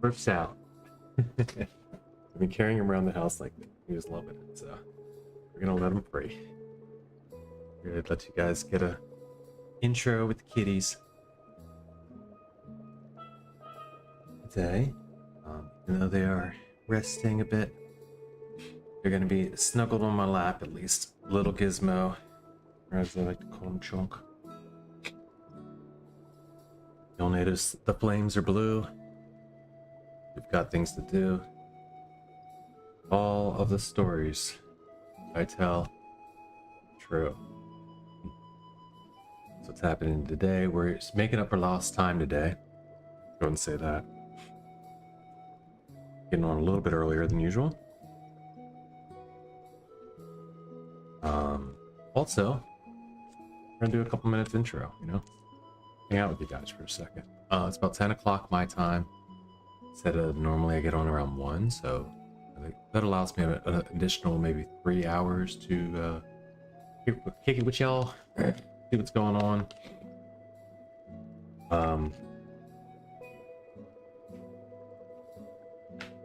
works out. I've been carrying him around the house like he was loving it, so we're gonna let him free. We're gonna let you guys get a intro with the kitties today. Even though they are resting a bit, they're gonna be snuggled on my lap, at least. Little Gizmo, or as I like to call him, Chunk. You'll notice the flames are blue. We've got things to do. All of the stories I tell, true. That's what's happening today. We're making up for lost time today. Go and say that. Getting on a little bit earlier than usual. Also, we're gonna do a couple minutes intro, you know? Hang out with you guys for a second. It's about 10 o'clock my time. Instead of normally I get on around 1, so that allows me an additional maybe 3 hours to kick it with y'all, see what's going on.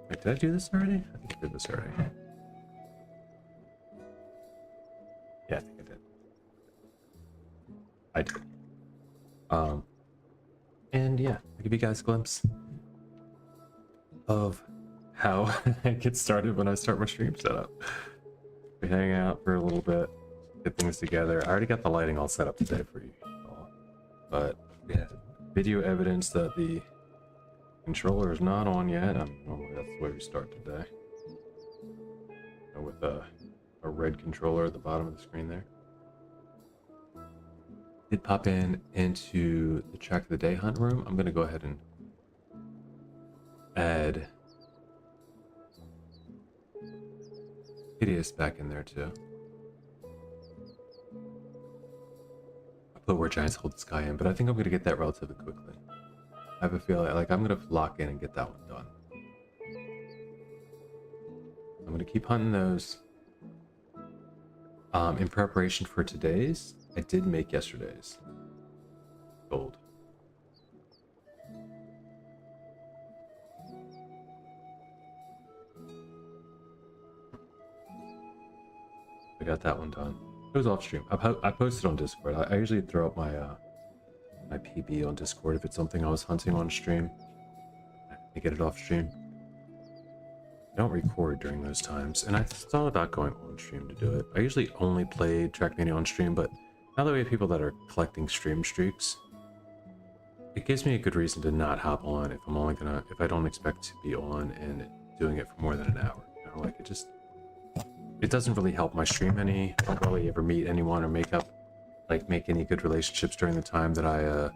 Wait, did I do this already? I think I did this already. Yeah, I think I did. I did. And yeah, I'll give you guys a glimpse of how I get started when I start my stream setup. We hang out for a little bit, get things together. I already got the lighting all set up today for you all, but yeah, video evidence that the controller is not on yet. Normally that's the way we start today, with a red controller at the bottom of the screen there. Did pop into the track of the day hunt room. I'm gonna go ahead and add Hideous back in there too. I put Where Giants Hold the Sky in, but I think I'm gonna get that relatively quickly. I have a feeling like I'm gonna lock in and get that one done. I'm gonna keep hunting those. In preparation for today's, I did make yesterday's gold. I got that one done. It was off stream. I posted on Discord. I usually throw up my my PB on Discord if it's something I was hunting on stream. I get it off stream. I don't record during those times, and I thought about going on stream to do it. I usually only play Trackmania on stream, but now that we have people that are collecting stream streaks, it gives me a good reason to not hop on if if I don't expect to be on and doing it for more than an hour. You know, like it doesn't really help my stream any. I don't really ever meet anyone or make any good relationships during the time that I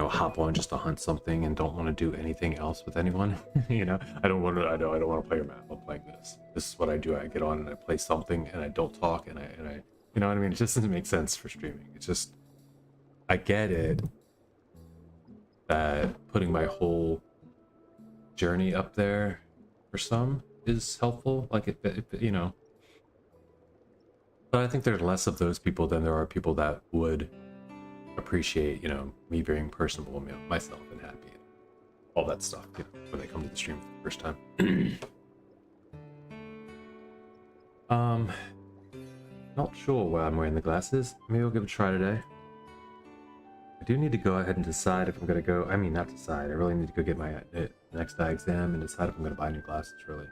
hop on just to hunt something and don't want to do anything else with anyone. You know, I don't want to play your map. I'm playing this. This is what I do. I get on and I play something and I don't talk and I you know what I mean? It just doesn't make sense for streaming. It's just, I get it that putting my whole journey up there for some is helpful. Like it you know, but I think there's less of those people than there are people that would appreciate, you know, me being personable, you know, myself and happy and all that stuff, you know, when they come to the stream for the first time. Not sure why I'm wearing the glasses. Maybe I'll give it a try today. I do need to go ahead and decide if I'm gonna go. I mean, not decide. I really need to go get my next eye exam and decide if I'm gonna buy new glasses. Really.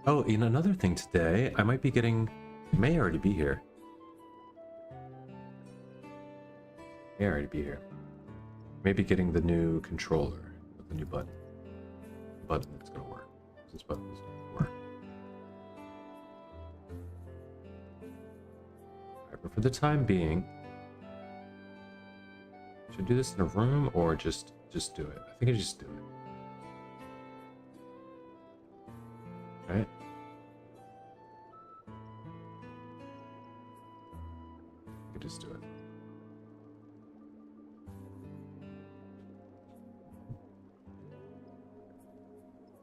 Oh, and another thing today, I might be getting. May already be here. May already be here. Maybe getting the new controller with the new button. The button that's gonna work. This button is gonna work. Alright, but for the time being, should I do this in a room or just do it? I think I just do it. Right? I could just do it.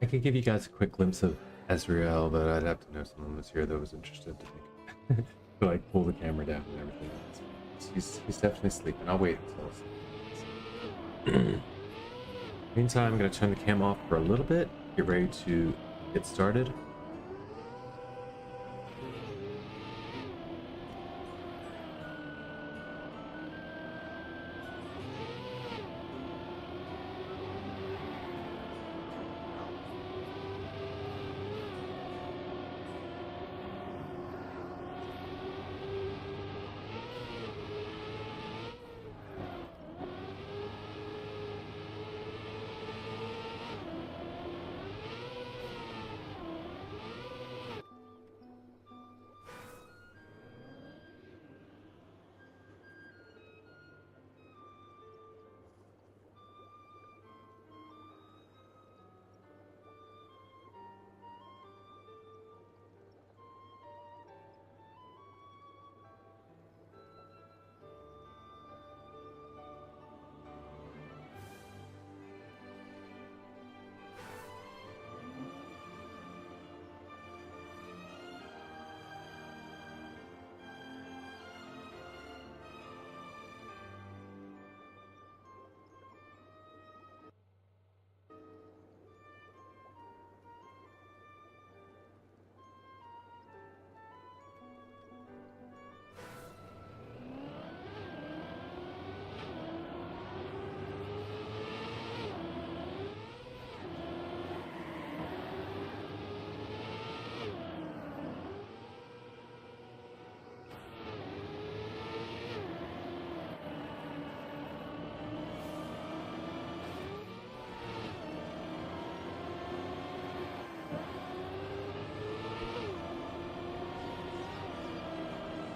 I could give you guys a quick glimpse of Ezreal, but I'd have to know someone was here that was interested to make to like pull the camera down and everything. He's definitely sleeping. I'll wait until Meantime, I'm going to turn the cam off for a little bit, get ready to get started.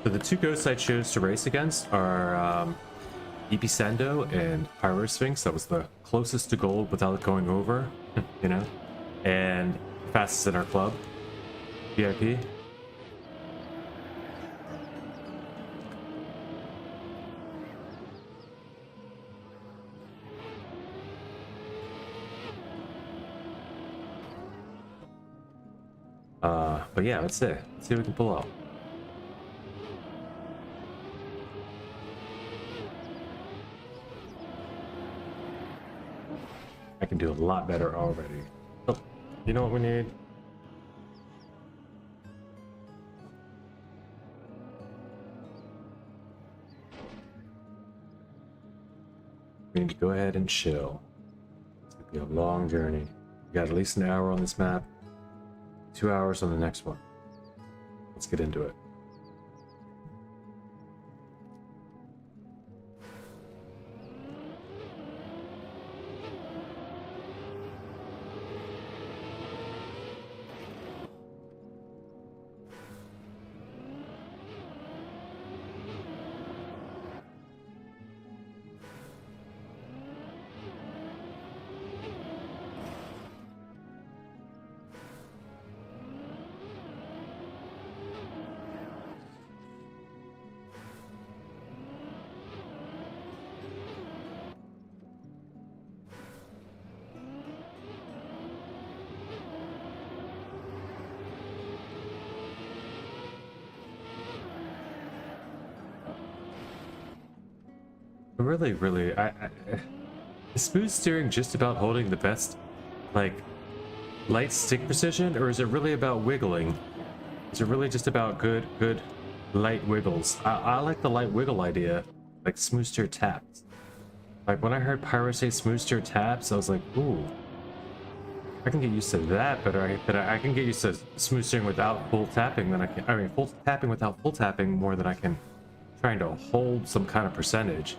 So the two ghosts I chose to race against are EP Sando and Pyro Sphinx. That was the closest to gold without going over, you know, and fastest in our club, VIP. But yeah, let's see what we can pull out. I can do a lot better already. Oh, you know what we need? We need to go ahead and chill. It's gonna be a long journey. We got at least an hour on this map, 2 hours on the next one. Let's get into it. Really, is smooth steering just about holding the best, like, light stick precision, or is it really about wiggling? Is it really just about good light wiggles? I like the light wiggle idea, like smooth steer taps. Like when I heard Pyro say smooth steer taps, I was like, ooh, I can get used to that, but I can get used to smooth steering without full tapping than I mean, full tapping without full tapping more than I can trying to hold some kind of percentage.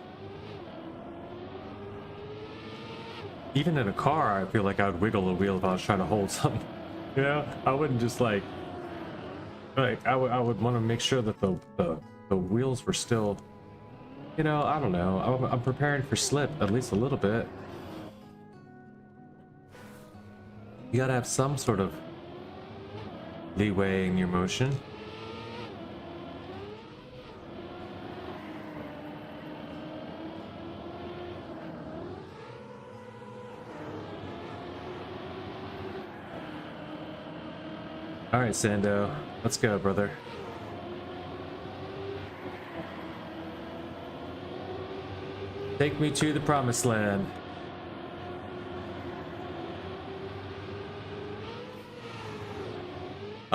Even in a car, I feel like I would wiggle the wheel if I was trying to hold something. You know, I wouldn't just like I would want to make sure that the wheels were still, you know, I don't know. I'm preparing for slip at least a little bit. You gotta have some sort of leeway in your motion. All right, Sando, let's go, brother. Take me to the promised land.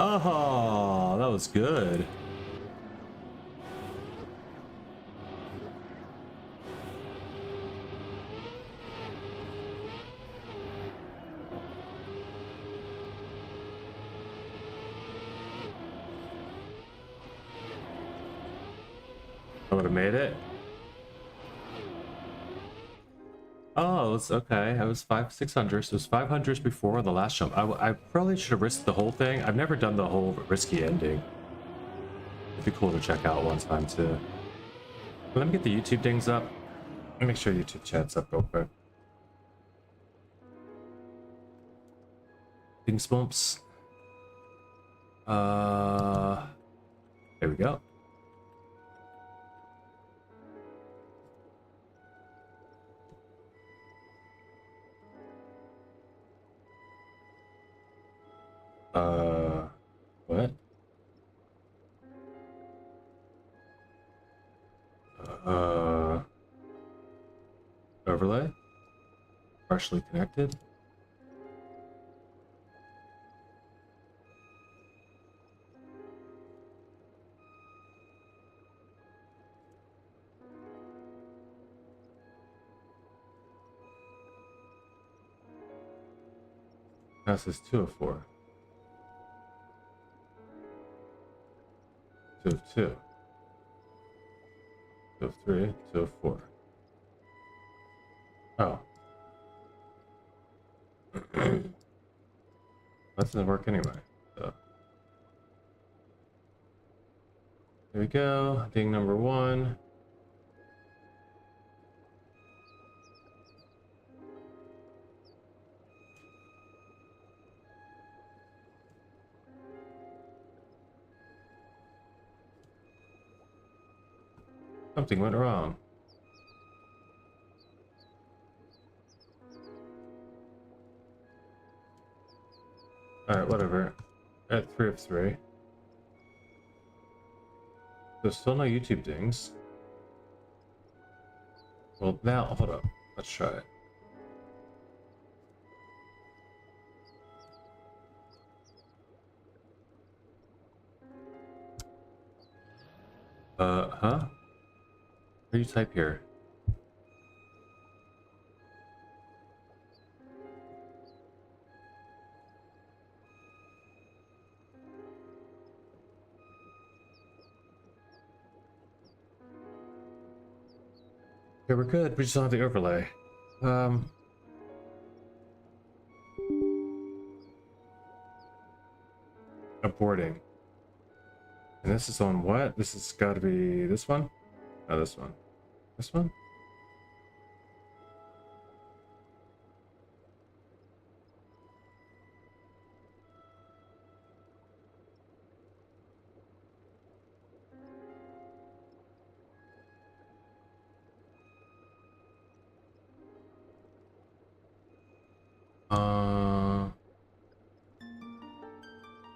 Oh, that was good. I would have made it. Oh, it's okay. I was 600. So it was 500 before the last jump. I probably should have risked the whole thing. I've never done the whole risky ending. It'd be cool to check out one time too. Let me get the YouTube dings up. Let me make sure YouTube chat's up real quick. Dings bumps. There we go. What? Overlay? Partially connected? This is 204. 202. 203. 204. Oh. That doesn't work anyway. So. There we go. Ding number 1. Something went wrong. Alright, whatever. At 3 of 3. There's still no YouTube dings. Well, now, hold up. Let's try it. Huh? What do you type here? Okay, we're good. We just don't have the overlay. Aborting. And this is on what? This has got to be this one? Oh, this one. This one?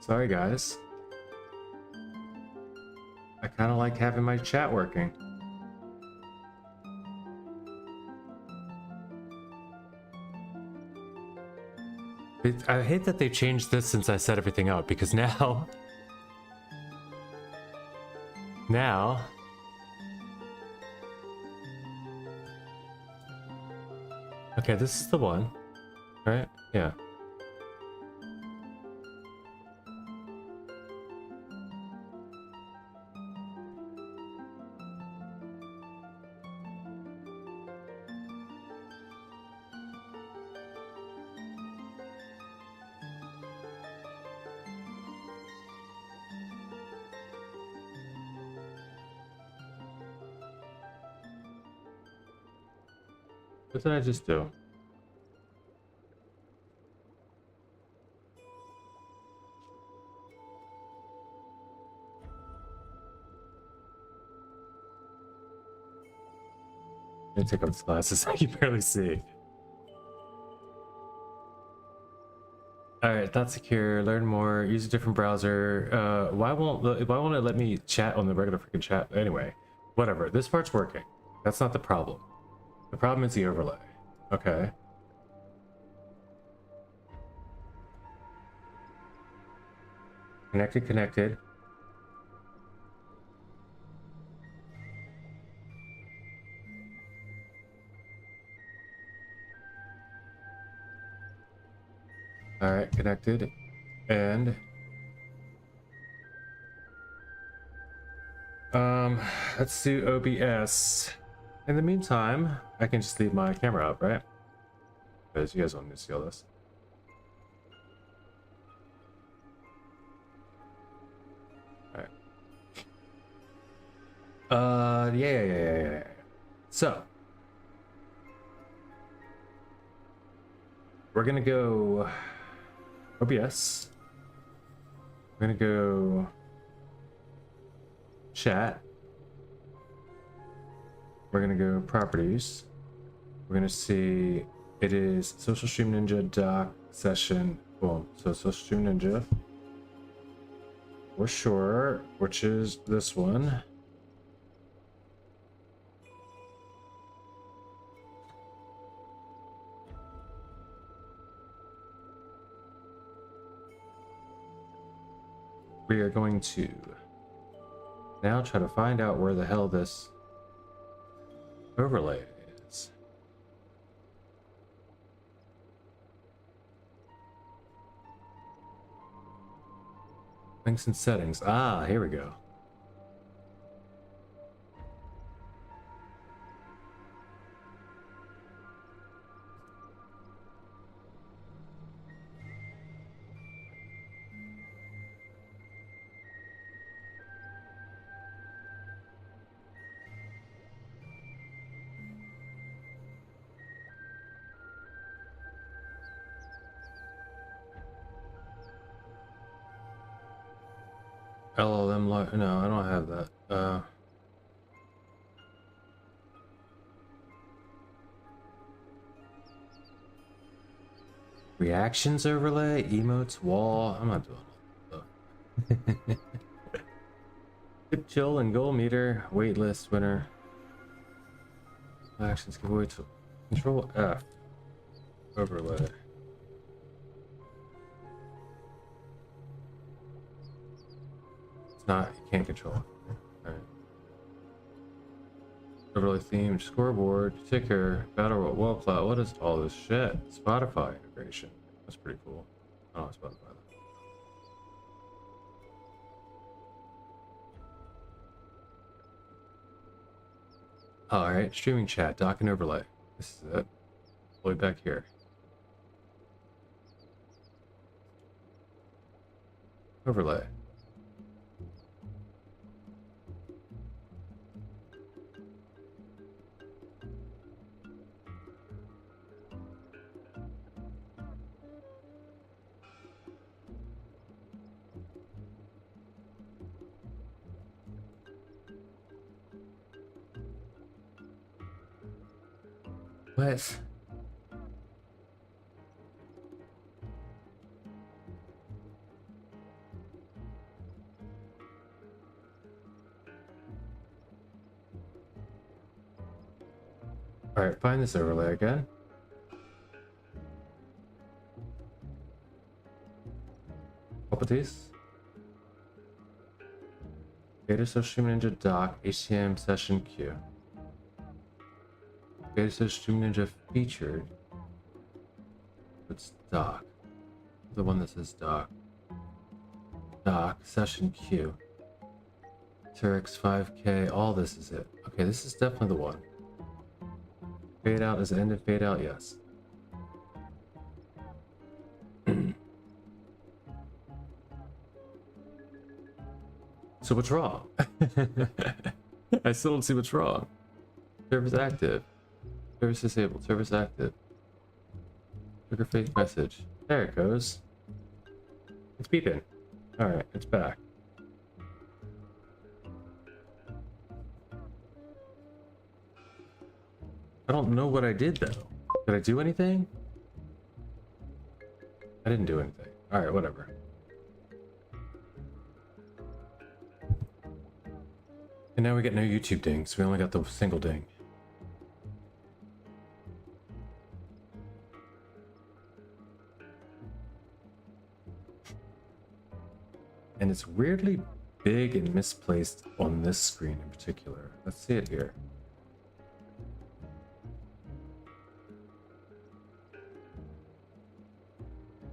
Sorry, guys. I kind of like having my chat working. I hate that they changed this since I set everything out, because now... Now... Okay, this is the one, right? Yeah. What did I just do? Let me take off his glasses. You barely see. Alright, that's secure. Learn more. Use a different browser. Why won't it let me chat on the regular freaking chat? Anyway, whatever. This part's working. That's not the problem. The problem is the overlay. Okay. Connected, connected. All right, connected. And let's do OBS. In the meantime, I can just leave my camera up, right? Because you guys don't need to see all this. All right. Yeah. So we're gonna go OBS. We're gonna go chat. We're gonna go properties. We're gonna see it is Social Stream Ninja doc session. Boom. So Social Stream Ninja. We're sure, which is this one. We are going to now try to find out where the hell this overlay is. Links and settings. Ah, here we go. LLM, no, I don't have that. Reactions overlay, emotes, wall. I'm not doing all that stuff. Tip chill and goal meter, waitlist winner. Actions give away to Control F. Overlay. It's not, you can't control it. Alright. Overlay theme, scoreboard, ticker, battle roll, wall plot. What is all this shit? Spotify integration. That's pretty cool. Oh, Spotify. Alright, streaming chat, dock and overlay. This is it. Way back here. Overlay. What? Alright, find this overlay again. Properties. Data Social Ninja doc, HTML session queue. Data Social Ninja featured. It's doc. The one that says doc. Doc, session queue. Turx 5K, all this is it. Okay, this is definitely the one. Fade out is end and fade out, yes. So what's wrong? I still don't see what's wrong. Service active. Service disabled. Service active. Trigger fake message. There it goes. It's beeping. Alright, it's back. I don't know what I did though. Did I do anything? I didn't do anything. Alright, whatever. And now we get no YouTube dings. We only got the single ding. and it's weirdly big and misplaced on this screen in particular. Let's see it here.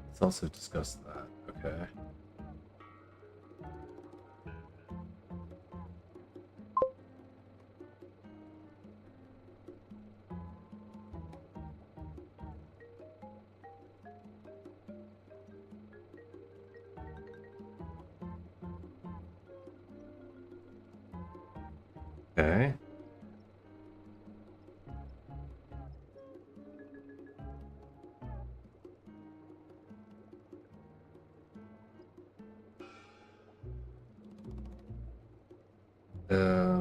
Let's also discuss that. Okay. Okay.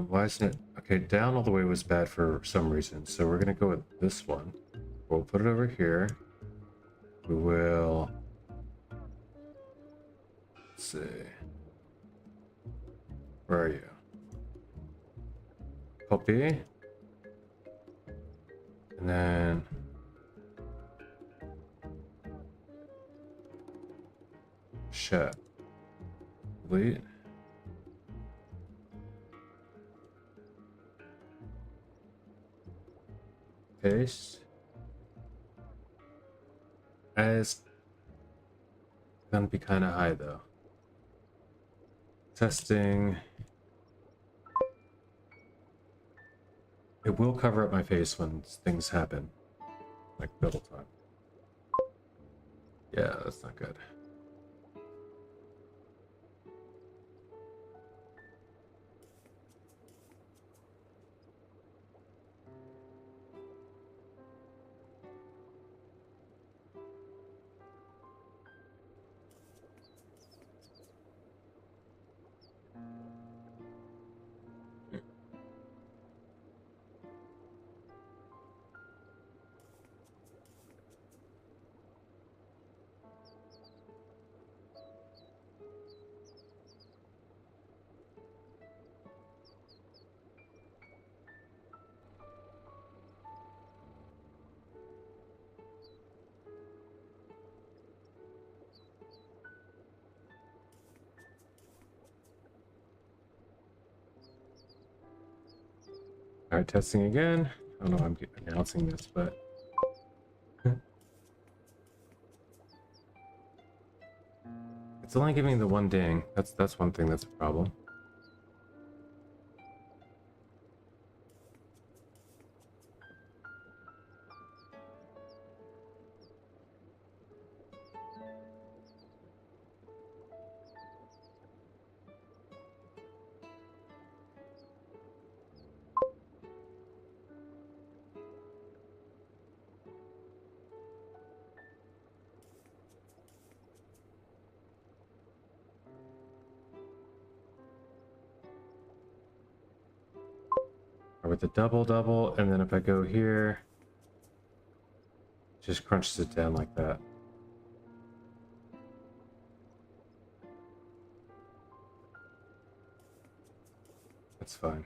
Why isn't it? Okay, down all the way was bad for some reason, so we're gonna go with this one. We'll put it over here. We will. Let's see. Where are you? Copy. And then. Shut. Delete. Paste. It's gonna be kind of high though. Testing. It will cover up my face when things happen, like double time. Yeah, that's not good. All right, testing again. I don't know why I'm announcing this, but it's only giving the one ding. That's one thing that's a problem. Or with the double, and then if I go here, just crunches it down like that. That's fine.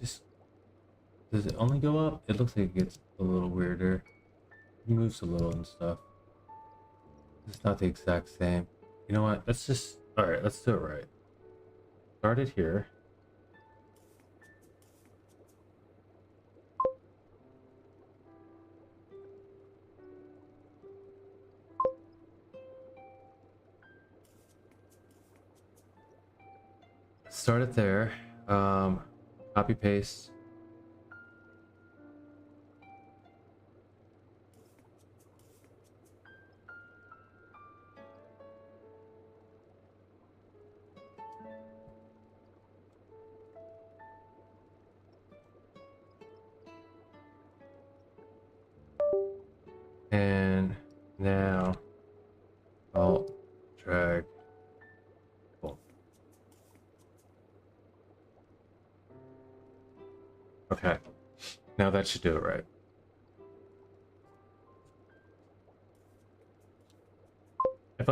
Just, does it only go up? It looks like it gets a little weirder. It moves a little and stuff. It's not the exact same. You know what? Let's just, all right, let's do it right. Start it here. Start it there. Copy paste. And now I'll drag. Cool. Okay, now that should do it right. If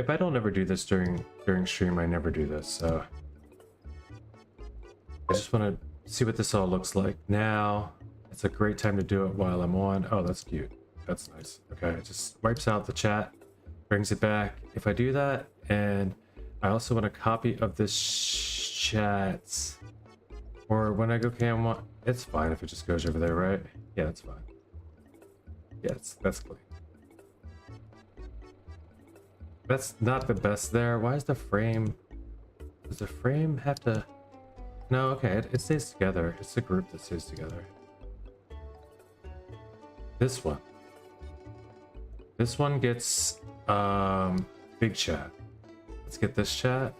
I don't ever do this during stream, I never do this, so I just want to see what this all looks like. Now it's a great time to do it while I'm on. Oh, that's cute. That's nice. Okay, it just wipes out the chat, brings it back. If I do that, and I also want a copy of this chat, or when I go, okay, I want, it's fine if it just goes over there, right? Yeah, that's fine. Yes, that's clean. That's not the best there. Why is the frame, does the frame have to, no, okay, it stays together. It's the group that stays together. This one. This one gets big chat. Let's get this chat.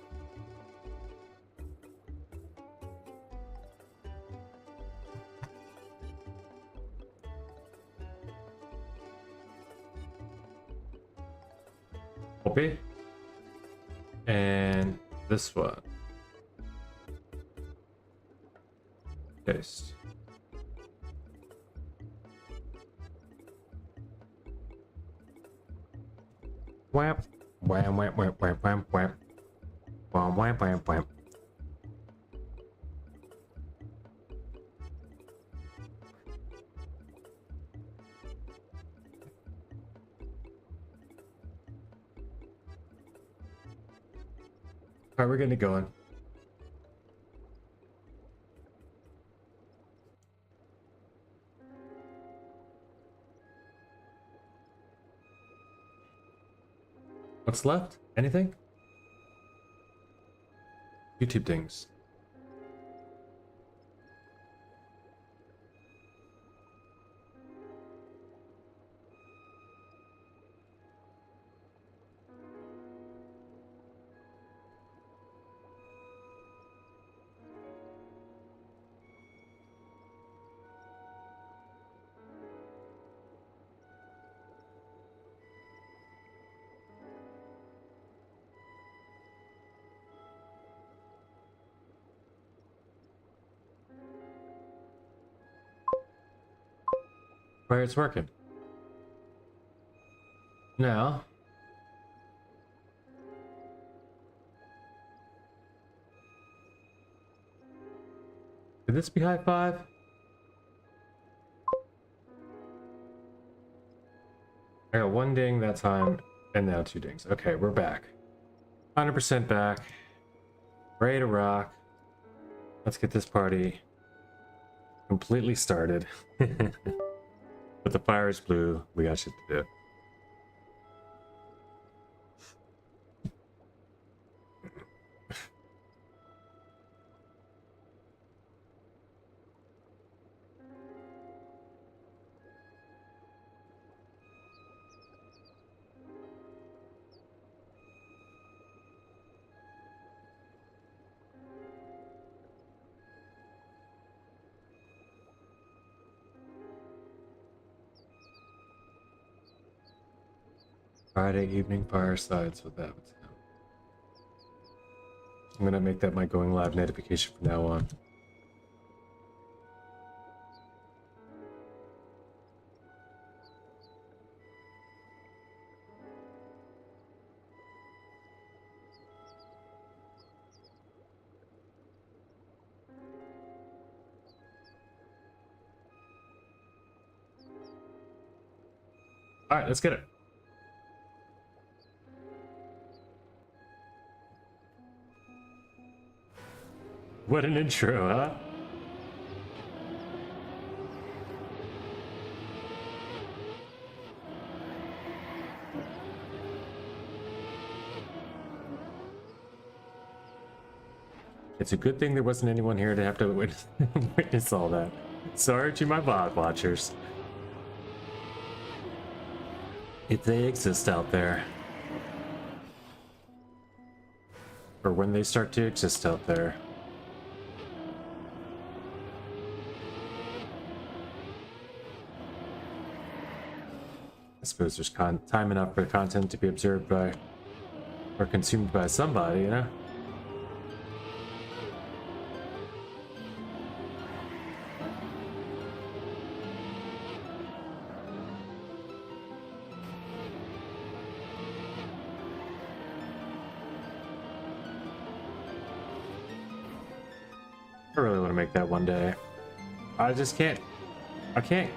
Copy. And this one. Paste. Wham, wham, wham, wham, wham, wham, wham, wham, wham, wham, wham. All right, we're getting it going. What's left? Anything? YouTube things. Where it's working. Now. Could this be high five? I got one ding that time, and now two dings. Okay, we're back. 100% back. Ready to rock. Let's get this party completely started. But the fire is blue. We got shit to do. Friday evening firesides with that. I'm gonna make that my going live notification from now on. All right, let's get it. What an intro, huh? It's a good thing there wasn't anyone here to have to witness all that. Sorry to my bot watchers. If they exist out there. Or when they start to exist out there. I suppose there's time enough for content to be observed by or consumed by somebody, you know? I really want to make that one day. I just can't. I can't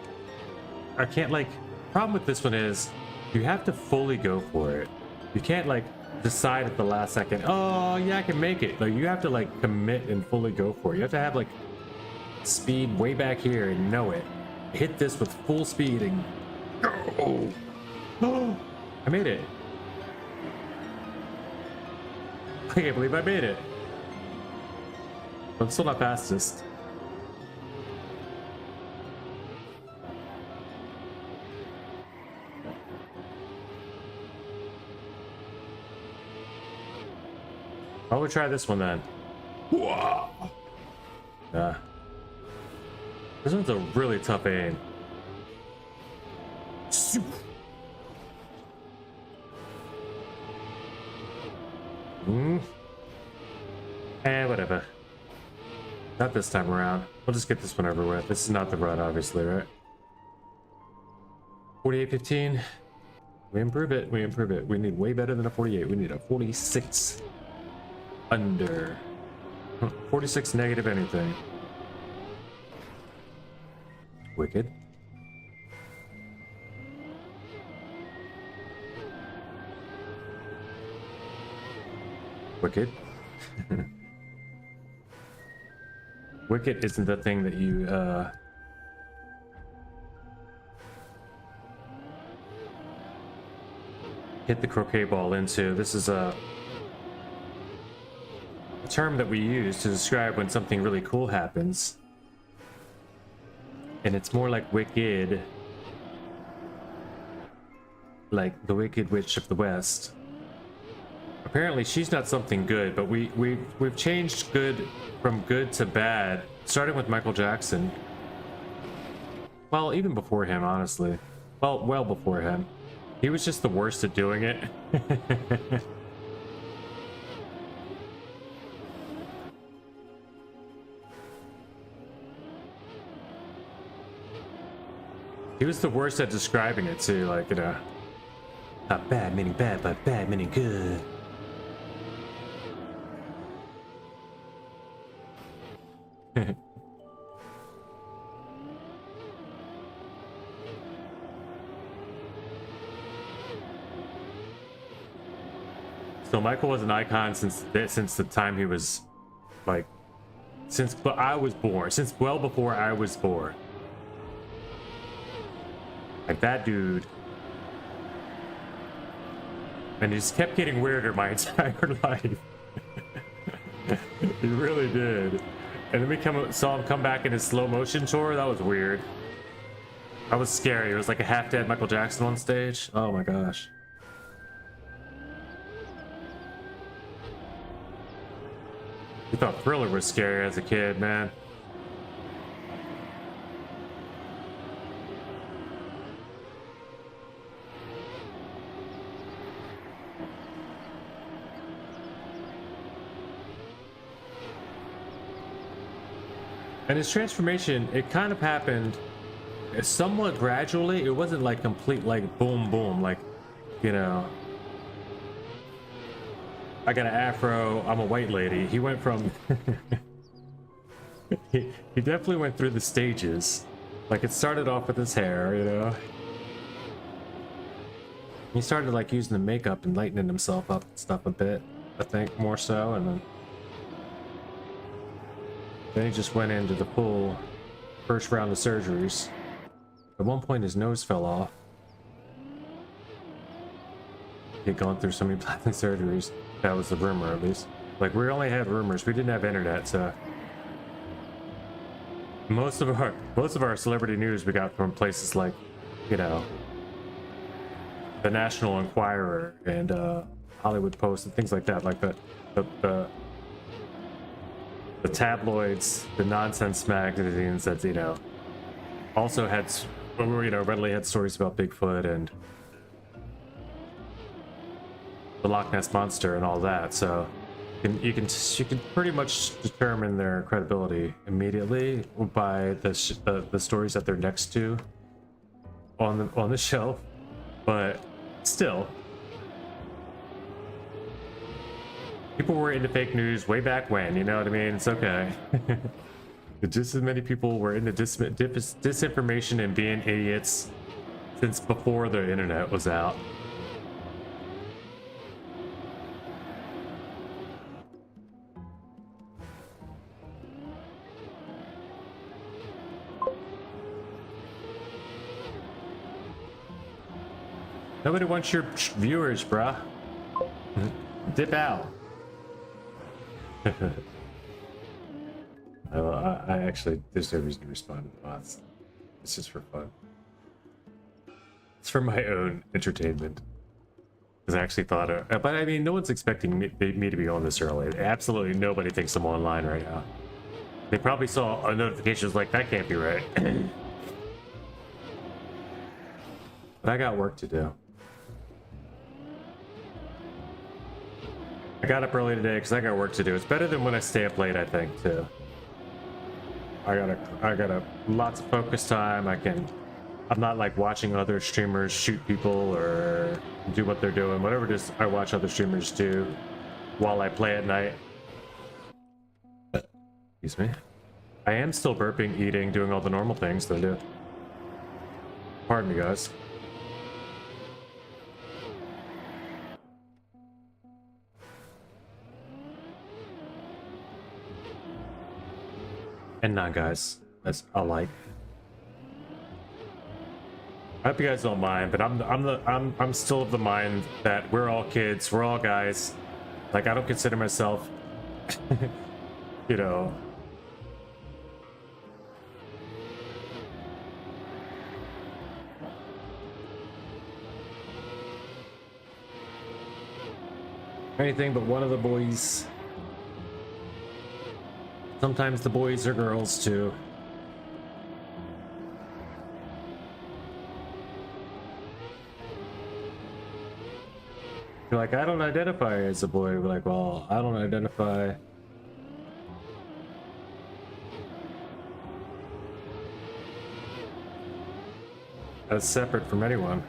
like problem with this one is you have to fully go for it. You can't like decide at the last second, oh yeah, I can make it. Like you have to like commit and fully go for it. You have to have like speed way back here and know it. Hit this with full speed and go. Oh, I made it. I can't believe I made it. But I'm still not fastest. I would try this one then. This one's a really tough aim. And whatever. Not this time around. We'll just get this one over with. This is not the run, obviously, right? 48.15. We improve it. We improve it. We need way better than a 48. We need a 46 under. 46 negative anything. Wicked. Wicked. Wicked isn't the thing that you hit the croquet ball into. This is a term that we use to describe when something really cool happens. And it's more like wicked, like the Wicked Witch of the West. Apparently she's not something good, but we've changed good from good to bad, starting with Michael Jackson. Well, even before him, honestly. Well before him. He was just the worst at doing it. He was the worst at describing it too, like, you know, not bad meaning bad, but bad meaning good. So Michael was an icon since the time he was, like, since I was born, since well before I was born. Like that dude. And he just kept getting weirder my entire life. He really did. And then we saw him come back in his slow motion tour. That was weird. That was scary. It was like a half-dead Michael Jackson on stage. Oh my gosh. We thought Thriller was scary as a kid, man. And his transformation, it kind of happened somewhat gradually. It wasn't like complete, like boom, boom, like, you know, I got an afro, I'm a white lady. He went from, he definitely went through the stages. Like it started off with his hair, you know. He started like using the makeup and lightening himself up and stuff a bit, I think, more so, and then he just went into the full first round of surgeries. At one point his nose fell off. He'd gone through so many plastic surgeries. That was the rumor, at least. Like, we only had rumors. We didn't have internet, so most of our celebrity news we got from places like, you know, the National Enquirer and Hollywood Post and things like that. Like the tabloids, the nonsense magazines that, you know, also had, you know, readily had stories about Bigfoot and the Loch Ness Monster and all that. So you can pretty much determine their credibility immediately by the stories that they're next to on the shelf. But still, people were into fake news way back when, you know what I mean? It's okay. Just as many people were into disinformation and being idiots since before the internet was out. Nobody wants your viewers, bruh. Dip out. I actually, there's no reason to respond to the bots. It's just for fun. It's for my own entertainment. Because I actually thought of, but I mean, no one's expecting me to be on this early. Absolutely nobody thinks I'm online right now. They probably saw a notification like, that can't be right. But I got work to do. I got up early today because I got work to do. It's better than when I stay up late, I think, too. I got a lots of focus time. I'm not like watching other streamers shoot people or do what they're doing. Whatever it is I watch other streamers do while I play at night. Excuse me. I am still burping, eating, doing all the normal things that I do. Pardon me, guys. And not guys, that's alike. I hope you guys don't mind, but I'm still of the mind that we're all kids, we're all guys. Like, I don't consider myself, you know, anything but one of the boys. Sometimes the boys are girls too. You're like, I don't identify as a boy. We're like, well, I don't identify. As separate from anyone.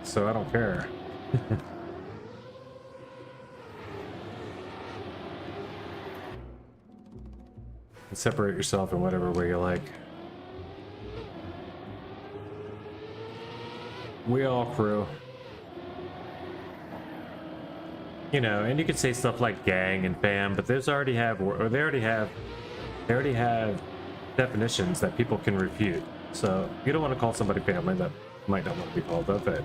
So I don't care. Separate yourself in whatever way you like. We all crew. You know, and you could say stuff like gang and fam, but they already have definitions that people can refute. So you don't want to call somebody family that might not want to be called that, but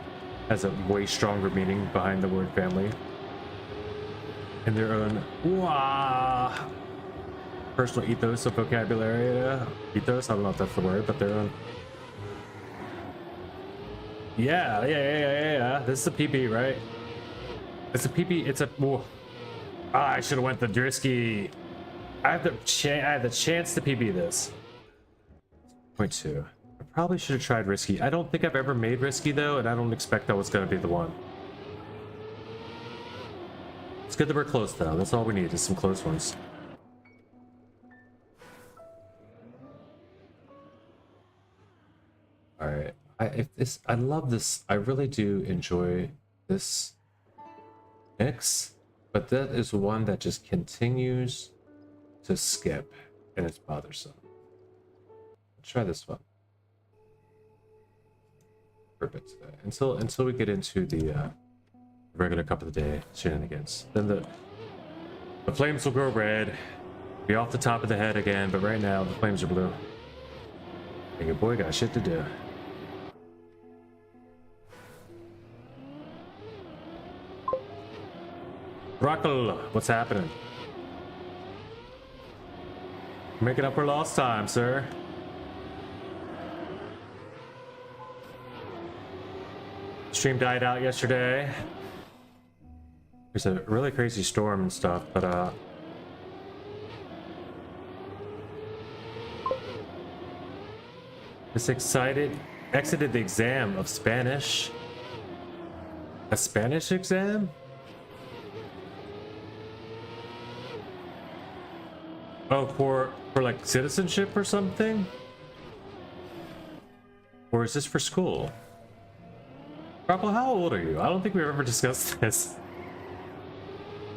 has a way stronger meaning behind the word family in their own personal ethos of vocabulary. Ethos, I don't know if that's the word, but their own. Yeah. This is a PB, right? It's a PB. It's a. I should have went the Drisky. I have the chance to PB this. 0.2. I probably should have tried Risky. I don't think I've ever made Risky though, and I don't expect that was going to be the one. It's good that we're close though. That's all we need is some close ones. All right, I love this. I really do enjoy this mix, but that is one that just continues to skip, and it's bothersome. Let's try this one. Perfect. Until we get into the regular cup of the day shenanigans, then the flames will grow red, be off the top of the head again. But right now the flames are blue. And your boy got shit to do. Rockle, what's happening? Making up for lost time, sir. Stream died out yesterday. There's a really crazy storm and stuff, but just exited the exam of Spanish. A Spanish exam? Oh, for like citizenship or something? Or is this for school? Rockle, how old are you? I don't think we've ever discussed this.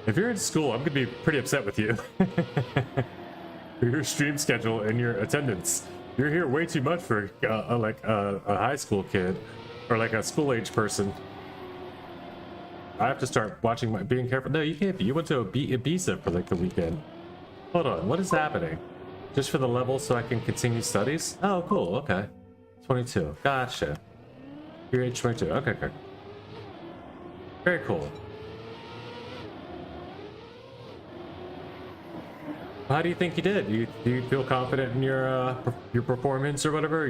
If you're in school, I'm gonna be pretty upset with you. For your stream schedule and your attendance. You're here way too much for a high school kid or like a school age person. I have to start watching being careful. No, you can't be. You went to Ibiza for like the weekend. Hold on, what is happening? Just for the level so I can continue studies? Oh, cool. Okay. 22. Gotcha. You're age 22. Okay, okay. Very cool. How do you think you did? Do you feel confident in your performance or whatever?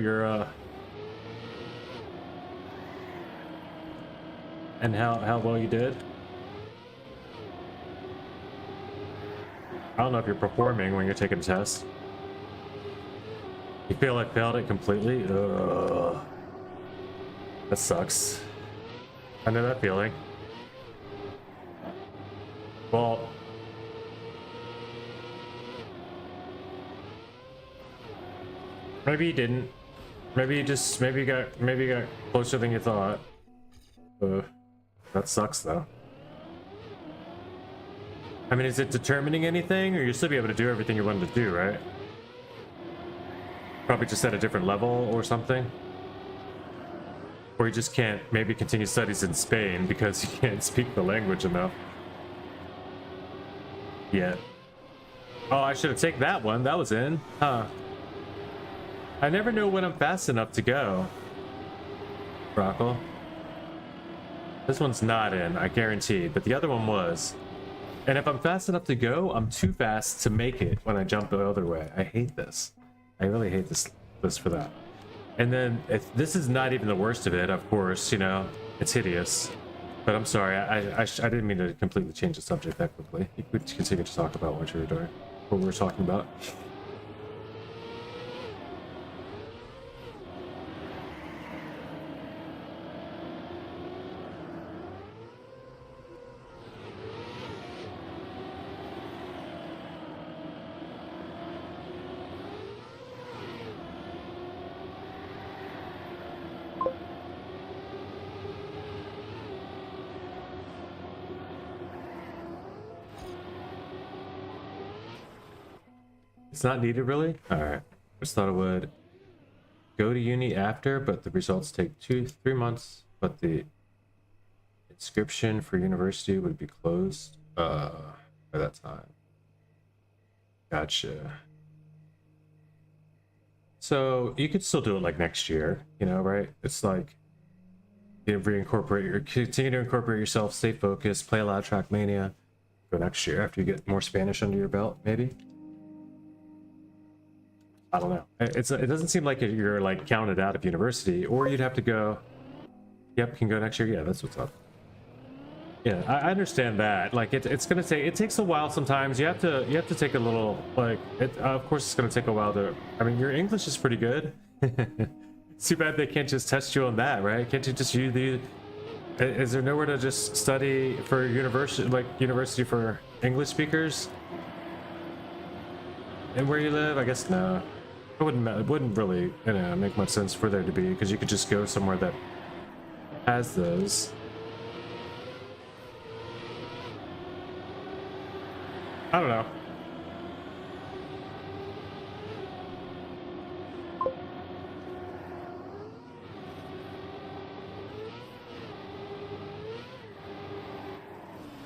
And how well you did? I don't know if you're performing when you're taking a test. You feel like failed it completely? Ugh. That sucks. I know that feeling. Well, maybe you didn't. Maybe you got closer than you thought. That sucks though. I mean, is it determining anything, or you'll still be able to do everything you wanted to do, right? Probably just at a different level or something. Or you just can't maybe continue studies in Spain because you can't speak the language enough yet. Oh, I should have taken that one. That was in. Huh. I never know when I'm fast enough to go. Brockle. This one's not in, I guarantee, but the other one was. And if I'm fast enough to go, I'm too fast to make it when I jump the other way. I hate this. I really hate this for that. And then this is not even the worst of it, of course, you know, it's hideous. But I'm sorry, I didn't mean to completely change the subject that quickly. You could continue to talk about what you were doing, what we were talking about. It's not needed, really? Alright. Just thought it would go to uni after, but the results take 2-3 months, but the inscription for university would be closed by that time. Gotcha. So you could still do it like next year, you know, right? It's like you continue to incorporate yourself, stay focused, play a lot of Trackmania, go next year after you get more Spanish under your belt, maybe. I don't know. It doesn't seem like you're like counted out of university, or you'd have to go. Yep, can go next year. Yeah, that's what's up. Yeah, I understand that. Like it takes a while sometimes. You have to take a little like. Of course, it's gonna take a while to. I mean, your English is pretty good. It's too bad they can't just test you on that, right? Can't you just use the? Is there nowhere to just study for university for English speakers? And where you live, I guess no. It wouldn't really, you know, make much sense for there to be, because you could just go somewhere that has those. I don't know.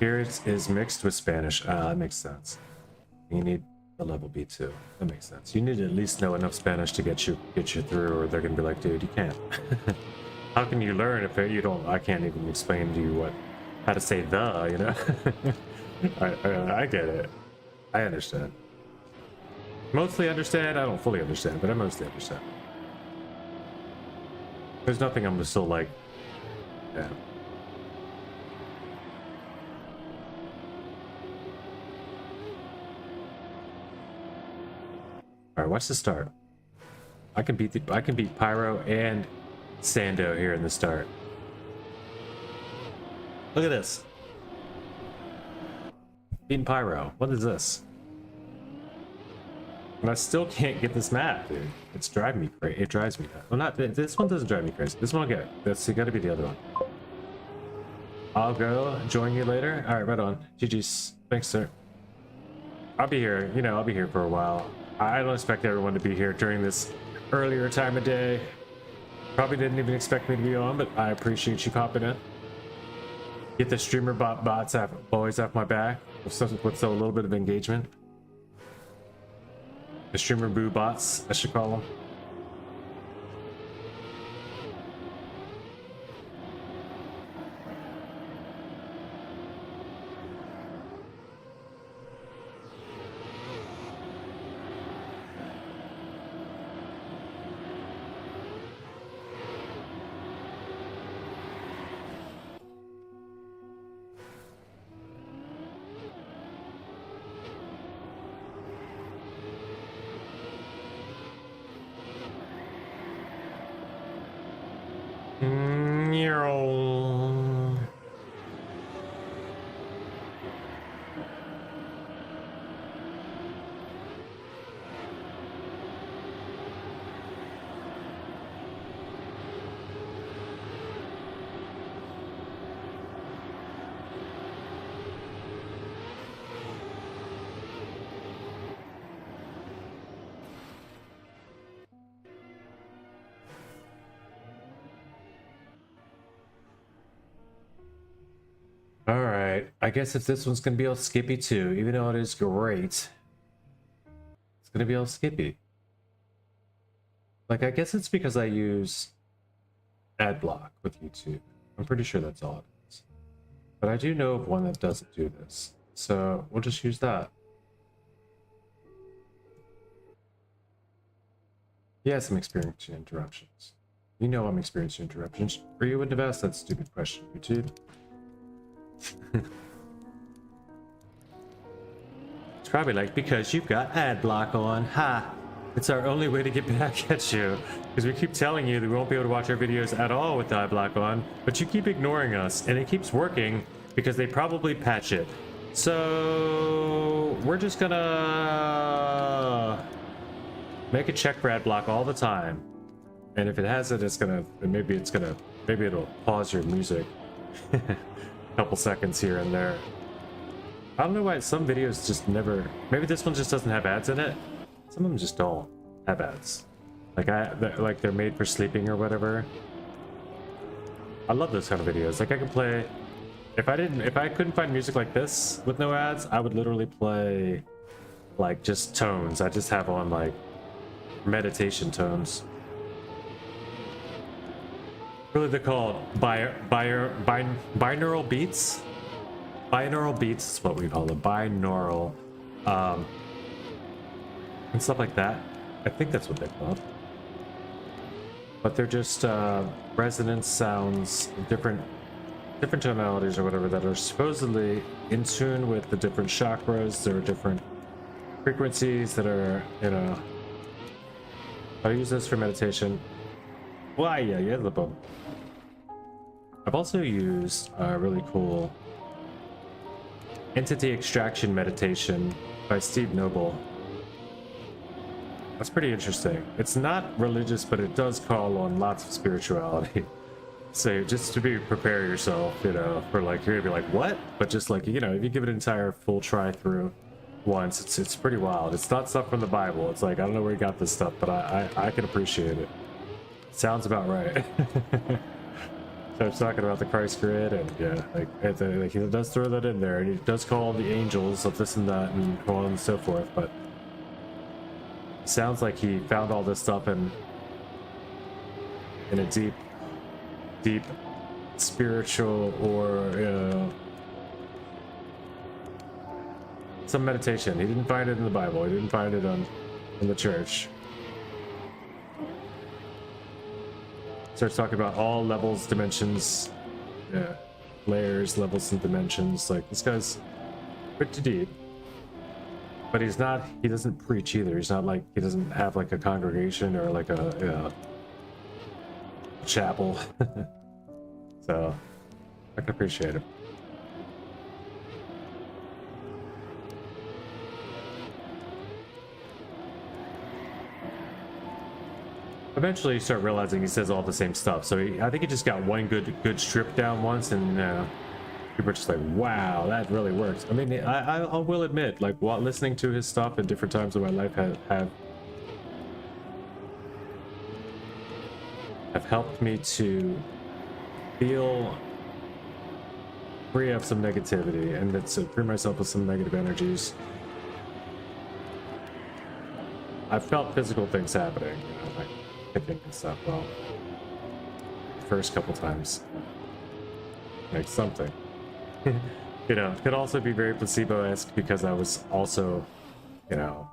Here it is mixed with Spanish. That makes sense. You need a level B2. That makes sense. You need to at least know enough Spanish to get you through, or they're gonna be like, dude, you can't. How can you learn if you don't? I can't even explain to you how to say the, you know. I get it. I understand. Mostly understand. I don't fully understand, but I mostly understand. There's nothing I'm still like, yeah. Alright, watch the start. I can beat Pyro and Sando here in the start. Look at this. Beating Pyro. What is this? And I still can't get this map, dude. It's driving me crazy. It drives me nuts. Well, not this one doesn't drive me crazy. This one I'll get. That's gotta be the other one. I'll go join you later. Alright, right on. GG's. Thanks, sir. I'll be here, you know, I'll be here for a while. I don't expect everyone to be here during this earlier time of day. Probably didn't even expect me to be on, but I appreciate you popping in. Get the streamer bots always off my back with a little bit of engagement. The streamer boo bots, I should call them. I guess if this one's gonna be all skippy too, even though it is great, it's gonna be all skippy. Like, I guess it's because I use ad block with YouTube. I'm pretty sure that's all it is. But I do know of one that doesn't do this, so we'll just use that. Yes, I'm experiencing interruptions. You know I'm experiencing interruptions. Or you wouldn't have asked that stupid question, YouTube. It's probably like, because you've got ad block on. Ha! It's our only way to get back at you. Because we keep telling you that we won't be able to watch our videos at all with the ad block on, but you keep ignoring us, and it keeps working because they probably patch it. So we're just gonna make a check for ad block all the time. And if it has it, it's gonna, maybe it'll pause your music. A couple seconds here and there. I don't know why some videos just never, maybe this one just doesn't have ads in it. Some of them just don't have ads. Like they're made for sleeping or whatever. I love those kind of videos. Like I can play, if I couldn't find music like this with no ads, I would literally play like just tones. I just have on like meditation tones. Really, they're called binaural beats. Binaural beats is what we call them. Binaural, and stuff like that. I think that's what they're called. But they're just resonance sounds, different tonalities or whatever that are supposedly in tune with the different chakras. There are different frequencies that are, you know. I use this for meditation. Why? Yeah, the boom. I've also used a really cool entity extraction meditation by Steve Noble. That's pretty interesting. It's not religious, but it does call on lots of spirituality. So just to prepare yourself, you know, for like, you're gonna be like, what? But just like, you know, if you give it an entire full try through once, it's pretty wild. It's not stuff from the Bible. It's like, I don't know where you got this stuff, but I can appreciate it. Sounds about right. Starts talking about the Christ grid, and yeah, like he does throw that in there, and he does call the angels of this and that, and so on and so forth. But it sounds like he found all this stuff in a deep spiritual or some meditation. He didn't find it in the Bible. He didn't find it in the church. Starts talking about all levels, dimensions, yeah, layers, levels, and dimensions. Like, this guy's pretty deep, but he doesn't preach either. He's not like, he doesn't have like a congregation or like a chapel. So I can appreciate it. Eventually you start realizing he says all the same stuff, so I think he just got one good strip down once, and people are just like, wow, that really works. I mean, I will admit, like, while listening to his stuff at different times of my life have have helped me to feel free of some negativity and to free myself of some negative energies. I've felt physical things happening, you know, like kicking and stuff. Well, the first couple times, like something. You know, it could also be very placebo-esque because I was also, you know,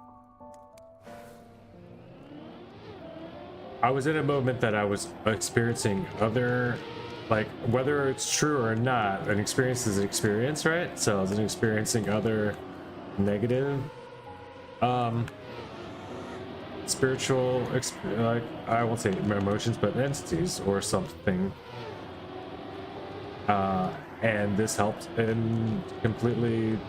I was in a moment that I was experiencing other, like, whether it's true or not, an experience is an experience, right? So I was experiencing other negative, spiritual, like, I won't say emotions, but entities or something. And this helped and completely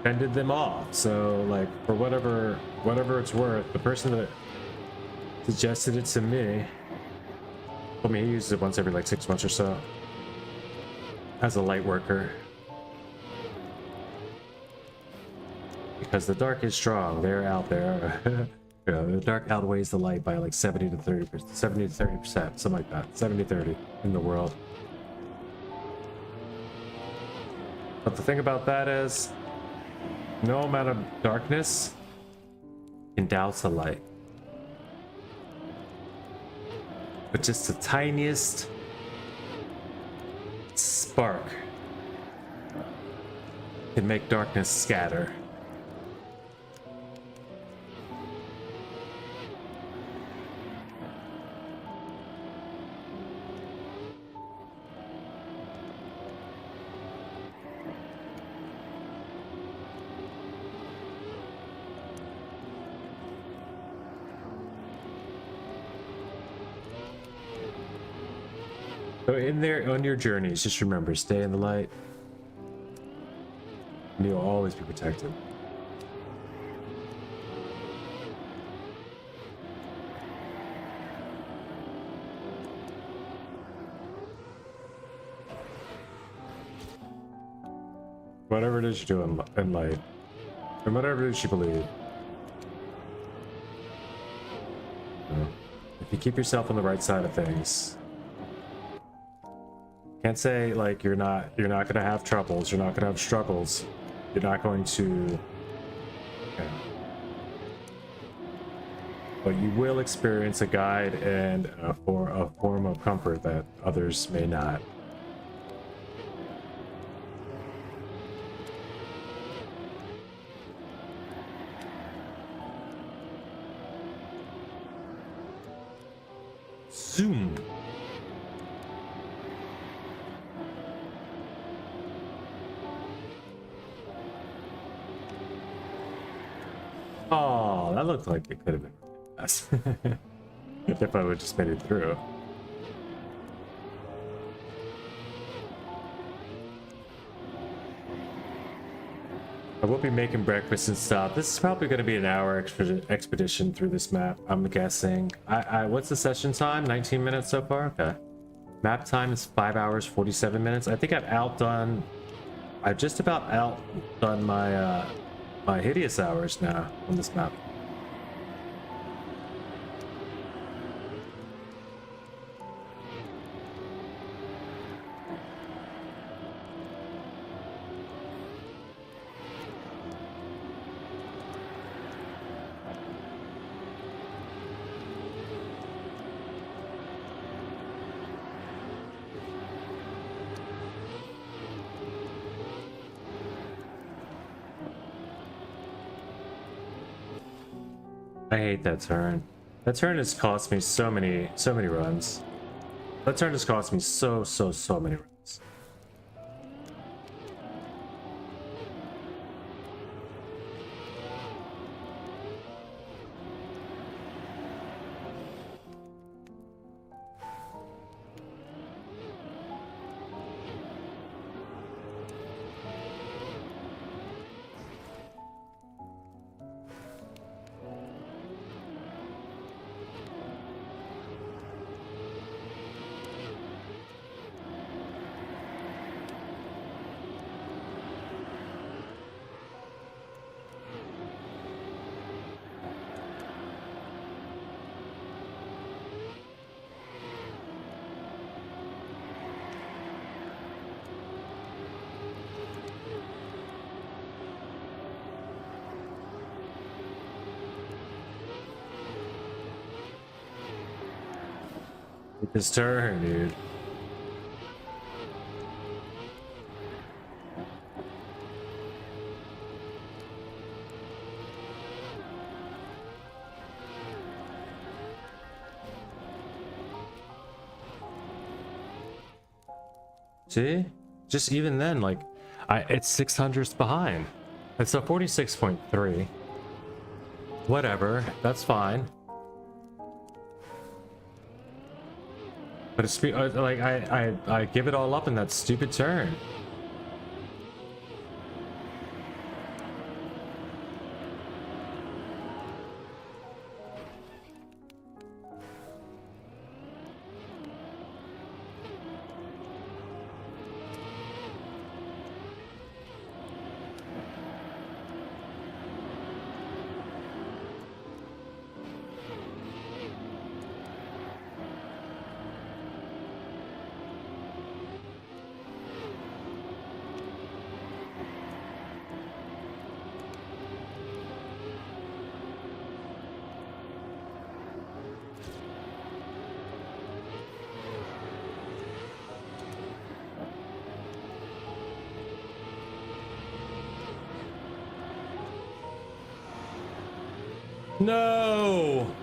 fended them off. So, like, for whatever it's worth, the person that suggested it to me told me he uses it once every like 6 months or so as a light worker. Because the dark is strong, they're out there. You know, the dark outweighs the light by like 70 to 30%, 70 to 30%, something like that. 70-30 in the world. But the thing about that is, no amount of darkness can douse the light. But just the tiniest spark can make darkness scatter. So in there, on your journeys, just remember, stay in the light. And you'll always be protected. Whatever it is you do in light, and whatever it is you believe. You know, if you keep yourself on the right side of things, can't say like you're not gonna have troubles, you're not gonna have struggles, you're not going to, but you will experience a guide and a form of comfort that others may not. Zoom. Oh, that looked like it could have been fast. If I would just made it through. I will be making breakfast and stuff. This is probably going to be an hour expedition through this map, I'm guessing. What's the session time? 19 minutes so far? Okay. Map time is 5 hours, 47 minutes. I think I've just about outdone my my hideous hours now on this map. I hate that turn. That turn has cost me so many runs. That turn has cost me so many runs. Take his turn, dude. See? Just even then, like, it's 600s behind. It's a 46.3. Whatever, that's fine. But it's like I give it all up in that stupid turn. No!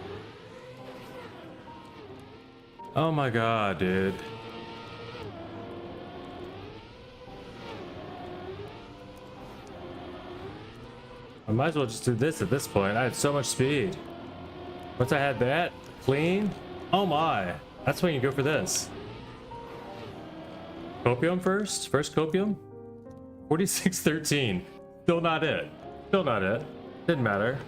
Oh my god, dude. I might as well just do this at this point. I had so much speed. Once I had that clean, oh my. That's when you go for this. Copium first? First copium? 46.13. Still not it. Still not it. Didn't matter.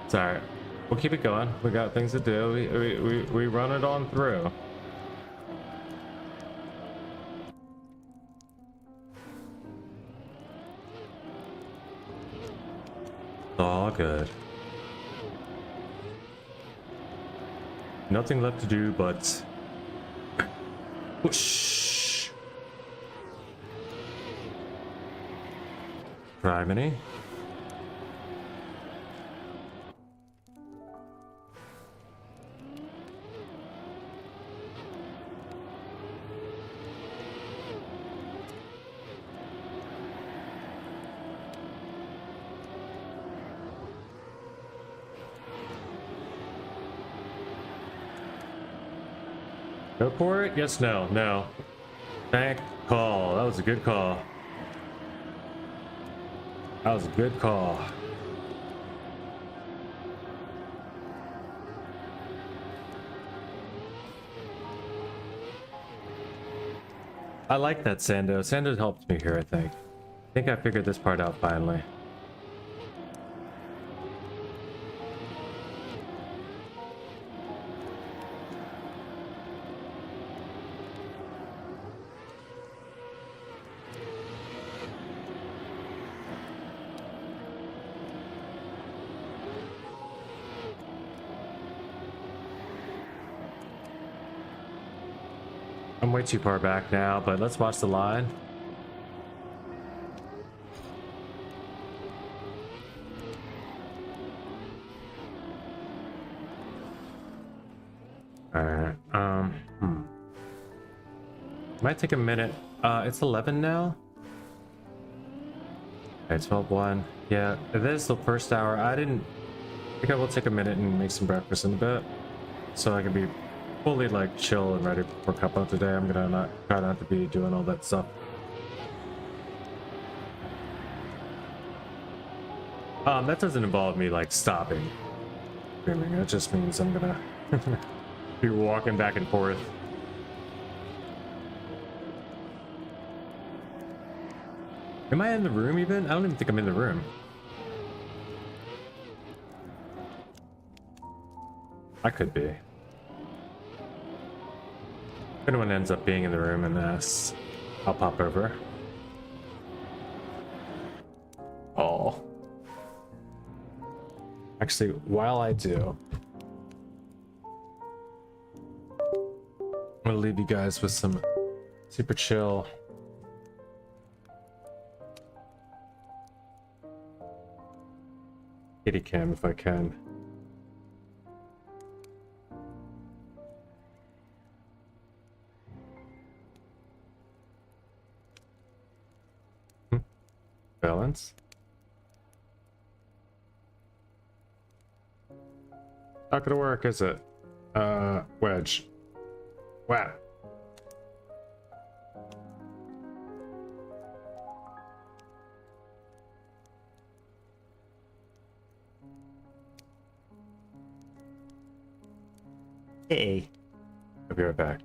It's alright. We'll keep it going. We got things to do. We run it on through. It's all good. Nothing left to do but whoosh. Trackmania. Go for it? Yes, no, no. Thank call. That was a good call. That was a good call. I like that Sando. Sando helped me here, I think. I think I figured this part out finally. I'm way too far back now, but let's watch the line. Alright, Might take a minute. It's 11 now? Okay, 12:01. Yeah, it is the first hour. I think I will take a minute and make some breakfast in a bit. So I can be fully like chill and ready for cup out today. I'm gonna try not to be doing all that stuff. That doesn't involve me like stopping streaming. It just means I'm gonna be walking back and forth. Am I in the room even? I don't even think I'm in the room. I could be. If anyone ends up being in the room and asks, I'll pop over. Oh. Actually, while I do, I'm gonna leave you guys with some super chill kitty cam if I can. Balance. Not gonna work, is it? Wedge. Wow. Hey. I'll be right back.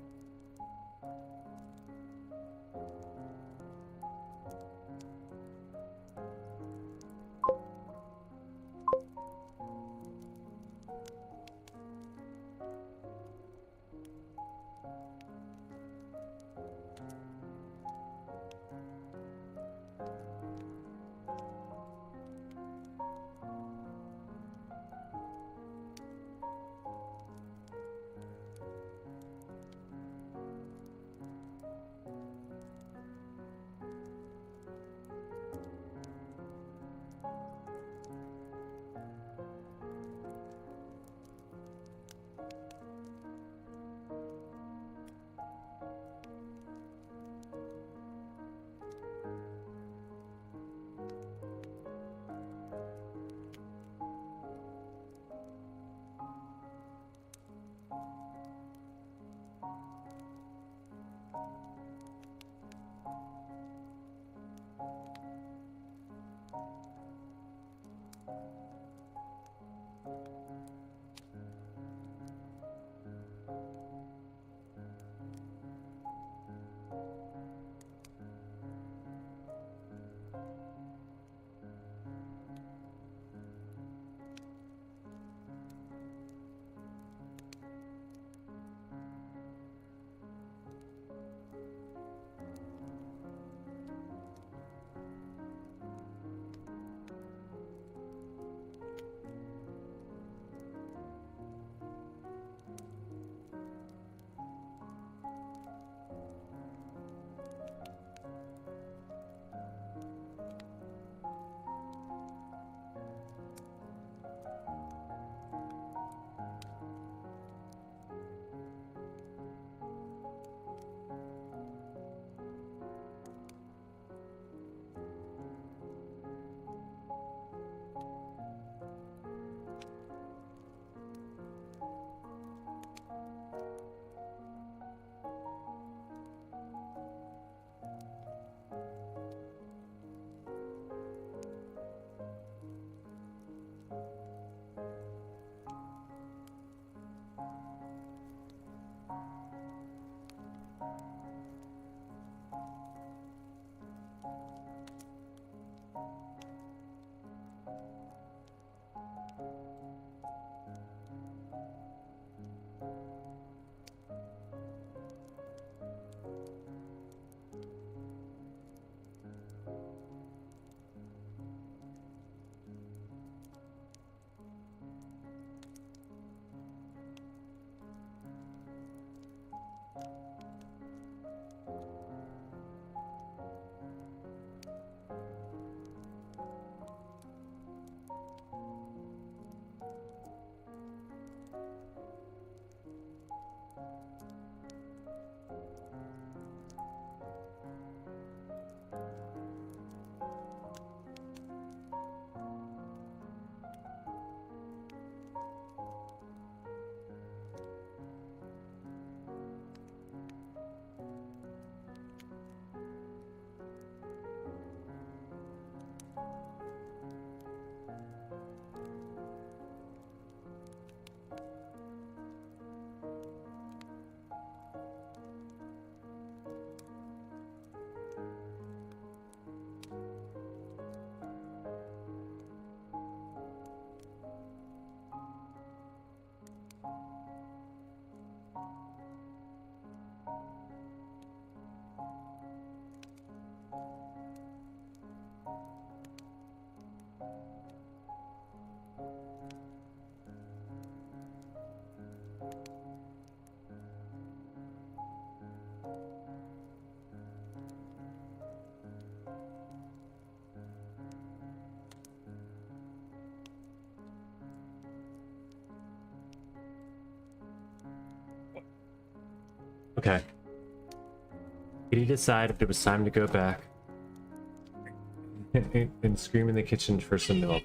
Okay. Kitty decided it was time to go back and scream in the kitchen for some milk.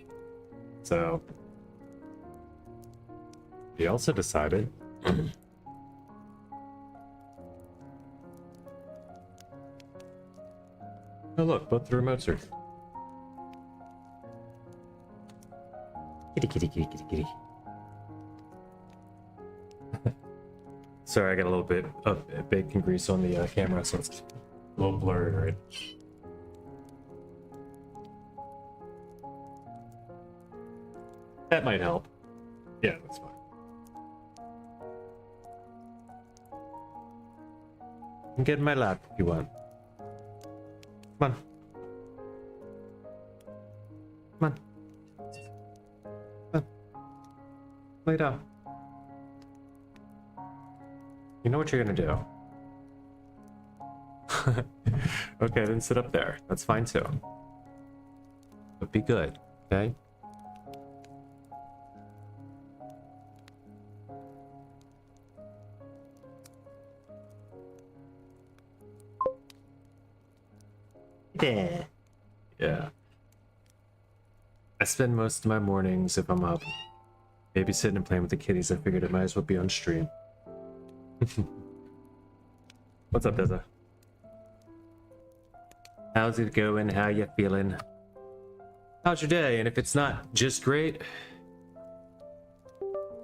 So he also decided oh look, both the remotes are kitty kitty kitty kitty kitty. Sorry, I got a little bit of bacon grease on the camera, so it's a little blurry, right? That might help. Yeah, that's fine. You can get in my lap if you want. Come on. Come on. Come on. Lay down. You know what you're gonna do. Okay, then sit up there. That's fine too. But be good, okay? Yeah. Yeah. I spend most of my mornings, if I'm up, babysitting and playing with the kitties. I figured it might as well be on stream. What's up, Deza? How's it going? How you feeling? How's your day? And if it's not just great,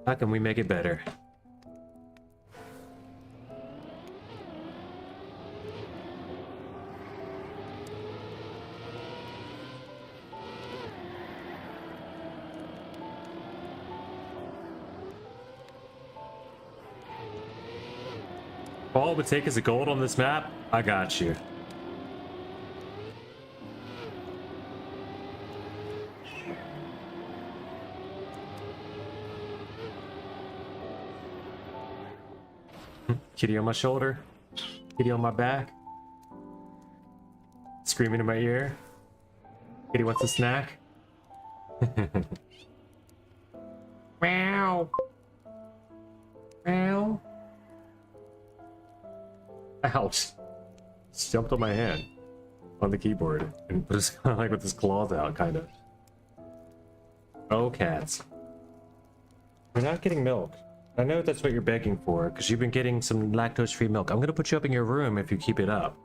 how can we make it better? All it would take is a gold on this map. I got you. Kitty on my shoulder. Kitty on my back. Screaming in my ear. Kitty wants a snack. Meow. Meow. Ouch. Just jumped on my hand on the keyboard and was kind of like with his claws out, kind of. Oh, cats. You're not getting milk. I know that's what you're begging for, because you've been getting some lactose-free milk. I'm going to put you up in your room if you keep it up.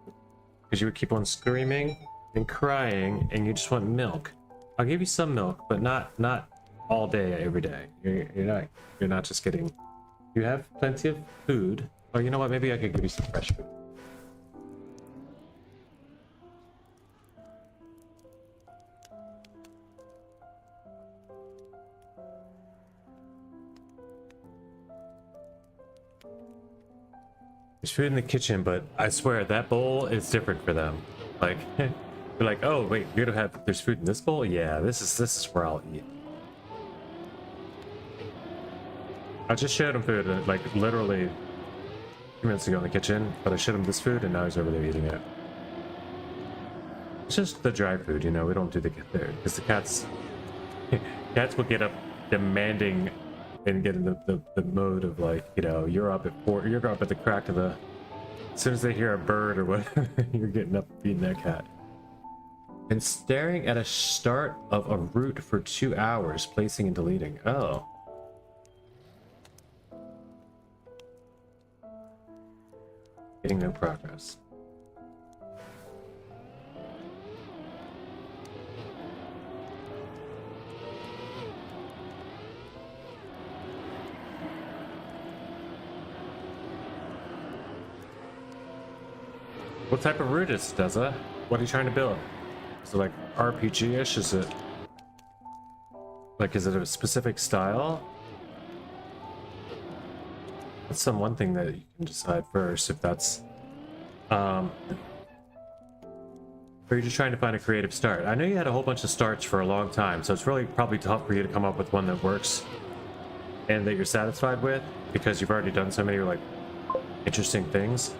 Because you would keep on screaming and crying, and you just want milk. I'll give you some milk, but not all day, every day. You're not just getting... You have plenty of food. Oh, you know what? Maybe I could give you some fresh food. There's food in the kitchen, but I swear that bowl is different for them. Like, you're like, oh wait, you're gonna have there's food in this bowl? Yeah, this is where I'll eat. I just showed him food, like literally 2 minutes ago in the kitchen, but I showed him this food and now he's over there eating it. It's just the dry food, you know. We don't do the because the cats will get up demanding and get in the mode of like, you know, you're up at the crack of the, as soon as they hear a bird or whatever, you're getting up and feeding that cat. And staring at a start of a route for 2 hours, placing and deleting. Oh. Getting no progress. What type of route is it, Deza? What are you trying to build? Is it like RPG-ish? Is it a specific style? That's one thing that you can decide first if that's or you're just trying to find a creative start. I know you had a whole bunch of starts for a long time, so it's really probably tough for you to come up with one that works and that you're satisfied with because you've already done so many like interesting things.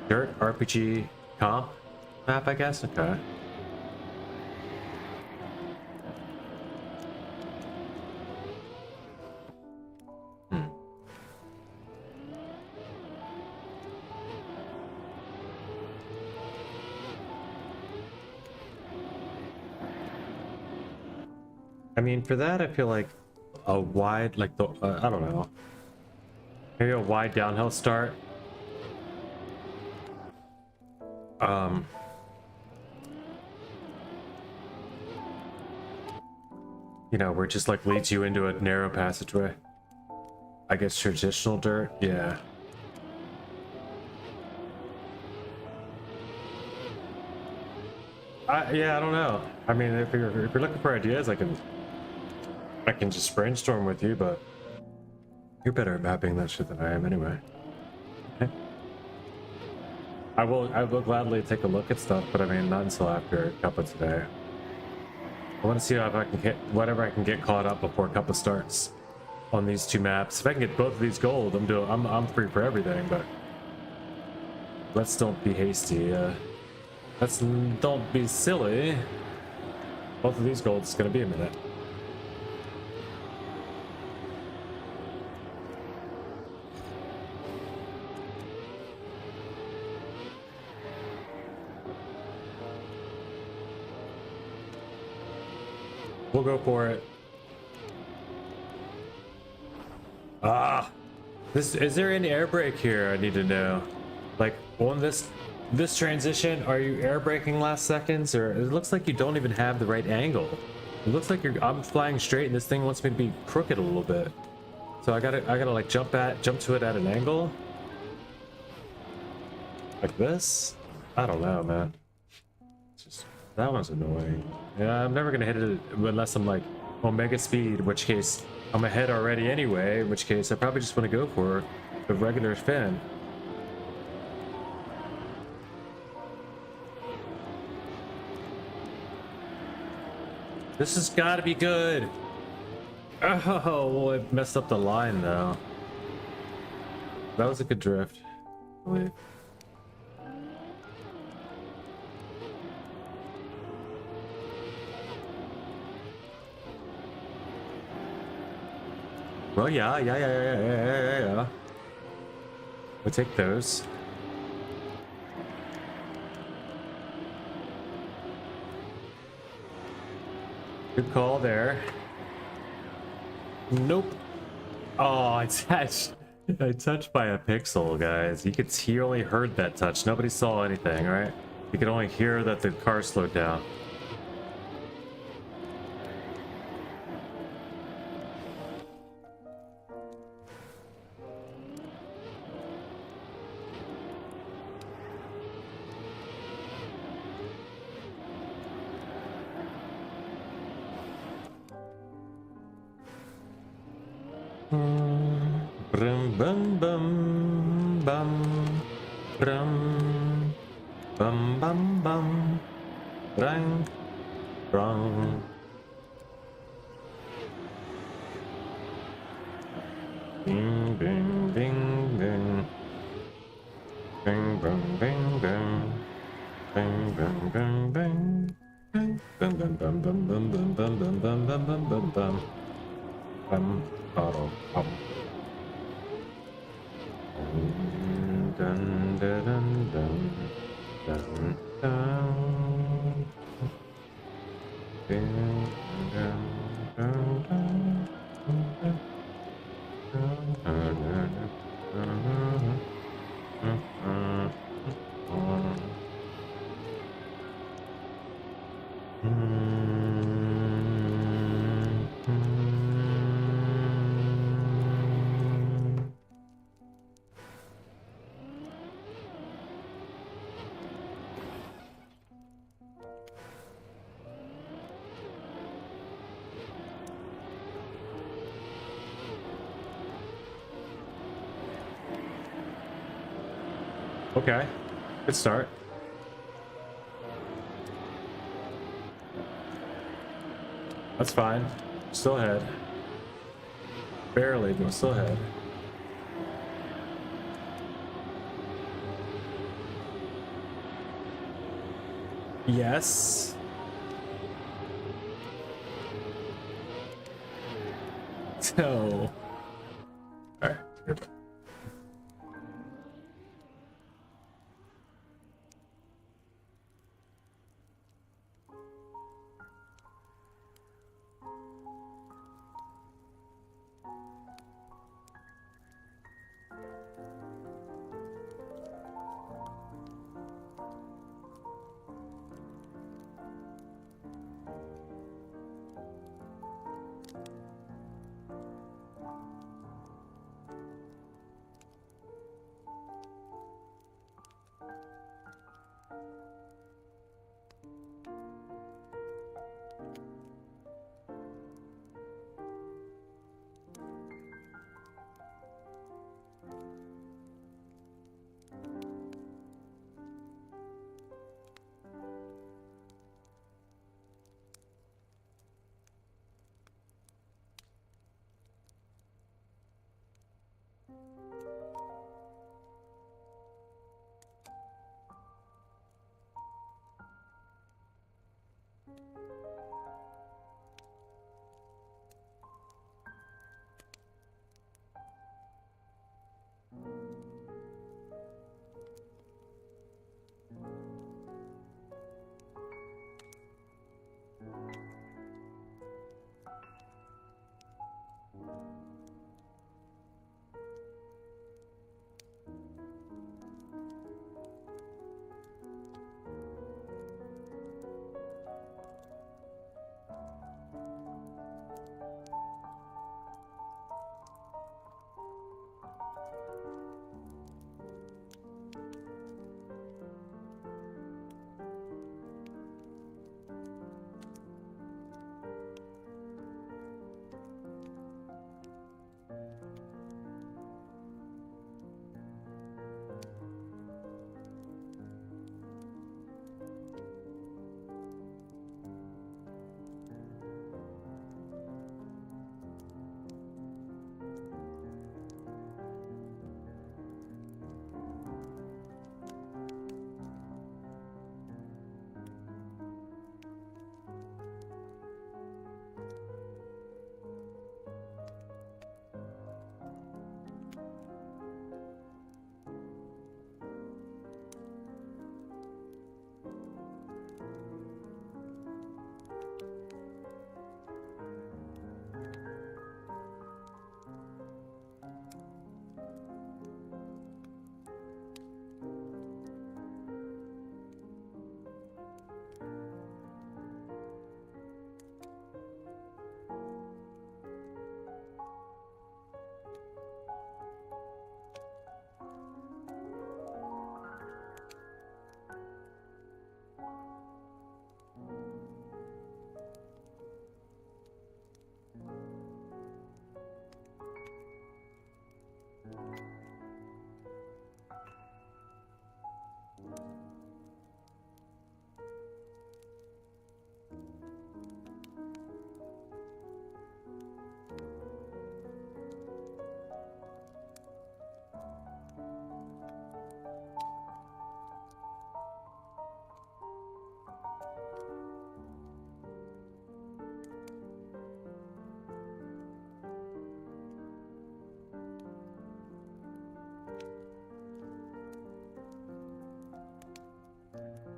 Dirt RPG comp map, I guess. Okay. I mean, for that, I feel like a wide, like the, I don't know, maybe a wide downhill start. Um, you know, where it just like leads you into a narrow passageway. I guess traditional dirt, yeah. Yeah, I don't know. I mean, if you're looking for ideas, I can just brainstorm with you, but you're better at mapping that shit than I am anyway. I will gladly take a look at stuff, but I mean, not until after Cup of today. I want to see if I can get whatever I can get caught up before Cup of starts on these two maps. If I can get both of these gold, I'm free for everything. But let's don't be hasty. Let's don't be silly. Both of these golds is gonna be a minute. We'll go for it. Ah, is there an air brake here? I need to know. Like on this transition, are you air braking last seconds, or it looks like you don't even have the right angle. It looks like I'm flying straight, and this thing wants me to be crooked a little bit. So I gotta like jump to it at an angle, like this. I don't know, man. It's just that one's annoying. Yeah, I'm never gonna hit it unless I'm like Omega speed, in which case I'm ahead already anyway. In which case I probably just want to go for the regular fin. This has got to be good. Oh, well, it messed up the line though. That was a good drift. Wait. Well, yeah. We'll take those. Good call there. Nope. Oh, I touched by a pixel, guys. You only heard that touch. Nobody saw anything, right? You could only hear that the car slowed down. Brum bum bum bum brum bum bum bum rang rang. Bing bing bing bing bing bing bing bing bing bing bing bing bum bum bum bum bum bum bum bum bum bum bum bum bum bum bum. Dun dun dun dun dun dun. Dun dun dun dun dun. Okay, good start. That's fine. Still ahead. Barely, but still ahead. Yes. So. All right.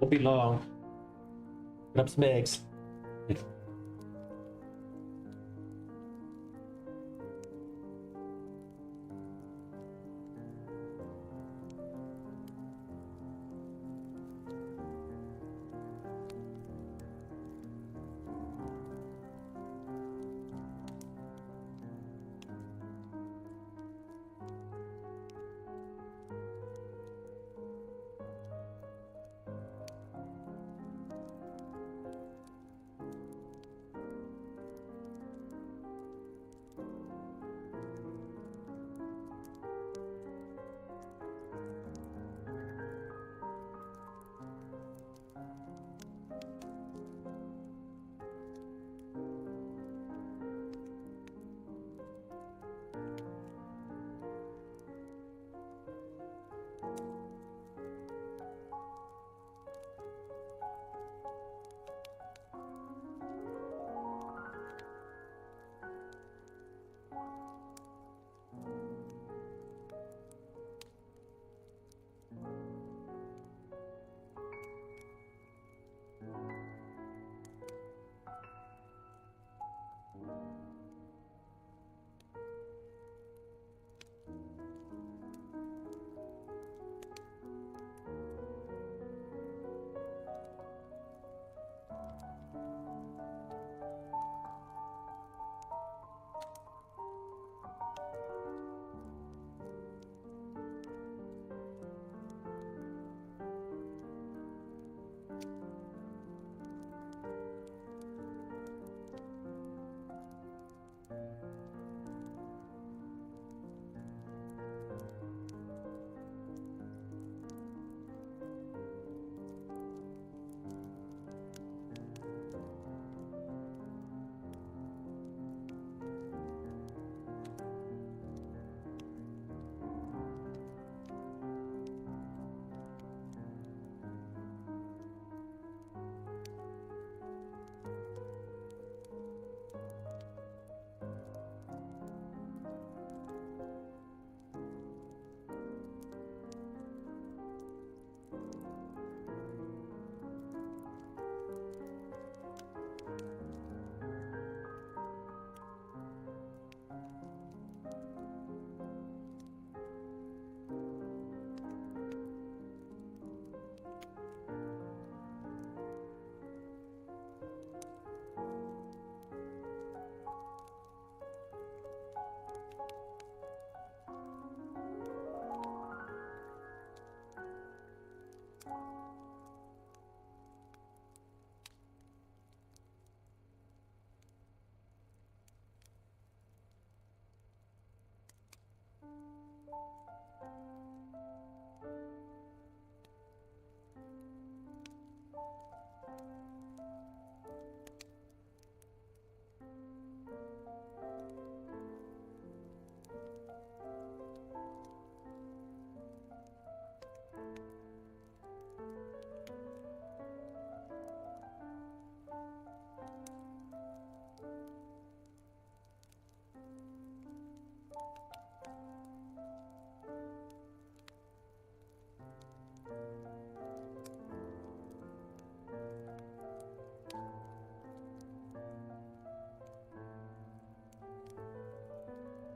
Won't be long. Put up some eggs.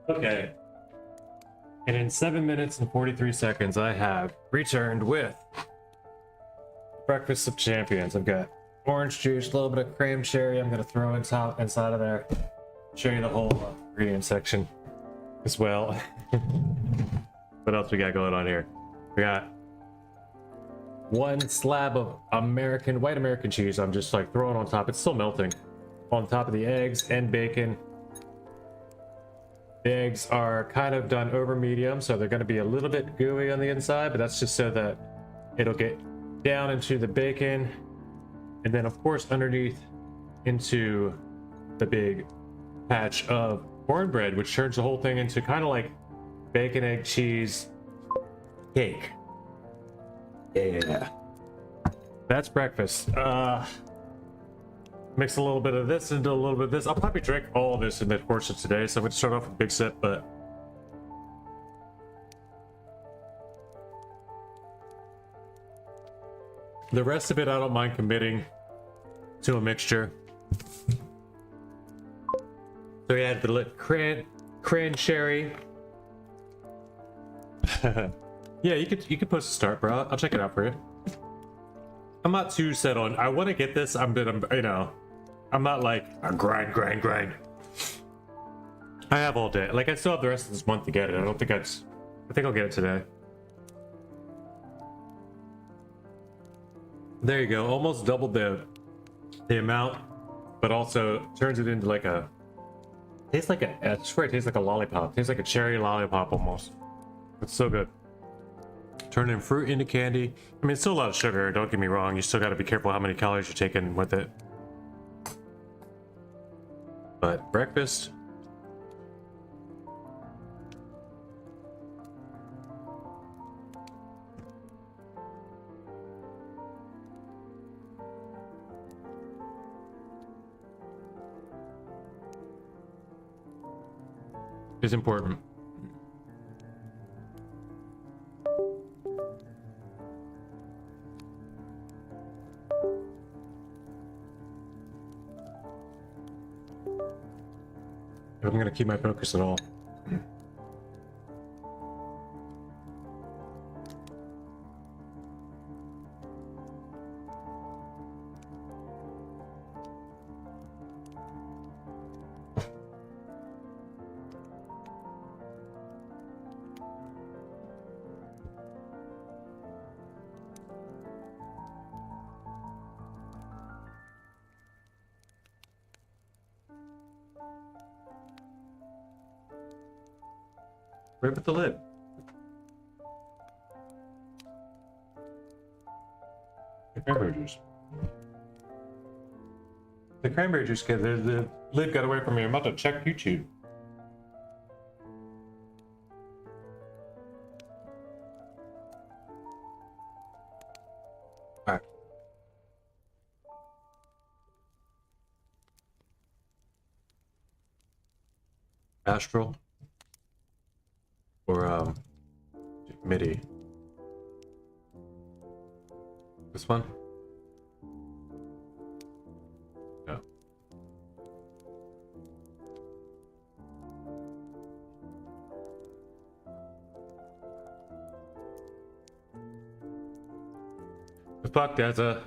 Okay. And in 7 minutes and 43 seconds, I have returned with Breakfast of Champions. I've got orange juice, a little bit of cream cherry. I'm going to throw inside of there. Show you the whole ingredient section as well. What else we got going on here? We got one slab of white American cheese. I'm just like throwing on top. It's still melting on top of the eggs and bacon. The eggs are kind of done over medium, so they're going to be a little bit gooey on the inside, but that's just so that it'll get down into the bacon, and then of course underneath into the big patch of cornbread, which turns the whole thing into kind of like bacon, egg, cheese cake. Yeah, that's breakfast. Mix a little bit of this into a little bit of this. I'll probably drink all of this in the course of today, so I'm going to start off with a big sip, but The rest of it, I don't mind committing to a mixture. So we had the cran cherry. Yeah, you could post a start, bro. I'll check it out for you. I'm not too set on. I want to get this. I'm you know, I'm not like grind. I have all day. Like I still have the rest of this month to get it. I think I'll get it today. There you go. Almost doubled the amount, but also turns it into like a. Tastes like a. I swear it tastes like a lollipop. Tastes like a cherry lollipop almost. It's so good. Turning fruit into candy. I mean, it's still a lot of sugar. Don't get me wrong. You still got to be careful how many calories you're taking with it. But breakfast. Is important. If I'm gonna keep my focus at all. Right with the lid. The cranberry juice. The cranberry juice, the lid got away from me. I'm about to check YouTube. Alright. Astral. Or MIDI. This one? No. The fuck, that's a.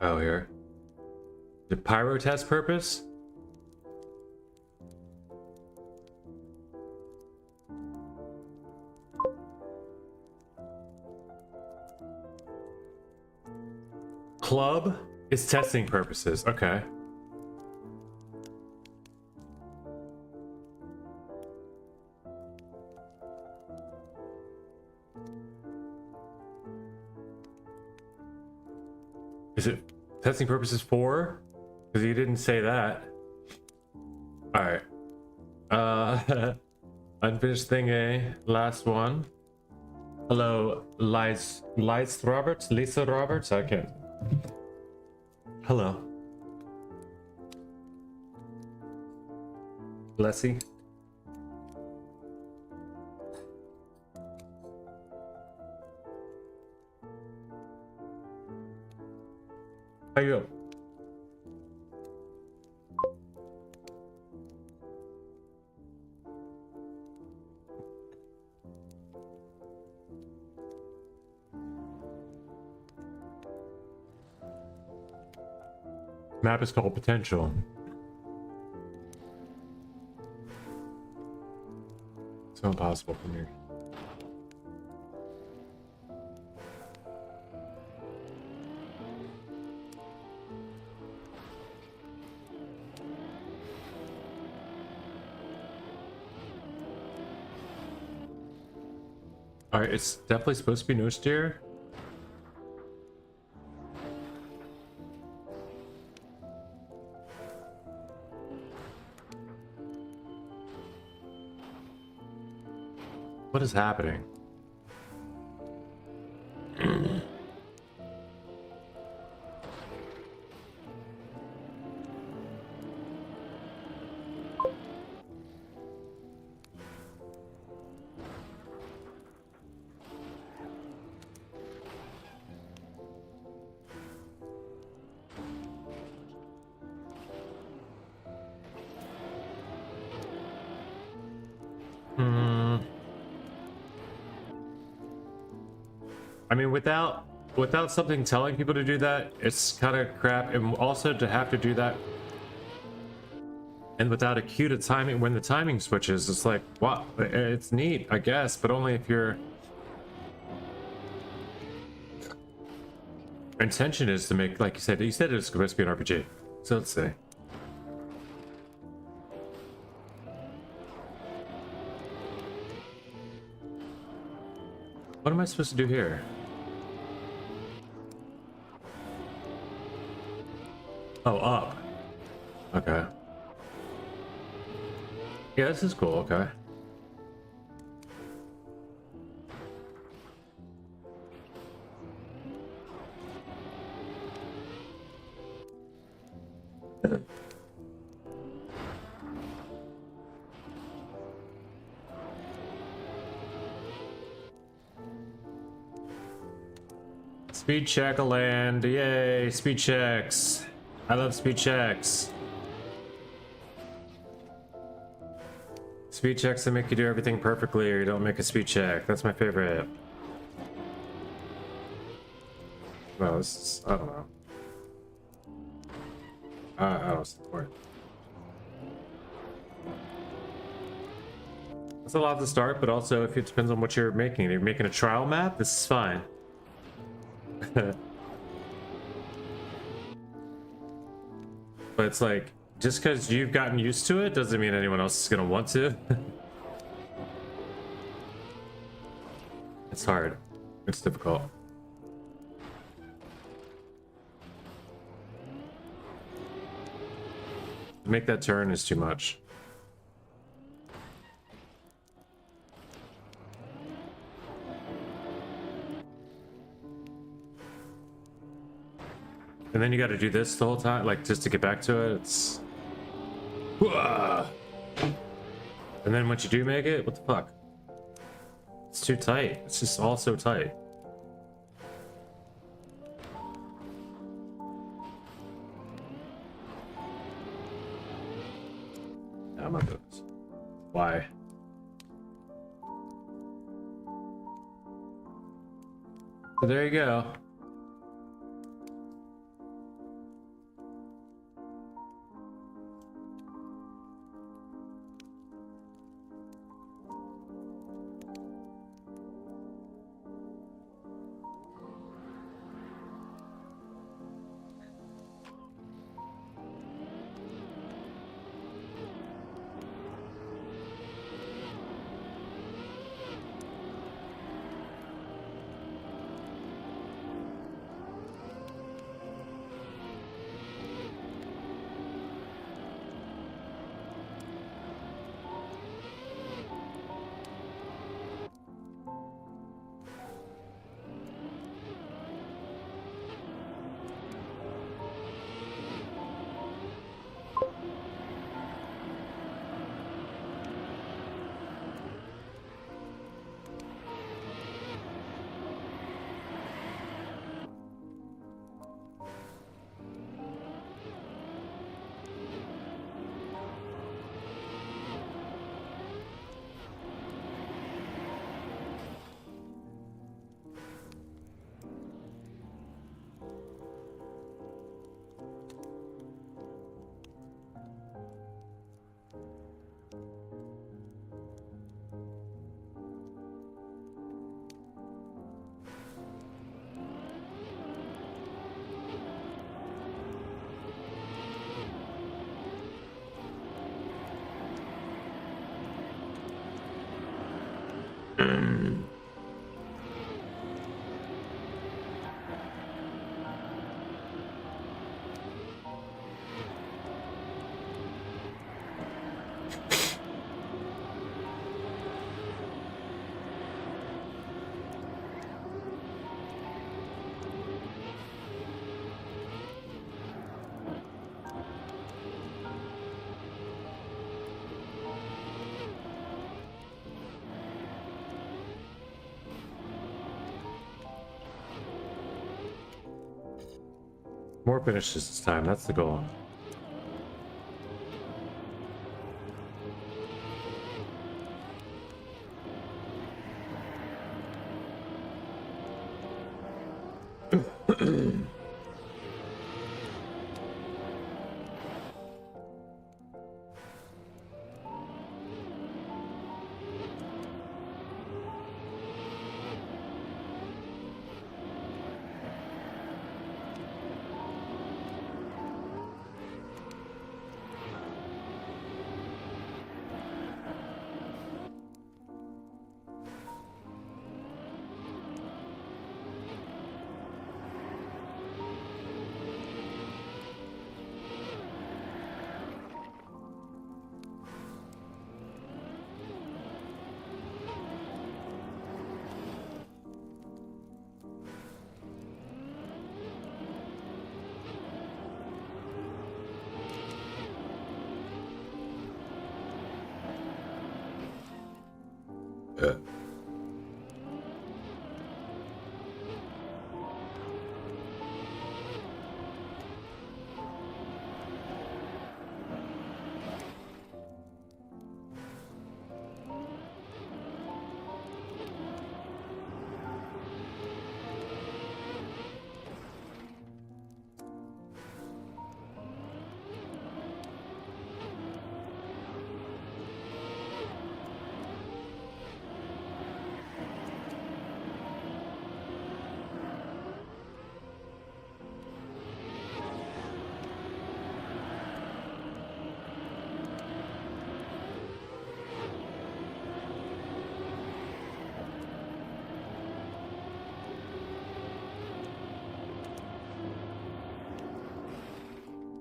Oh, here. The pyro test purpose? Club is testing purposes. Okay. Is it testing purposes for? Because you didn't say that. Alright. Unfinished thing A. Last one. Hello, Lisa Roberts? I can't. Hello. Leslie. How you go? Map is called Potential. So impossible for me. Alright, it's definitely supposed to be no steer. What is happening? I mean, without something telling people to do that, it's kind of crap. And also to have to do that, and without a cue to timing, when the timing switches, it's like, wow, it's neat, I guess, but only if your intention is to make, like you said it was supposed to be an RPG. So let's see. What am I supposed to do here? Oh, up. Okay. Yeah, this is cool. Okay. Speed check a land. Yay, speed checks. I love speed checks. Speed checks that make you do everything perfectly or you don't make a speed check. That's my favorite. Well, this is, I don't know. I don't support. It's a lot to start, but also if it depends on what you're making. If you're making a trial map, this is fine. But it's like, just because you've gotten used to it doesn't mean anyone else is gonna want to. It's hard. It's difficult. To make that turn is too much. And then you got to do this the whole time, like just to get back to it. It's... And then once you do make it, what the fuck? It's too tight. It's just all so tight. I'm not doing this. Why? So there you go. More finishes this time, that's the goal.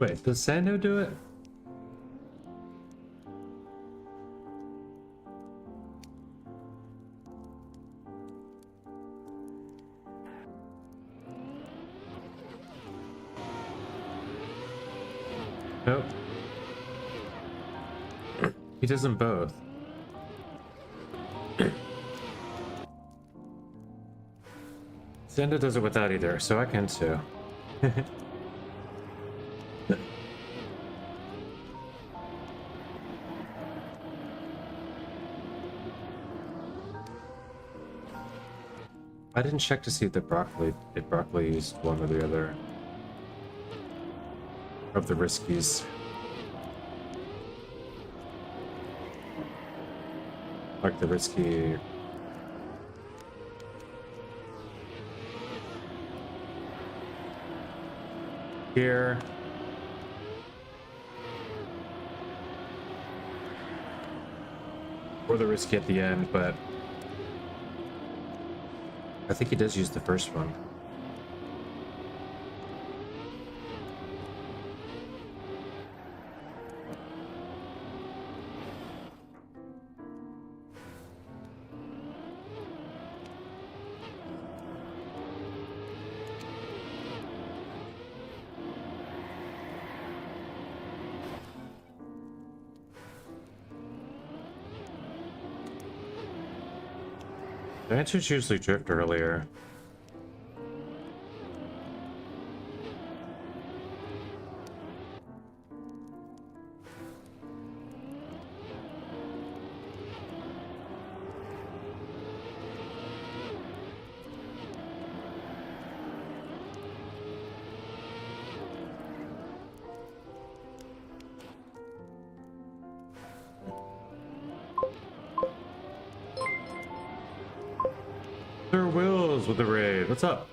Wait, does Sando do it? Nope. He does them both. Sando does it without either, so I can too. I didn't check to see if broccoli used one or the other of the riskies. Like the risky here. Or the risky at the end, but I think he does use the first one. The answers usually drift earlier. Sir Wills with the raid. What's up?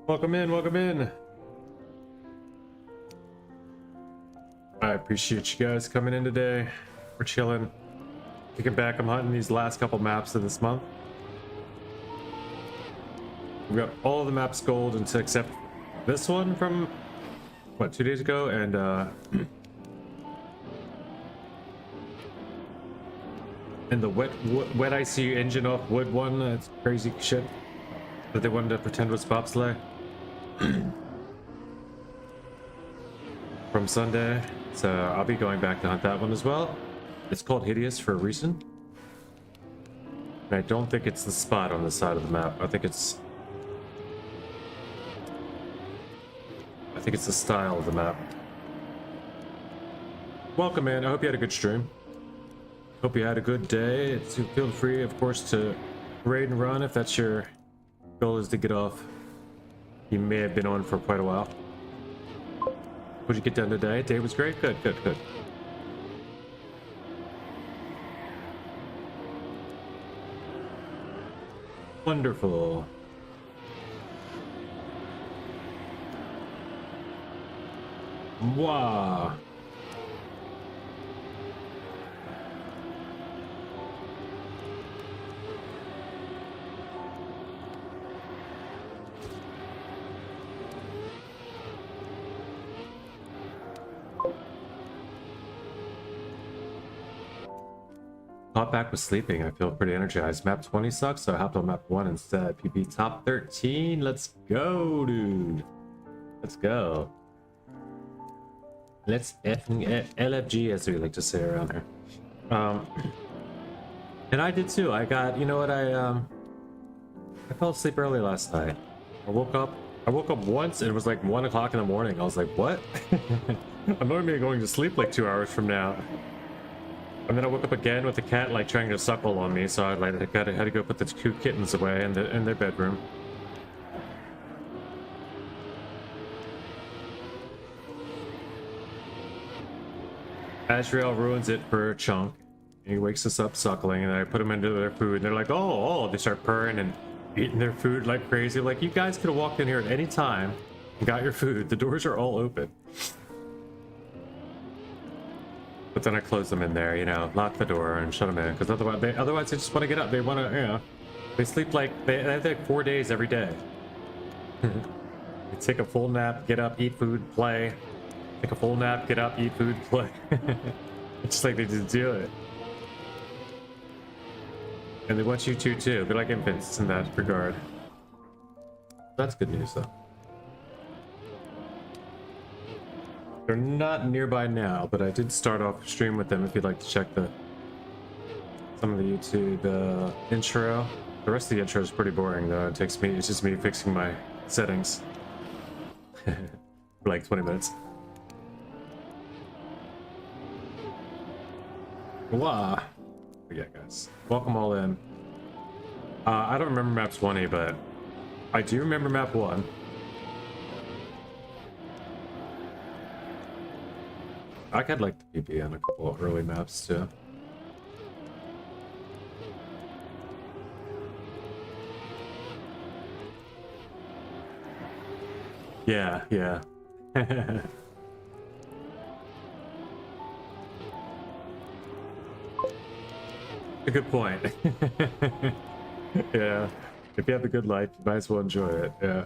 Welcome in, welcome in. I appreciate you guys coming in today. We're chilling. Kicking back, I'm hunting these last couple maps of this month. We got all of the maps gold except this one from, what, 2 days ago? And the wet icy engine off wood one, that's crazy shit that they wanted to pretend was bobsleigh from Sunday. So I'll be going back to hunt that one as well. It's called Hideous for a reason. And I don't think it's the spot on the side of the map. I think it's the style of the map. Welcome in. I hope you had a good stream. Hope you had a good day. Feel free, of course, to raid and run if that's your goal, is to get off. You may have been on for quite a while. What did you get done today? Day was great? Good, good, good. Wonderful. Wow. Hop back with sleeping. I feel pretty energized. Map 20 sucks, so I hopped on map 1 instead. PP top 13. Let's go, dude. Let's go. Let's effing LFG, as we like to say around here. And I did too. I got, you know what, I fell asleep early last night. I woke up once and it was like 1 o'clock in the morning. I was like, what? I'm normally going to sleep like 2 hours from now. And then I woke up again with the cat like trying to suckle on me, so I like had to go put the 2 kittens away in their bedroom. Azrael ruins it for Chunk. He wakes us up suckling, and I put them into their food, and they're like, oh, they start purring and eating their food like crazy. Like, you guys could have walked in here at any time and got your food. The doors are all open. But then I close them in there, you know, lock the door and shut them in, because otherwise they just want to get up. They want to, you know, they sleep like, they have like 4 days every day. They take a full nap, get up, eat food, play. Take a full nap, get up, eat food, play. It's just like they just do it. And they want you to too. They're like infants in that regard. That's good news though. They're not nearby now, but I did start off stream with them if you'd like to check some of the YouTube intro. The rest of the intro is pretty boring though. It's just me fixing my settings for like 20 minutes. Wow. But yeah, guys, welcome all in. I don't remember map 20, but I do remember map 1. I could like the PB on a couple of early maps too. Yeah, yeah. A good point. Yeah. If you have a good life, you might as well enjoy it. Yeah.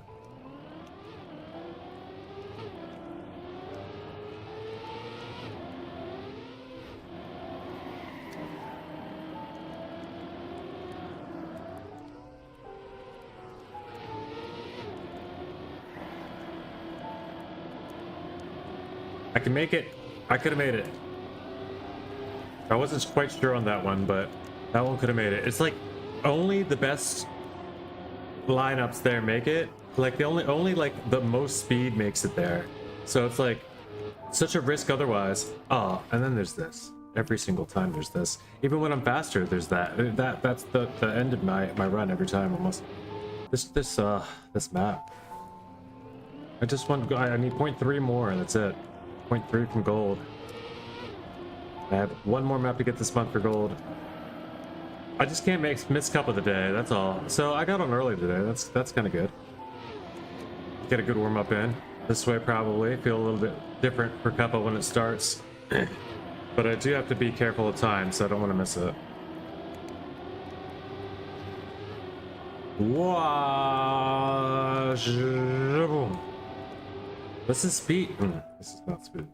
I can make it. I could have made it. I wasn't quite sure on that one, but that one could have made it. It's like only the best lineups there make it. Like the only like the most speed makes it there. So it's like such a risk otherwise. Oh, and then there's this. Every single time there's this. Even when I'm faster, there's that. That's the end of my run every time almost. This map. I just want. I need 0.3 more. That's it. 0.3 from gold. I have one more map to get this month for gold. I just can't miss cup of the day. That's all. So I got on early today. That's kind of good. Get a good warm up in. This way probably feel a little bit different for Cuppa when it starts. But I do have to be careful of time, so I don't want to miss it. Wow. This is speed. This is not speed.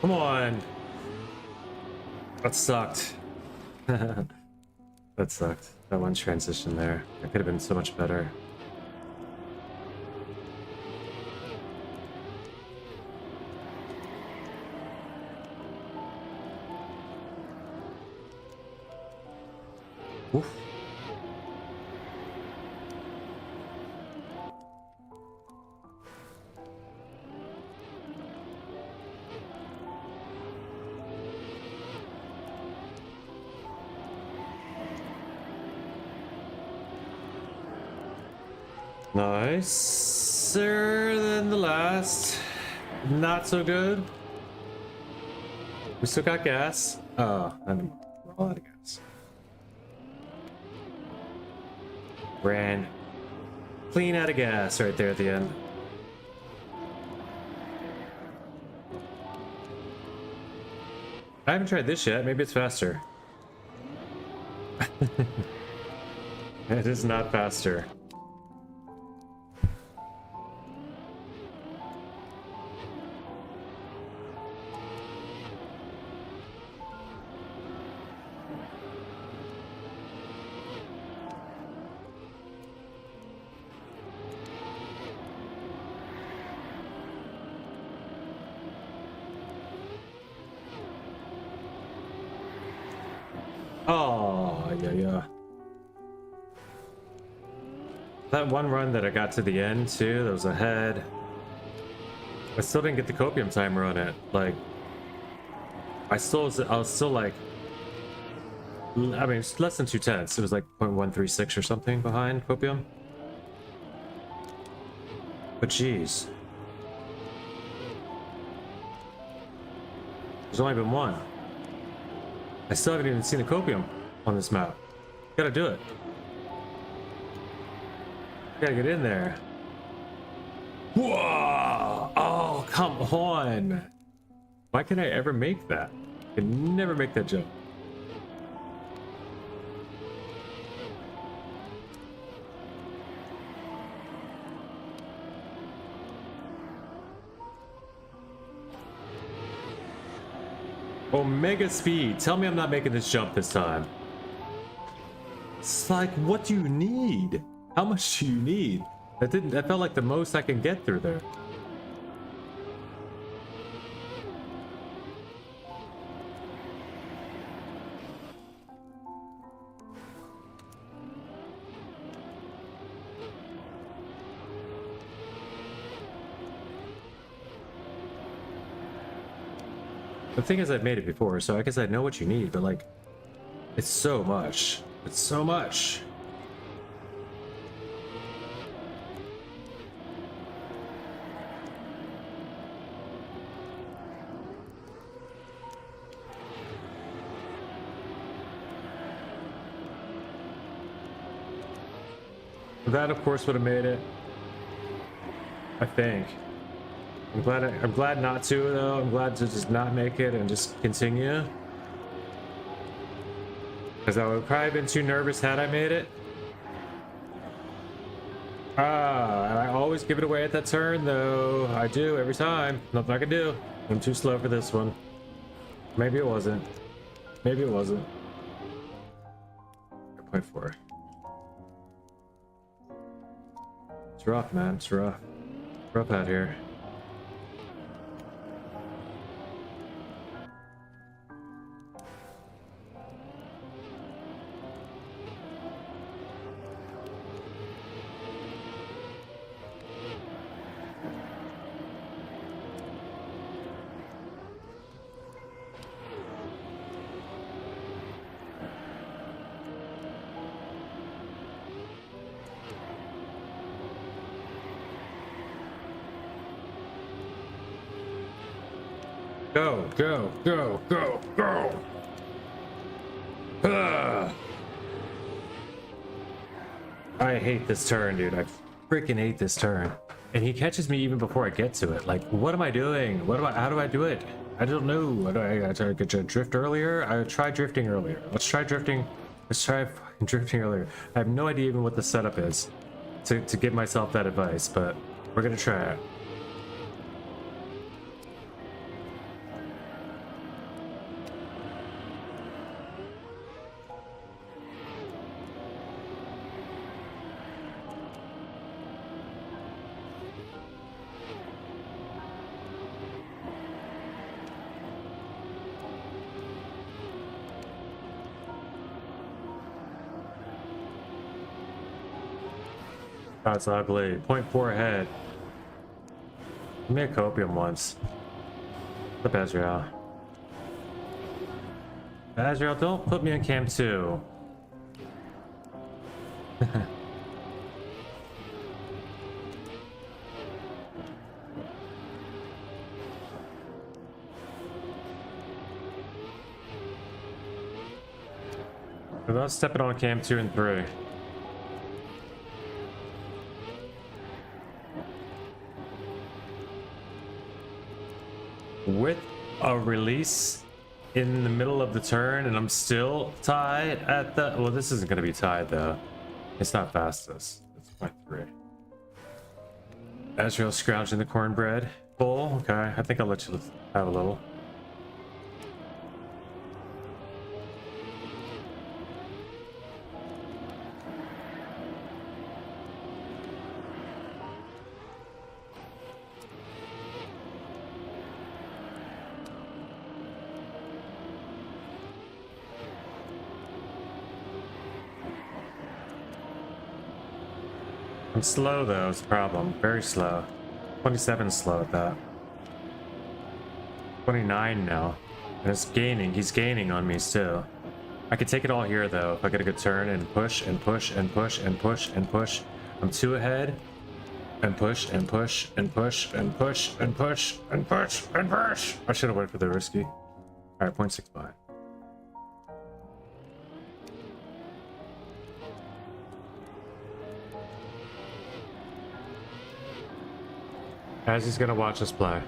Come on. That sucked. That sucked. That one transition there. It could have been so much better. Oof. Nicer than the last. Not so good. We still got gas. Oh, and we're all out of gas. Ran clean out of gas right there at the end. I haven't tried this yet. Maybe it's faster. It is not faster. Oh, yeah. That one run that I got to the end too, that was ahead. I still didn't get the copium timer on it. Like, I was still like, I mean, it's less than 2/10. It was like 0.136 or something behind copium. But geez, there's only been one. I still haven't even seen the copium on this map. Gotta do it. Gotta get in there. Whoa! Oh, come on! Why can I ever make that? I can never make that jump. Omega speed. Tell me I'm not making this jump this time. It's like, what do you need? How much do you need? That felt like the most I can get through there. The thing is, I've made it before, so I guess I know what you need, but like, it's so much. It's so much. That, of course, would have made it. I think. I'm glad not to though. I'm glad to just not make it and just continue. Because I would probably been too nervous had I made it. And I always give it away at that turn though. I do every time. Nothing I can do. I'm too slow for this one. Maybe it wasn't. Maybe it wasn't. 0.4. It's rough, man. It's rough. Rough out here. Go, go, go, go, go! I hate this turn, dude. I freaking hate this turn. And he catches me even before I get to it. Like, what am I doing? How do I do it? I don't know. I tried to drift earlier? I tried drifting earlier. Let's try drifting. Let's try fucking drifting earlier. I have no idea even what the setup is to give myself that advice, but we're gonna try it. That's ugly. 0.4 ahead. Give me a copium once. The Bazrael. Bazrael, don't put me in camp 2. Without stepping on cam 2 and 3. With a release in the middle of the turn, and I'm still tied at the... Well, this isn't going to be tied, though. It's not fastest. It's 0.3. Azrael scrounging the cornbread bowl. Okay, I think I'll let you have a little. I'm slow though, it's a problem. Very slow. 27 slow at that. 29 now. And it's gaining. He's gaining on me still. I could take it all here though if I get a good turn and push and push and push and push and push. I'm 2 ahead. And push and push and push and push and push and push and push. I should have went for the risky. Alright, 0.65. As he's gonna watch us play.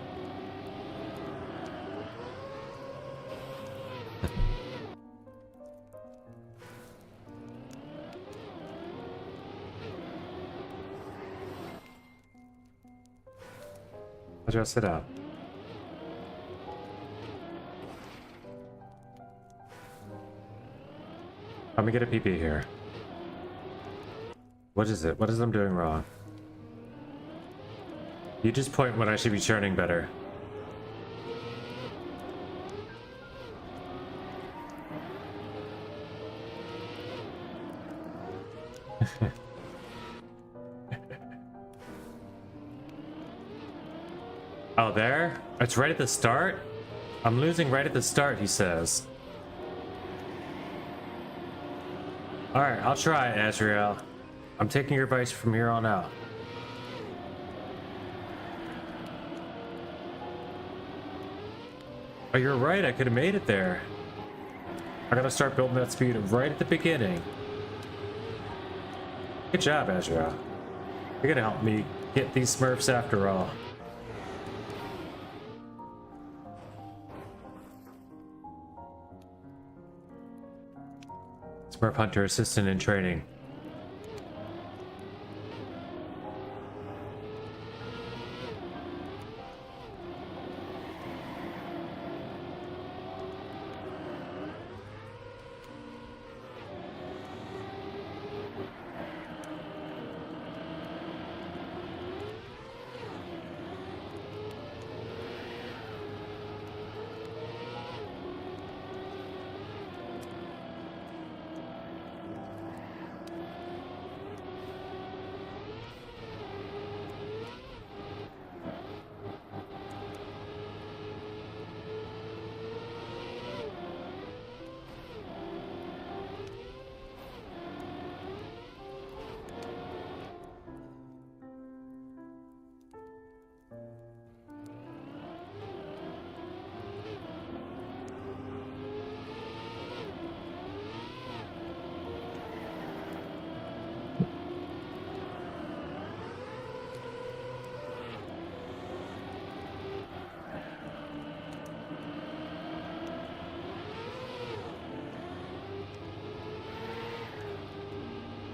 I'll just sit out. Let me get a PP here. What is it? What is I'm doing wrong? You just point when I should be churning better. Oh, there? It's right at the start? I'm losing right at the start, he says. Alright, I'll try it, Azrael. I'm taking your advice from here on out. Oh, you're right, I could have made it there. I gotta start building that speed right at the beginning. Good job, Azrael. You're gonna help me get these Smurfs after all. Smurf Hunter Assistant in Training.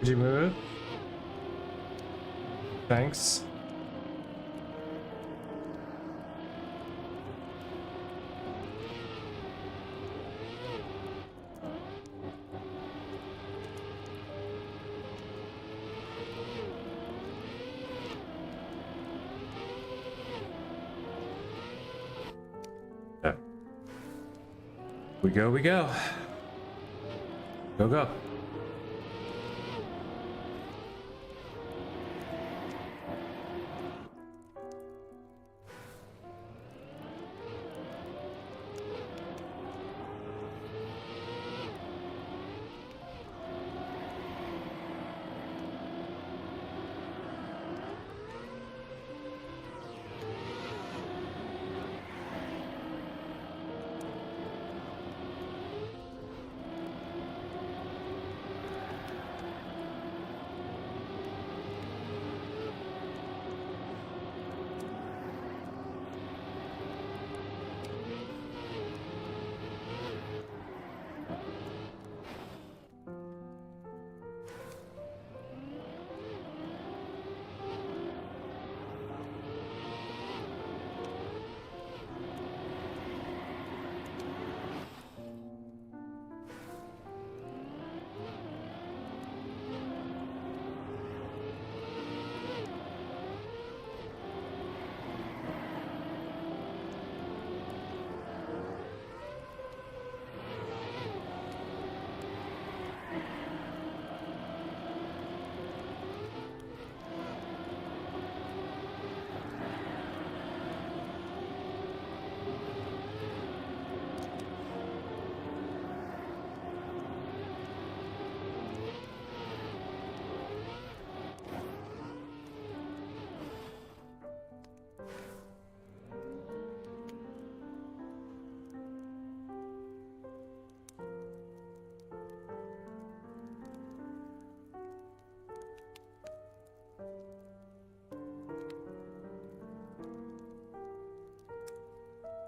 Did you move? Thanks. Yeah. We go, we go. Go, go.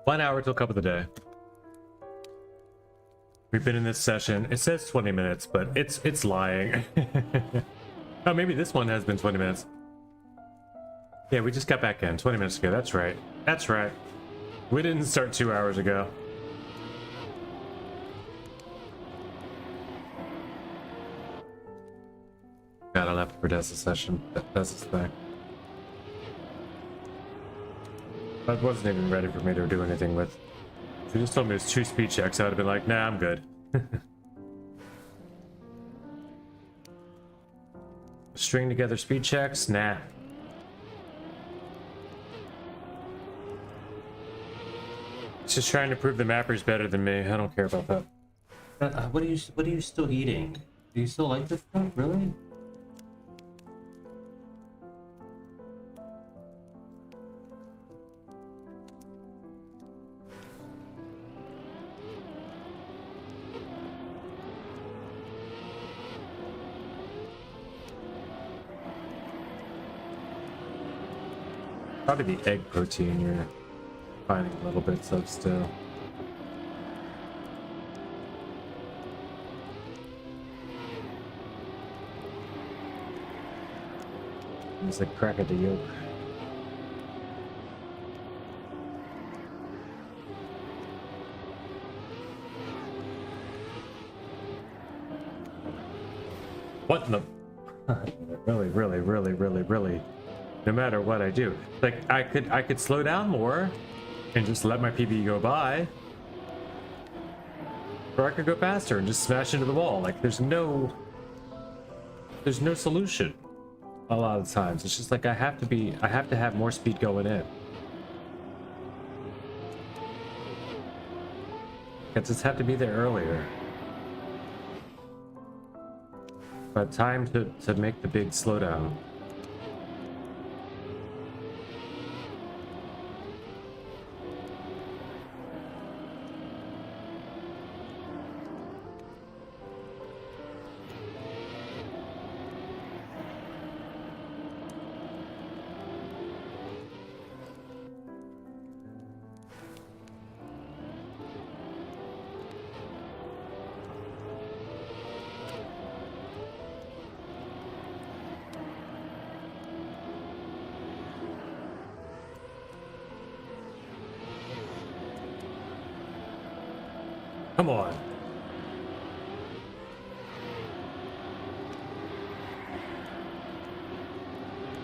1 hour till cup of the day. We've been in this session. It says 20 minutes, but it's lying. Oh, maybe this one has been 20 minutes. Yeah, we just got back in 20 minutes ago. That's right. That's right. We didn't start 2 hours ago. God, I'll have to protest the session. That's his thing. That wasn't even ready for me to do anything with. If you just told me it's 2 speed checks, I would have been like, nah, I'm good. String together speed checks? Nah. It's just trying to prove the mapper's better than me. I don't care about that. What are you still eating? Do you still like this stuff? Really? Probably the egg protein you're finding little bits of still. It's like crack at the yolk. What in the... really, no matter what I do. Like, I could slow down more and just let my PB go by. Or I could go faster and just smash into the wall. Like, there's no solution a lot of times. It's just like I have to have more speed going in. I just have to be there earlier. But time to make the big slowdown. Come on.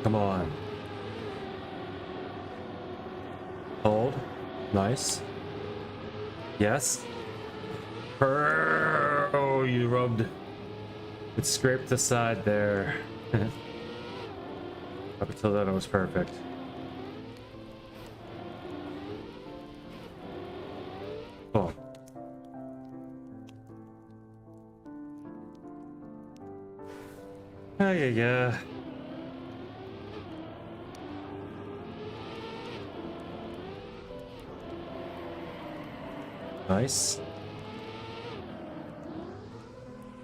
Come on. Hold. Nice. Yes. Oh, you rubbed. It scraped the side there. Up until then, it was perfect. Cool. Oh, yeah. Nice.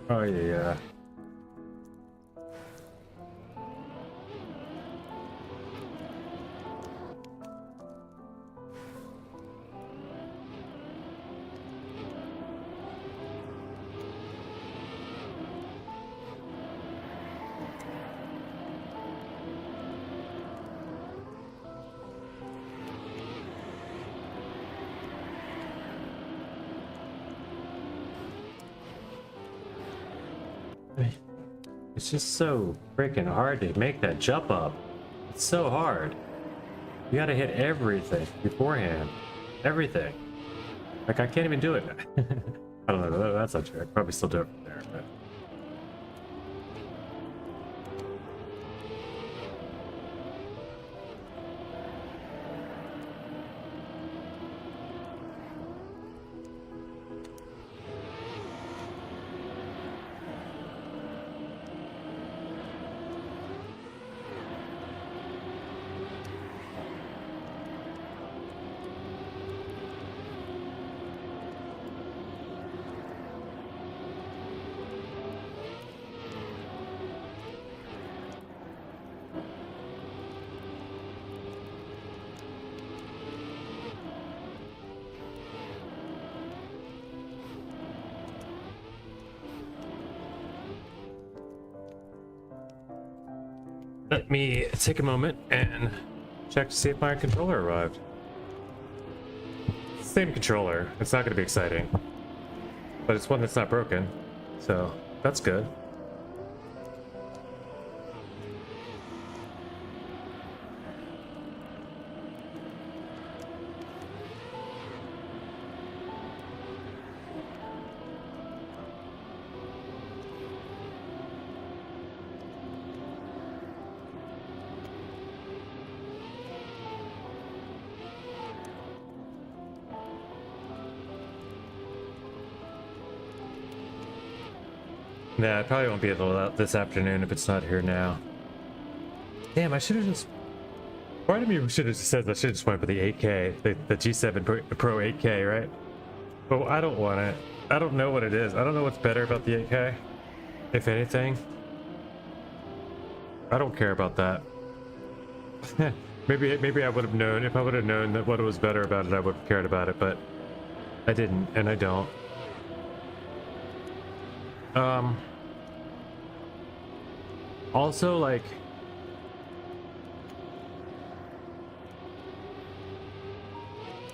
Oh, yeah. It's just so freaking hard to make that jump up. It's so hard. You gotta hit everything beforehand. Everything. Like, I can't even do it. I don't know. That's not true. I could probably still do it from there, but... Let me take a moment and check to see if my controller arrived. Same controller. It's not going to be exciting, but it's one that's not broken, so that's good. Yeah, I probably won't be able to out this afternoon if it's not here now. Damn, I should have just... Part of me should have just said I should have just went for the 8K, the G7 Pro 8K, right? But I don't want it. I don't know what it is. I don't know what's better about the 8K, if anything. I don't care about that. maybe I would have known. If I would have known that what was better about it, I would have cared about it, but I didn't, and I don't. Also, like,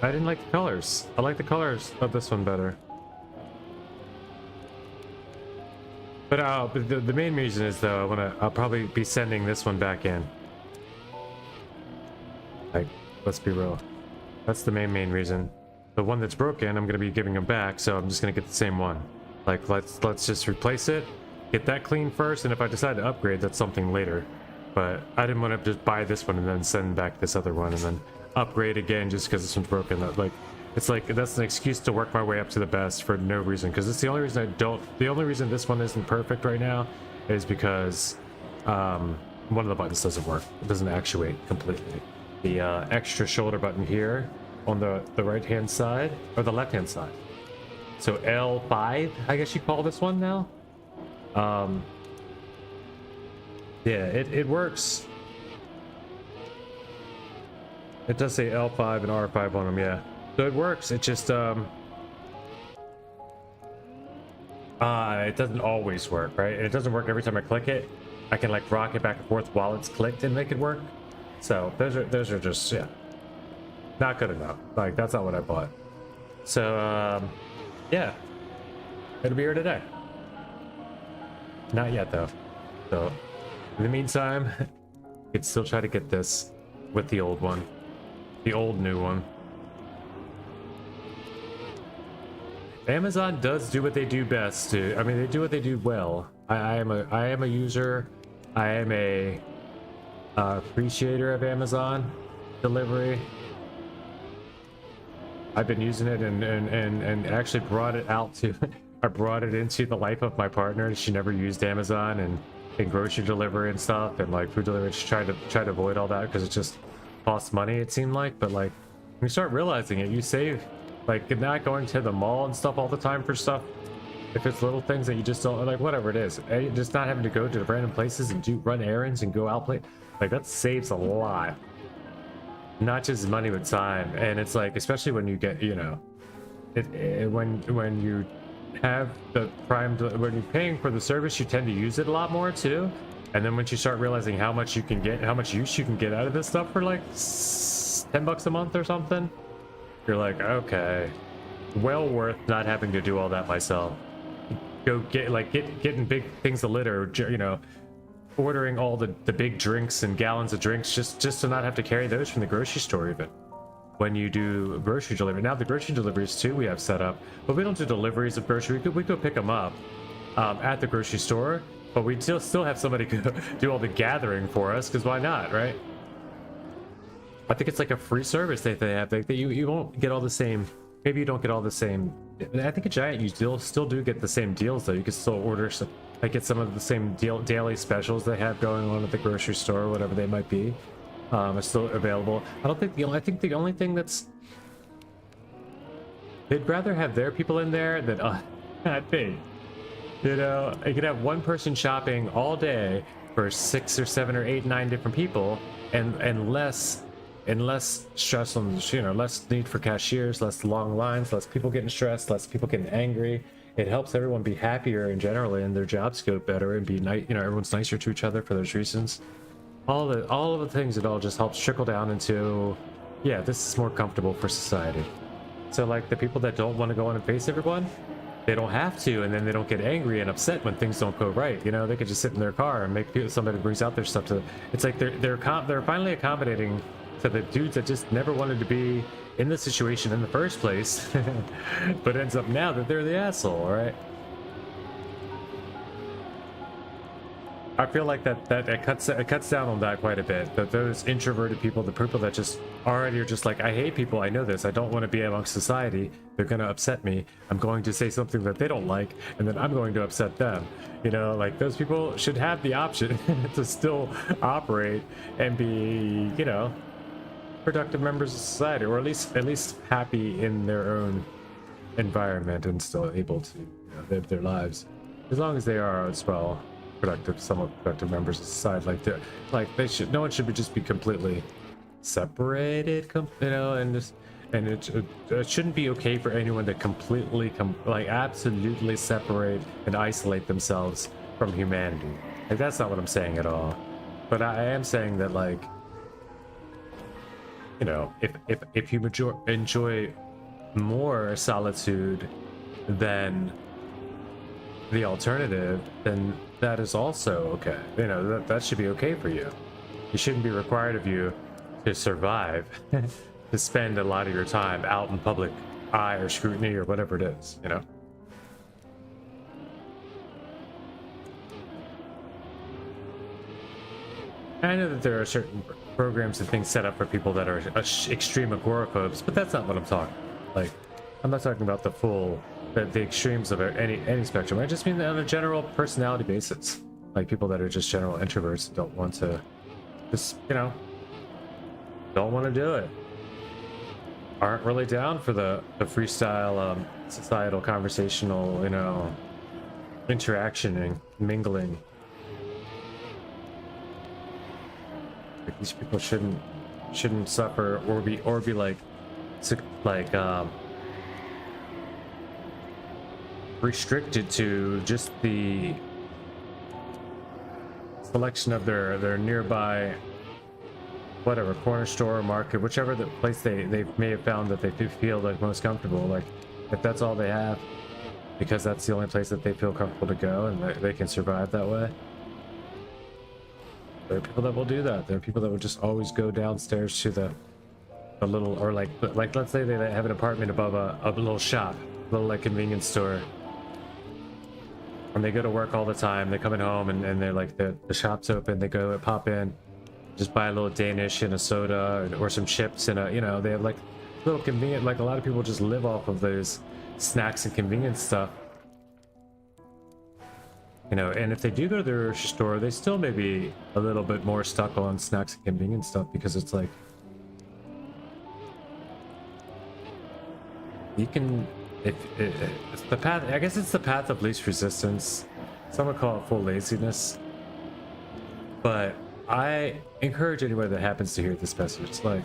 I didn't like the colors. I like the colors of this one better. But the main reason is, though, I'll probably be sending this one back in. Like, let's be real. That's the main reason. The one that's broken, I'm gonna be giving them back, so I'm just gonna get the same one. Like, let's just replace it, get that clean first, and if I decide to upgrade, that's something later. But I didn't want to just buy this one and then send back this other one and then upgrade again just because this one's broken. It's like that's an excuse to work my way up to the best for no reason. Because it's the only reason the only reason this one isn't perfect right now is because one of the buttons doesn't work. It doesn't actuate completely. The extra shoulder button here on the right hand side or the left hand side. So L5, I guess you call this one now. Yeah, it works. It does say L5 and R5 on them, yeah. So it works. It just it doesn't always work, right? And it doesn't work every time I click it. I can like rock it back and forth while it's clicked and make it work. So those are just, yeah, not good enough. Like, that's not what I bought. So yeah, it'll be here today. Not yet though. So in the meantime, you can still try to get this with the old one, the old new one. Amazon does do what they do best. I mean, they do what they do well. I am a user. I am a appreciator of Amazon delivery. I've been using it and actually brought it out to I brought it into the life of my partner. She never used Amazon and grocery delivery and stuff and like food delivery. She tried to avoid all that because it just costs money, it seemed like. But like when you start realizing it, you save, like not going to the mall and stuff all the time for stuff. If it's little things that you just don't like, whatever it is, just not having to go to random places and run errands and go out play, like that saves a lot. Not just money but time. And it's like, especially when you get, you know, when you have the prime, when you're paying for the service, you tend to use it a lot more too. And then once you start realizing how much you can get, how much use you can get out of this stuff for like $10 a month or something, you're like, okay, well worth not having to do all that myself. Go getting big things to litter, you know, ordering all the big drinks and gallons of drinks just to not have to carry those from the grocery store even when you do grocery delivery. Now the grocery deliveries too we have set up, but we don't do deliveries of grocery. We go pick them up at the grocery store, but we still have somebody do all the gathering for us, because why not, right? I think it's like a free service that they have. Like you won't get all the same. Maybe you don't get all the same. I think at Giant you still do get the same deals though. You can still order some, like get some of the same daily specials they have going on at the grocery store, whatever they might be. Are still available. I think the only thing that's, they'd rather have their people in there than that thing. You know, you could have one person shopping all day for 6 or 7 or 8, 9 different people, and less stress on, you know, less need for cashiers, less long lines, less people getting stressed, less people getting angry. It helps everyone be happier in general, and their jobs go better and be nice. You know, everyone's nicer to each other for those reasons. all of the things, it all just helps trickle down into, yeah, this is more comfortable for society. So like the people that don't want to go on and face everyone, they don't have to, and then they don't get angry and upset when things don't go right. You know, they could just sit in their car and make somebody brings out their stuff to. It's like they're finally accommodating to the dudes that just never wanted to be in the situation in the first place, but ends up now that they're the asshole, right? I feel like that cuts down on that quite a bit. That those introverted people, the people that just already are just like, I hate people, I know this, I don't want to be amongst society, they're gonna upset me, I'm going to say something that they don't like, and then I'm going to upset them. You know, like those people should have the option to still operate and be, you know, productive members of society, or at least happy in their own environment and still able to, you know, live their lives, as long as they are as well productive, somewhat productive members of society. They should, no one should just be completely separated, you know, and it shouldn't be okay for anyone to completely absolutely separate and isolate themselves from humanity. Like, that's not what I'm saying at all, but I am saying that, like, you know, if you enjoy more solitude than the alternative, then that is also okay. You know, that should be okay for you. It shouldn't be required of you to survive to spend a lot of your time out in public eye or scrutiny or whatever it is, you know. I know that there are certain programs and things set up for people that are extreme agoraphobes, but that's not what I'm talking about. Like, I'm not talking about the extremes of any spectrum. I just mean on a general personality basis, like people that are just general introverts and don't want to, just, you know, don't want to do it, aren't really down for the freestyle societal conversational, you know, interaction and mingling. Like, these people shouldn't suffer or be like restricted to just the selection of their nearby, whatever, corner store or market, whichever the place they may have found that they feel like most comfortable. Like, if that's all they have, because that's the only place that they feel comfortable to go and they can survive that way. There are people that will do that. There are people that will just always go downstairs to the little, or like let's say they have an apartment above a little shop, little like convenience store. And they go to work all the time, they're coming home and they're like, the shop's open, they go pop in, just buy a little Danish and a soda or some chips and a, you know, they have like little convenient, like a lot of people just live off of those snacks and convenience stuff. You know, and if they do go to the grocery store, they still may be a little bit more stuck on snacks and convenience stuff, because it's like, you can, it's the path, I guess it's the path of least resistance. Some would call it full laziness, but I encourage anybody that happens to hear this message, like,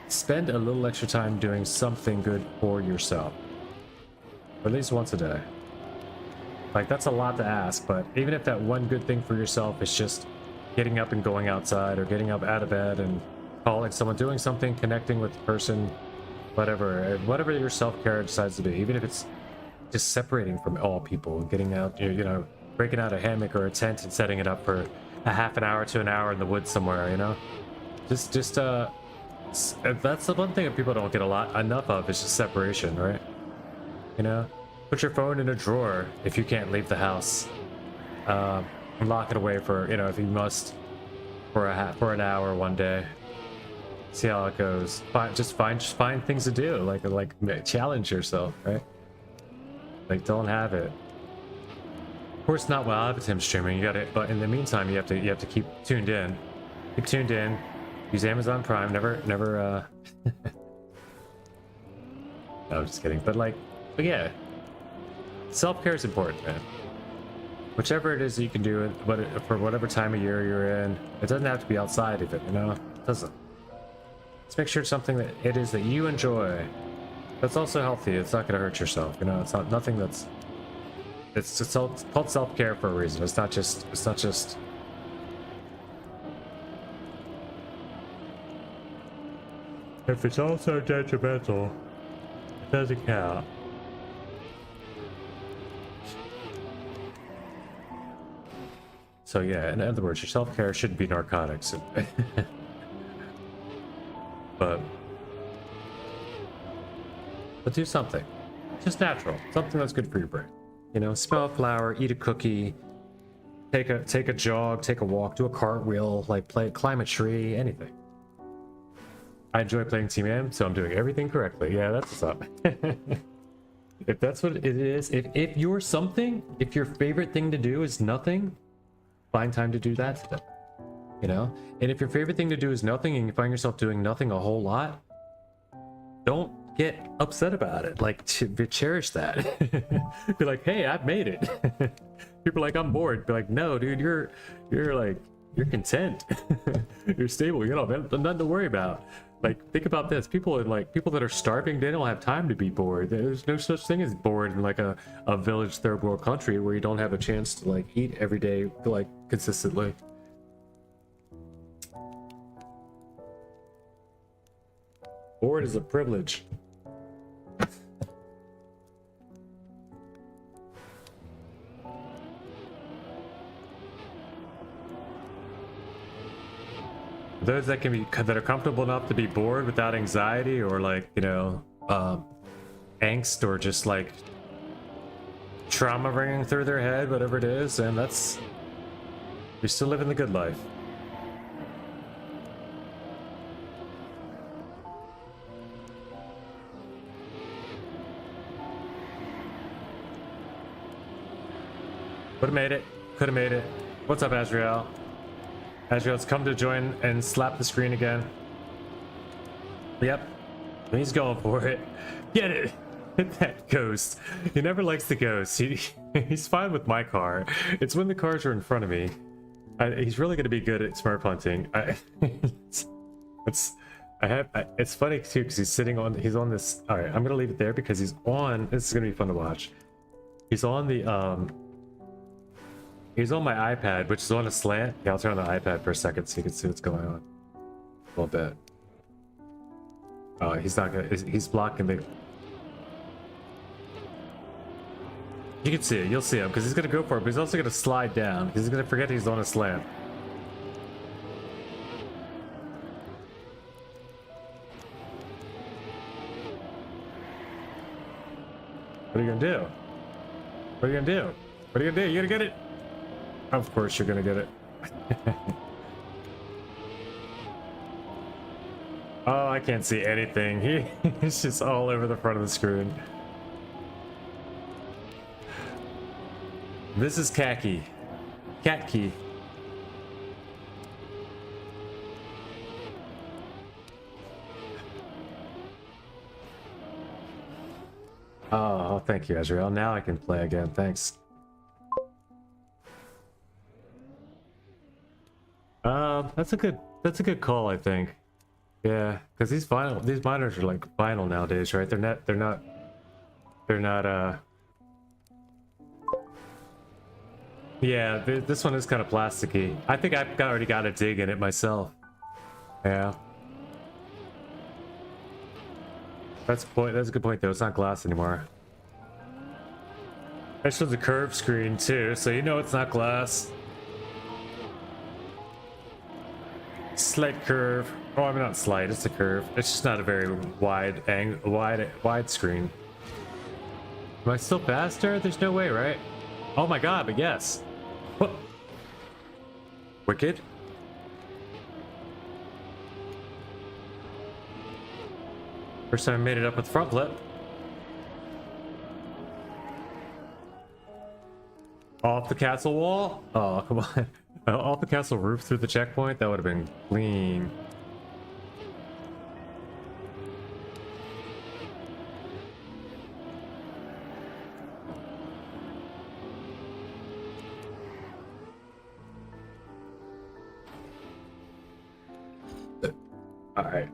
spend a little extra time doing something good for yourself, or at least once a day. Like, that's a lot to ask, but even if that one good thing for yourself is just getting up and going outside, or getting up out of bed and calling someone, doing something, connecting with the person, whatever your self-care decides to be, even if it's just separating from all people and getting out, you know, breaking out a hammock or a tent and setting it up for a half an hour to an hour in the woods somewhere, you know, just that's the one thing that people don't get enough of, is just separation, right? You know, put your phone in a drawer if you can't leave the house, and lock it away for, you know, if you must, for an hour one day. See how it goes. Just find things to do, like challenge yourself, right? Like, don't have it. Of course, not while I'm streaming. You got it, but in the meantime, you have to keep tuned in. Keep tuned in. Use Amazon Prime. Never. No, I'm just kidding. But yeah, self-care is important, man. Whichever it is that you can do it, but for whatever time of year you're in, it doesn't have to be outside of it. You know, it doesn't. Let's make sure it's something that it is that you enjoy. That's also healthy. It's not going to hurt yourself. You know, it's not nothing that's. It's called self-care for a reason. It's not just If it's also detrimental, it doesn't count. So yeah, in other words, your self-care shouldn't be narcotics. but do something. Just natural. Something that's good for your brain. You know, smell a flower, eat a cookie, take a jog, take a walk, do a cartwheel, like climb a tree, anything. I enjoy playing Team M, so I'm doing everything correctly. Yeah, that's what's up. If that's what it is, if you're something, if your favorite thing to do is nothing, find time to do that today. You know? And if your favorite thing to do is nothing and you find yourself doing nothing a whole lot, don't get upset about it. Like, cherish that. Be like, hey, I've made it. People are like, I'm bored. Be like, no, dude, you're content. You're stable. You know, nothing to worry about. Like, think about this. People that are starving, they don't have time to be bored. There's no such thing as bored in like a village third world country where you don't have a chance to like eat every day, like consistently. Bored is a privilege. Those that are comfortable enough to be bored without anxiety or like, you know, angst or just like trauma ringing through their head, whatever it is, and you're still living the good life. Could have made it. Could have made it. What's up, Azrael? Azrael's come to join and slap the screen again. Yep. He's going for it. Get it! Hit that ghost. He never likes the ghost. He's fine with my car. It's when the cars are in front of me. He's really going to be good at smurf hunting. It's funny too because he's on this. All right, I'm going to leave it there because he's on. This is going to be fun to watch. He's on the He's on my iPad, which is on a slant. Yeah, I'll turn on the iPad for a second so you can see what's going on. A little bit. Oh, he's not gonna. He's blocking the. You can see it. You'll see him because he's gonna go for it, but he's also gonna slide down. He's gonna forget he's on a slant. What are you gonna do? What are you gonna do? What are you gonna do? You gonna get it? Of course you're gonna get it. Oh, I can't see anything. He's just all over the front of the screen. This is khaki. Cat key. Oh, thank you, Azrael. Now I can play again. Thanks. That's a good call, I think. Yeah, because these monitors are like vinyl nowadays, right? They're not yeah, this one is kind of plasticky. I think I've already got a dig in it myself. Yeah. That's a good point though. It's not glass anymore. That shows a curved screen too, so you know it's not glass. Slight curve. Oh, I mean not slight. It's a curve. It's just not a very wide screen. Am I still faster? There's no way, right? Oh my god! But yes. What? Wicked. First time I made it up with front flip. Off the castle wall? Oh, come on. Off the castle roof through the checkpoint? That would have been clean. All right.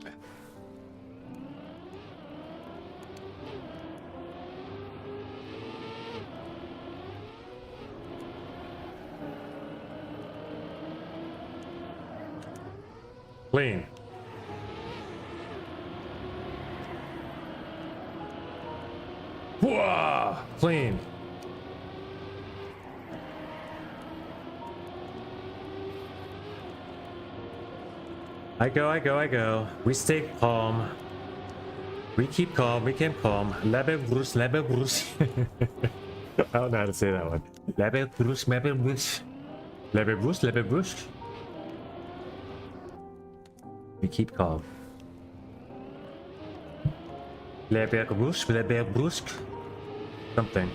Clean. Whoa! Clean. I go. We stay calm. We keep calm, we keep calm. Lebe Bruce. I don't know how to say that one. Lebe Bruce. We keep calm. Lebe Bruce. Something.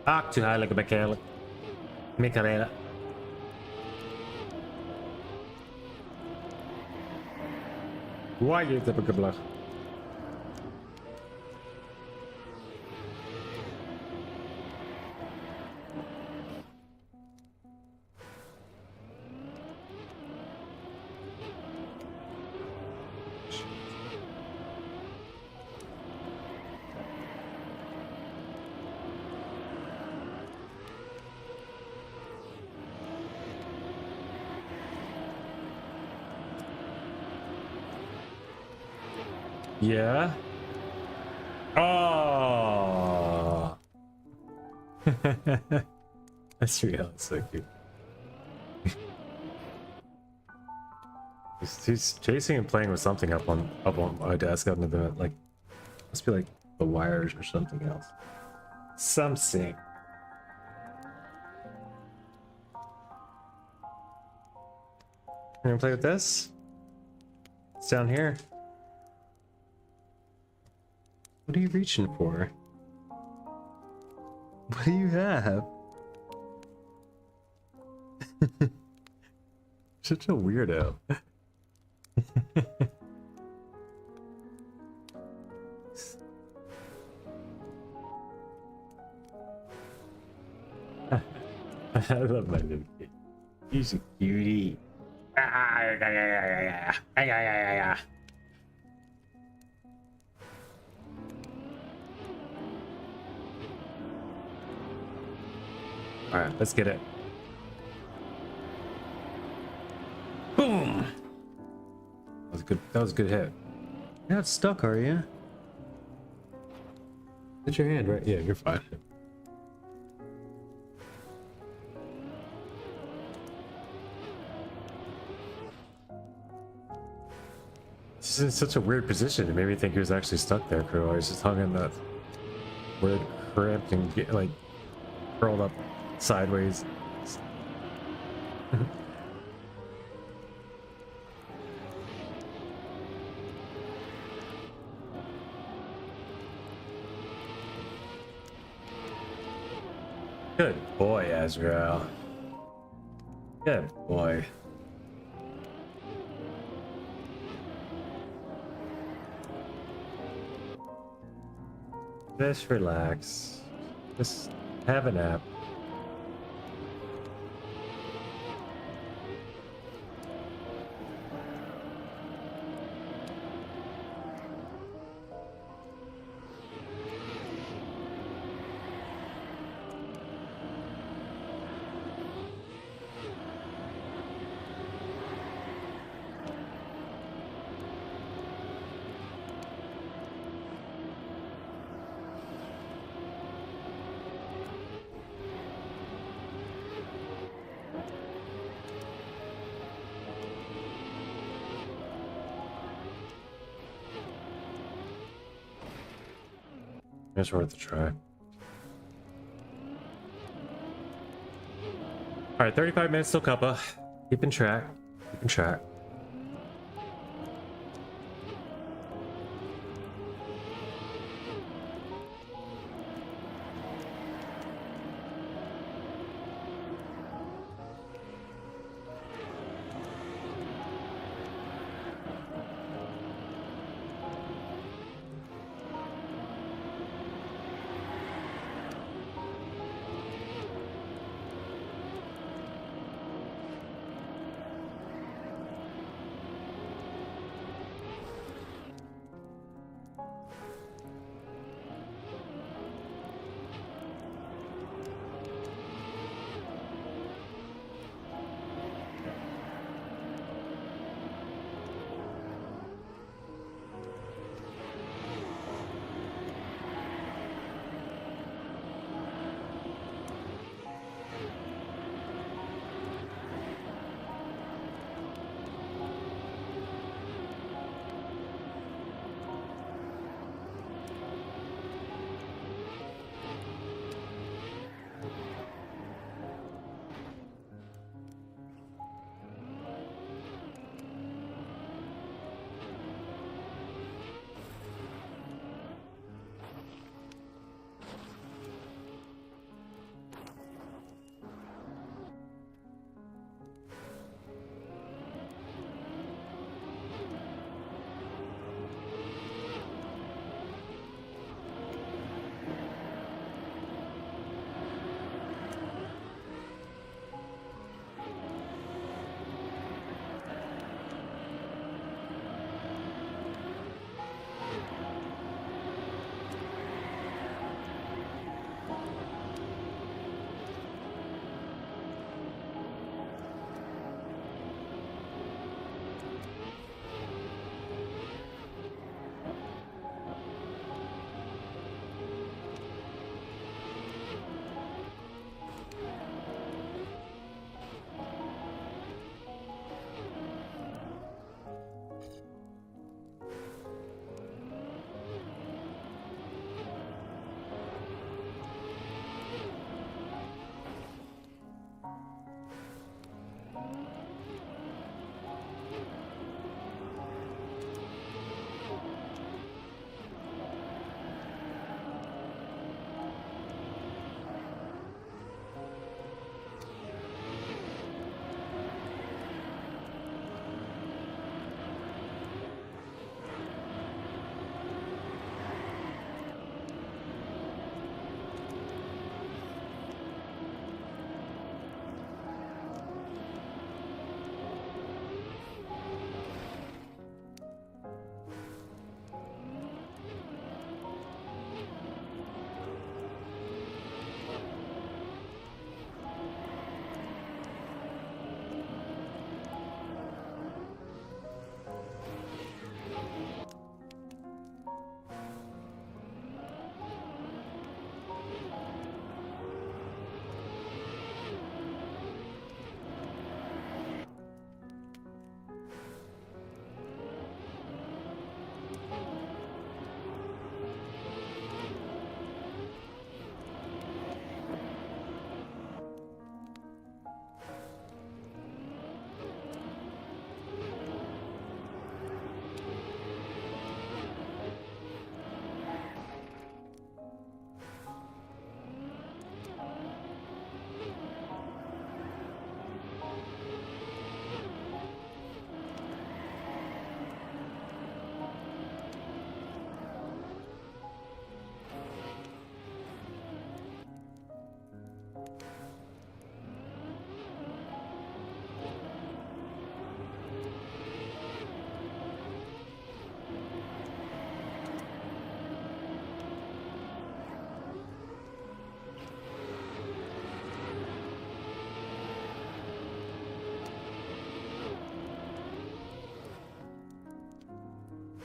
Actie heilige bekele. Mikarela. Why you heb ik geblach? Yeah. Oh. That's real. It's so cute. he's chasing and playing with something up on my desk out in the like must be like the wires or something else. Something. You gonna play with this? It's down here. What are you reaching for? What do you have? Such a weirdo. I love my little kid. He's a cutie. All right, let's get it. Boom. That was good. That was a good hit. You're not stuck, are you? Hit your hand, right? Yeah, you're fine. This is in such a weird position. It made me think he was actually stuck there, Crew. I was just hung in that weird cramped and get, like curled up sideways. Good boy, Azrael. Good boy. Just relax. Just have a nap. It's worth a try. Alright, 35 minutes till Cuppa. Keeping track. Keeping track.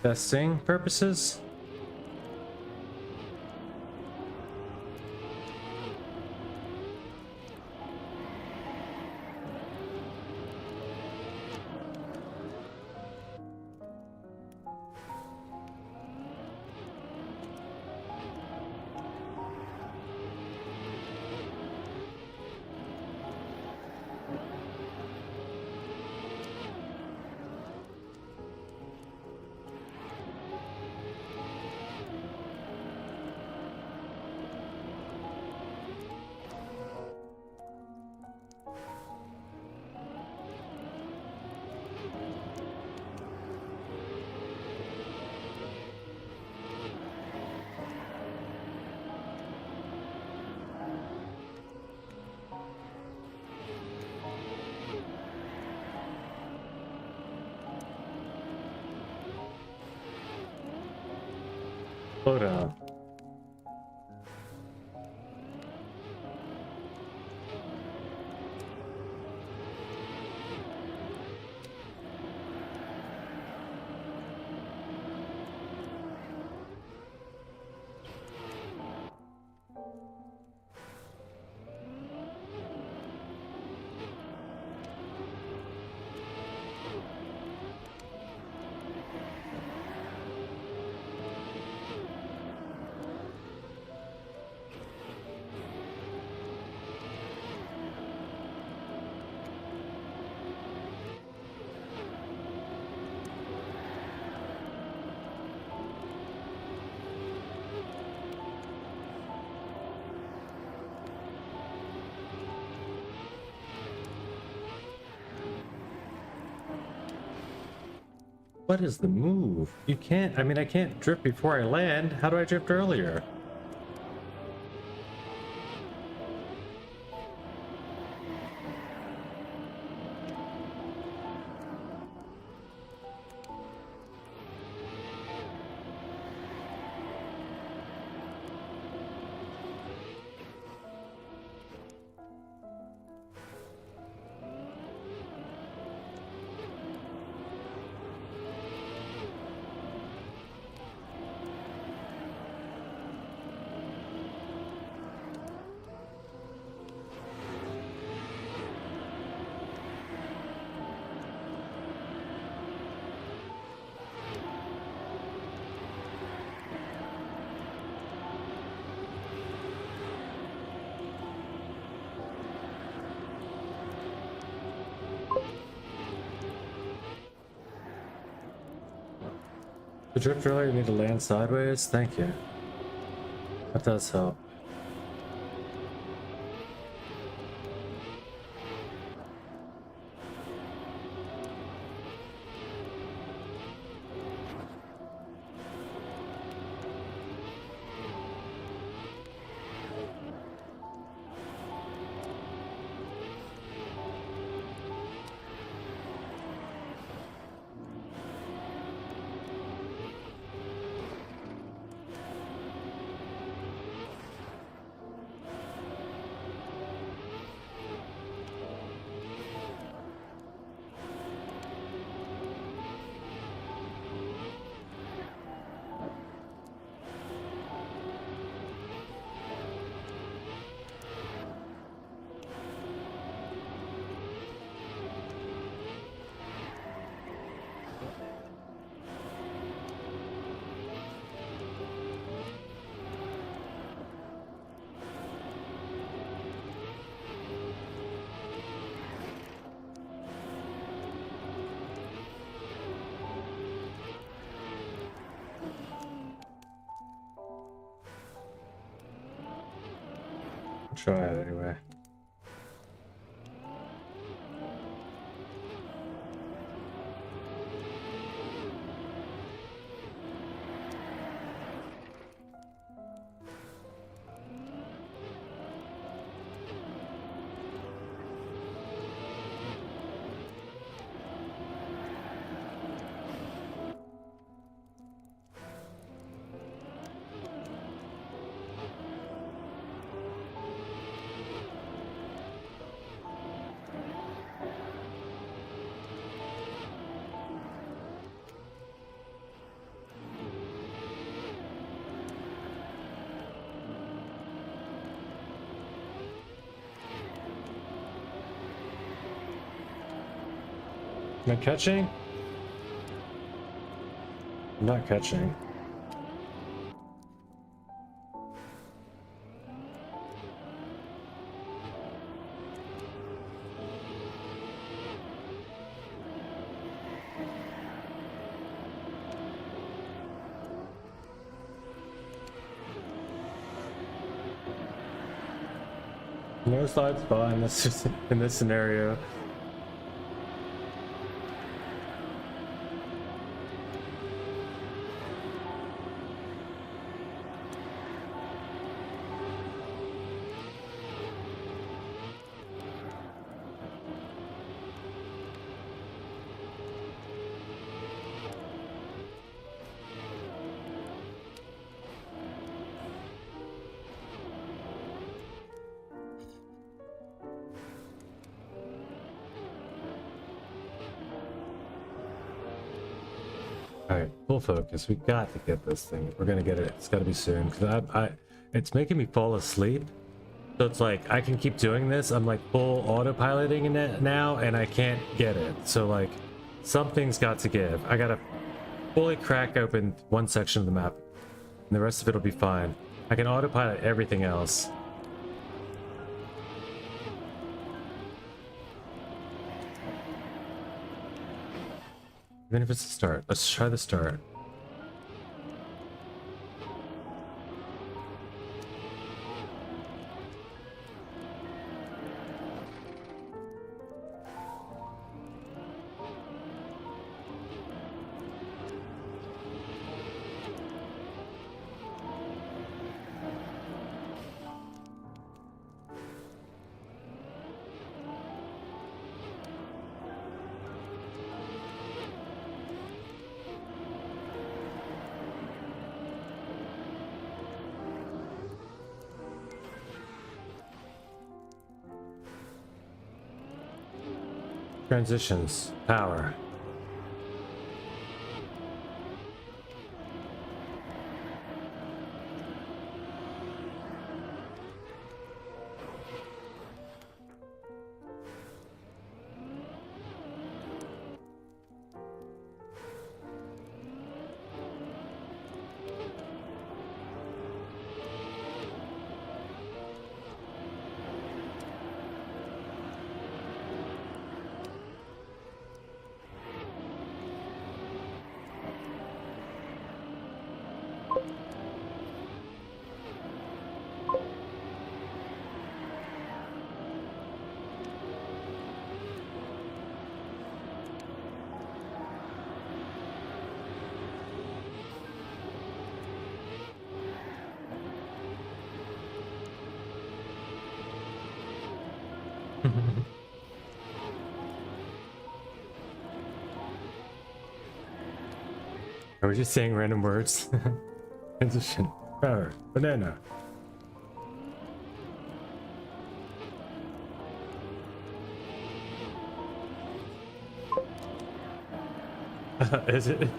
testing purposes. Slow down. What is the move? You can't, I mean, I can't drift before I land. How do I drift earlier? To drift earlier, you need to land sideways. Thank you. That does help. Try it anyway. Am I catching? I'm not catching. No slide spot in this in this scenario. Alright, full focus. We got to get this thing. We're gonna get it. It's gotta be soon. Cause it's making me fall asleep. So it's like, I can keep doing this. I'm like full autopiloting in it now and I can't get it. So like, something's got to give. I gotta fully crack open one section of the map and the rest of it will be fine. I can autopilot everything else. Even if it's a start, let's try the start. Transitions, power. Are we just saying random words? Transition, power, banana. Is it?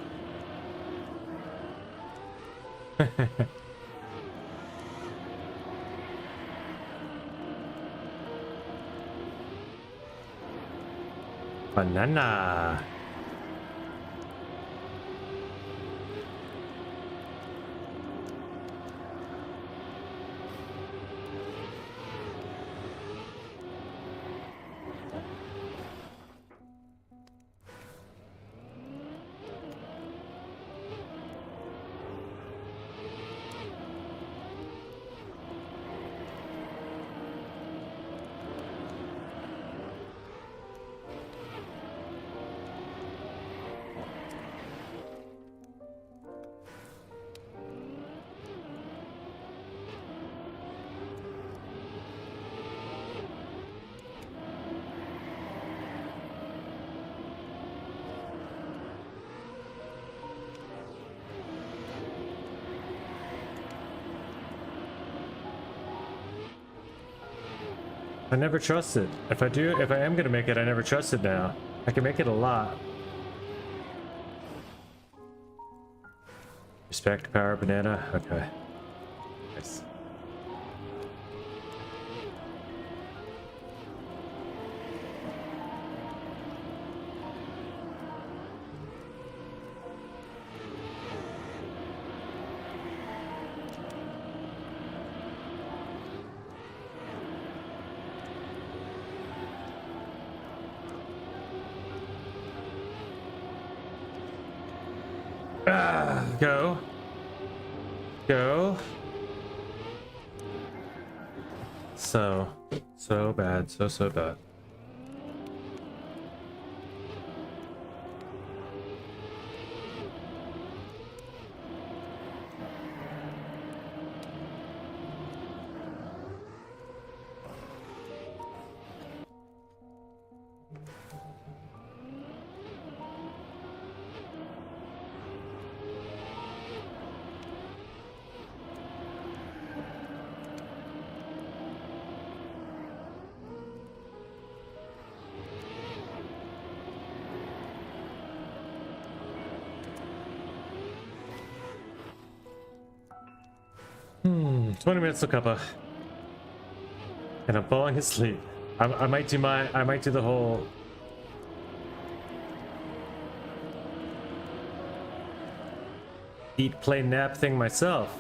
Banana. I never trusted. If I am gonna make it, I never trusted now. I can make it a lot. Respect, power, banana. Okay. Nice. Go. Go. So bad. So bad. Hmm, 20 minutes till cuppa. And I'm falling asleep. I might do the whole eat, play, nap thing myself.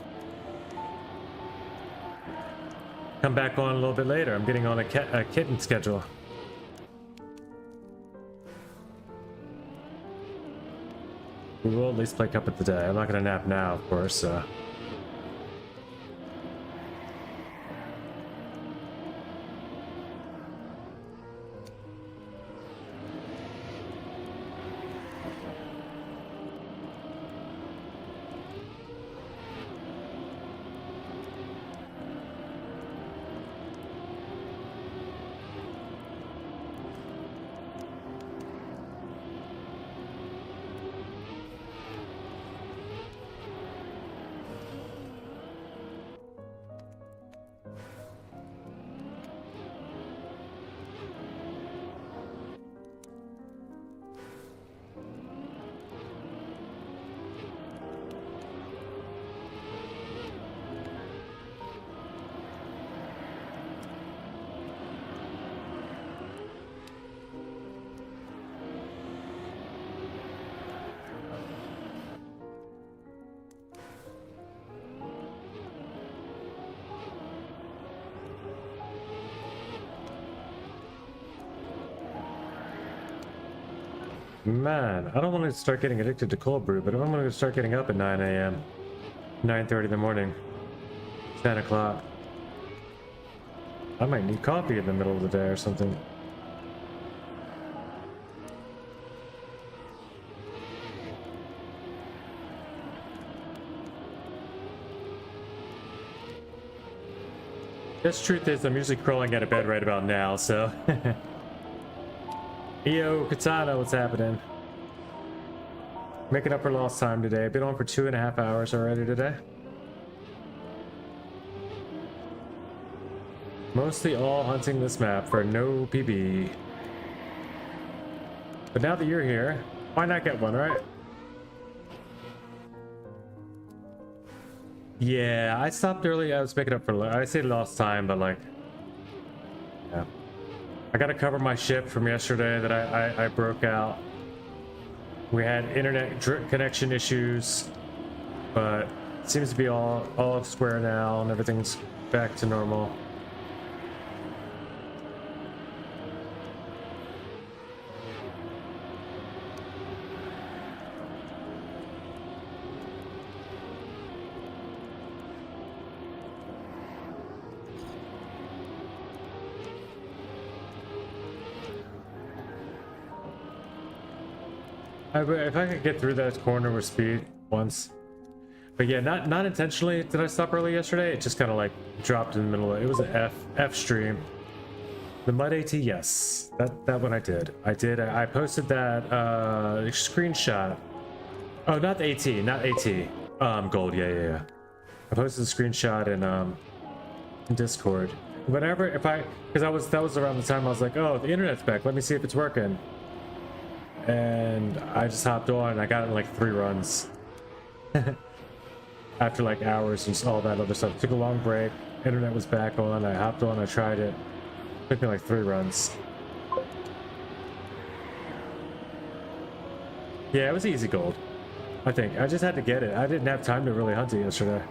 Come back on a little bit later. I'm getting on a kitten schedule. We will at least play cup of the day. I'm not gonna nap now, of course. Man, I don't want to start getting addicted to cold brew, but if I'm going to start getting up at 9 a.m., 9:30 in the morning, 10 o'clock, I might need coffee in the middle of the day or something. This truth is, I'm usually crawling out of bed right about now, so... Yo, Katana, what's happening? Making up for lost time today. Been on for 2.5 hours already today. Mostly all hunting this map for no PB. But now that you're here, why not get one, right? Yeah, I stopped early. I was making up for, I say lost time, but like, yeah. I gotta cover my ship from yesterday that I broke out. We had internet connection issues, but it seems to be all square now and everything's back to normal. If I could get through that corner with speed once. But yeah, not intentionally did I stop early yesterday. It just kind of like dropped in the middle of it. It was an F stream. The Mud AT, yes. That one I did. I posted that screenshot. Oh, not the AT, not AT. Gold, yeah. I posted a screenshot in Discord. Whenever, because that was around the time I was like, oh, the internet's back. Let me see if it's working. And I just hopped on and I got it in like 3 runs. After like hours and all that other stuff. Took a long break. Internet was back on. I hopped on. I tried it. Took me like 3 runs. Yeah, it was easy gold. I think. I just had to get it. I didn't have time to really hunt it yesterday.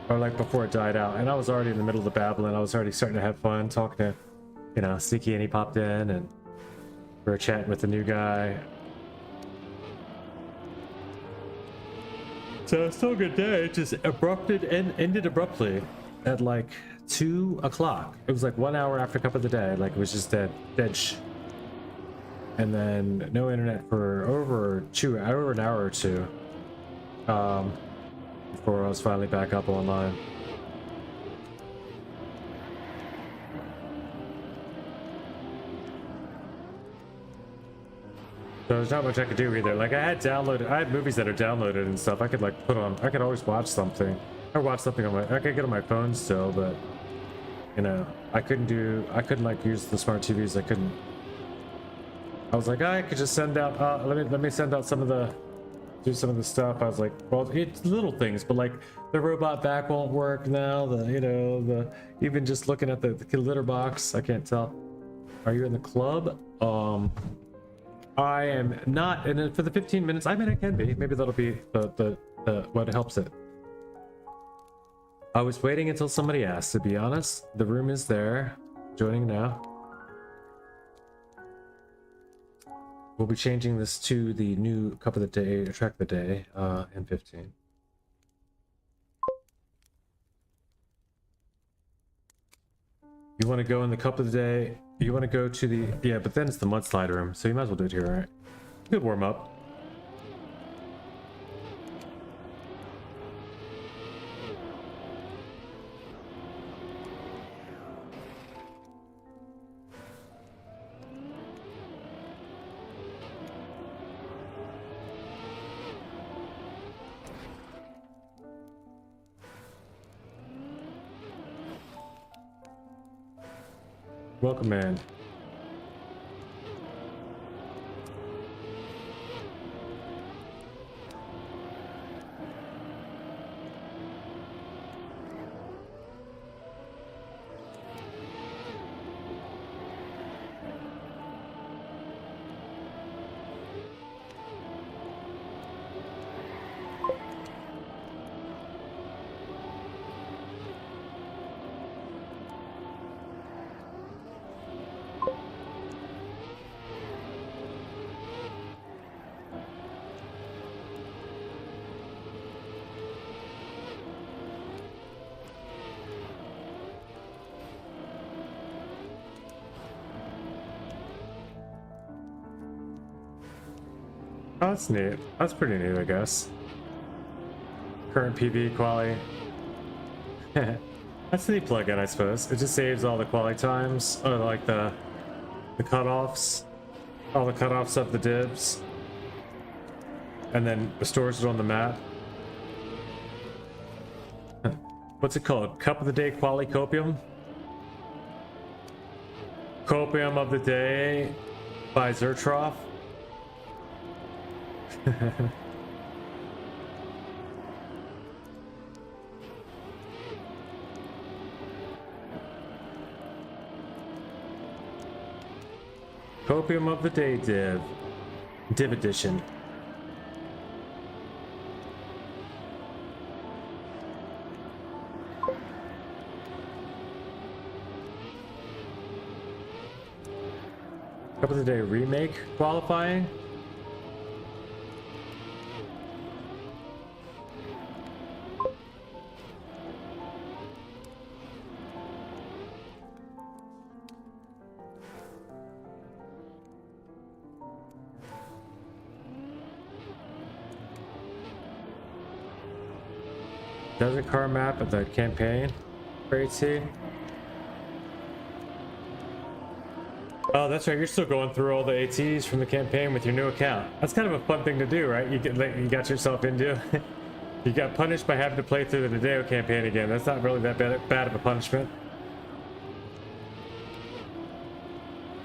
Or like before it died out. And I was already in the middle of the babbling. I was already starting to have fun talking to, Sticky, and he popped in and we were chatting with the new guy. So still a good day. It just ended abruptly at like 2 o'clock. It was like 1 hour after cup of the day. Like it was just dead. And then no internet for over an hour or two. Before I was finally back up online. So there's not much I could do either. Like I had movies that are downloaded and stuff. I could like I could always watch something. I watch something I could get on my phone still, but you know, I couldn't like use the smart TVs. I was like, I could just send out, let me send out do some of the stuff. I was like, well, it's little things, but like the robot back won't work now. Even just looking at the litter box, I can't tell. Are you in the club? I am not, and for the 15 minutes, I mean, I can be. Maybe that'll be the what helps it. I was waiting until somebody asked, to be honest. The room is there. Joining now. We'll be changing this to the new cup of the day, track of the day, in 15. You want to go in the cup of the day, you want to go to the, yeah, but then it's the mudslide room, so you might as well do it here, right? Good warm up. Welcome, man. Oh, that's neat. That's pretty neat, I guess. Current PV quality. That's a neat plugin, I suppose. It just saves all the quality times, or like the cutoffs, all the cutoffs of the divs, and then stores it on the map. What's it called? Cup of the Day Quality Copium? Copium of the Day by Zertroff. Copium of the Day Div Edition. Cup of the Day Remake qualifying. Desert car map of the campaign for AT. Oh, that's right. You're still going through all the ATs from the campaign with your new account. That's kind of a fun thing to do, right? You got yourself into. You got punished by having to play through the Nadeo campaign again. That's not really that bad of a punishment.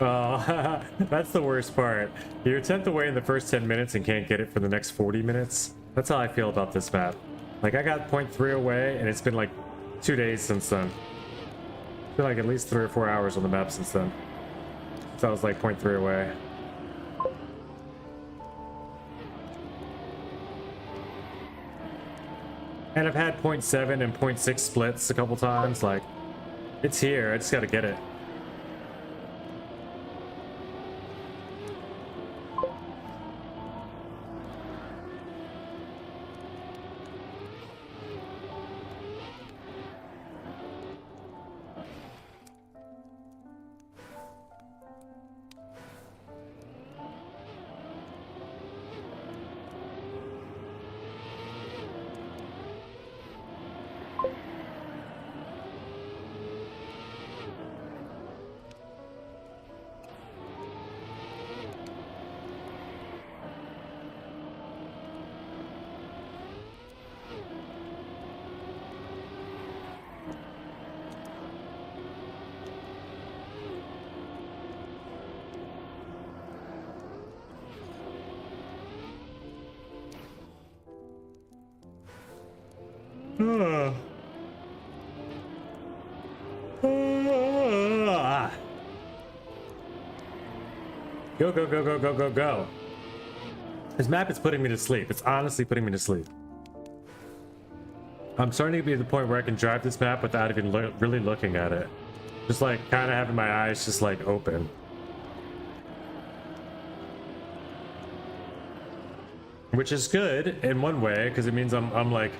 Oh, that's the worst part. You attempt away in the first 10 minutes and can't get it for the next 40 minutes. That's how I feel about this map. Like, I got 0.3 away, and it's been like 2 days since then. It's been like at least 3 or 4 hours on the map since then. So I was like 0.3 away. And I've had 0.7 and 0.6 splits a couple times. Like, it's here. I just gotta get it. Go, go, go, go, go, go, go. This map is putting me to sleep. It's honestly putting me to sleep. I'm starting to be at the point where I can drive this map without even really looking at it. Just like kind of having my eyes just like open. Which is good in one way, because it means I'm like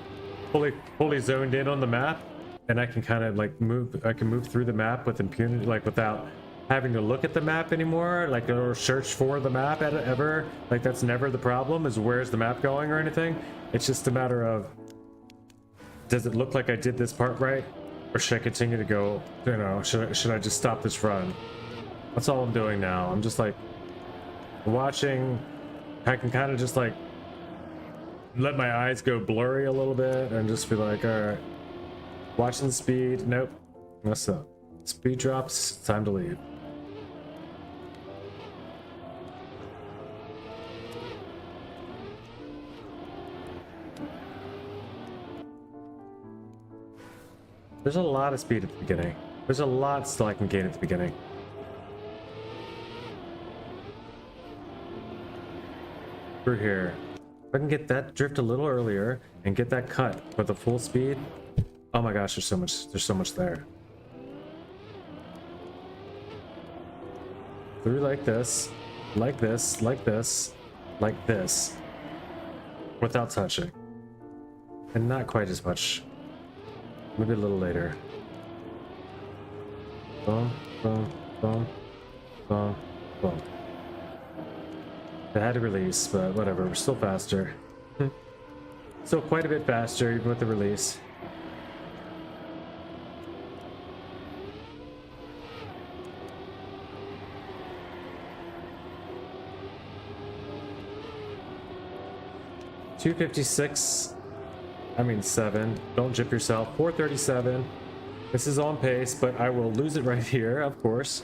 fully zoned in on the map, and I can kind of like move through the map with impunity, like without having to look at the map anymore, like, or search for the map ever. Like, that's never the problem, is where's the map going or anything. It's just a matter of, does it look like I did this part right, or should I continue to go, you know, should I just stop this run? That's all I'm doing now. I'm just like watching. I can kind of just like let my eyes go blurry a little bit and just be like, all right, watching the speed. Nope, messed up. Speed drops, time to leave. There's a lot of speed at the beginning. There's a lot still I can gain at the beginning. Through here. If I can get that drift a little earlier and get that cut with the full speed. Oh my gosh, there's so much there. Through like this, like this, like this, like this. Without touching. And not quite as much. Maybe a little later. Boom, boom, boom, boom, boom. I had to release, but whatever, we're still faster. Still quite a bit faster, even with the release. $256. I mean 7. Don't jip yourself. 437. This is on pace, but I will lose it right here, of course.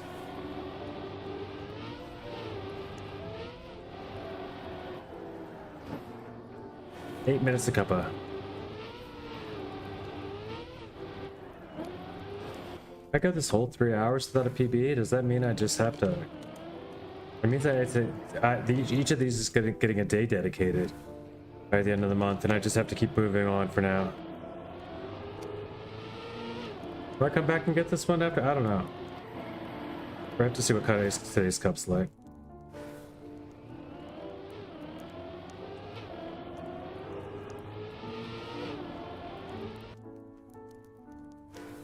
Eight minutes to cuppa. I go this whole 3 hours without a PB. Does that mean I just have to? It means each of these is getting a day dedicated by the end of the month, and I just have to keep moving on for now. Do I come back and get this one after? I don't know. We have to see what today's cup's like.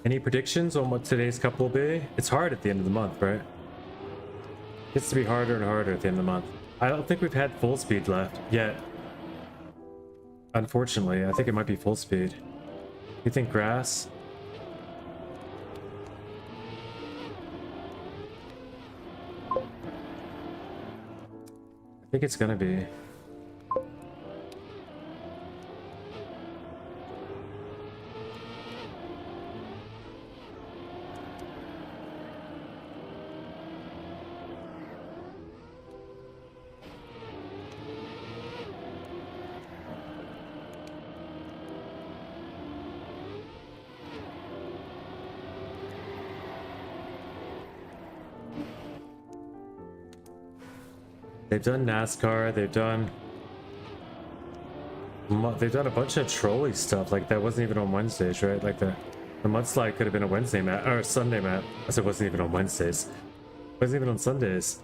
Any predictions on what today's cup will be? It's hard at the end of the month, right? It gets to be harder and harder at the end of the month. I don't think we've had full speed left yet. Unfortunately, I think it might be full speed. You think grass? I think it's gonna be. They've done NASCAR, they've done a bunch of trolley stuff, like that wasn't even on Wednesdays, right? Like the mudslide could have been a Wednesday map, or a Sunday map. I said it wasn't even on Wednesdays. It wasn't even on Sundays.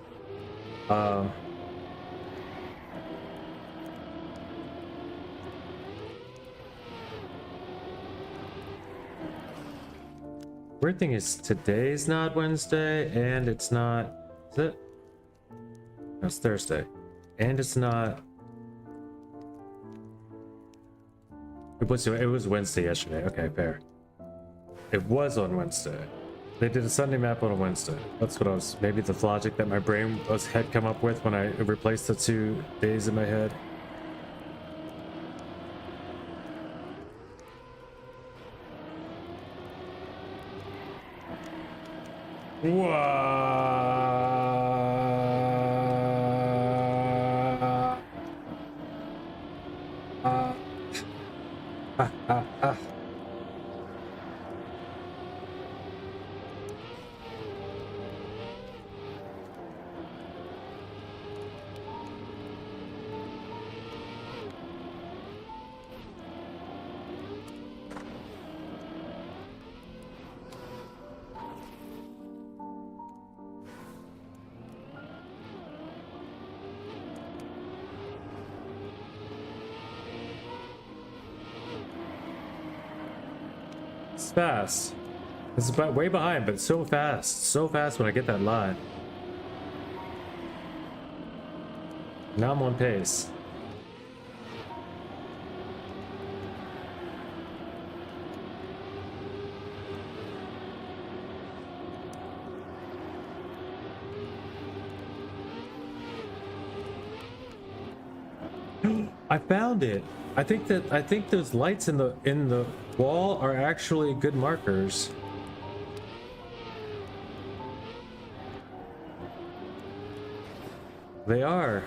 Weird thing is today's not Wednesday, and it's not, is it? No, it's Thursday. And it's not. It was Wednesday yesterday. Okay, fair. It was on Wednesday. They did a Sunday map on a Wednesday. That's what I was, maybe the logic that my brain had come up with when I replaced the 2 days in my head. It's fast. It's about way behind, but so fast. So fast when I get that line. Now I'm on pace. I found it. I think those lights in the wall are actually good markers. They are.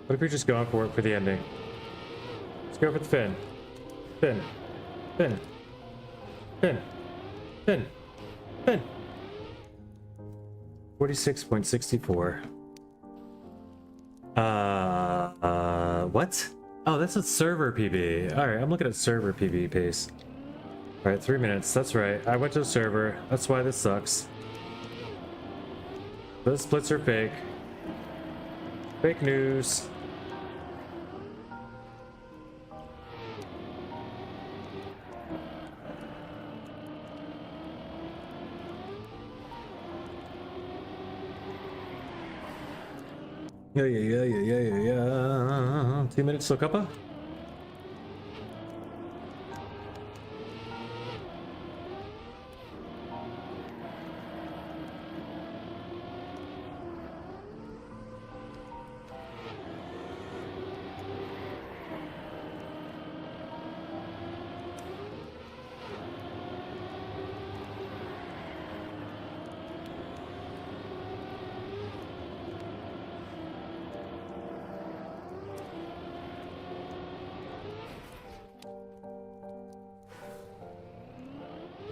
What if you're just going for it for the ending? Let's go for the fin. Fin. Fin. Fin. Fin. Fin. 46.64. What? Oh, that's a server PB. Alright, I'm looking at server PB pace. Alright, 3 minutes. That's right. I went to a server. That's why this sucks. Those splits are fake. Fake news. Yeah. 2 minutes till cuppa?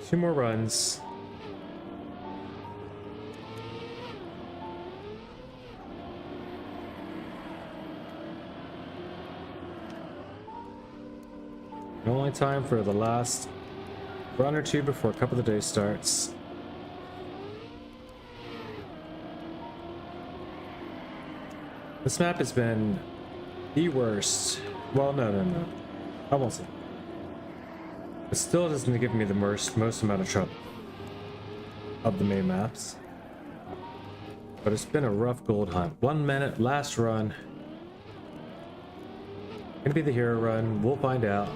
Two more runs. Only time for the last run or two before Cup of the Day starts. This map has been the worst. Well, no. I won't say. It still doesn't give me the most amount of trouble of the main maps. But it's been a rough gold hunt. 1 minute, last run. Gonna be the hero run. We'll find out.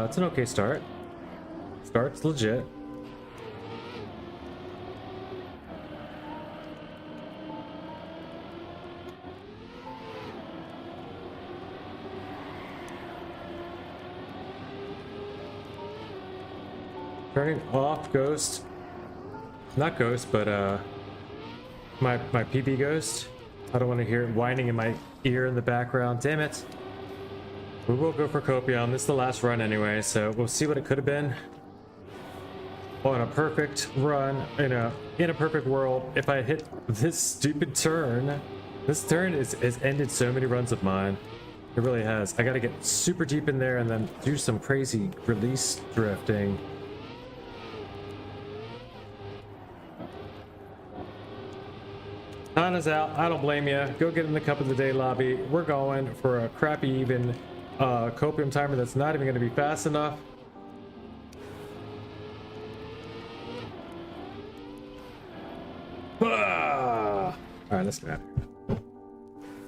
It's an okay start. Start's legit. Turning off Ghost. Not Ghost, but my PB Ghost. I don't want to hear it whining in my ear in the background. Damn it. We will go for Copium. This is the last run anyway, so we'll see what it could have been. On a perfect run, in a perfect world, if I hit this stupid turn. This turn has ended so many runs of mine. It really has. I gotta get super deep in there and then do some crazy release drifting. Hana's out. I don't blame you. Go get in the Cup of the Day lobby. We're going for a crappy even copium timer that's not even going to be fast enough. Ah! All right, let's get out of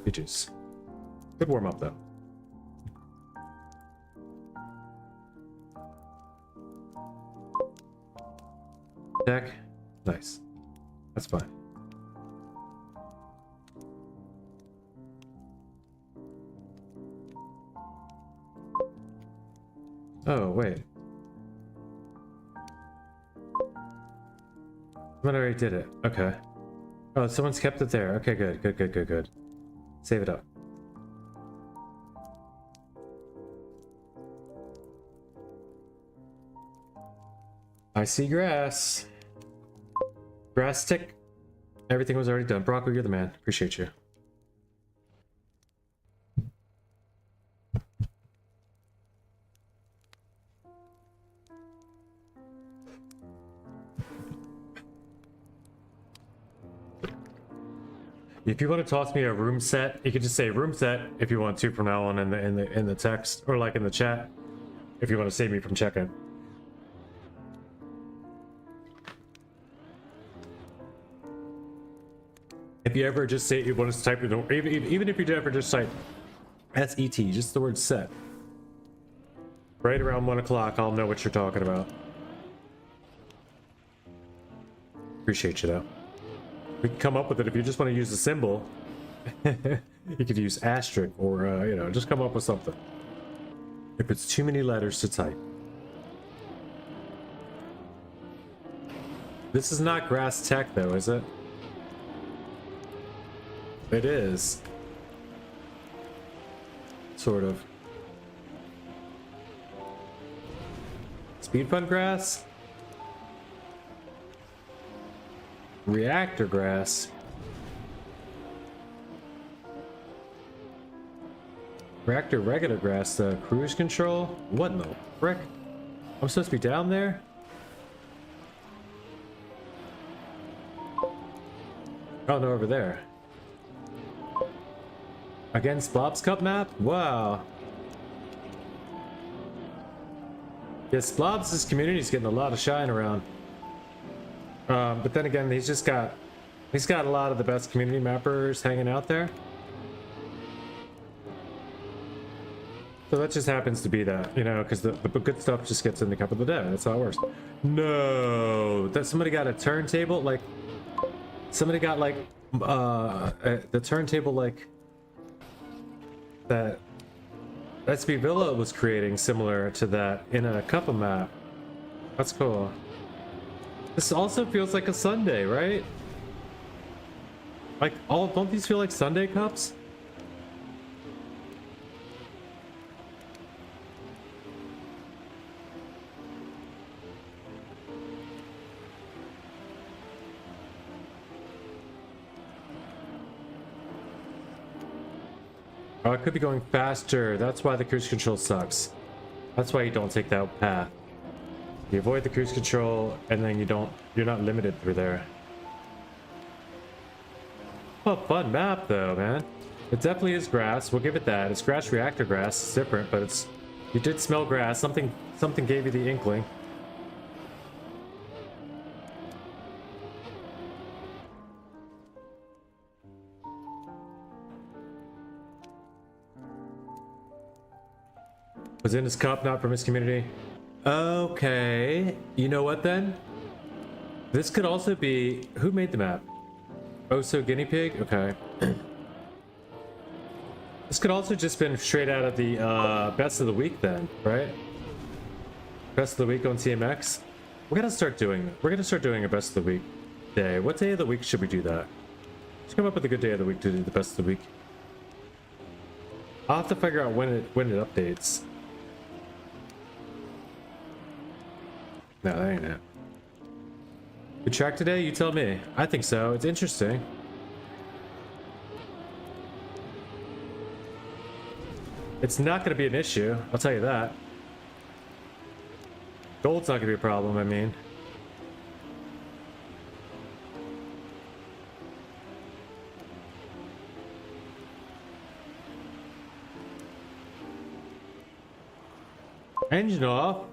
here. GG's. Good warm up though. Deck. Nice. That's fine. Oh, wait. Someone already did it. Okay. Oh, someone's kept it there. Okay, good. Save it up. see grass. Grass tick. Everything was already done. Bronco, you're the man. Appreciate you. If you want to toss me a room set, you can just say room set if you want to from now on in the text or like in the chat. If you want to save me from checking. If you ever just say you want to type it, even if you ever just type SET, just the word set. Right around 1 o'clock, I'll know what you're talking about. Appreciate you though. We can come up with it if you just want to use a symbol. You could use asterisk or, you know, just come up with something. If it's too many letters to type. This is not grass tech though, is it? It is. Sort of. Speed fun grass? Reactor grass. Reactor regular grass, cruise control? What in the frick? I'm supposed to be down there? Oh no, over there. Against Blob's Cup map? Wow. Yes, Blob's community's getting a lot of shine around. But then again, he's got a lot of the best community mappers hanging out there. So that just happens to be that, you know, because the good stuff just gets in the cup of the day. That's how it works. No, that somebody got a turntable, like somebody got like the turntable like that SB Villa was creating, similar to that in a cup of map. That's cool. This also feels like a Sunday, right? Like don't these feel like Sunday cups? Oh, I could be going faster. That's why the cruise control sucks. That's why you don't take that path. You avoid the cruise control, and then you're not limited through there. Oh, fun map though, man. It definitely is grass. We'll give it that. It's grass reactor grass. It's different, but you did smell grass. Something gave you the inkling. Was in his cup, not from his community. Okay. You know what then? This could also be... Who made the map? Oh, so guinea pig? Okay. This could also just been straight out of the best of the week then, right? Best of the week on CMX. We're gonna start doing a best of the week day. What day of the week should we do that? Let's come up with a good day of the week to do the best of the week. I'll have to figure out when it updates. No, that ain't it. Good track today? You tell me. I think so. It's interesting. It's not going to be an issue. I'll tell you that. Gold's not going to be a problem, I mean. Engine off?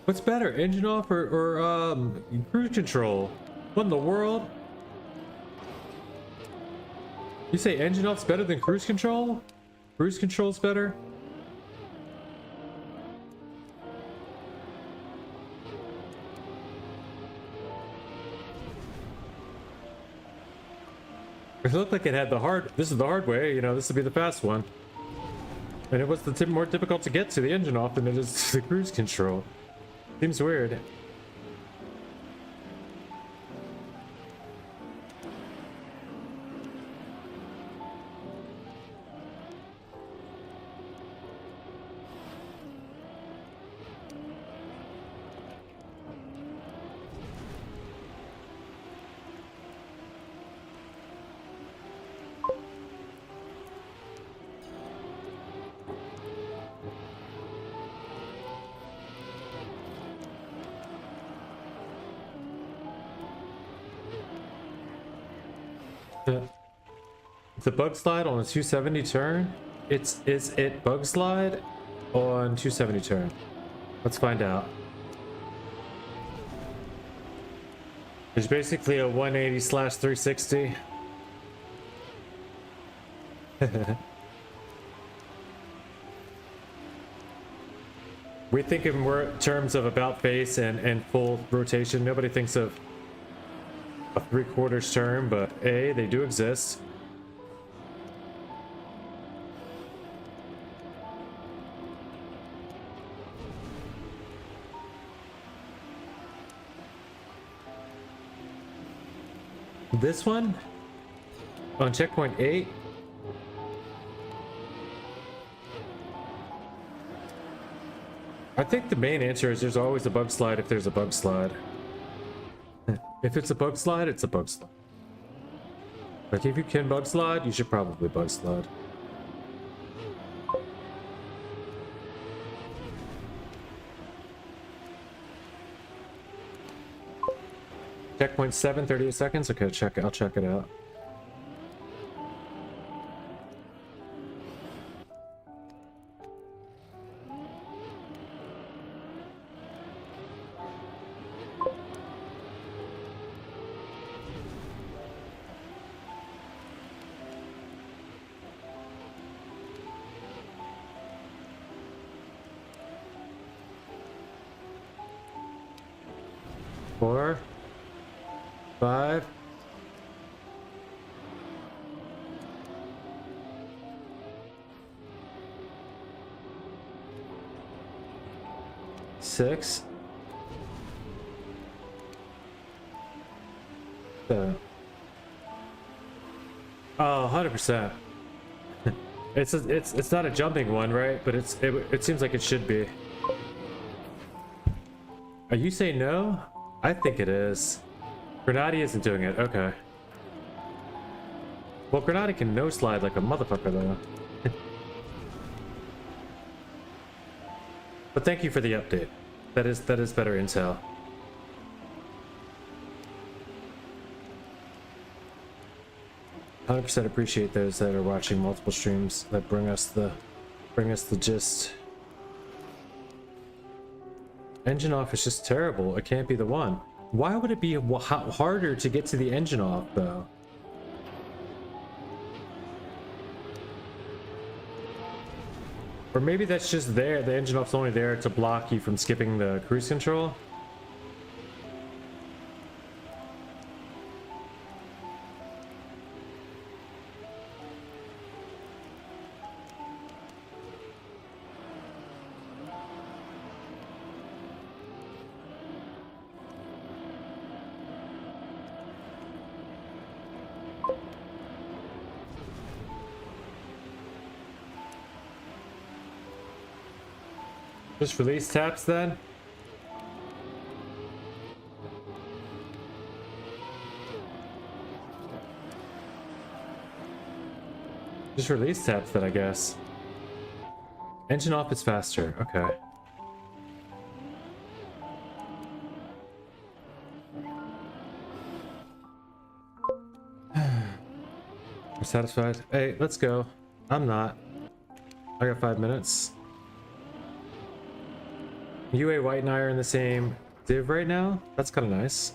What's better, engine off or cruise control? What in the world? You say engine off's better than cruise control? Cruise control's better? It looked like it had this is the hard way, you know, this would be the fast one. And it was more difficult to get to the engine off than it is to the cruise control. Seems weird. It's a bug slide on a 270 turn. Is it bug slide on 270 turn? Let's find out. It's basically a 180 slash 360. We think in more terms of about face and full rotation. Nobody thinks of a 3/4 turn, but A, they do exist. This one on checkpoint 8. I think the main answer is there's always a bug slide if there's a bug slide. If it's a bug slide, it's a bug slide. Like if you can bug slide, you should probably bug slide. Checkpoint 7, 38 seconds. Okay, I'll check it out. Four, 5, 6, 7. Oh, 100%. It's not a jumping one, right? But it seems like it should be. Are you saying no? I think it is. Grenadi isn't doing it. Okay. Well, Grenadi can no slide like a motherfucker though. But thank you for the update. That is better intel. I 100% appreciate those that are watching multiple streams that bring us the gist. Engine off is just terrible. It can't be the one. Why would it be harder to get to the engine off though? Or maybe that's just there. The engine off's only there to block you from skipping the cruise control. Just release taps then? Just release taps then, I guess. Engine off is faster. Okay. We're satisfied. Hey, let's go. I'm not. I got 5 minutes. UA White and I are in the same div right now. That's kind of nice.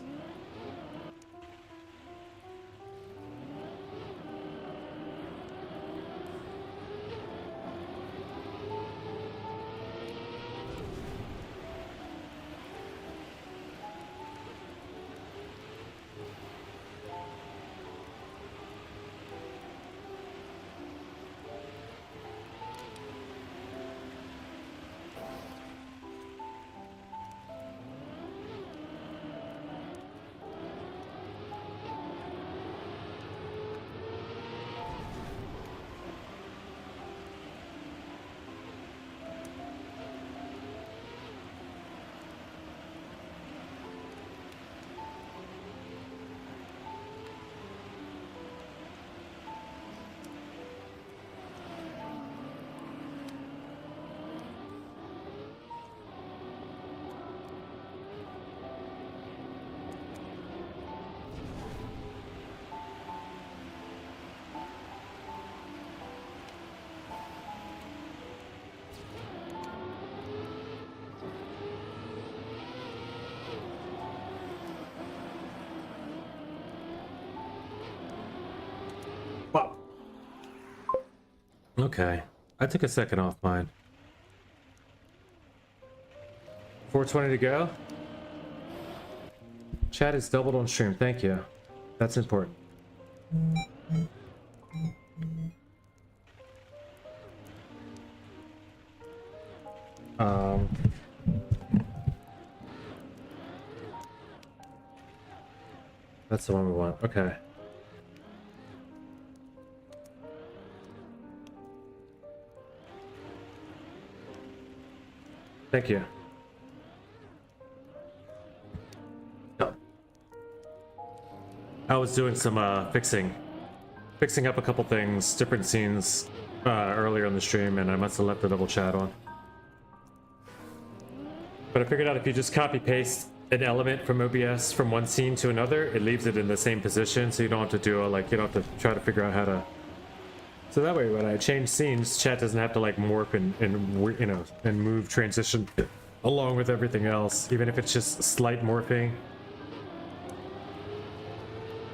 Okay. I took a second off mine. 420 to go. Chat is doubled on stream. Thank you. That's important. Um, that's the one we want. Okay. Thank you. Oh. I was doing some fixing up a couple things, different scenes earlier in the stream, and I must have left the double chat on. But I figured out if you just copy paste an element from OBS from one scene to another, it leaves it in the same position, so you don't have to do you don't have to try to figure out how to. So that way, when I change scenes, chat doesn't have to like morph and move transition along with everything else, even if it's just slight morphing.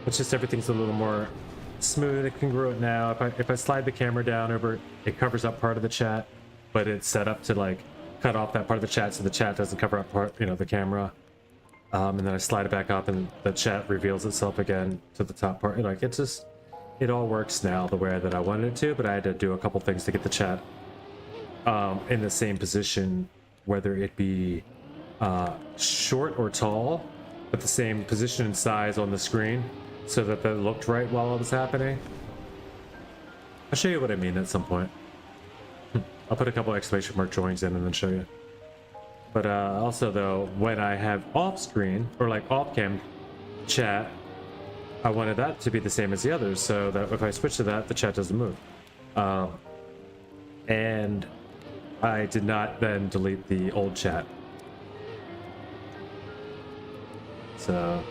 It's just everything's a little more smooth and congruent now. If I slide the camera down over, it covers up part of the chat, but it's set up to like cut off that part of the chat so the chat doesn't cover up part, the camera. And then I slide it back up and the chat reveals itself again to the top part. Like it all works now the way that I wanted it to, but I had to do a couple things to get the chat in the same position, whether it be short or tall, but the same position and size on the screen, so that that looked right while it was happening. I'll show you what I mean at some point. I'll put a couple exclamation mark drawings in and then show you. But also though, when I have off screen or like off cam chat, I wanted that to be the same as the others, so that if I switch to that, the chat doesn't move. And I did not then delete the old chat. So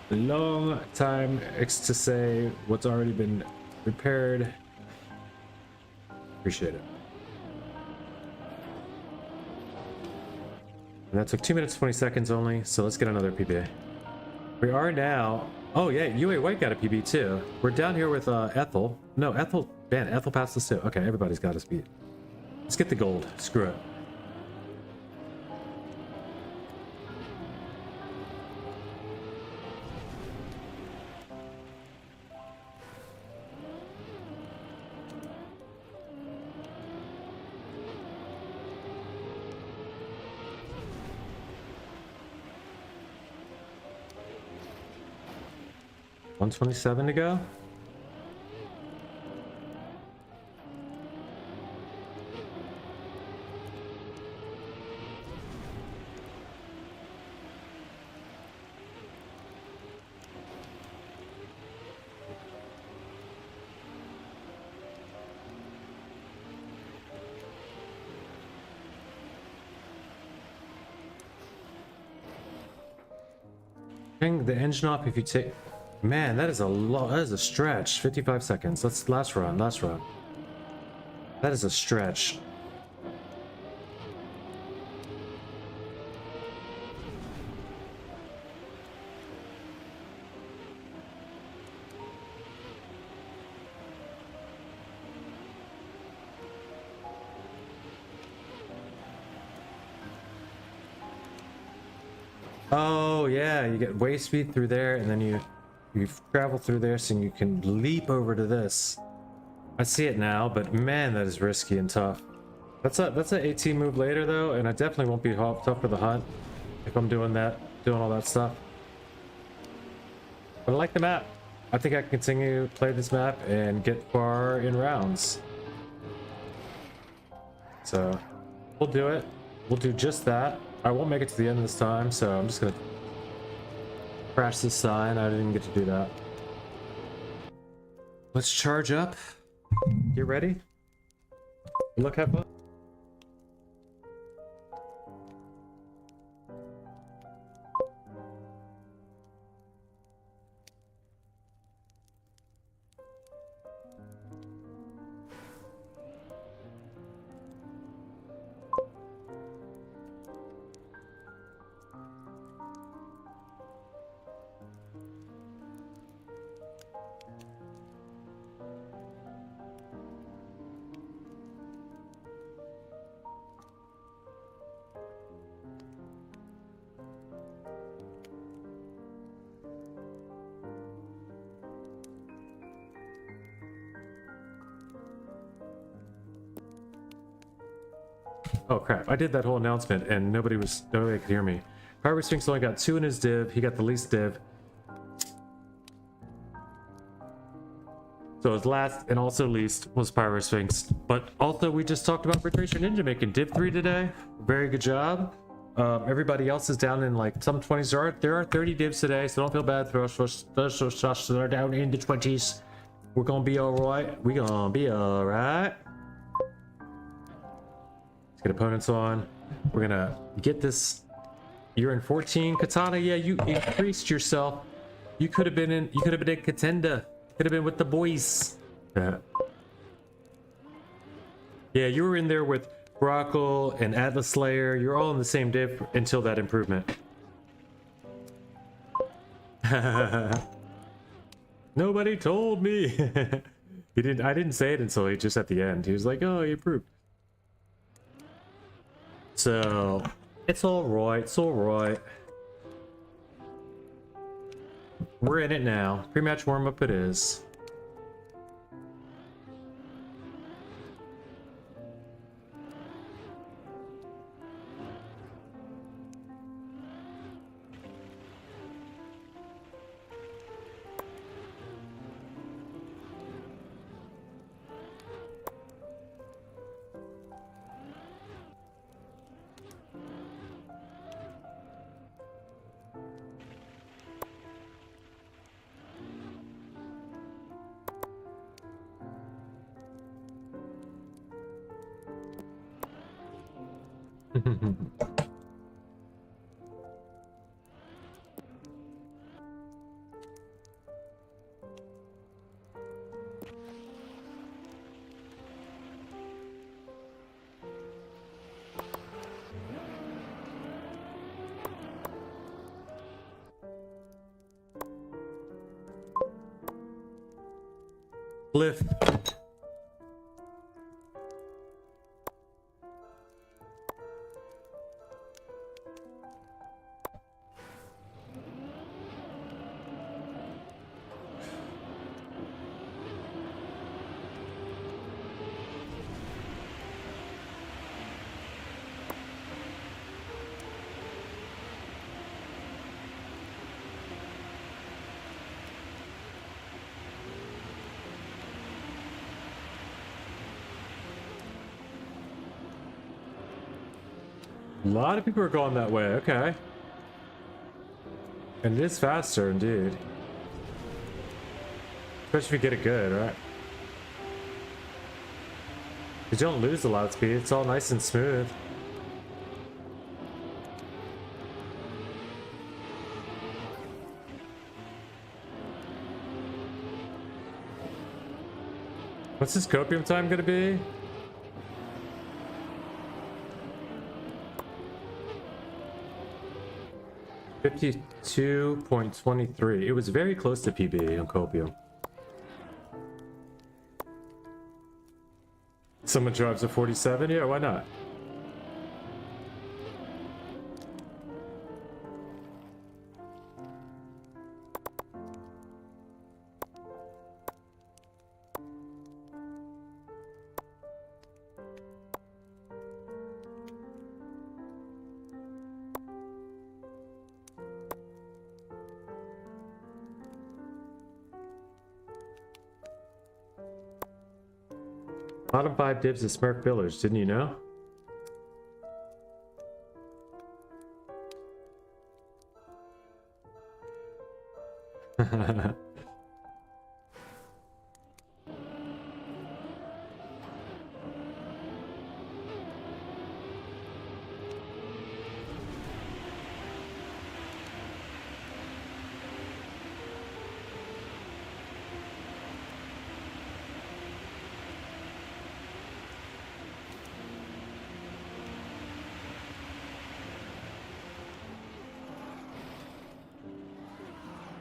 long time to say what's already been repaired. Appreciate it. And that took 2 minutes 20 seconds only, so let's get another PBA. We are now. Oh yeah, UA White got a PB too. We're down here with Ethel. No, Ethel. Man, Ethel passed us too. Okay, everybody's got a speed. Let's get the gold. Screw it. $127 to go. Turning the engine off if you take. Man, that is a lot. That is a stretch. 55 seconds. Let's last run. Last run. That is a stretch. Oh yeah, you get wave speed through there, and then you travel through there, so you can leap over to this. I see it now, but man, that is risky and tough. That's an AT move later though, and I definitely won't be tough for the hunt if I'm doing all that stuff. But I like the map. I think I can continue to play this map and get far in rounds. So we'll do it. We'll do just that. I won't make it to the end this time, so I'm just gonna crash this sign. I didn't get to do that. Let's charge up. You ready? Look, have fun. Oh crap, I did that whole announcement and nobody could hear me. Pyro Sphinx only got 2 in his div, he got the least div. So his last and also least was Pyro Sphinx. But also we just talked about Ridge Racer Ninja making div 3 today. Very good job. Everybody else is down in like some 20s. There are 30 divs today, so don't feel bad for us that are down in the 20s. We're gonna be alright. We gonna be alright. Let's get opponents on. We're gonna get this. You're in 14, Katana. Yeah, you increased yourself. You could have been in contender. Could have been with the boys. Yeah, you were in there with Brockle and Atlas Slayer. You're all in the same div until that improvement. Nobody told me. He didn't. I didn't say it until he just at the end. He was like, "Oh, he improved." So it's all right. It's all right. We're in it now. Pre-match warm-up it is. Lift. A lot of people are going that way, okay. And it is faster, indeed. Especially if you get it good, right? You don't lose a lot of speed, it's all nice and smooth. What's this copium time gonna be? $52.23. It was very close to PB on copium. Someone drives a 47? Yeah, why not? Bottom 5 divs is Smurf Village, didn't you know?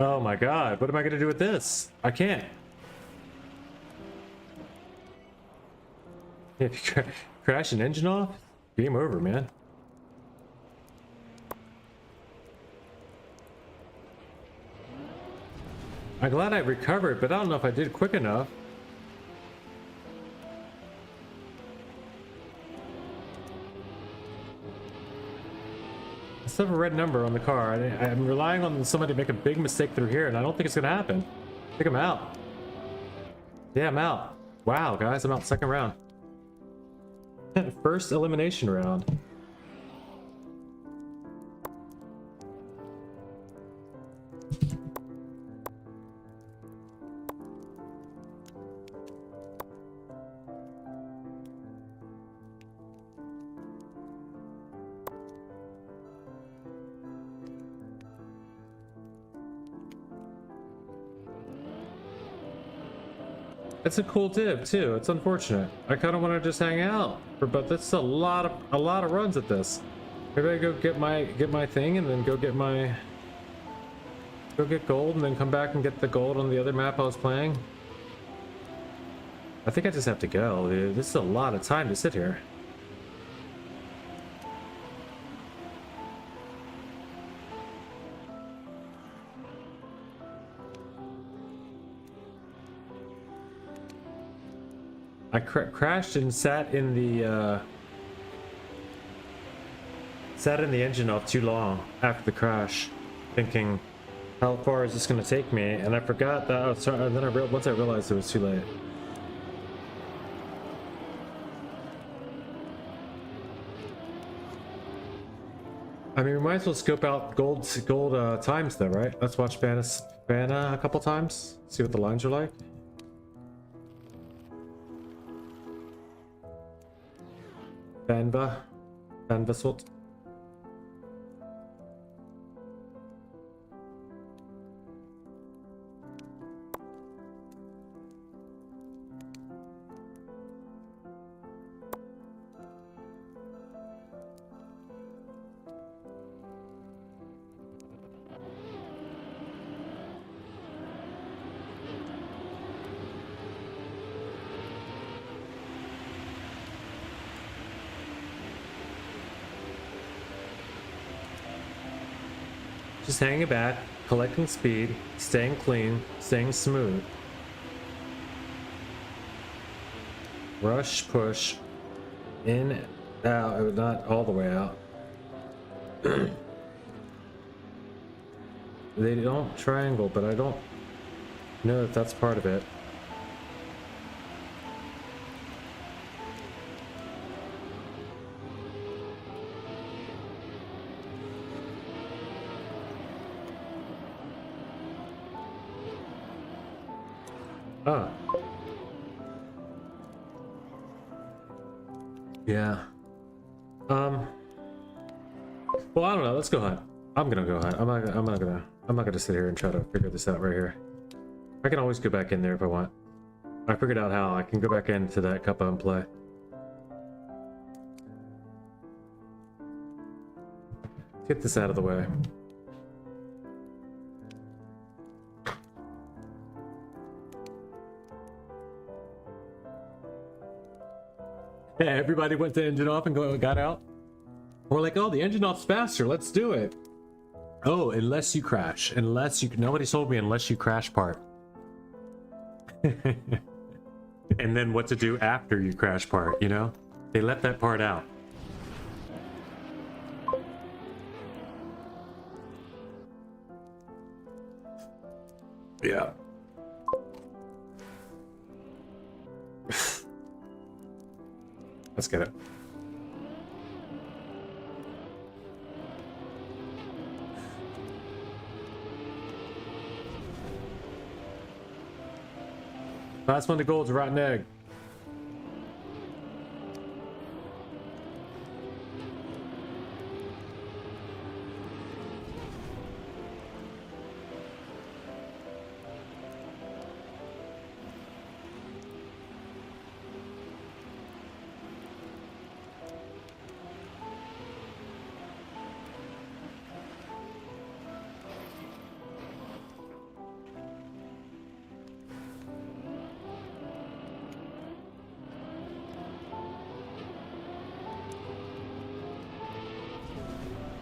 Oh my god, what am I gonna do with this? I can't. If you crash an engine off, game over, man. I'm glad I recovered, but I don't know if I did quick enough. instead of a red number on the car. I'm relying on somebody to make a big mistake through here, and I don't think it's gonna happen. I think I'm out. Yeah, I'm out. Wow, guys, I'm out second round. First elimination round. It's a cool div too. It's unfortunate. I kind of want to just hang out, but that's a lot of runs at this. Maybe I go get my thing and then go get gold and then come back and get the gold on the other map I was playing. I think I just have to go, dude. This is a lot of time to sit here. I crashed and sat in the engine off too long after the crash, thinking, how far is this going to take me? And I forgot that I was sorry, and then once I realized it was too late. I mean, we might as well scope out gold times though, right? Let's watch Vanna a couple times, see what the lines are like. Vanvasselt. Just hanging back, collecting speed, staying clean, staying smooth. Rush, push, in, out, not all the way out. They don't triangle, but I don't know if that's part of it. Ah. Yeah. Well, I don't know. Let's go hunt. I'm gonna go hunt. I'm not gonna sit here and try to figure this out right here. I can always go back in there if I want. I figured out how I can go back into that cuppa and play. Get this out of the way. Yeah, everybody went the engine off and got out. We're like, oh, the engine off's faster. Let's do it. Oh, unless you crash. Nobody told me unless you crash part. And then what to do after you crash part, you know? They left that part out. Yeah. Let's get it. Last one to gold's a rotten egg.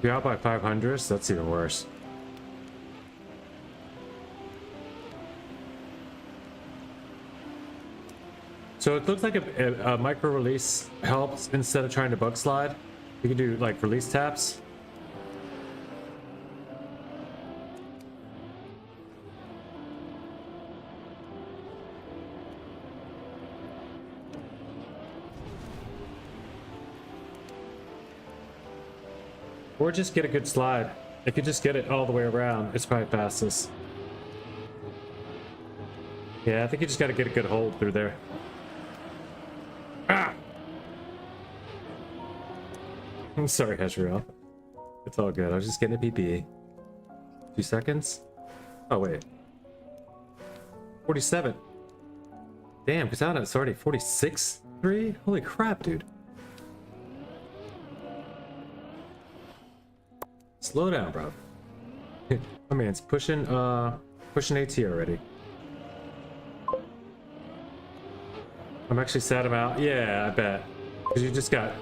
You're out by 500s? That's even worse. So it looks like a micro release helps instead of trying to bug slide. You can do like release taps. Or just get a good slide. If you just get it all the way around, it's probably fastest. Yeah, I think you just gotta get a good hold through there. Ah! I'm sorry, Hezreal. It's all good. I was just getting a PPE. 2 seconds? Oh, wait. 47. Damn, because I know it's already 46-3? Holy crap, dude. Slow down, bro. My man's pushing AT already. I'm actually sad about. Yeah, I bet. Because you just got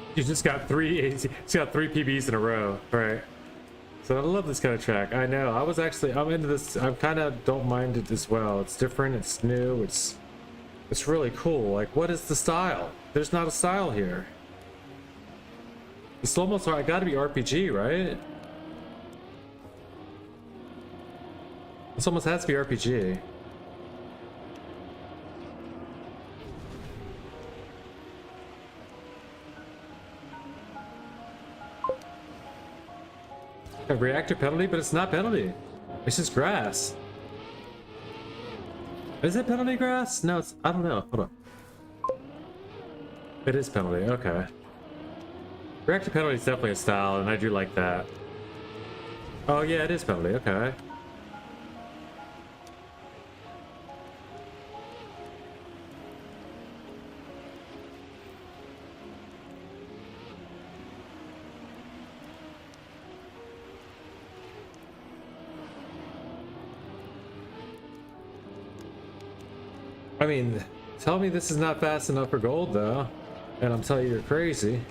3 AT, you got 3 PBs in a row, right? So I love this kind of track. I know. I'm into this. I kind of don't mind it as well. It's different. It's new. It's really cool. Like, what is the style? There's not a style here. The slow-mo's got to be RPG, right? This almost has to be RPG. A reactor penalty, but it's not penalty. It's just grass. Is it penalty grass? No, it's. I don't know. Hold on. It is penalty. Okay. Reactor penalty is definitely a style, and I do like that. Oh yeah, it is penalty. Okay. I mean, tell me this is not fast enough for gold, though, and I'm telling you you're crazy.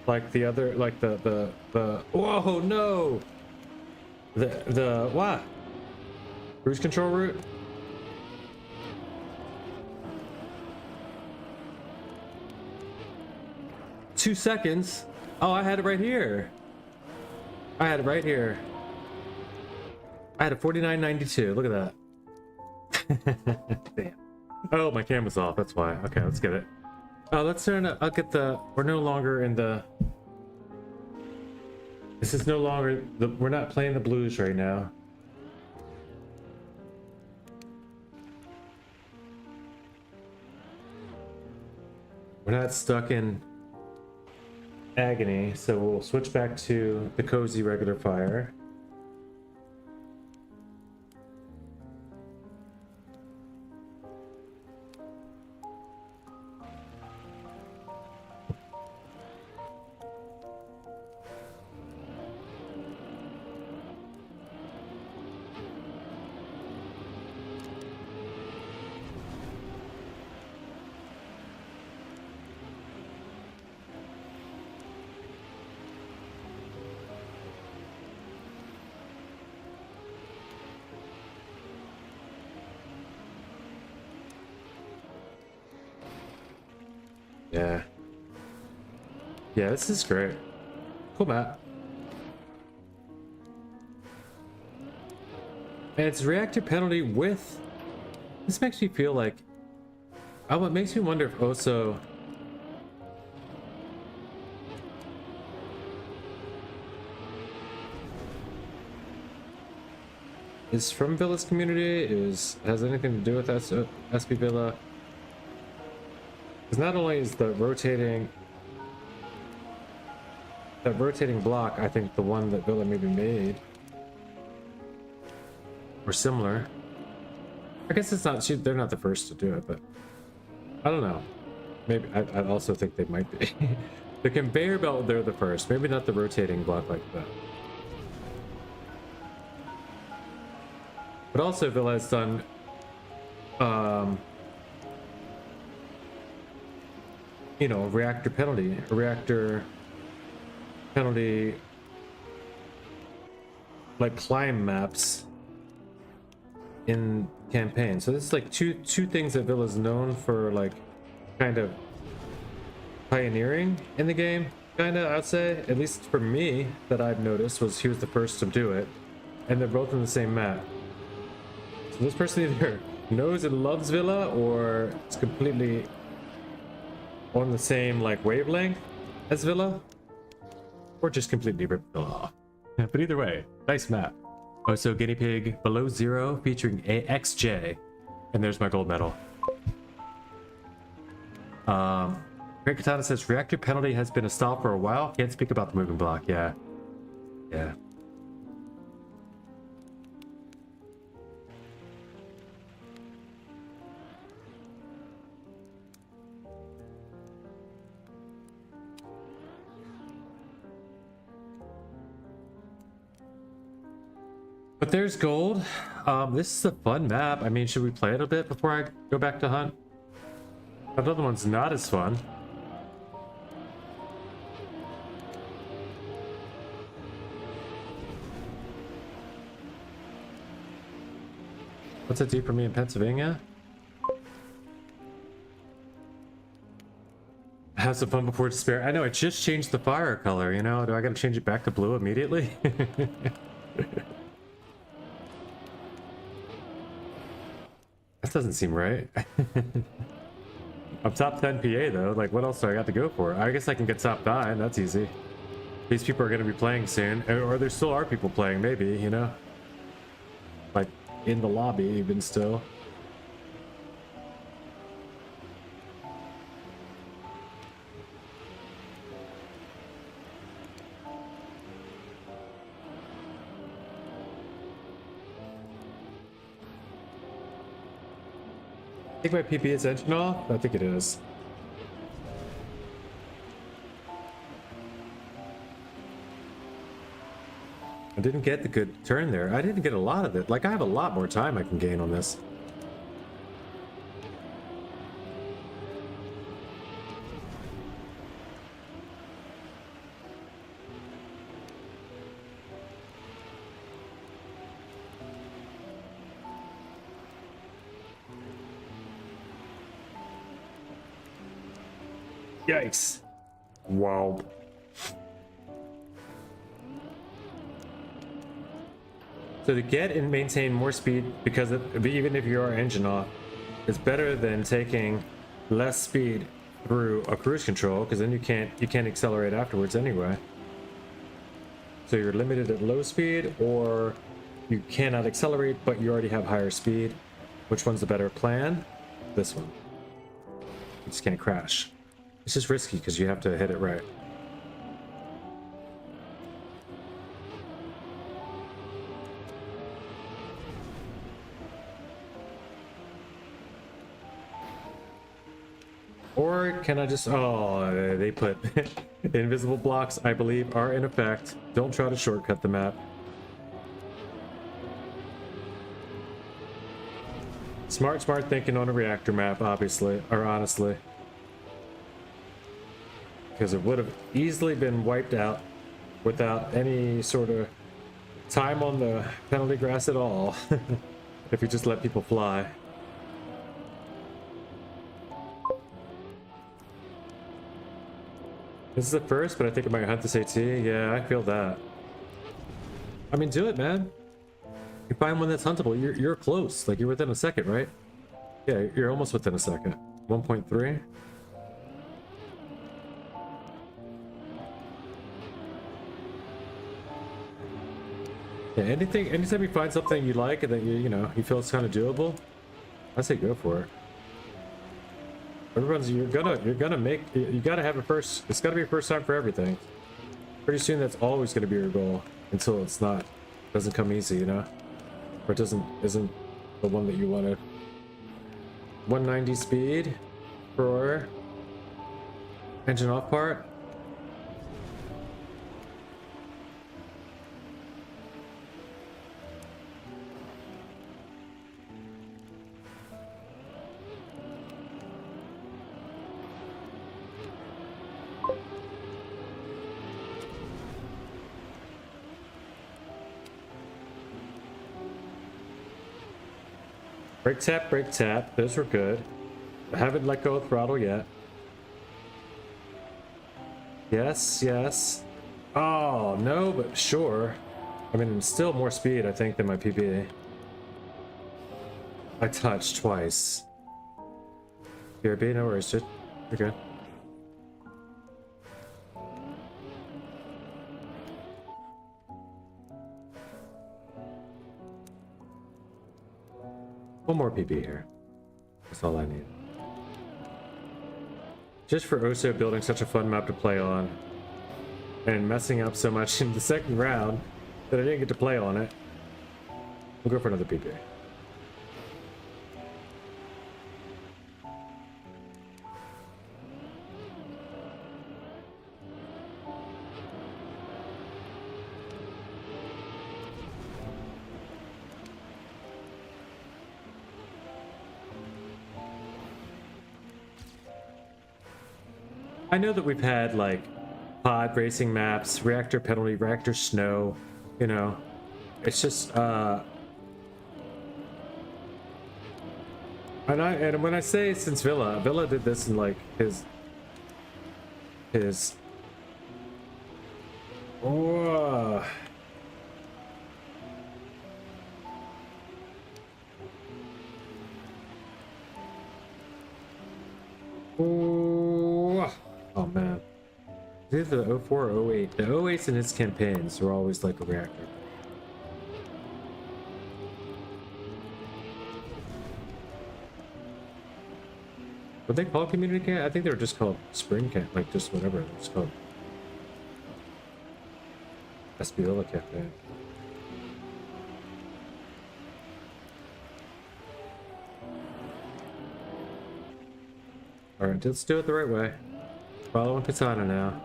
Like the other, like the whoa, no! The what? Cruise control route? Two seconds? Oh, I had it right here. I had it right here. I had a 49.92. Look at that. Damn. Oh, my camera's off. That's why. Okay, let's get it. Let's turn it. I'll get the. We're no longer in the. This is no longer the. We're not playing the blues right now. We're not stuck in agony, so we'll switch back to the cozy regular fire. Yeah. Yeah, this is great. Cool map. And it's reactor penalty with... This makes me feel like... Oh, it makes me wonder if Oso... is from Villa's community, has anything to do with SP Villa. Because not only is that rotating block, I think the one that Villa maybe made, or similar. I guess it's not. They're not the first to do it, but I don't know. Maybe I also think they might be. The conveyor belt, they're the first. Maybe not the rotating block like that. But also Villa has done you know, a reactor penalty like climb maps in campaign. So this is like two things that Villa's known for, like kind of pioneering in the game, kind of, I'd say, at least for me, that I've noticed was he was the first to do it, and they're both in the same map. So this person either knows and loves Villa or is completely on the same like wavelength as Villa. or just completely rip it off. But either way, nice map. Oh, so guinea pig below 0 featuring AXJ, and there's my gold medal. Great Katana says reactor penalty has been a stall for a while. Can't speak about the moving block. Yeah. But there's gold. This is a fun map. I mean, should we play it a bit before I go back to hunt? That other one's not as fun. What's it do for me in Pennsylvania? Have some fun before despair. I know, it just changed the fire color, you know? Do I gotta change it back to blue immediately? That doesn't seem right. I'm top 10 PA though. Like, what else do I got to go for? I guess I can get top 9. That's easy. These people are going to be playing soon. Or there still are people playing, maybe, you know? Like, in the lobby, even still. I think my PP is engine off? I think it is. I didn't get the good turn there. I didn't get a lot of it. Like, I have a lot more time I can gain on this. Yikes. Wow. So to get and maintain more speed, because even if you are engine off, it's better than taking less speed through a cruise control, because then you can't accelerate afterwards anyway. So you're limited at low speed, or you cannot accelerate, but you already have higher speed. Which one's the better plan? This one. You just can't crash. It's just risky because you have to hit it right. Or can I just... Oh, they put... Invisible blocks, I believe, are in effect. Don't try to shortcut the map. Smart thinking on a reactor map, obviously. Or honestly. Because it would have easily been wiped out without any sort of time on the penalty grass at all. If you just let people fly. This is the first, but I think I might hunt this AT. Yeah, I feel that. I mean, do it, man. You find one that's huntable. You're close. Like, you're within a second, right? Yeah, you're almost within a second. 1.3. Yeah, anytime you find something you like and that you know you feel it's kind of doable, I say go for it. Everyone's you gotta have a first. It's gotta be a first time for everything. Pretty soon that's always gonna be your goal until it's not. Doesn't come easy, you know, or it isn't the one that you wanted. 190 speed for engine off part. Brake tap, those were good. I haven't let go of throttle yet. Yes. Oh, no, but sure. I mean, still more speed, I think, than my PBA. I touched twice. BRB, no worries, just you're good. One more PB here. That's all I need. Just for also building such a fun map to play on. And messing up so much in the second round that I didn't get to play on it. We'll go for another PB. I know that we've had like pod racing maps, reactor penalty, reactor snow, you know. It's just and when I say since Villa did this in like his oh oh man. It's either the 04 or 08. The 08s in his campaigns were always like a reactor. What they call community camp? I think they were just called spring camp, like just whatever. It's called Espiola campaign. Alright, let's do it the right way. Following Katana now.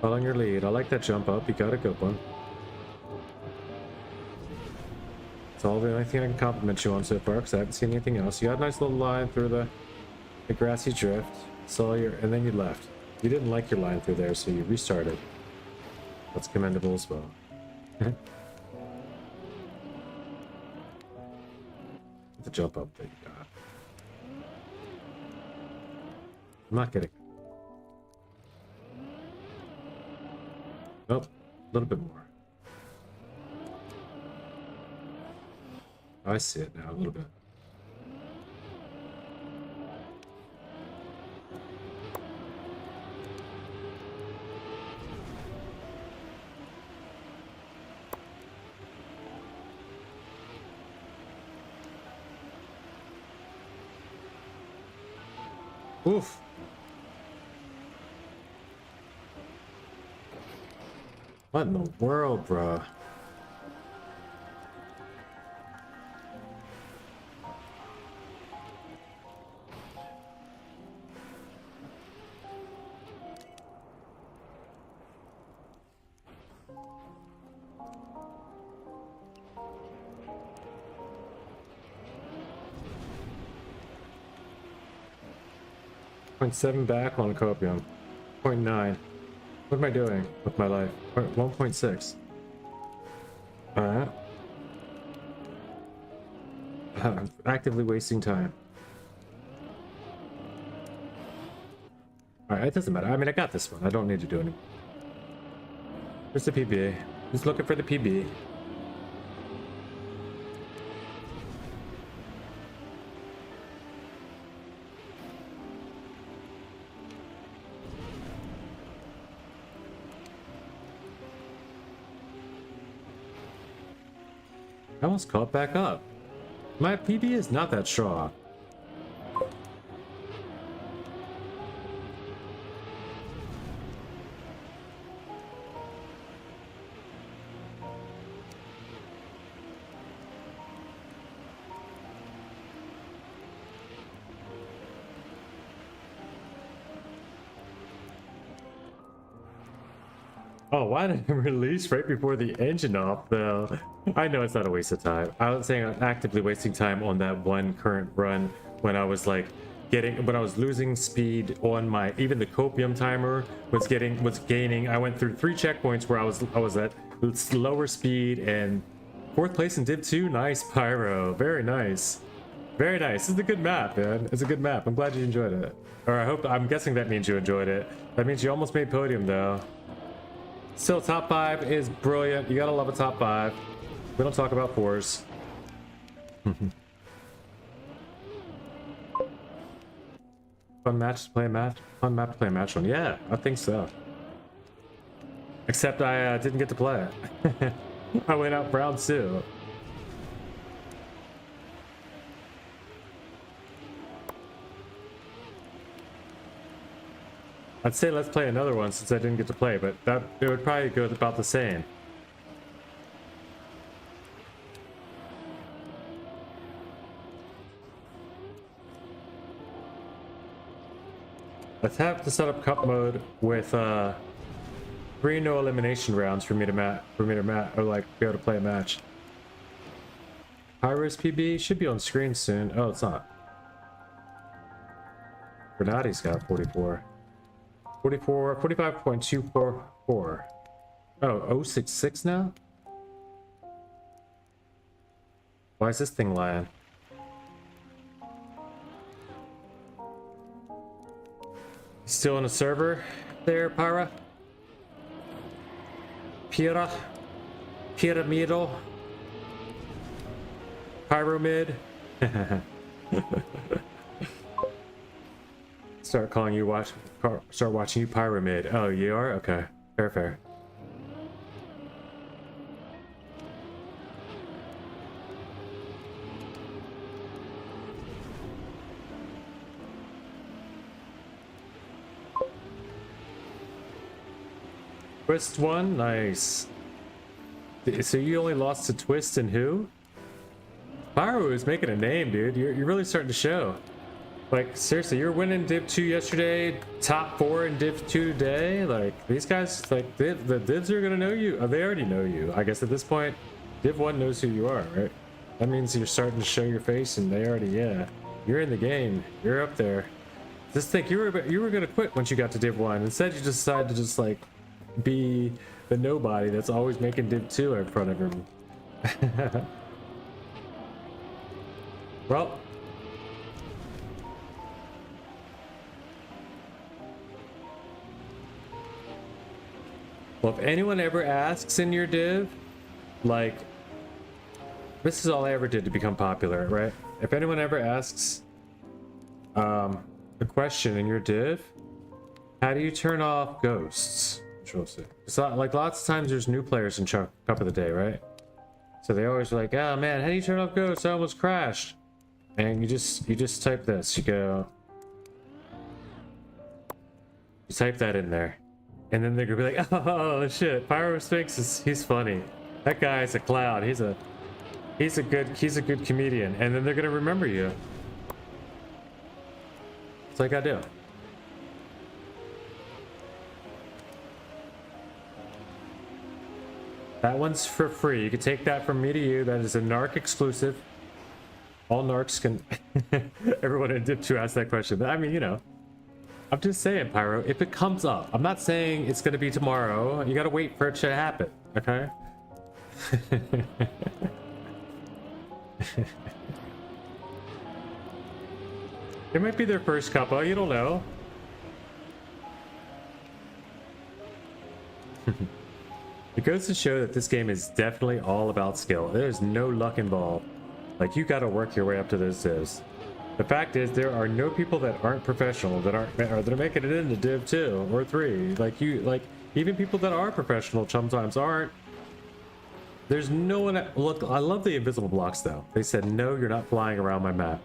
Following your lead. I like that jump up. You got a good one. It's all the only thing I can compliment you on so far because I haven't seen anything else. You got a nice little line through the grassy drift. Saw your, and then you left. You didn't like your line through there, so you restarted. That's commendable as well. The jump up that you got. I'm not getting. Nope, a little bit more. I see it now, a little bit. Oof. What in the world, bruh? .7 back on copium. 0.9. What am I doing with my life? 1.6. Alright. I'm actively wasting time. Alright, it doesn't matter. I mean, I got this one. I don't need to do any. Where's the PB? Just looking for the PB. I almost caught back up. My PB is not that strong. Oh, why did it release right before the engine off though? I know it's not a waste of time. I was saying I'm actively wasting time on that one current run when I was like when I was losing speed on my, even the copium timer was gaining. I went through 3 checkpoints where I was at lower speed and 4th place in Div 2. Nice, Pyro. Very nice. Very nice. This is a good map, man. It's a good map. I'm glad you enjoyed it. Or I'm guessing that means you enjoyed it. That means you almost made podium though. Still, top 5 is brilliant. You gotta love a top 5. We don't talk about 4s. Fun match to play a match. Fun map to play a match on. Yeah, I think so. Except I didn't get to play it. I went out round 2. I'd say let's play another one since I didn't get to play, but that it would probably go about the same. Let's have to set up cup mode with 3 no elimination rounds for me to or like be able to play a match. Pyro's PB should be on screen soon. Oh, it's not. Granati's got 44. 45.244. Oh, 066 now? Why is this thing lying? Still in a server there, Pyra? Pyramidal? Pyromid? Start watching you Pyramid. Oh, you are? Okay. Fair. Twist 1? Nice. So you only lost to Twist and who? Pyro is making a name, dude. You're really starting to show. Like, seriously, you're winning Div 2 yesterday, top 4 in Div 2 today. Like, these guys, like, the Divs are gonna know you. Oh, they already know you. I guess at this point, Div 1 knows who you are, right? That means you're starting to show your face and they already, yeah. You're in the game. You're up there. Just think, you were gonna quit once you got to Div 1. Instead, you just decided to just, like, be the nobody that's always making Div 2 in front of him. Well, if anyone ever asks in your div, like, this is all I ever did to become popular, right? If anyone ever asks a question in your div, how do you turn off ghosts? So, like, lots of times there's new players in Cup of the Day, right? So they always are like, oh man, how do you turn off ghosts? I almost crashed. And you just type this. You go, you type that in there, and then they're gonna be like, oh shit, Pyro Sphinx he's funny. That guy's a clown. He's a good comedian. And then they're gonna remember you. That's like I do. That one's for free. You can take that from me to you. That is a NARC exclusive. All narcs can. Everyone in Div 2 asked that question. But I mean, you know, I'm just saying, Pyro, if it comes up, I'm not saying it's going to be tomorrow. You got to wait for it to happen, okay? It might be their first cuppa, you don't know. It goes to show that this game is definitely all about skill. There's no luck involved. Like, you gotta work your way up to those divs. The fact is, there are no people that aren't professional that are making it into Div 2 or 3. Like, even people that are professional sometimes aren't. There's no one. Look, I love the invisible blocks though. They said, no, you're not flying around my map.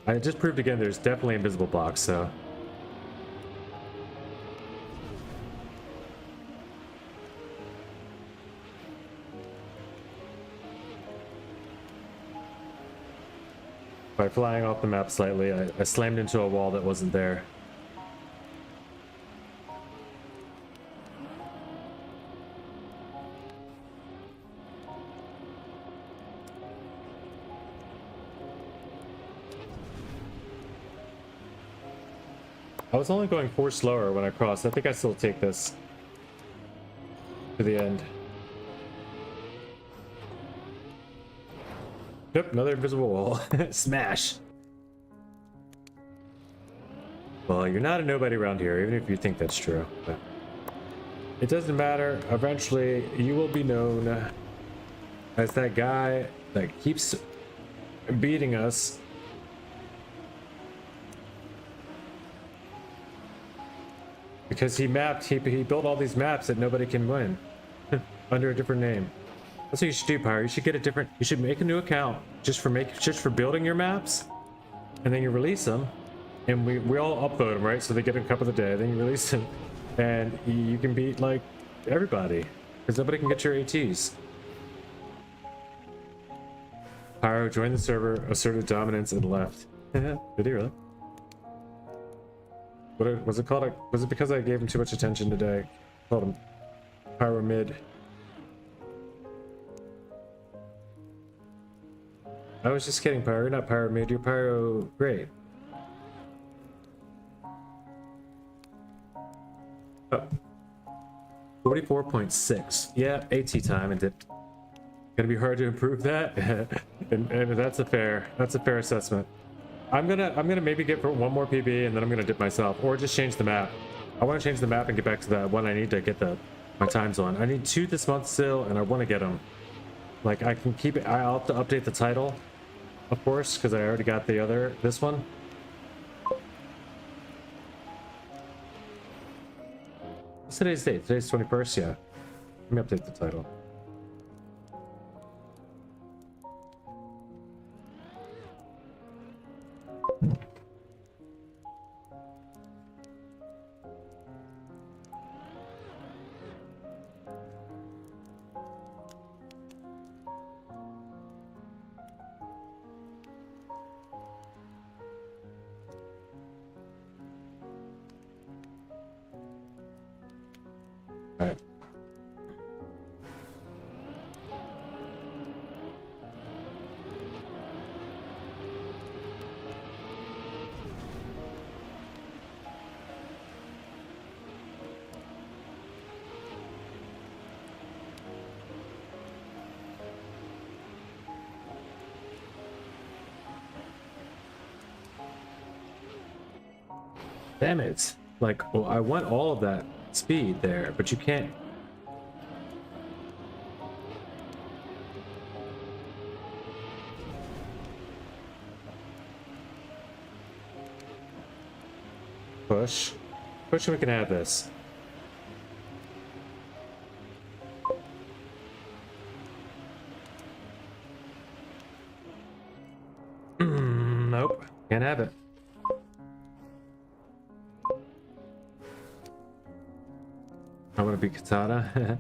I just proved again there's definitely invisible blocks, so. By flying off the map slightly, I slammed into a wall that wasn't there. I was only going 4 slower when I crossed. I think I still take this to the end. Nope, another invisible wall. Smash! Well, you're not a nobody around here, even if you think that's true. But it doesn't matter. Eventually, you will be known as that guy that keeps beating us. Because he built all these maps that nobody can win under a different name. That's what you should do, Pyro. You should make a new account just for building your maps, and then you release them, and we all upload them, right? So they get a cup of the day, then you release them, and you can beat like everybody because nobody can get your ATs. Pyro joined the server, asserted dominance, and left. Did he really? What was it called? Was it because I gave him too much attention today? Called him Pyro Mid. I was just kidding, Pyro. You're not Pyro Mid, you're Pyro Great. Oh. 44.6. Yeah, AT time and dipped. Gonna be hard to improve that. and that's a fair assessment. I'm gonna maybe get for one more PB and then I'm gonna dip myself, or just change the map. I want to change the map and get back to the one I need to get my times on. I need 2 this month still, and I want to get them. Like I can keep it. I'll have to update the title, of course, because I already got this one. What's today's date? Today's 21st. Yeah. Let me update the title. All right. Damn it. Like, well, I want all of that speed there, but you can't. Push. Push and we can have this. Nope. Can't have it. I want to be Katana.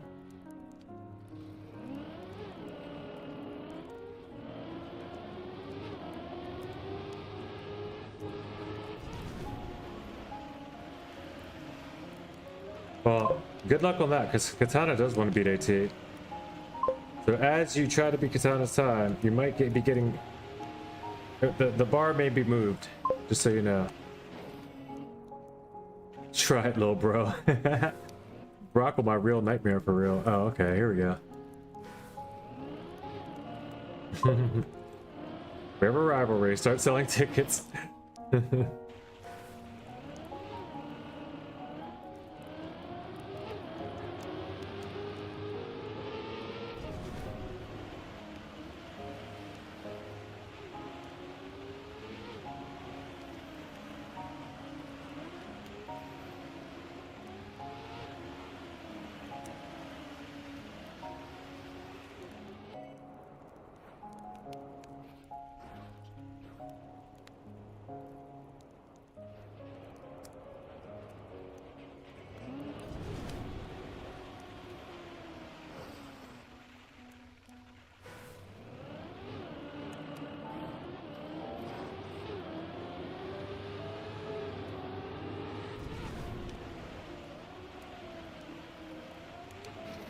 Well, good luck on that, because Katana does want to beat AT. So as you try to beat Katana's time, you might be getting... The bar may be moved, just so you know. Try it, little bro. Brock with my real nightmare for real. Oh, okay, here we go. We have a rivalry. Start selling tickets.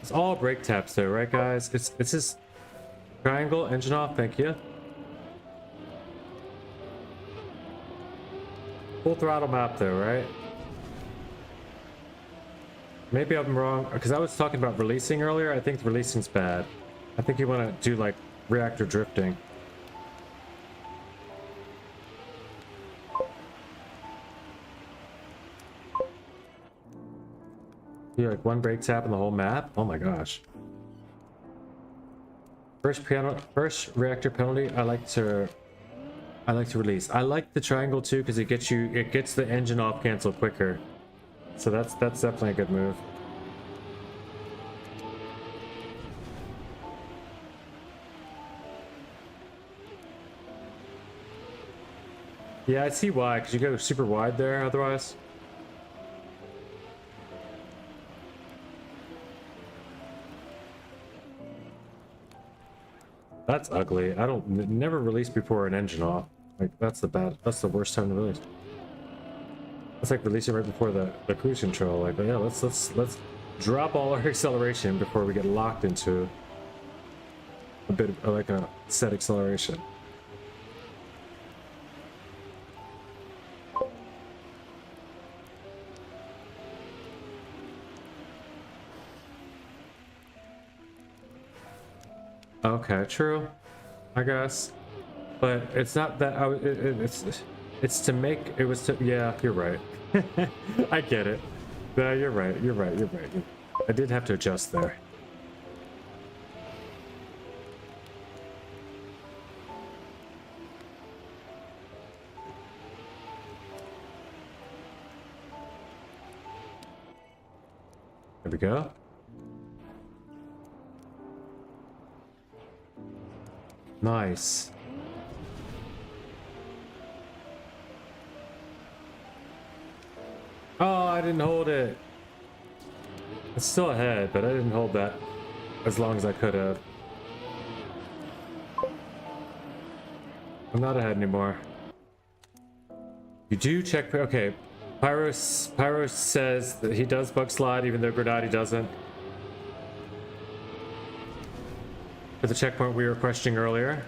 It's all brake taps though, right guys? It's just triangle, engine off, thank you. Full throttle map though, right? Maybe I'm wrong, because I was talking about releasing earlier. I think releasing's bad. I think you want to do like reactor drifting. You like one brake tap in the whole map? Oh my gosh. First reactor penalty, I like to release. I like the triangle too because it gets the engine off cancel quicker. So that's definitely a good move. Yeah, I see why, because you go super wide there otherwise. That's ugly. I don't never release before an engine off. Like that's the worst time to release. It's like releasing right before the cruise control. Like, yeah, let's drop all our acceleration before we get locked into a bit of like a set acceleration. Okay, true, I guess, but it's not that. It's to make it was to. Yeah, you're right. I get it. No, you're right. You're right. You're right. I did have to adjust there. There we go. Nice. Oh, I didn't hold it. It's still ahead, but I didn't hold that as long as I could have. I'm not ahead anymore. You do check. Okay. Pyro says that he does bug slide, even though Grenadi doesn't. For the checkpoint we were questioning earlier.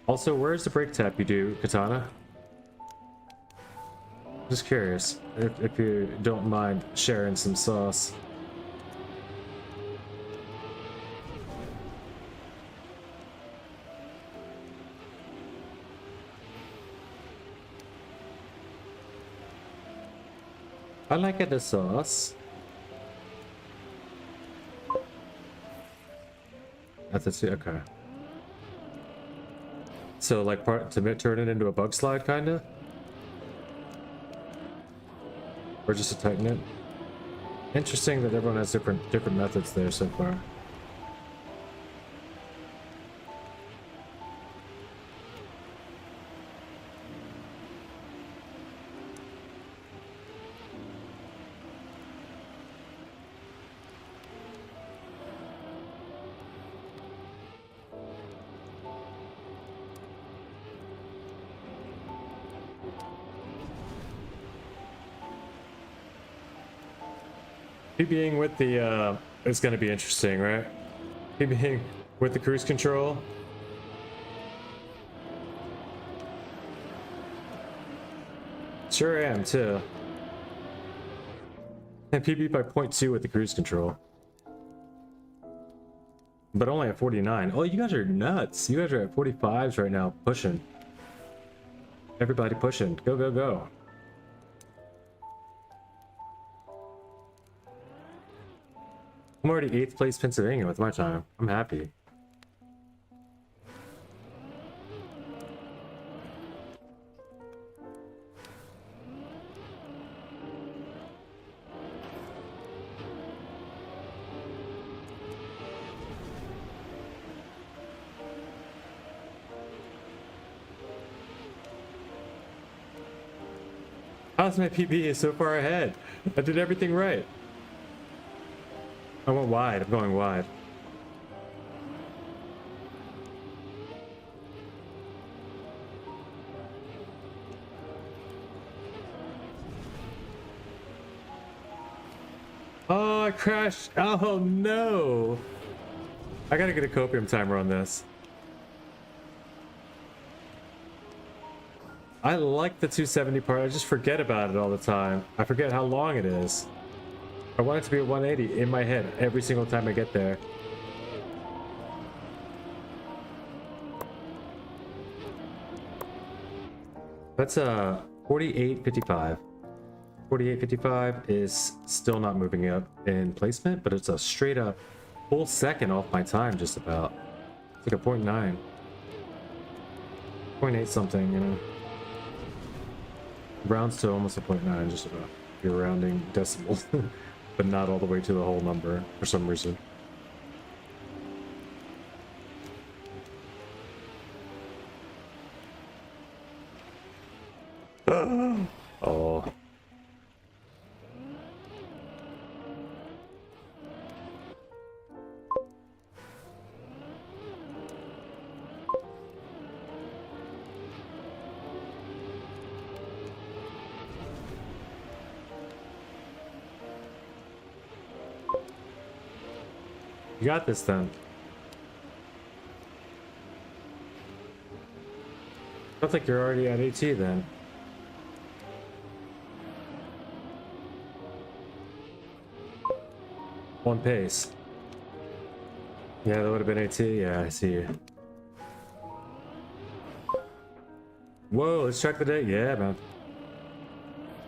Also, where's the brake tap you do, Katana? Just curious, if you don't mind sharing some sauce. I like it, the sauce. That's it, okay. So like part to turn it into a bug slide kinda? Or just to tighten it? Interesting that everyone has different methods there so far. PBing with the is going to be interesting, right? PBing with the cruise control. Sure am too. And PB by 0.2 with the cruise control. But only at 49. Oh, you guys are nuts. You guys are at 45s right now, pushing. Everybody pushing. Go, go, go. I'm already 8th place Pennsylvania with my time. I'm happy. How's my PB so far ahead? I did everything right. I went wide. I'm going wide. Oh, I crashed. Oh, no. I gotta get a copium timer on this. I like the 270 part. I just forget about it all the time. I forget how long it is. I want it to be a 180 in my head every single time I get there. That's a 48.55. 48.55 is still not moving up in placement, but it's a straight up full second off my time just about. It's like a 0.9. 0.8 something, you know. Rounds to almost a 0.9 just about. If you're rounding decimals. but not all the way to the whole number for some reason. Oh. You got this then. Sounds like you're already at AT then. One pace. Yeah, that would have been AT. Yeah, I see you. Whoa, let's check the date. Yeah, man.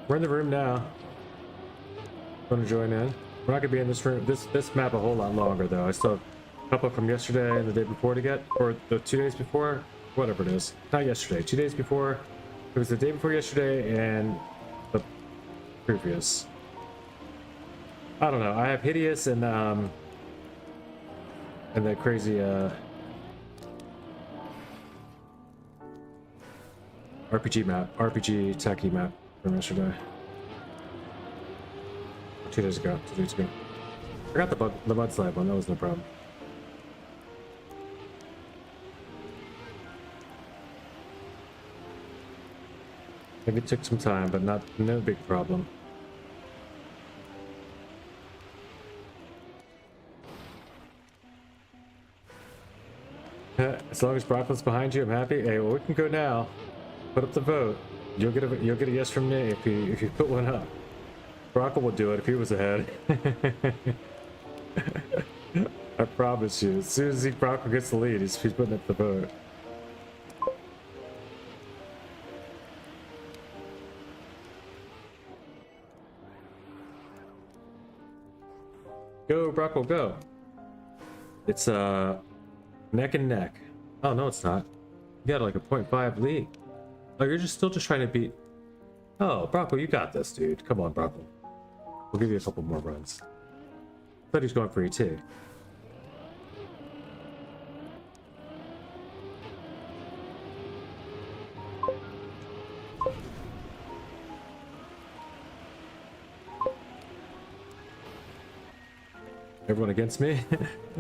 We're in the room now. Want to join in? We're not gonna be in this room. This map a whole lot longer though. I still have a couple from yesterday and the day before to get, or the 2 days before, whatever it is. Not yesterday. 2 days before. It was the day before yesterday and the previous. I don't know. I have hideous and that crazy RPG map, RPG techie map from yesterday. 2 days ago, 2 days ago. I got the mudslide one, that was no problem. Maybe it took some time, but no big problem. As long as Brockman's behind you, I'm happy. Hey, well, we can go now. Put up the vote. You'll get a yes from me if you put one up. Brockle will do it if he was ahead. I promise you. As soon as Brockle gets the lead, he's putting up the vote. Go, Brockle, go. It's neck and neck. Oh no, it's not. You got like a 0.5 lead. Oh, you're still just trying to beat. Oh, Brockle, you got this, dude. Come on, Brockle. We'll give you a couple more runs. Thought he was going for ET. Everyone against me?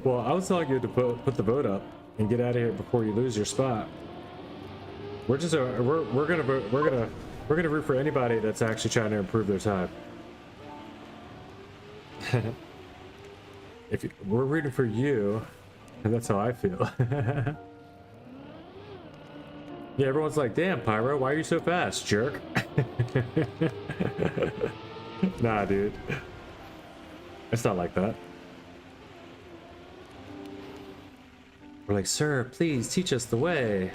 Well, I was telling you to put the vote up and get out of here before you lose your spot. We're just we're gonna root for anybody that's actually trying to improve their time. We're rooting for you, and that's how I feel. Yeah, everyone's like, "Damn, Pyro, why are you so fast, jerk?" Nah, dude, it's not like that. We're like, "Sir, please teach us the way."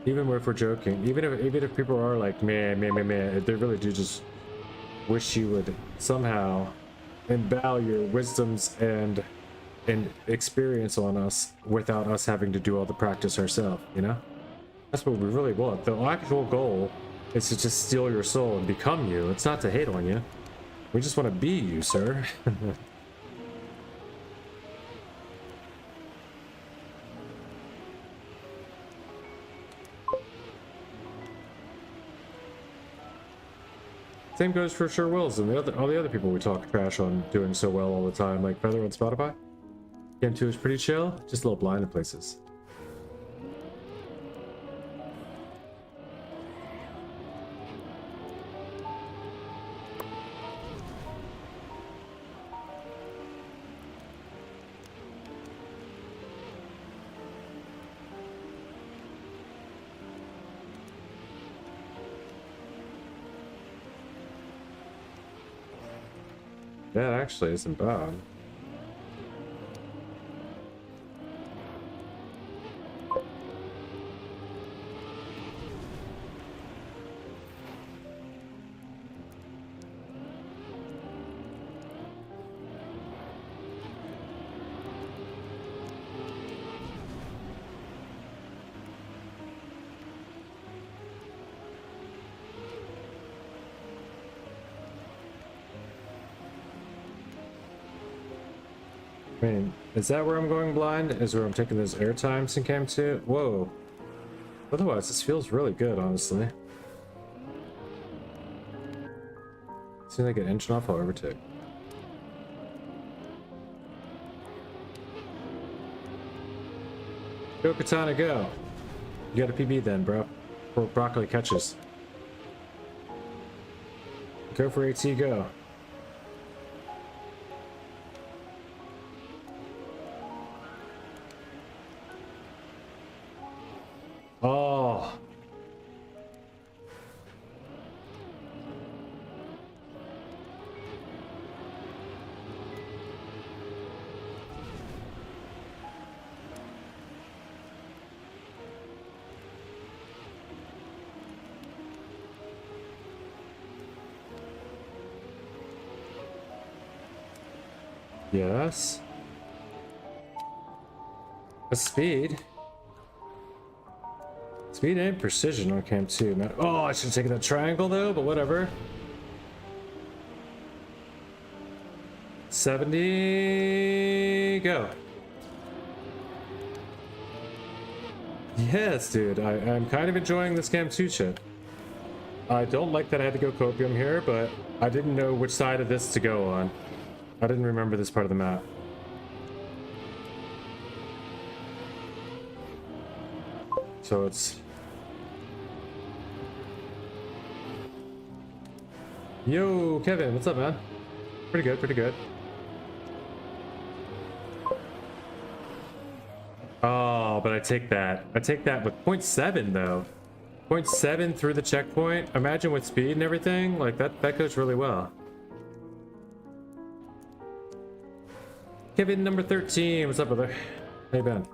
Even if we're joking, even if people are like, man, they really do just wish you would somehow endow your wisdoms and experience on us without us having to do all the practice ourselves, you know? That's what we really want. The actual goal is to just steal your soul and become you. It's not to hate on you. We just want to be you, sir. Same goes for Sure Wills and all the other people we talk trash on doing so well all the time, like Feather on Spotify. Game 2 is pretty chill, just a little blind in places. That actually isn't bad. I mean, is that where I'm going blind? Is where I'm taking those air times in Cam 2? Whoa. Otherwise, this feels really good, honestly. As soon as I get engine off, I'll overtake. Go, Katana, go. You got a PB then, bro. Before Broccoli catches. Go for AT, go. Oh. Yes. A speed. Speed and precision on Cam 2, man. Oh, I should have taken that triangle though, but whatever. 70, go. Yes, dude, I'm kind of enjoying this Cam 2 shit. I don't like that I had to go copium here, but I didn't know which side of this to go on. I didn't remember this part of the map. So it's... Yo, Kevin, what's up, man? Pretty good, pretty good. Oh, but I take that. I take that with 0.7 though. 0.7 through the checkpoint. Imagine with speed and everything, like that goes really well. Kevin number 13, what's up, brother? Hey, Ben.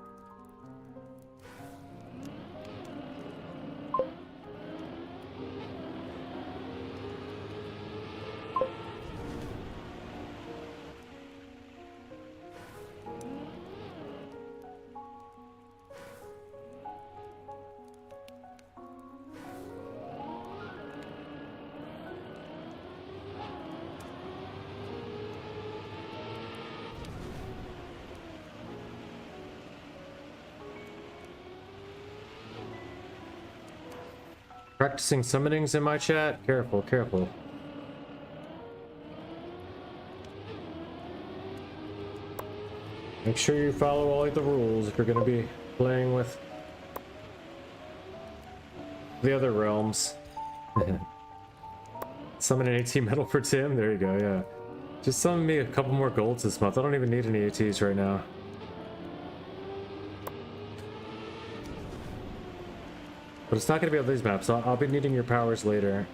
Practicing summonings in my chat? Careful, careful. Make sure you follow all of the rules if you're going to be playing with the other realms. Summon an AT medal for Tim? There you go, yeah. Just summon me a couple more golds this month. I don't even need any ATs right now. But it's not going to be on these maps. I'll be needing your powers later.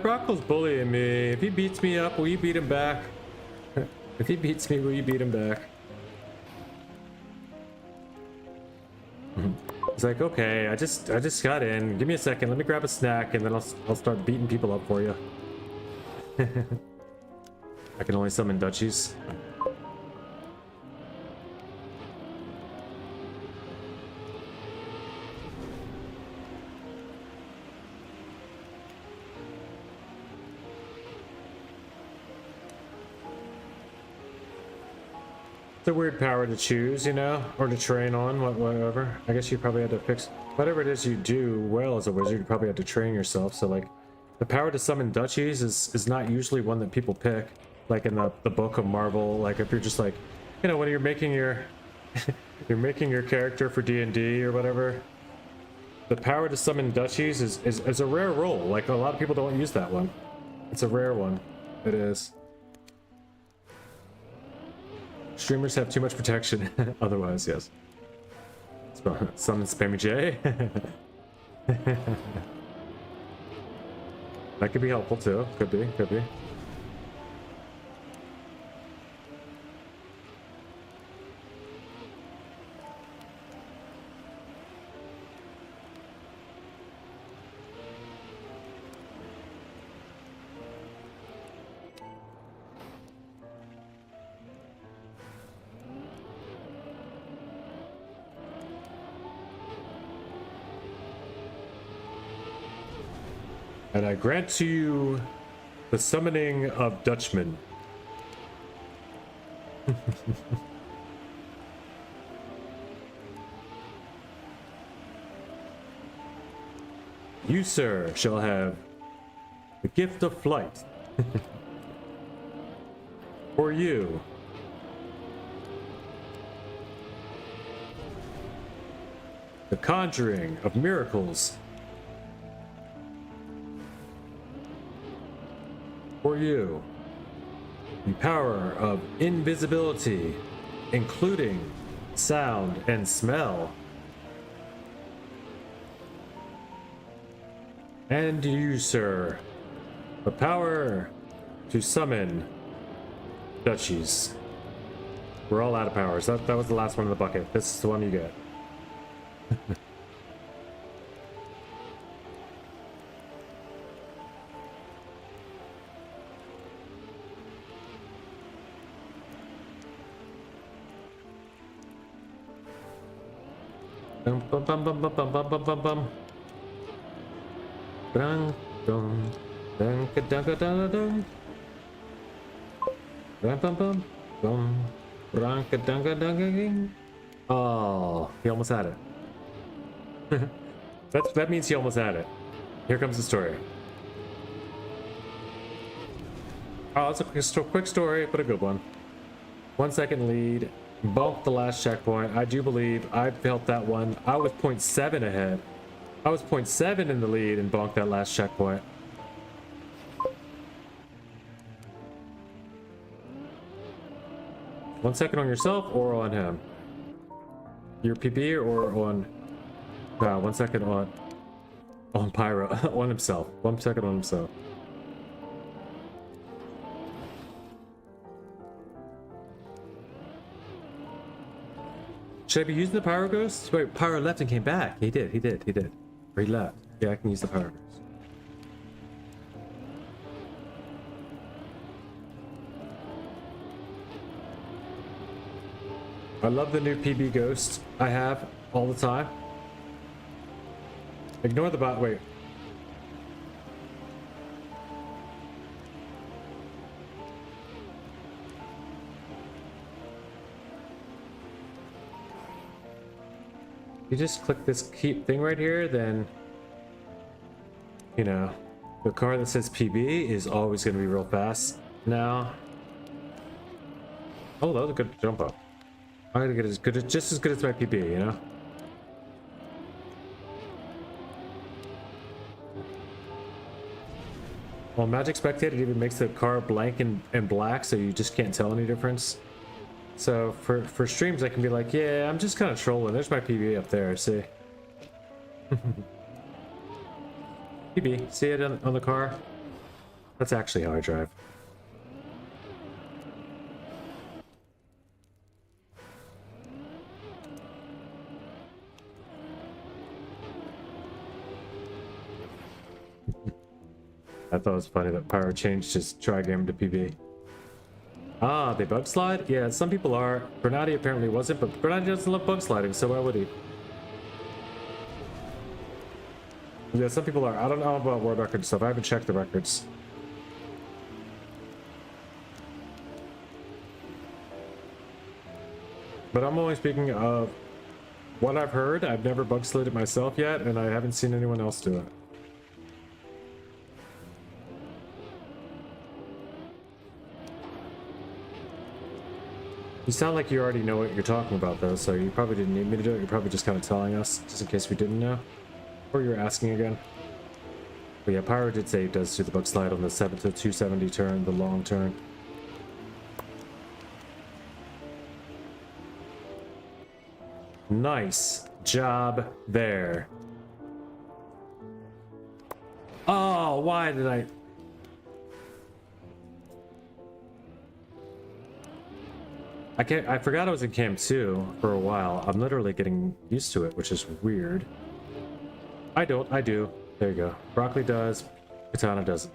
Brock was bullying me. If he beats me up, will you beat him back? If he beats me, will you beat him back? He's like, okay, I just got in. Give me a second. Let me grab a snack, and then I'll start beating people up for you. I can only summon duchies. It's a weird power to choose, you know, or to train on, whatever. I guess you probably had to fix whatever it is you do well as a wizard. You probably had to train yourself. So like, the power to summon duchies is not usually one that people pick. Like in the book of Marvel, like if you're just like, you know, when you're making your you're making your character for D&D or whatever, the power to summon duchies is a rare role. Like a lot of people don't use that one. It's a rare one. It is. Streamers have too much protection. Otherwise, yes. Summon Spammy J. That could be helpful too. Could be, could be. And I grant to you the summoning of Dutchmen. You, sir, shall have the gift of flight. For you. The conjuring of miracles. For you. The power of invisibility, including sound and smell. And you, sir, the power to summon duchies. We're all out of powers. That was the last one in the bucket. This is the one you get. Bum bum bum bum bum bum bum bum bum. Dun dun dun dun dun dun dun. Bum bum bum bum. Dun dun dun dun. Oh, he almost had it. That means he almost had it. Here comes the story. Oh, it's a quick story, but a good one. 1 second lead. Bumped the last checkpoint. I do believe I felt that one. I was 0.7 ahead. I was 0.7 in the lead and bonked that last checkpoint. One second on yourself or on him? Your PB or on... No, 1 second on Pyro. On himself. 1 second on himself. Should I be using the Pyro Ghost? Wait, Pyro left and came back. He did. Or he left. Yeah, I can use the Pyro Ghost. I love the new PB Ghost I have all the time. Ignore the bot. Wait. You just click this keep thing right here, then, you know, the car that says PB is always going to be real fast now. Oh, that was a good jump up. I'm going to get as good as, just as good as my PB, you know? Well, Magic Spectator even makes the car blank and black, so you just can't tell any difference. So for streams, I can be like, yeah, I'm just kind of trolling. There's my PB up there, see? PB, see it on the car? That's actually how I drive. I thought it was funny that Pyro changed his try game to PB. Ah, they bug slide? Yeah, some people are. Bernardi apparently wasn't, but Bernardi doesn't love bug sliding, so why would he? Yeah, some people are. I don't know about world record stuff. I haven't checked the records. But I'm only speaking of what I've heard. I've never bug slid it myself yet, and I haven't seen anyone else do it. You sound like you already know what you're talking about, though, so you probably didn't need me to do it. You're probably just kind of telling us, just in case we didn't know. Or you're asking again. But yeah, Pyro did say he does do the bug slide on the 7 to 270 turn, the long turn. Nice job there. Oh, why did I... I forgot I was in Cam 2 for a while. I'm literally getting used to it, which is weird. I don't. I do. There you go. Broccoli does. Katana doesn't.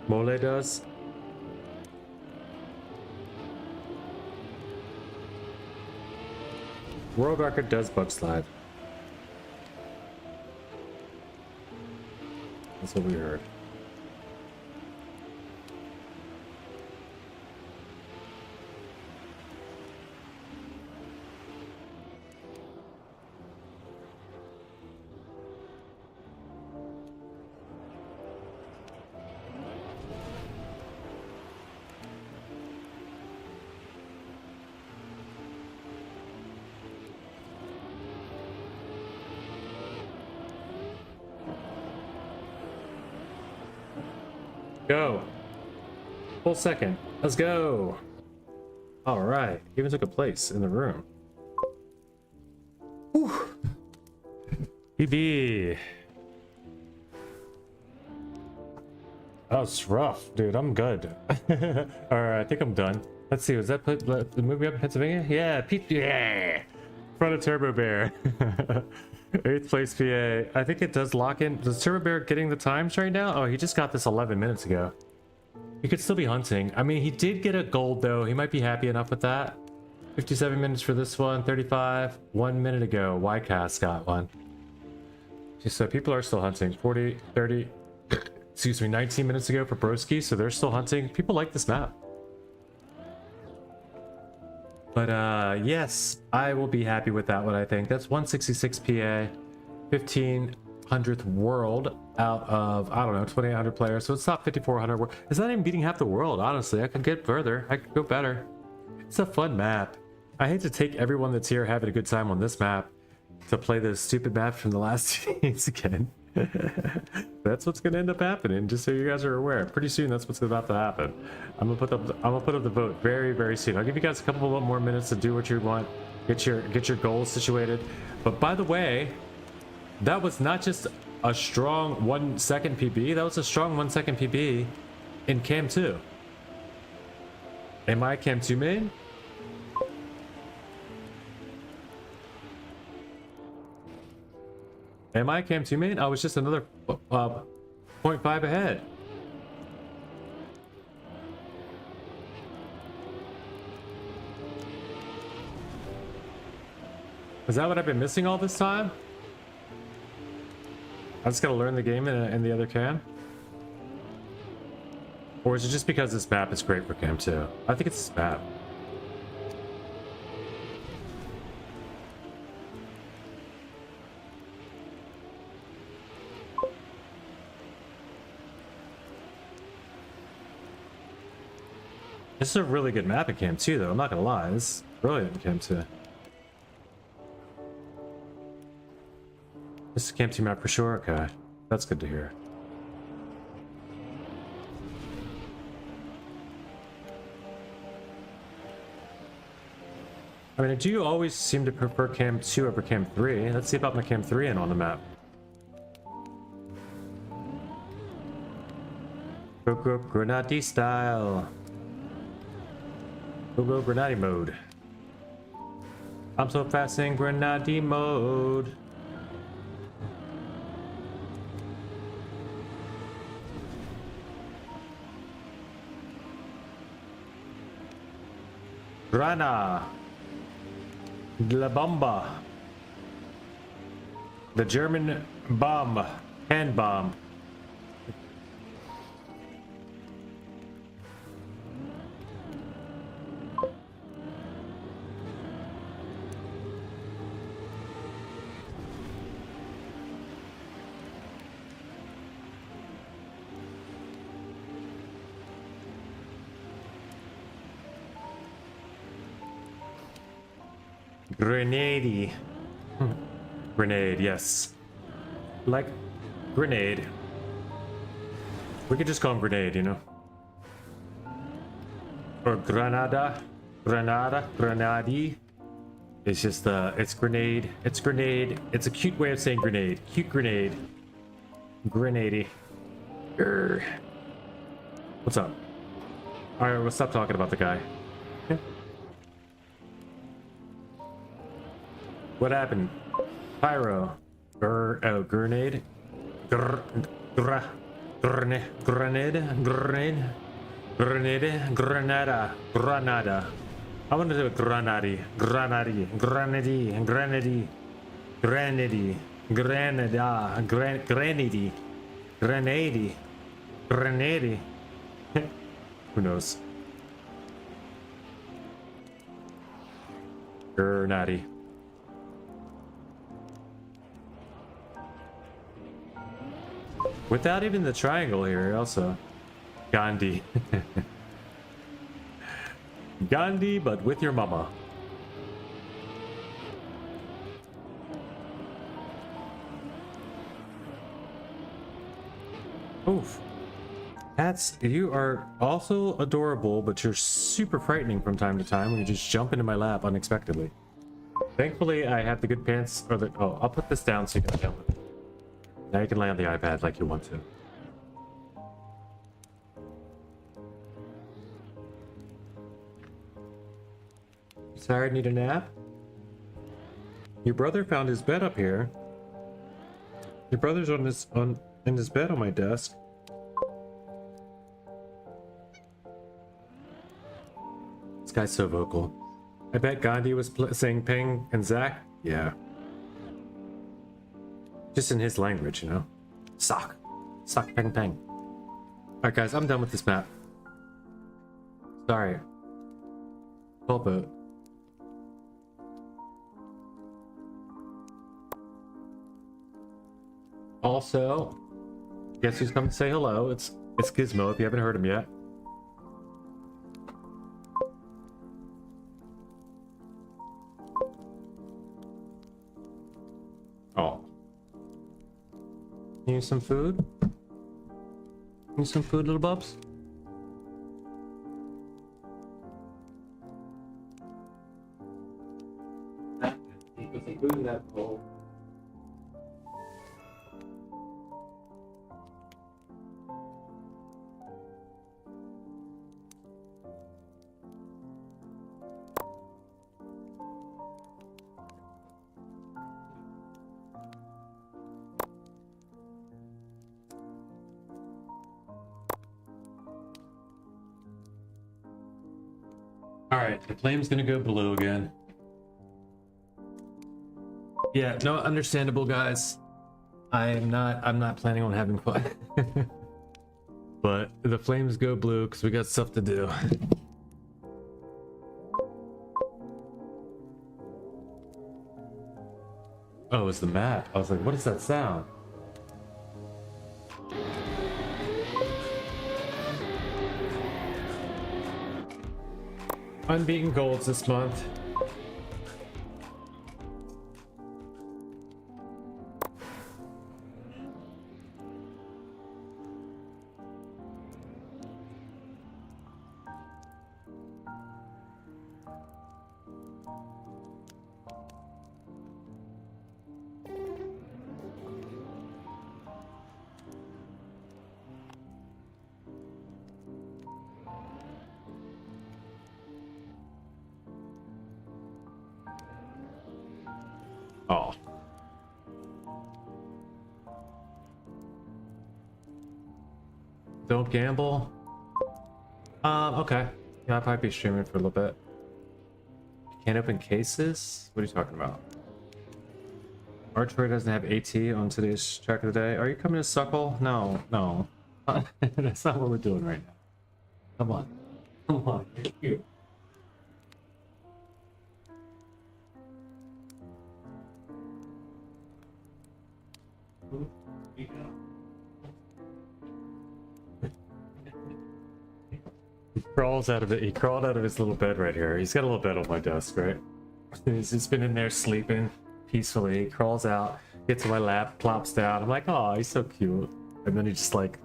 Mole does. World record does bug slide. That's what we heard. Go. Full second. Let's go. All right. Even took a place in the room. Whew. PB. That was rough, dude. I'm good. All right, I think I'm done. Let's see. Was that the movie up in Pennsylvania? Yeah, yeah. Front of Turbo Bear. 8th place PA. I think it does lock in. Does Turbo Bear getting the times right now? Oh, he just got this 11 minutes ago. He could still be hunting. I mean, he did get a gold though. He might be happy enough with that. 57 minutes for this one. 35. 1 minute ago, YCast got one. So people are still hunting. 40, 30. Excuse me, 19 minutes ago for Broski. So they're still hunting. People like this map. But yes, I will be happy with that one, I think. That's 166 PA, 1500th world out of, I don't know, 2800 players. So it's top 5400. It's not even beating half the world, honestly. I could get further. I could go better. It's a fun map. I hate to take everyone that's here having a good time on this map to play this stupid map from the last 2 days again. That's what's gonna end up happening, just so you guys are aware. Pretty soon that's what's about to happen. I'm gonna put up the vote very, very soon. I'll give you guys a couple of more minutes to do what you want, get your goals situated. But by the way, that was not just a strong 1 second PB, that was a strong 1 second PB in Cam 2. Am I Cam 2 main? Am I Cam 2 main? I was just another 0.5 ahead. Is that what I've been missing all this time? I just gotta learn the game in the other cam? Or is it just because this map is great for Cam 2? I think it's this map. This is a really good map in Cam 2 though, I'm not gonna lie. This is brilliant in Cam 2. This is a Cam 2 map for sure, okay. That's good to hear. I mean, I do always seem to prefer Cam 2 over Cam 3. Let's see about my Cam 3 in on the map. Go Grenade style. Go Grenade mode. I'm so fast in Grenade mode. Grana. La Bomba. The German bomb. Hand bomb. Grenade. Grenade, yes. Like grenade. We could just call him Grenade, you know? Or Granada. Granada. Grenade. It's just, it's grenade. It's grenade. It's a cute way of saying grenade. Cute grenade. Grenade. What's up? Alright, we'll stop talking about the guy. What happened? Pyro. Oh, grenade. Granada, Granada. I want to do a Granadi, Granadi, Granadi, Granadi, Granadi, Granada, Granady, Granady, Granady. Who knows? Granadi. Without even the triangle here, also. Gandhi. Gandhi, but with your mama. Oof. Cats, you are also adorable, but you're super frightening from time to time when you just jump into my lap unexpectedly. Thankfully, I have the good pants, or the... Oh, I'll put this down so you can lay on it. Now you can lay on the iPad like you want to. Tired, need a nap? Your brother found his bed up here. Your brother's in his bed on my desk. This guy's so vocal. I bet Gandhi was saying Ping and Zach. Yeah. Just in his language, you know. Sock. Sock, peng, peng. Alright guys, I'm done with this map. Sorry. Full boat. Also, guess who's come to say hello? It's Gizmo, if you haven't heard him yet. Oh. Need some food? Need some food, little bubs? Put some food in that bowl. Alright, the flame's gonna go blue again. Yeah, no, understandable guys. I'm not planning on having fun. But the flames go blue because we got stuff to do. Oh, it's the map. I was like, what is that sound? Unbeaten golds this month. Oh. Don't gamble. Okay. Yeah, I'll probably be streaming for a little bit. Can't open cases? What are you talking about? Archer doesn't have AT on today's track of the day. Are you coming to suckle? No, no. That's not what we're doing right now. Come on. Come on. You're cute. He crawls out of it. He crawled out of his little bed right here. He's got a little bed on my desk, right? He's just been in there sleeping peacefully. He crawls out, gets to my lap, plops down. I'm like, oh, he's so cute. And then he just like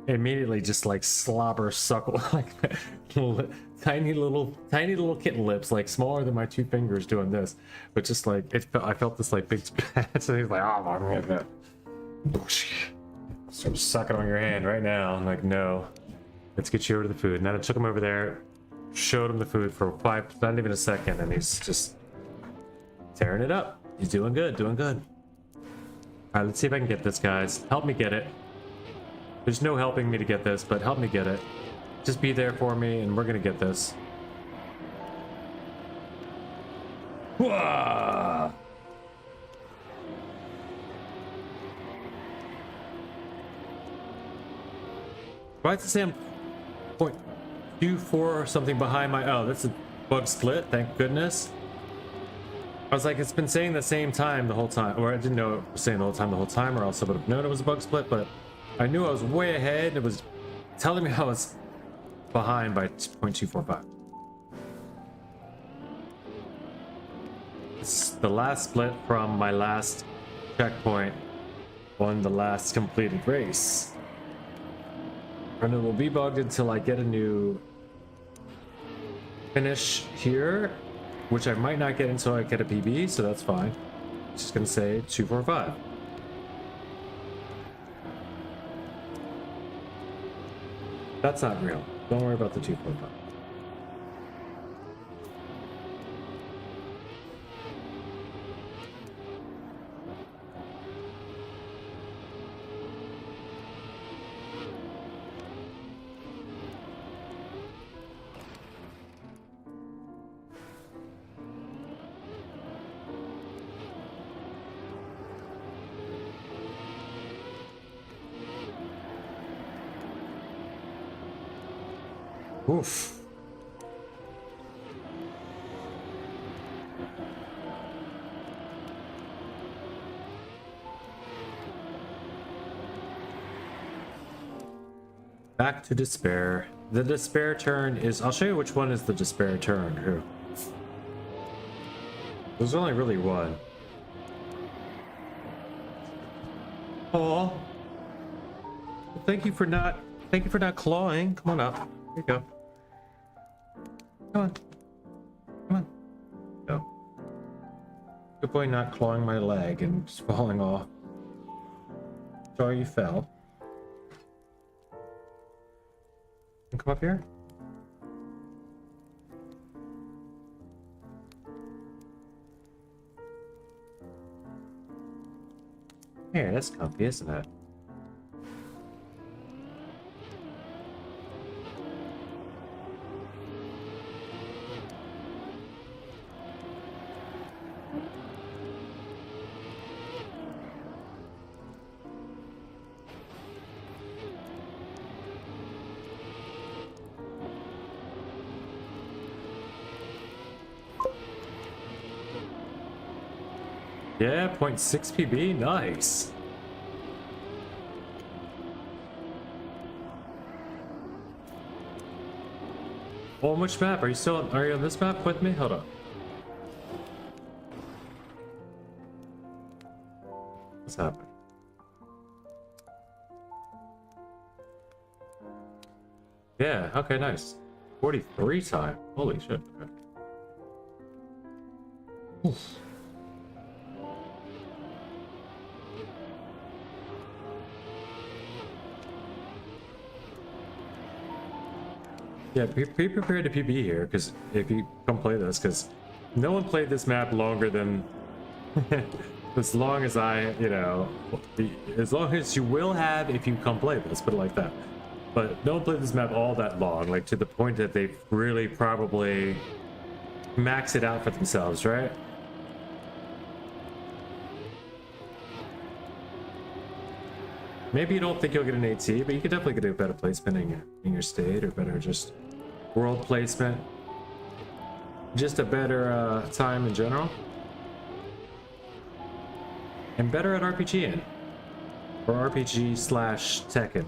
immediately just like slobber suckle like tiny little kitten lips, like smaller than my two fingers doing this, but just like I felt this like big so he's like, oh, I'm gonna get start sucking on your hand right now. I'm like, no, let's get you over to the food. And then I took him over there, showed him the food for not even a second, and he's just tearing it up. He's doing good, doing good. All right, let's see if I can get this, guys. Help me get it. There's no helping me to get this, but help me get it. Just be there for me, and we're gonna get this. Whoa! Why does it say I'm 0.24 or something behind my... Oh, that's a bug split, thank goodness. I was like, it's been saying the same time the whole time. Or I didn't know it was saying the whole time, or else I would have known it was a bug split, but I knew I was way ahead. It was telling me I was behind by 0.245. It's the last split from my last checkpoint on the last completed race. And it will be bugged until I get a new finish here, which I might not get until I get a PB, so that's fine. It's just gonna say 245. That's not real. Don't worry about the 245. Oof. Back to despair. The despair turn is... I'll show you which one is the despair turn. Here. There's only really one. Oh. Thank you for not clawing. Come on up. Here you go. Come on. Come on. Go. Good boy not clawing my leg and just falling off. Sorry you fell. Come up here. Here, that's comfy, isn't it? Yeah, 0.6 PB, nice. Oh, on which map? Are you on this map with me? Hold on. What's happening? Yeah, okay, nice. 43 time. Holy shit. Okay. Oof. Yeah, be prepared to PB here, because if you come play this, because no one played this map longer than as long as I, you know, as long as you will have if you come play this, put it like that. But no one played this map all that long, like to the point that they've really probably maxed it out for themselves, right? Maybe you don't think you'll get an AT, but you could definitely get a better placement in your state, or better just world placement. Just a better time in general. And better at RPGing. Or RPG / Tekken.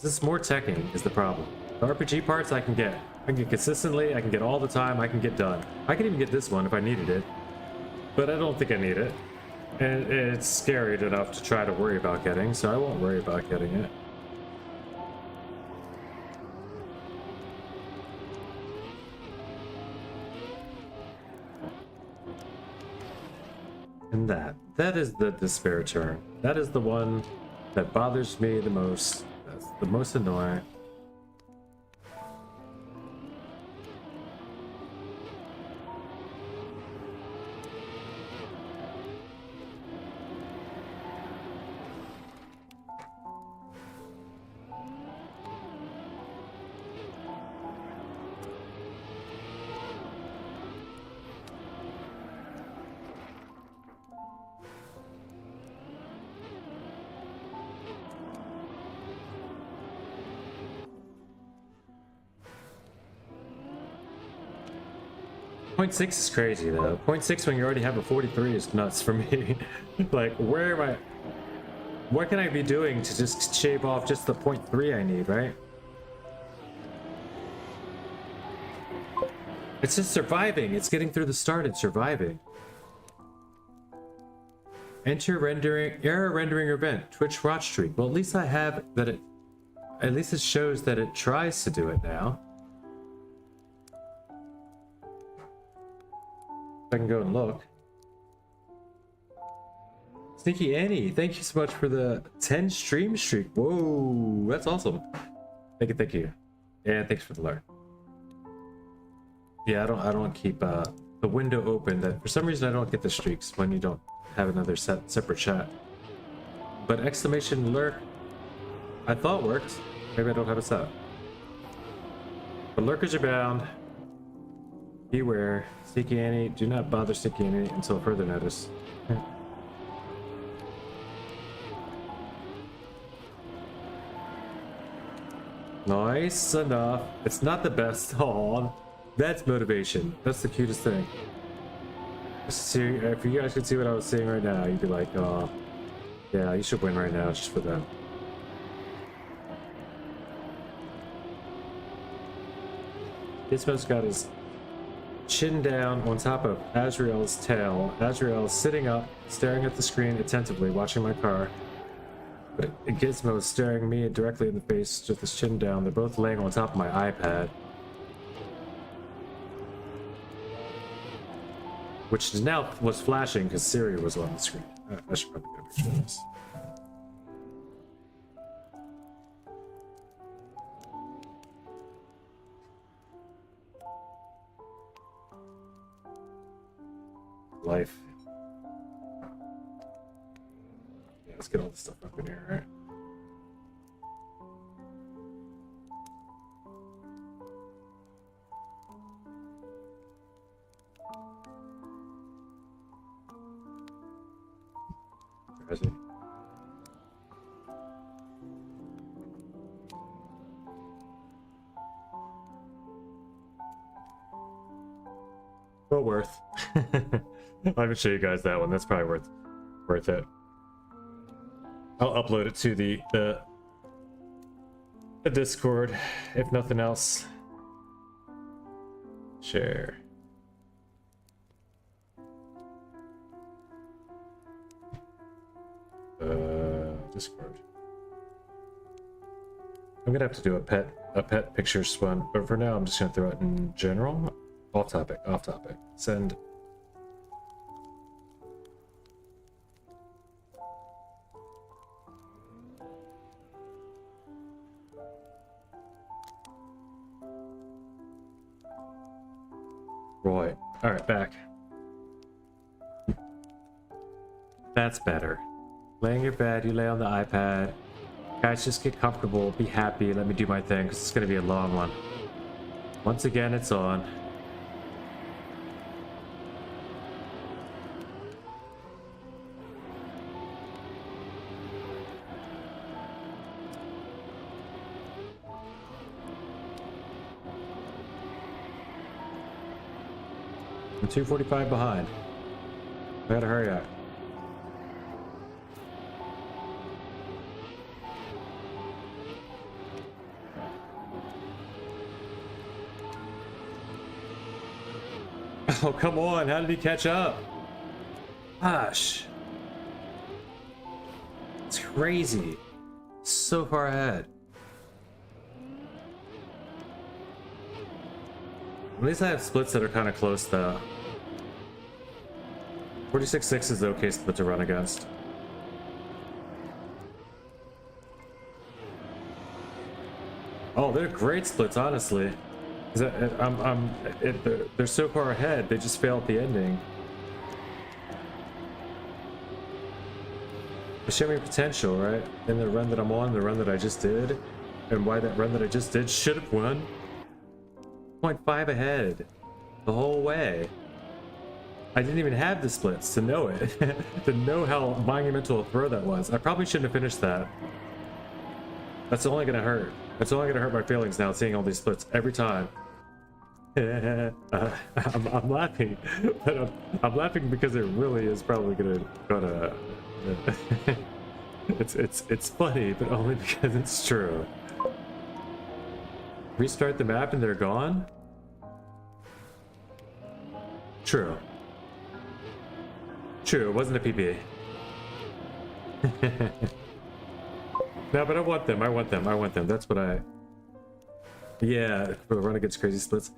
This more Tekken is the problem. The RPG parts I can get consistently, I can get all the time, I can get done. I can even get this one if I needed it. But I don't think I need it. And it's scary enough to try to worry about getting, so I won't worry about getting it. And that is the despair turn. That is the one that bothers me the most. That's the most annoying. 0.6 is crazy though. 0.6 when you already have a 43 is nuts for me. Like, where am I? What can I be doing to just shave off just the 0.3 I need, right? It's just surviving. It's getting through the start and surviving. Enter rendering error rendering event. Twitch watch streak. Well, at least I have that. At least it shows that it tries to do it now. I can go and look. Sneaky Annie, thank you so much for the 10 stream streak. Whoa, that's awesome. Thank you, thank you. And thanks for the alert. Yeah, I don't keep the window open. That for some reason I don't get the streaks when you don't have another separate chat. But exclamation lurk, I thought worked. Maybe I don't have it set. But lurkers are bound. Beware. Sticky Annie, do not bother Sticky Annie until further notice. Nice enough. It's not the best. Oh, that's motivation. That's the cutest thing. Just see, if you guys could see what I was seeing right now, you'd be like, oh, yeah, you should win right now just for that. Gizmo's got his chin down on top of Azrael's tail. Azrael is sitting up, staring at the screen attentively, watching my car. But Gizmo is staring me directly in the face with his chin down. They're both laying on top of my iPad. Which now was flashing because Siri was on the screen. I should probably get a picture of this. Life. Yeah, let's get all this stuff up in here, right? Where is he? Well worth. I'll even show you guys that one. That's probably worth it. I'll upload it to the Discord, if nothing else. Share. Discord. I'm gonna have to do a pet pictures one, but for now I'm just gonna throw it in general. Off topic. Send. Right. Alright, back. That's better. Lay in your bed, you lay on the iPad. Guys, just get comfortable, be happy, let me do my thing, because it's going to be a long one. Once again, it's on. I'm 2:45 behind. I gotta hurry up. Oh, come on. How did he catch up? Gosh. It's crazy. So far ahead. At least I have splits that are kind of close, though. 46.6 is the okay split to run against. Oh, they're great splits, honestly. They're so far ahead, they just fail at the ending. They show me potential, right? In the run that I'm on, the run that I just did, and why that run that I just did should have won. 0.5 ahead the whole way. I didn't even have the splits to know it, to know how monumental a throw that was. I probably shouldn't have finished that. That's only gonna hurt. That's only gonna hurt my feelings now, seeing all these splits every time. I'm laughing, but I'm laughing because it really is probably gonna it's funny, but only because it's true. Restart the map and they're gone? True. True, it wasn't a PB. No, but I want them, I want them, I want them. That's what I... Yeah, for the run against crazy splits.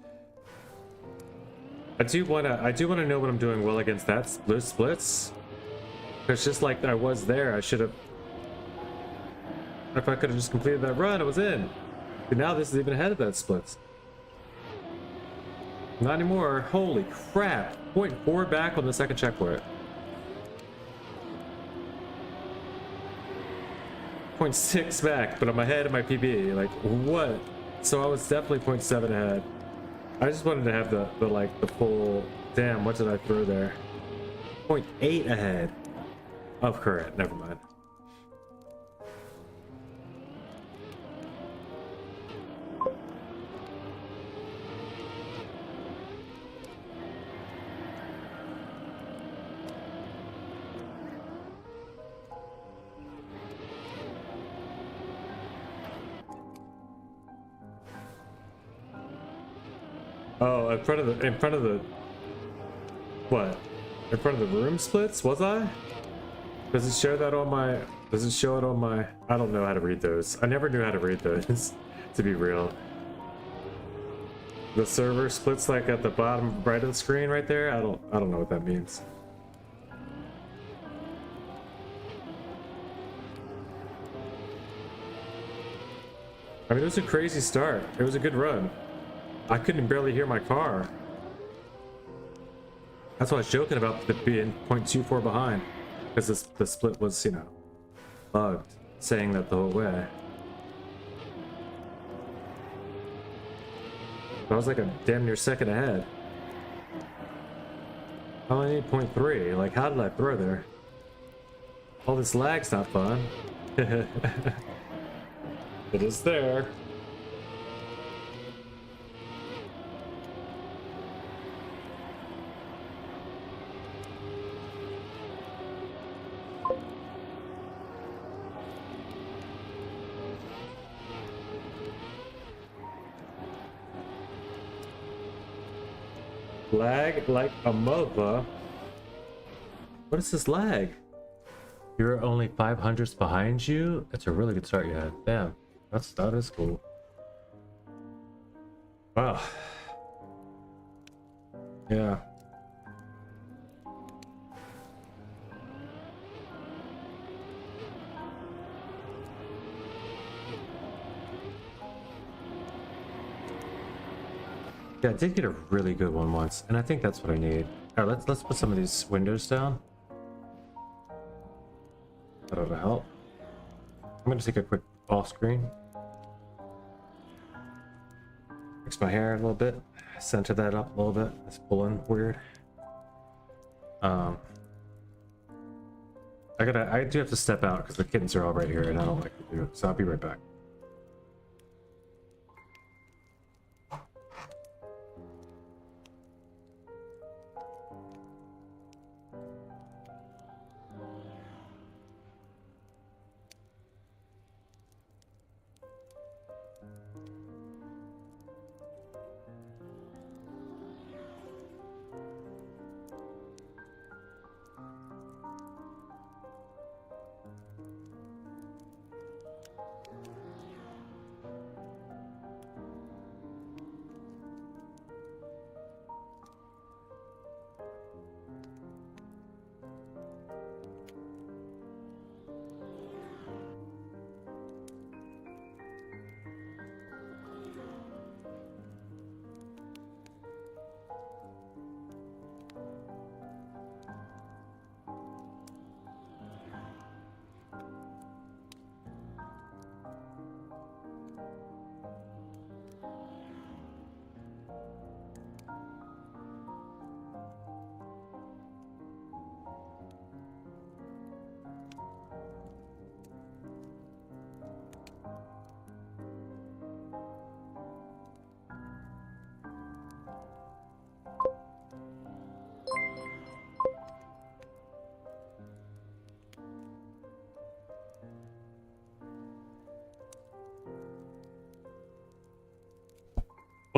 I do wanna know what I'm doing well against those splits. Because just like I was there, I should have... If I could have just completed that run, I was in. But now this is even ahead of that splits. Not anymore. Holy crap. 0.4 back on the second checkpoint. 0.6 back, but I'm ahead of my PB. Like, what? So I was definitely 0.7 ahead. I just wanted to have the full... Damn, what did I throw there? 0.8 ahead of current. Never mind. Oh, in front of the what? In front of the room splits? Was I? Does it show that on my? Does it show it on my? I don't know how to read those. I never knew how to read those, to be real. The server splits like at the bottom right of the screen right there. I don't know what that means. I mean, it was a crazy start. It was a good run. I couldn't barely hear my car. That's why I was joking about the being 0.24 behind, because the split was, you know, bugged, saying that the whole way. I was like a damn near second ahead. I only need 0.3. Like, how did I throw there? All this lag's not fun. It is there. Lag like a mother. What is this lag? You're only 500ths behind you? It's a really good start you had. Damn, that is cool. Wow. Yeah. Yeah, I did get a really good one once, and I think that's what I need. All right, let's put some of these windows down. That'll help. I'm gonna take a quick off screen. Fix my hair a little bit. Center that up a little bit. It's pulling weird. I do have to step out because the kittens are all right here, and I don't like to do it. So I'll be right back.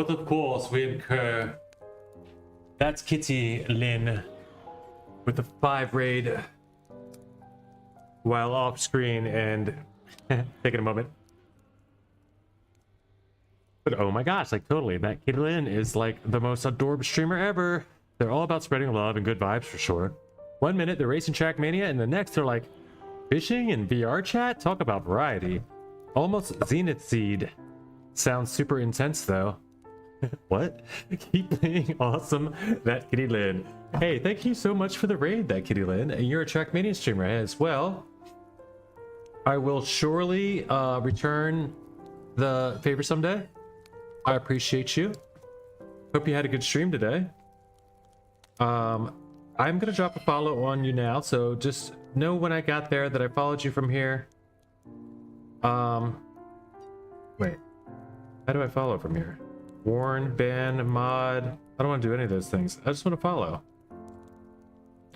What of course we incur. That's Kitty Lynn with the 5 raid while off screen and taking a moment. But oh my gosh, like totally, that Kitty Lynn is like the most adorable streamer ever. They're all about spreading love and good vibes for sure. 1 minute they're racing Trackmania, and the next they're like fishing and VR chat. Talk about variety. Almost Zenith Seed. Sounds super intense though. What? Keep playing awesome, that Kitty Lynn. Hey, thank you so much for the raid, that Kitty Lynn. And you're a Trackmania streamer as well. I will surely return the favor someday. I appreciate you. Hope you had a good stream today. I'm gonna drop a follow on you now, so just know when I got there that I followed you from here. Wait, how do I follow from here? Warn, ban, mod. I don't want to do any of those things. I just want to follow.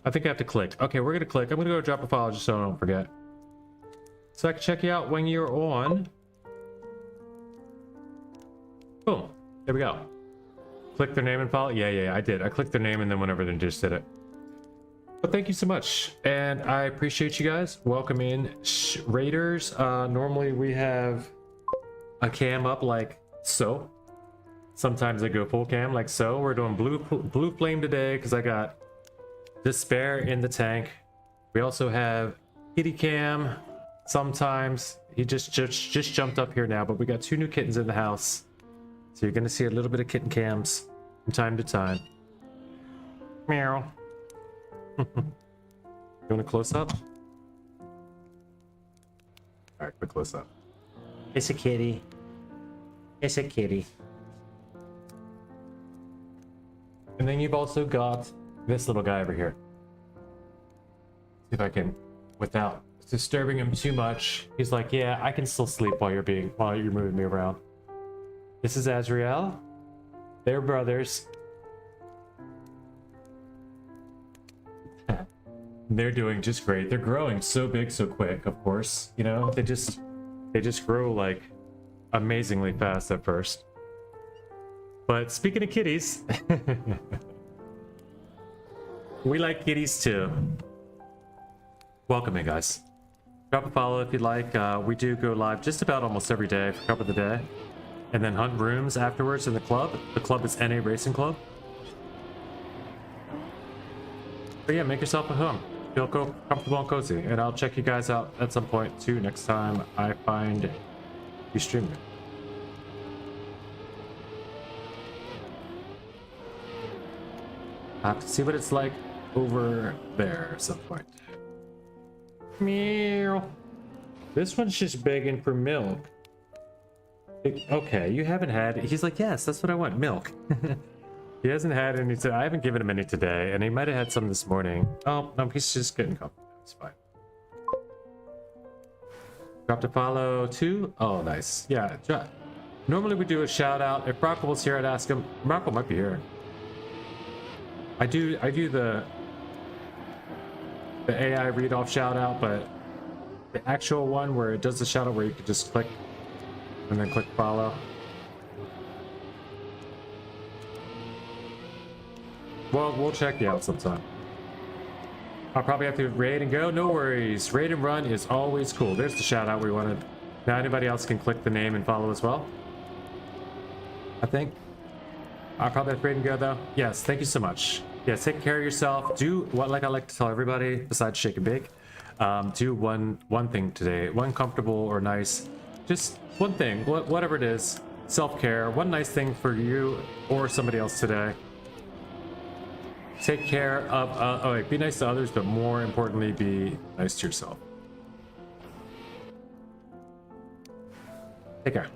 I think I have to click. Okay, we're gonna click. I'm gonna go drop a follow just so I don't forget. So I can check you out when you're on. Boom. There we go. Click their name and follow. Yeah, I did. I clicked their name and then went over there and just did it. But thank you so much, and I appreciate you guys. Welcome in, raiders. Normally we have a cam up like so. Sometimes I go full cam like so. We're doing blue flame today because I got despair in the tank. We also have kitty cam. Sometimes he just jumped up here now, but we got 2 new kittens in the house, so you're gonna see a little bit of kitten cams from time to time. Meow. You want a close up? All right, quick close up. It's a kitty. It's a kitty. And then you've also got this little guy over here. See if I can, without disturbing him too much. He's like, yeah, I can still sleep while you're moving me around. This is Azrael. They're brothers. They're doing just great. They're growing so big so quick, of course. You know, they just grow like amazingly fast at first. But speaking of kitties, we like kitties too. Welcome in, guys. Drop a follow if you'd like. We do go live just about almost every day for Cup of the Day. And then hunt rooms afterwards in the club. The club is NA Racing Club. But yeah, make yourself at home. Feel comfortable and cozy. And I'll check you guys out at some point too next time I find you streaming. I have to see what it's like over there at some point. Meow. This one's just begging for milk. Okay, you haven't had... He's like, yes, that's what I want, milk. He hasn't had any... I haven't given him any today, and he might have had some this morning. Oh, no, he's just getting comfortable. It's fine. Dropped a follow too. Oh, nice. Yeah, normally we do a shout out. If Rocco was here, I'd ask him. Rocco might be here. I do the AI read off shout out, but the actual one where it does the shout out where you can just click and then click follow. Well, we'll check you out sometime. I'll probably have to raid and go. No worries. Raid and run is always cool. There's the shout out we wanted. Now anybody else can click the name and follow as well. I think. I'll probably have to raid and go though. Yes, thank you so much. Yes, take care of yourself. Do what, like I like to tell everybody, besides shake and bake, do one thing today. One comfortable or nice, just one thing, whatever it is. Self-care, one nice thing for you or somebody else today. Take care of, be nice to others, but more importantly, be nice to yourself. Take care.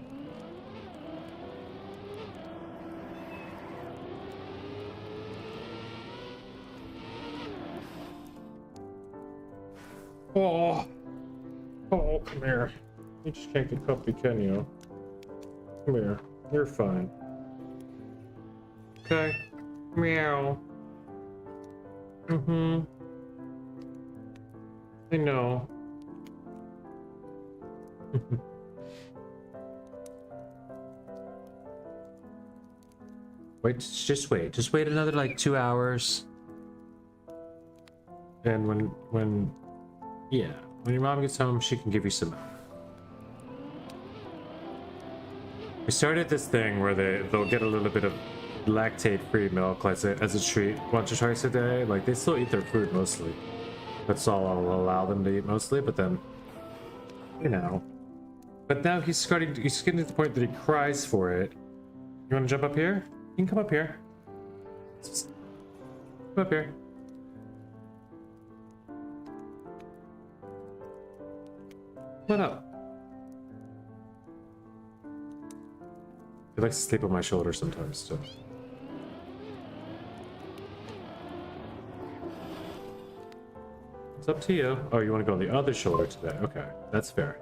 Oh, come here. You just can't get comfy, can you? Come here. You're fine. Okay. Meow. Mm-hmm. I know. Wait, just wait. Just wait another like 2 hours. And when your mom gets home, she can give you some milk. We started this thing where they'll get a little bit of lactate-free milk as a treat once or twice a day. Like, they still eat their food mostly. That's all I'll allow them to eat mostly, but then, you know. But now he's getting to the point that he cries for it. You want to jump up here? You can come up here. Come up here. What up? He likes to sleep on my shoulder sometimes too. It's up to you. Oh, you want to go on the other shoulder today? Okay, that's fair.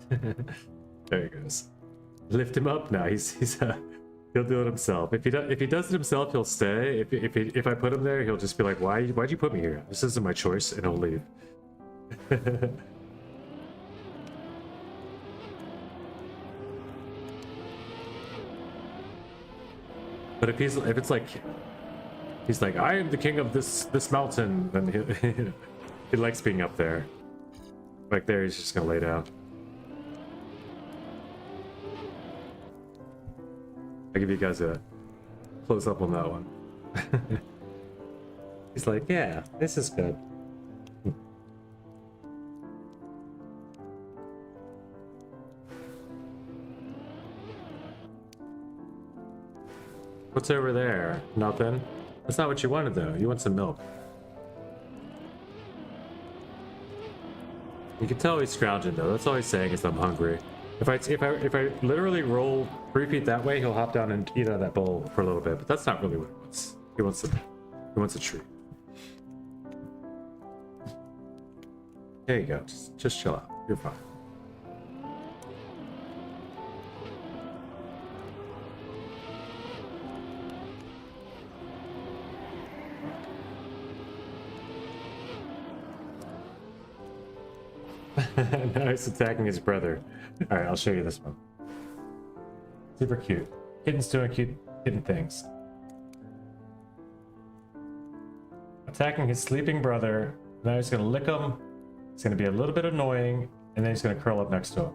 There he goes. Lift him up now. He'll do it himself. If he does it himself, he'll stay. If I put him there, he'll just be like, why'd you put me here? This isn't my choice, and he'll leave. But if it's like he's like, I am the king of this mountain, then he likes being up there. Like there, he's just gonna lay down. I'll give you guys a close up on that one. He's like, yeah, this is good. What's over there? Nothing? That's not what you wanted though. You want some milk. You can tell he's scrounging though. That's all he's saying is I'm hungry. If I literally roll 3 feet that way, he'll hop down and eat out of that bowl for a little bit. But that's not really what he wants. He wants a treat. There you go. Just chill out. You're fine. Now he's attacking his brother. Alright, I'll show you this one. Super cute. Kitten's doing cute kitten things. Attacking his sleeping brother. Now he's gonna lick him. It's gonna be a little bit annoying, and then he's gonna curl up next to him.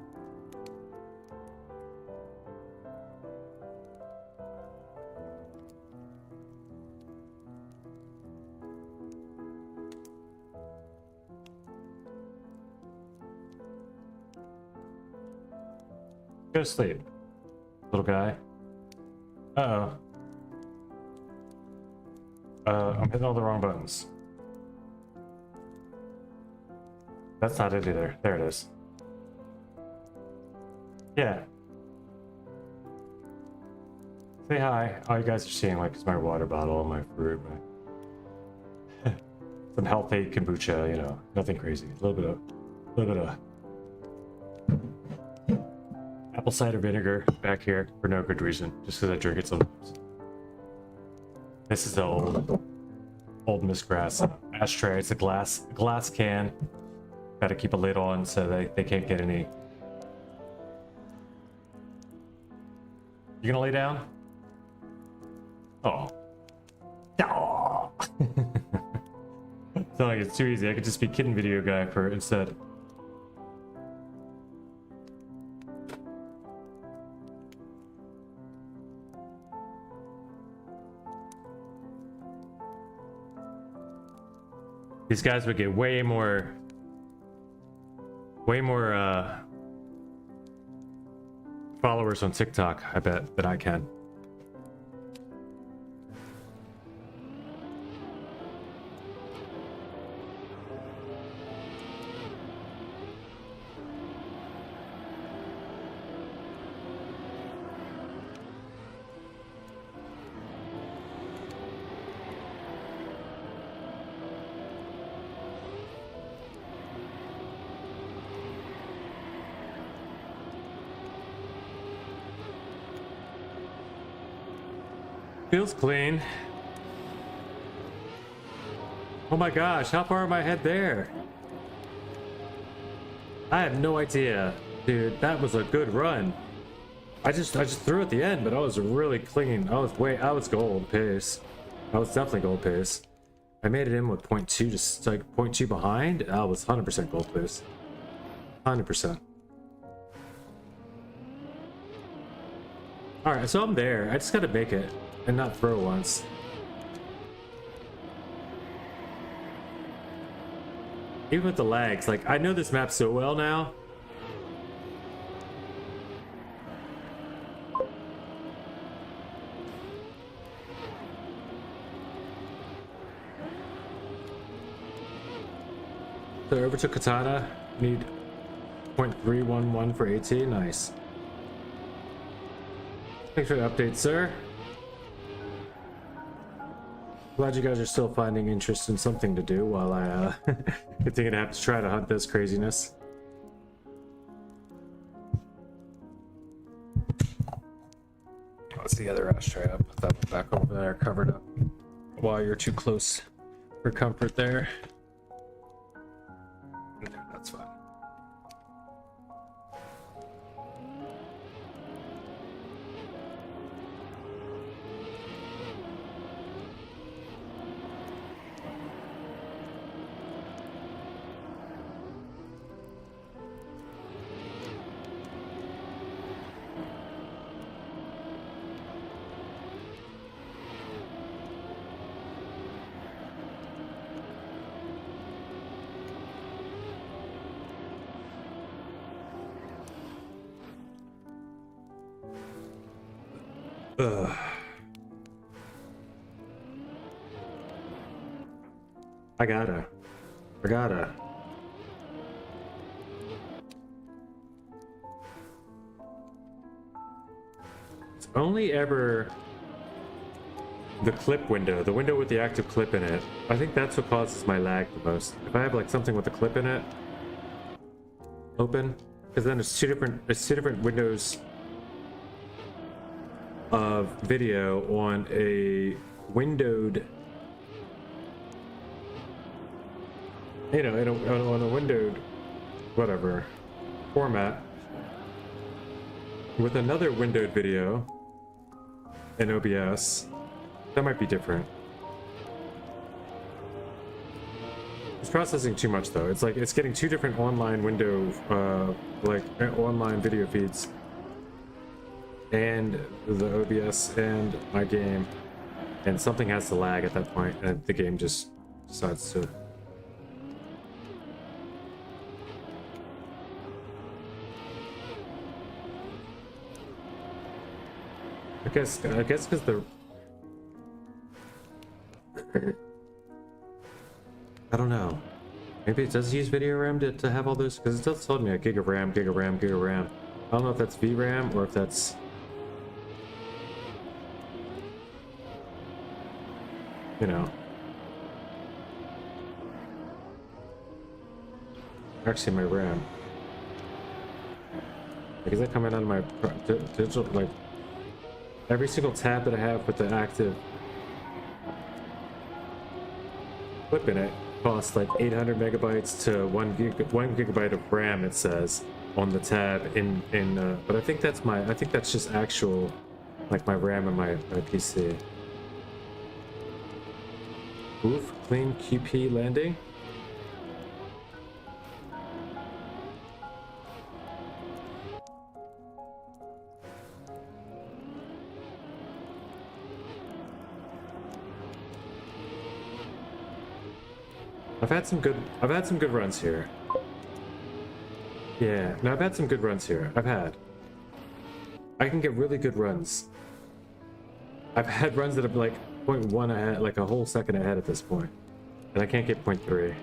Go to sleep, little guy. Uh-oh. I'm hitting all the wrong buttons. That's not it either. There it is. Yeah. Say hi. All you guys are seeing like is my water bottle, my fruit, my some healthy kombucha, you know, nothing crazy. A little bit of apple cider vinegar back here for no good reason, just because I drink it sometimes. This is the old Miss Grass ashtray. It's a glass can. Got to keep a lid on so they can't get any. You gonna lay down? Oh. Oh. It's not like it's too easy. I could just be kitten video guy for instead. These guys would get way more followers on TikTok, I bet, than I can. Feels clean. Oh my gosh, how far am I head there? I have no idea. Dude, that was a good run. I just threw at the end, but I was really clinging. I was gold pace. I was definitely gold pace. I made it in with 0.2, just like 0.2 behind. I was 100% gold pace. 100%. All right, so I'm there. I just got to make it and not throw once. Even with the lags, like I know this map so well now. So over to Katana, need 0.311 for AT, nice. Thanks for the update, sir. Glad you guys are still finding interest in something to do while I continue to have to try to hunt this craziness. What's the other ashtray? I'll put that one back over there, covered up while you're too close for comfort there. No, that's fine. Ugh. I gotta. It's only ever the clip window, the window with the active clip in it. I think that's what causes my lag the most. If I have like something with a clip in it open, because then it's two different windows of video on a windowed, you know, on a windowed whatever format with another windowed video in OBS. That might be different. It's processing too much though. It's like it's getting two different online window like online video feeds and the OBS and my game, and something has to lag at that point, and the game just decides to. I guess because the I don't know. Maybe it does use video RAM to have all those, because it does tell me a gig of RAM, gig of RAM, gig of RAM. I don't know if that's VRAM or if that's, you know, actually my RAM. Like, is that coming out of my digital, like, every single tab that I have with the active clip in it costs like 800 megabytes to 1 gigabyte of RAM, it says on the tab but I think that's just actual, like, my RAM and my PC. Oof, clean QP landing. I've had some good runs here. Yeah, no, I've had some good runs here. I can get really good runs. I've had runs that have like 0.1 ahead, like a whole second ahead at this point, and I can't get 0.3.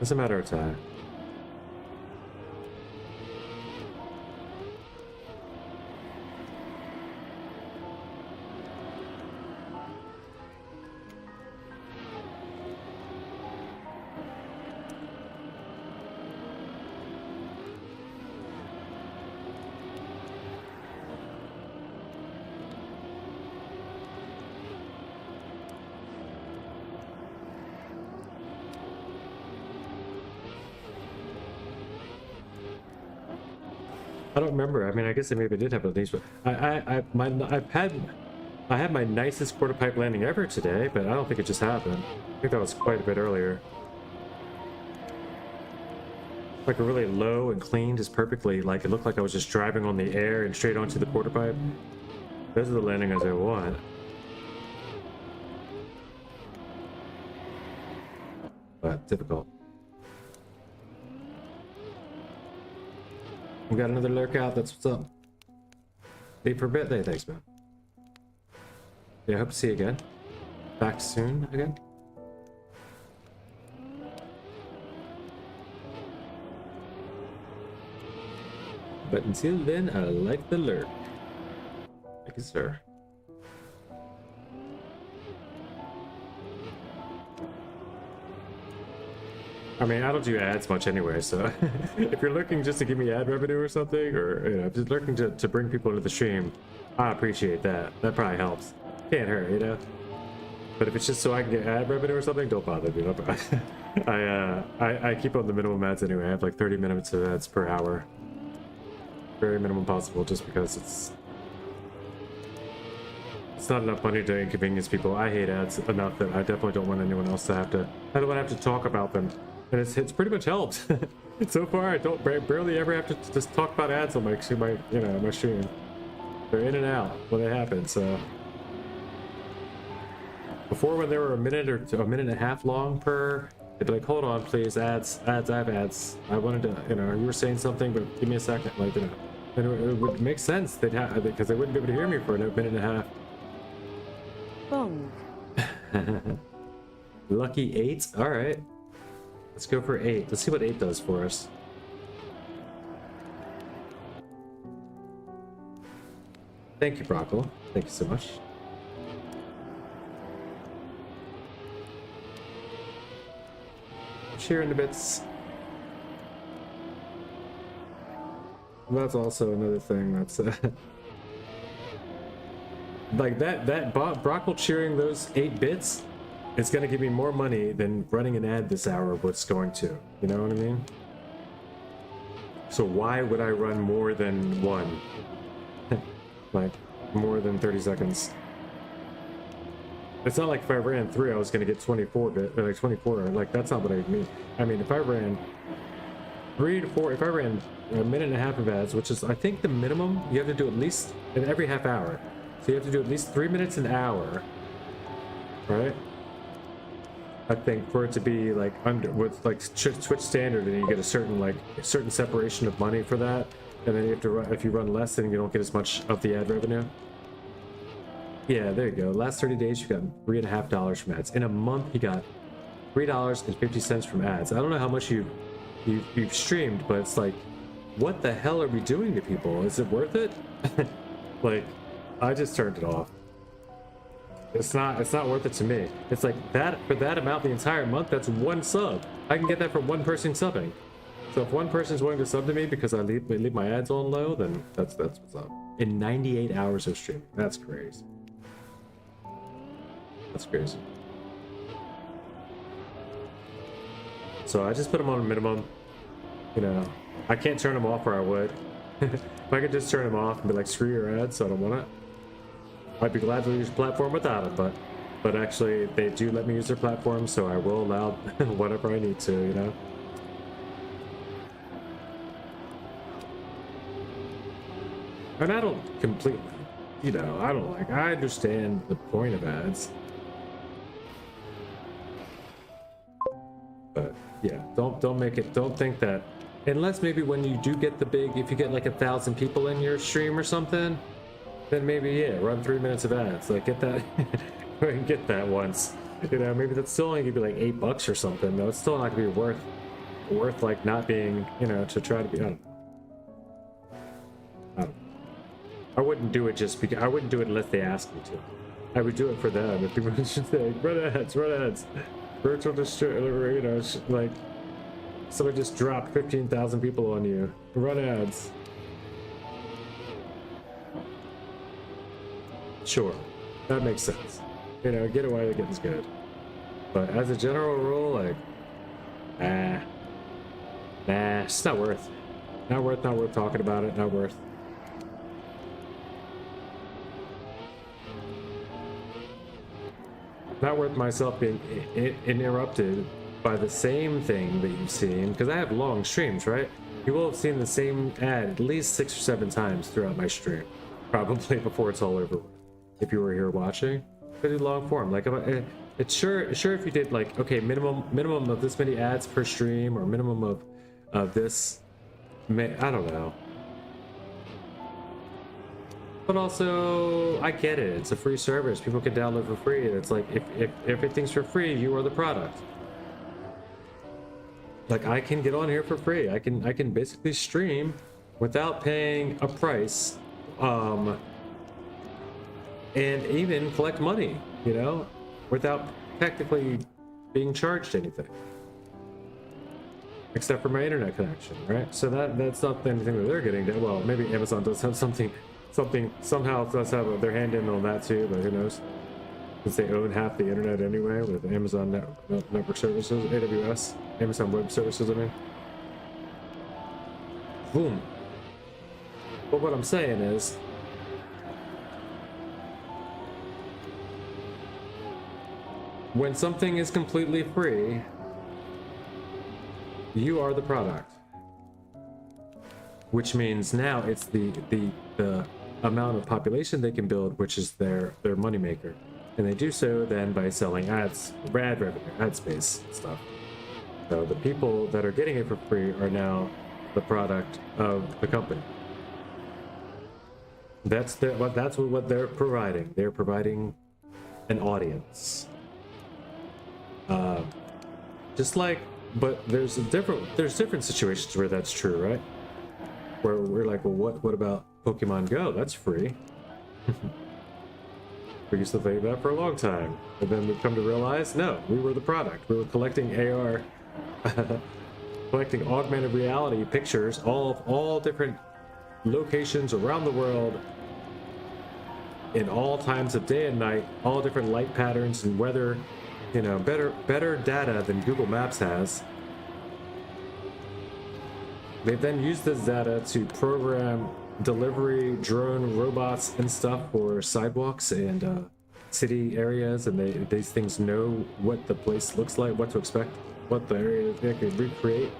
It's a matter of time. I don't remember. I mean, I guess I maybe did have at least, but I had my nicest quarter pipe landing ever today, but I don't think it just happened. I think that was quite a bit earlier. Like a really low and clean, just perfectly, like it looked like I was just driving on the air and straight onto the quarter pipe. Those are the landings I want. But difficult. We got another lurk out, that's what's up. Hey, for birthday, thanks, man. Yeah, I hope to see you again. Back soon again. But until then, I like the lurk. Thank you, sir. I mean, I don't do ads much anyway, so if you're looking just to give me ad revenue or something, or you know, just looking to bring people into the stream, I appreciate that. That probably helps. Can't hurt, you know. But if it's just so I can get ad revenue or something, don't bother me. I keep on the minimum ads anyway. I have like 30 minutes of ads per hour. Very minimum possible, just because it's not enough money to inconvenience people. I hate ads enough that I definitely don't want anyone else to have to. I don't want to have to talk about them, and it's pretty much helped. So far, I don't barely ever have to just talk about ads on my my stream. They're in and out when they happen. So before, when they were a minute or a minute and a half long per, they'd be like, "Hold on, please, ads. I have ads. I wanted to, you were saying something, but give me a second." Like, and it would make sense. They'd have, because they wouldn't be able to hear me for a minute and a half. Bong. Lucky 8. All right, let's go for 8. Let's see what 8 does for us. Thank you, Brockle. Thank you so much. Cheering the bits. That's also another thing that's like that Brockle cheering those 8 bits is going to give me more money than running an ad this hour was going to. You know what I mean? So why would I run more than one? Like more than 30 seconds. It's not like if I ran 3, I was going to get 24 bit, or like 24. Like that's not what I mean. I mean, if I ran 3 to 4, if I ran a minute and a half of ads, which is I think the minimum, you have to do at least in every half hour. So you have to do at least 3 minutes an hour, right? I think for it to be like under with like Twitch standard, and you get a certain separation of money for that, and then you have to run, if you run less, then you don't get as much of the ad revenue. Yeah, there you go. Last 30 days, you got $3.50 from ads. In a month, you got $3.50 from ads. I don't know how much you've streamed, but it's like, what the hell are we doing to people? Is it worth it? Like, I just turned it off. It's not worth it to me. It's like that for that amount the entire month. That's one sub. I can get that from one person subbing. So if one person's willing to sub to me because I leave my ads on low, then that's what's up. In 98 hours of streaming, that's crazy. That's crazy. So I just put them on a minimum. You know, I can't turn them off, or I would. If I could just turn them off and be like, screw your ads, so I don't want it. I'd be glad to use the platform without it, but actually they do let me use their platform, so I will allow whatever I need to, you know. And I don't completely, you know, I understand the point of ads. But yeah, don't think that, unless maybe when you do get the big, if you get like 1,000 people in your stream or something, then maybe, yeah, run 3 minutes of ads. Like, get that, get that once. You know, maybe that's still only gonna be like $8 or something, though. It's still not gonna be worth like not being, you know, to try to be, I don't know. I wouldn't do it just because, I wouldn't do it unless they asked me to. I would do it for them. If people should say, run ads. Virtual distributor, you know, like, somebody just dropped 15,000 people on you. Run ads. Sure, that makes sense. You know, get away with getting's good. But as a general rule, like, nah, it's not worth Not worth talking about it. Not worth. Not worth myself being interrupted by the same thing that you've seen, because I have long streams, right? You will have seen the same ad at least 6 or 7 times throughout my stream, probably before it's all over with. If you were here watching, I do long form. Like, it's sure if you did like, okay, minimum of this many ads per stream, or minimum of this, I don't know. But also, I get it. It's a free service. People can download for free. It's like, if everything's for free, you are the product. Like, I can get on here for free. I can basically stream without paying a price, and even collect money, you know, without technically being charged anything, except for my internet connection, right? So that's not anything that they're getting. Well, maybe Amazon does have something somehow does have their hand in on that too, but who knows? Since they own half the internet anyway with Amazon network services, AWS, Amazon Web Services, I mean. Boom. But what I'm saying is, when something is completely free, you are the product. Which means now it's the amount of population they can build, which is their moneymaker. And they do so then by selling ads, ad revenue, ad space stuff. So the people that are getting it for free are now the product of the company. That's what they're providing. They're providing an audience. Just like, but there's different situations where that's true, right? Where we're like, well, what about Pokemon Go? That's free. We used to think that for a long time, and then we've come to realize, no, we were the product. We were collecting AR, collecting augmented reality pictures, all different locations around the world, in all times of day and night, all different light patterns and weather. You know, better data than Google Maps has. They then use this data to program delivery drone robots and stuff for sidewalks and city areas, and these things know what the place looks like, what to expect, what the area they can recreate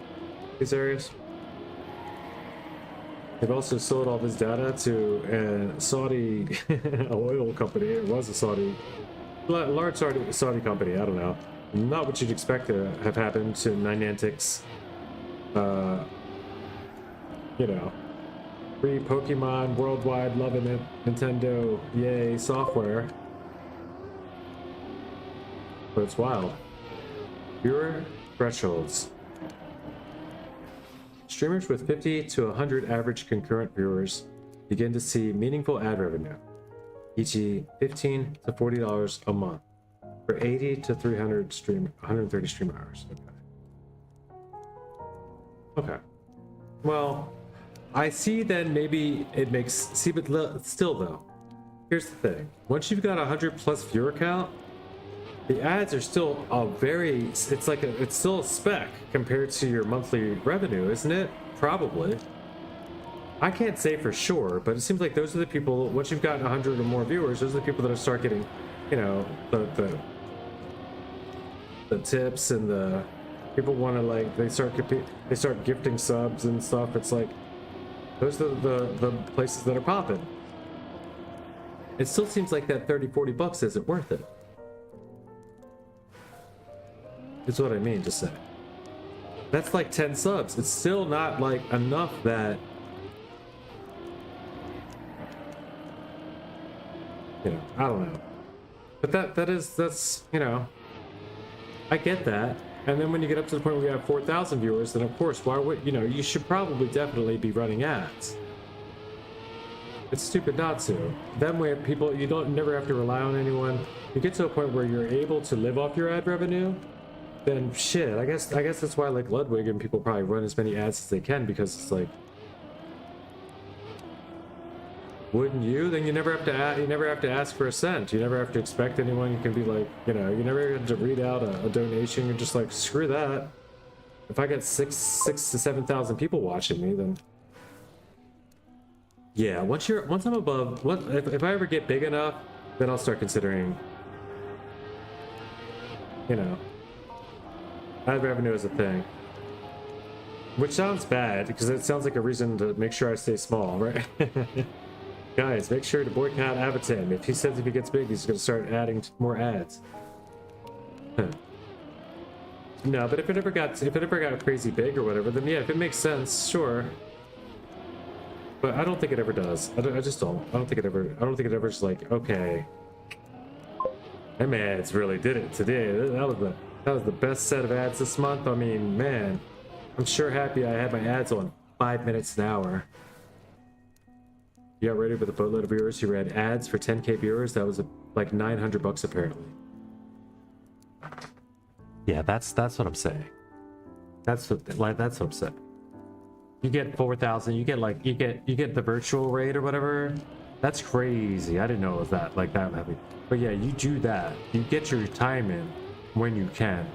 these areas. They've also sold all this data to a Saudi oil company. It was a large Saudi company. I don't know, not what you'd expect to have happened to Niantic's, you know, free Pokemon worldwide, loving it, Nintendo, yay, software. But it's wild. Viewer thresholds. Streamers with 50 to 100 average concurrent viewers begin to see meaningful ad revenue, e.g. $15 to $40 a month for 80 to 130 stream hours. Okay. Well, I see then maybe it makes, but still though, here's the thing. Once you've got 100+ viewer count, the ads are still it's still a speck compared to your monthly revenue, isn't it? Probably. I can't say for sure, but it seems like those are the people, once you've gotten 100 or more viewers, those are the people that start getting, you know, the tips, and the people want to, like, they start gifting subs and stuff. It's like, those are the places that are popping. It still seems like that $30-40 isn't worth it. That's what I mean to say. That's like 10 subs. It's still not like enough that, you know, I don't know. But that's, you know, I get that. And then when you get up to the point where you have 4,000 viewers, then of course, why would, you know, you should probably definitely be running ads. It's stupid not to. That way people, you never have to rely on anyone. You get to a point where you're able to live off your ad revenue, then shit, I guess that's why, like, Ludwig and people probably run as many ads as they can, because it's like, wouldn't you? Then you never have to ask for a cent. You never have to expect anyone. You can be like, you know, you never have to read out a donation. You're just like, screw that. If I get 6,000 to 7,000 people watching me, then Yeah, once I'm above, if I ever get big enough, then I'll start considering, you know, ad revenue as a thing. Which sounds bad because it sounds like a reason to make sure I stay small, right? Guys, make sure to boycott Avatar. If he says if he gets big, he's going to start adding more ads. Huh. No, but if it ever got crazy big or whatever, then yeah, if it makes sense, sure. But I don't think it ever does. I just don't. I don't think it ever is like, okay, them ads really did it today. That was the best set of ads this month. I mean, man, I'm sure happy I had my ads on 5 minutes an hour. You got ready with a boatload of viewers who read ads for 10K viewers. That was like $900 apparently. Yeah, that's what I'm saying. That's what I'm saying. You get 4,000. You get the virtual rate or whatever. That's crazy. I didn't know it was that heavy. But yeah, you do that. You get your time in when you can.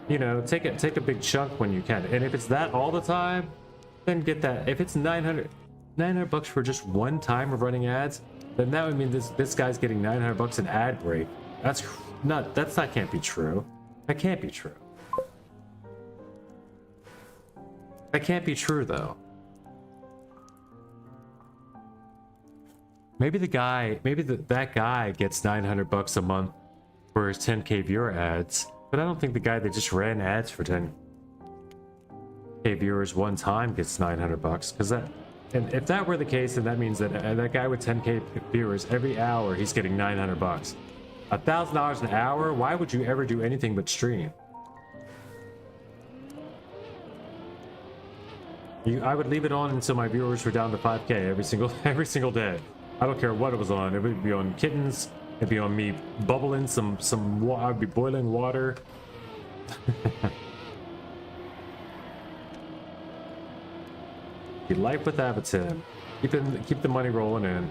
You know, take a big chunk when you can. And if it's that all the time, then get that. If it's $900 for just one time of running ads, then that would mean this guy's getting $900 in ad break. That can't be true. That can't be true. That can't be true though. Maybe that guy gets $900 a month for his 10K viewer ads, but I don't think the guy that just ran ads for 10K viewers one time gets $900 because and if that were the case, then that means that that guy with 10K viewers every hour he's getting $900. $1,000 an hour? Why would you ever do anything but stream? I would leave it on until my viewers were down to 5K every single day. I don't care what it was on. It would be on kittens. It'd be on me bubbling some I'd be boiling water. Life with Avatar. Keep the money rolling in.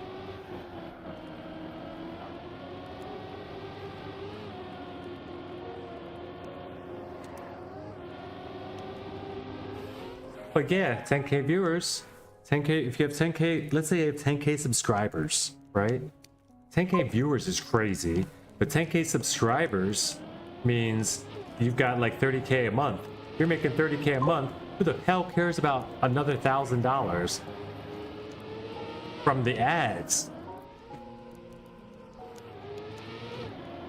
But yeah, 10K viewers, 10K. If you have 10K, let's say you have 10K subscribers, right? 10K viewers is crazy, but 10K subscribers means you've got like 30K a month. You're making 30K a month. Who the hell cares about another $1,000 from the ads?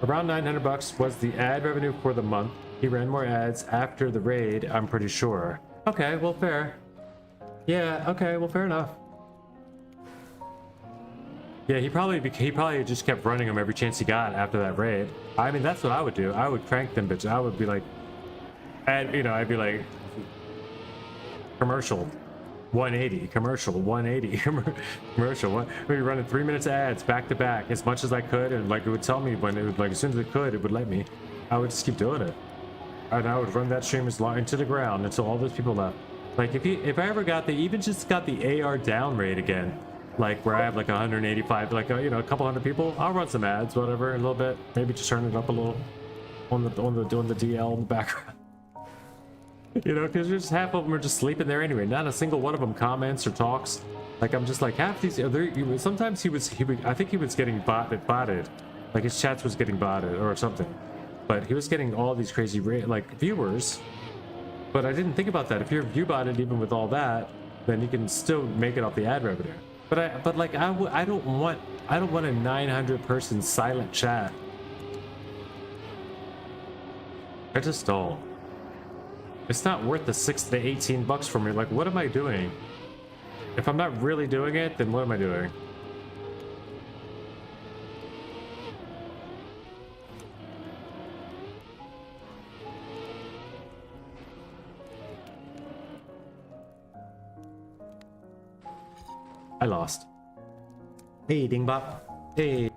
Around $900 was the ad revenue for the month. He ran more ads after the raid, I'm pretty sure. Okay, well, fair. Yeah, okay, well, fair enough. Yeah, he probably just kept running them every chance he got after that raid. I mean, that's what I would do. I would crank them bitches. I would be like, and you know, I'd be like, commercial 180, commercial 180, commercial. I'd be running 3 minutes of ads back to back as much as I could, and like it would tell me when it would, like as soon as it could, it would let me. I would just keep doing it, and I would run that stream as long into the ground until all those people left. Like if I ever got even just got the AR down rate again, like where I have like 185, like you know, a couple hundred people, I'll run some ads, whatever, a little bit, maybe just turn it up a little on the doing the DL in the background. You know, because just half of them are just sleeping there anyway. Not a single one of them comments or talks. Like I'm just like half these. Sometimes he would. I think he was getting botted. Like his chats was getting botted or something. But he was getting all these crazy like viewers. But I didn't think about that. If you're view botted even with all that, then you can still make it off the ad revenue. But like I don't want a 900 person silent chat. I just don't. It's not worth the $6 to $18 for me. Like, what am I doing? If I'm not really doing it, then what am I doing? I lost. Hey, Dingbot. Hey.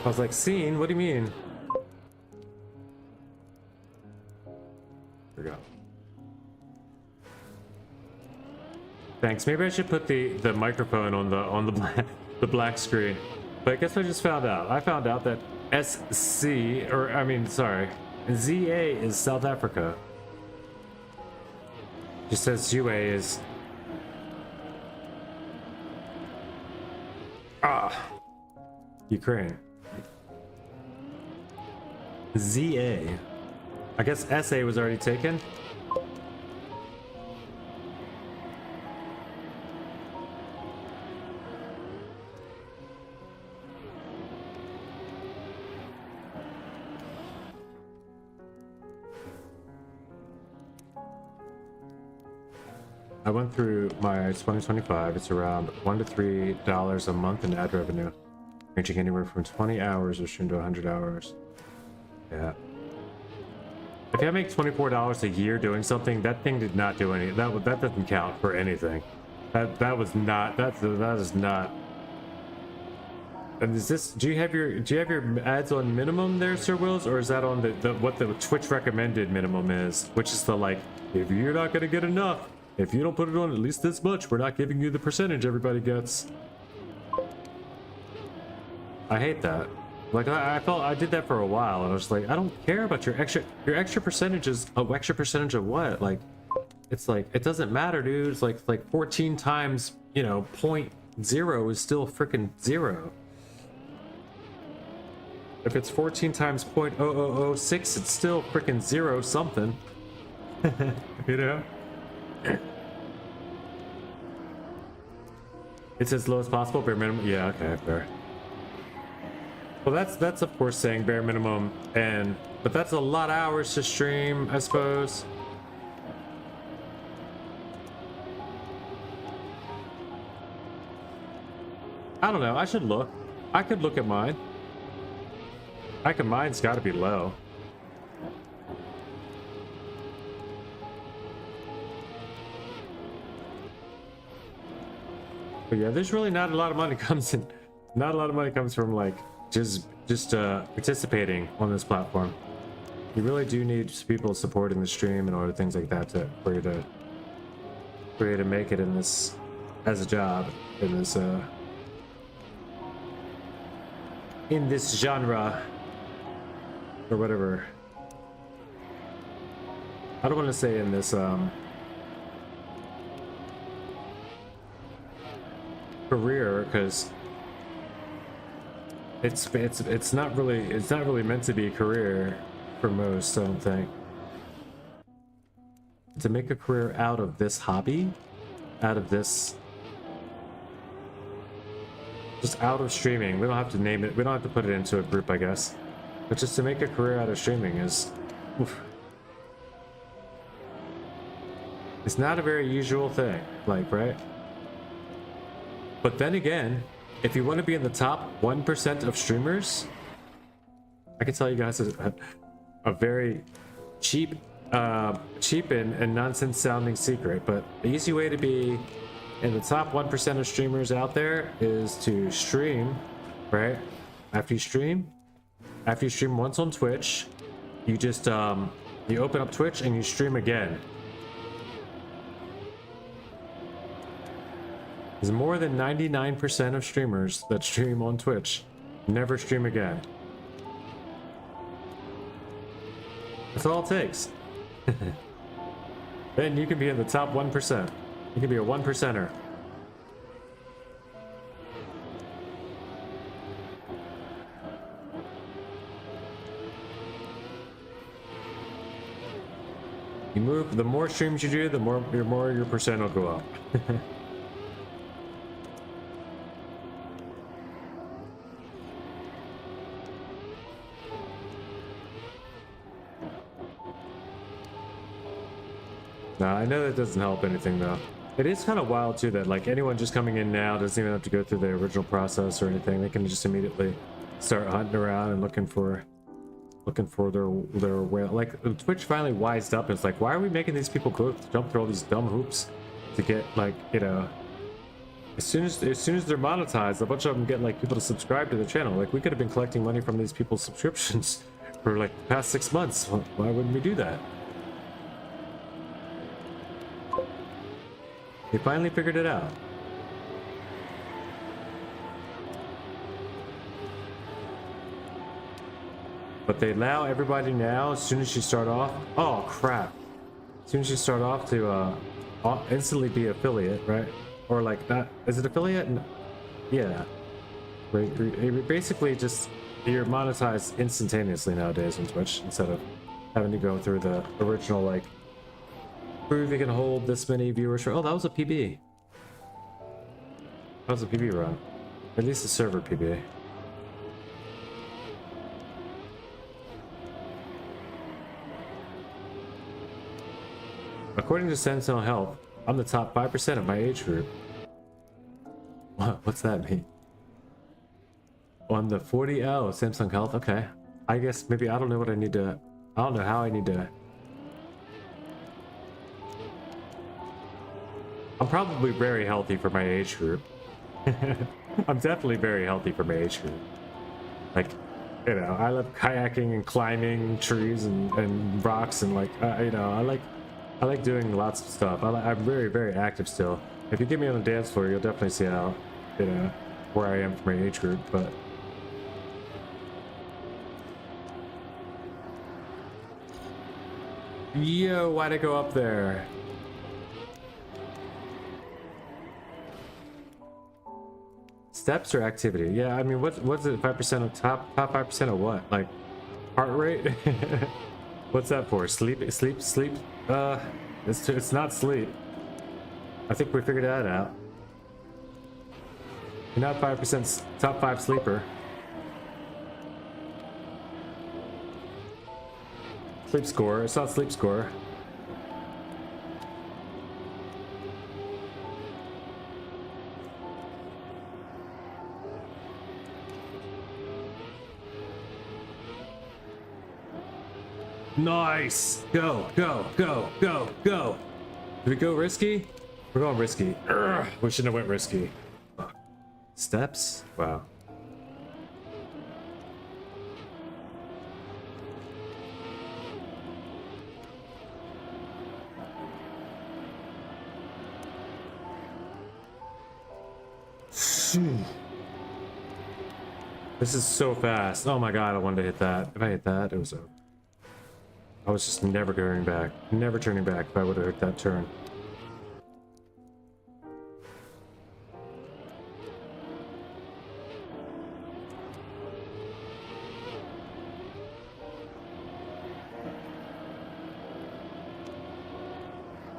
I was like, scene? What do you mean? Here we go. Thanks. Maybe I should put the microphone on the black, the black screen. But guess what I just found out? I found out that SC, or I mean, sorry, ZA is South Africa. Just says UA is Ukraine. ZA. I guess SA was already taken. I went through my 2025. It's around $1 to $3 a month in ad revenue, ranging anywhere from 20 hours of stream to 100 hours. Yeah. If I make $24 a year doing something, that thing did not do any. That doesn't count for anything. That was not. That is not. And is this? Do you have your ads on minimum there, Sir Wills, or is that on the what the Twitch recommended minimum is, which is the like, if you're not gonna get enough, if you don't put it on at least this much, we're not giving you the percentage everybody gets. I hate that. Like I felt I did that for a while, and I was like, I don't care about your extra percentages. Oh, extra percentage of what? Like, it's like it doesn't matter, dude. It's like 14 times, you know, 0.0 is still freaking 0. If it's 14 times 0.0006, it's still freaking 0 something. You know? It's as low as possible, bare minimum. Yeah, okay, fair. Well, that's of course saying bare minimum, but that's a lot of hours to stream, I suppose. I don't know. I should look. I could look at mine. Mine's got to be low. But yeah, there's really not a lot of money comes in. Not a lot of money comes from like just participating on this platform. You really do need people supporting the stream and other things like that for you to make it in this as a job in this genre or whatever. I don't want to say in this career, because it's not really meant to be a career for most, I don't think. To make a career out of this hobby, out of this, just out of streaming, we don't have to name it, we don't have to put it into a group, I guess, but just to make a career out of streaming is, oof. It's not a very usual thing, like, right? But then again, if you want to be in the top 1% of streamers, I can tell you guys a very cheap and nonsense sounding secret, but the easy way to be in the top 1% of streamers out there is to stream, right? After you stream once on Twitch, you just you open up Twitch and you stream again. There's more than 99% of streamers that stream on Twitch never stream again. That's all it takes. Then you can be in the top 1%. You can be a 1%er. You move, the more streams you do, the more your percent will go up. Nah, I know that doesn't help anything though. It is kind of wild too that like anyone just coming in now doesn't even have to go through the original process or anything. They can just immediately start hunting around and looking for their way. Like Twitch finally wised up and it's like, why are we making these people jump through all these dumb hoops to get, like, you know, As soon as they're monetized, a bunch of them get like people to subscribe to the channel. Like we could have been collecting money from these people's subscriptions for like the past 6 months. Why wouldn't we do that? They finally figured it out. But they allow everybody now, as soon as you start off. Oh crap! As soon as you start off to instantly be affiliate, right? Or like that. Is it affiliate? No. Yeah. Basically, just you're monetized instantaneously nowadays on Twitch instead of having to go through the original like prove you can hold this many viewers. Oh, that was a PB. That was a PB run. At least a server PB. According to Sentinel Health, I'm the top 5% of my age group. What's that mean? On the 40L Samsung Health? Okay. I guess maybe I don't know what I need to... I don't know how I need to... I'm probably very healthy for my age group. I'm definitely very healthy for my age group. Like, you know, I love kayaking and climbing trees and rocks and like, you know, I like doing lots of stuff. I'm very, very active still. If you get me on the dance floor, you'll definitely see how, you know, where I am for my age group, but... Yo, why'd I go up there? Steps or activity? Yeah, I mean, what's it? 5% of top 5% of what? Like heart rate? What's that for? Sleep? It's not sleep. I think we figured that out. You're not 5% top 5 sleeper. Sleep score. It's not sleep score. Nice! Go, go, go, go, go! Do we go risky? We're going risky. Urgh, we shouldn't have went risky. Steps? Wow. This is so fast. Oh my god, I wanted to hit that. If I hit that, it was over. I was just never going back. Never turning back if I would have hit that turn.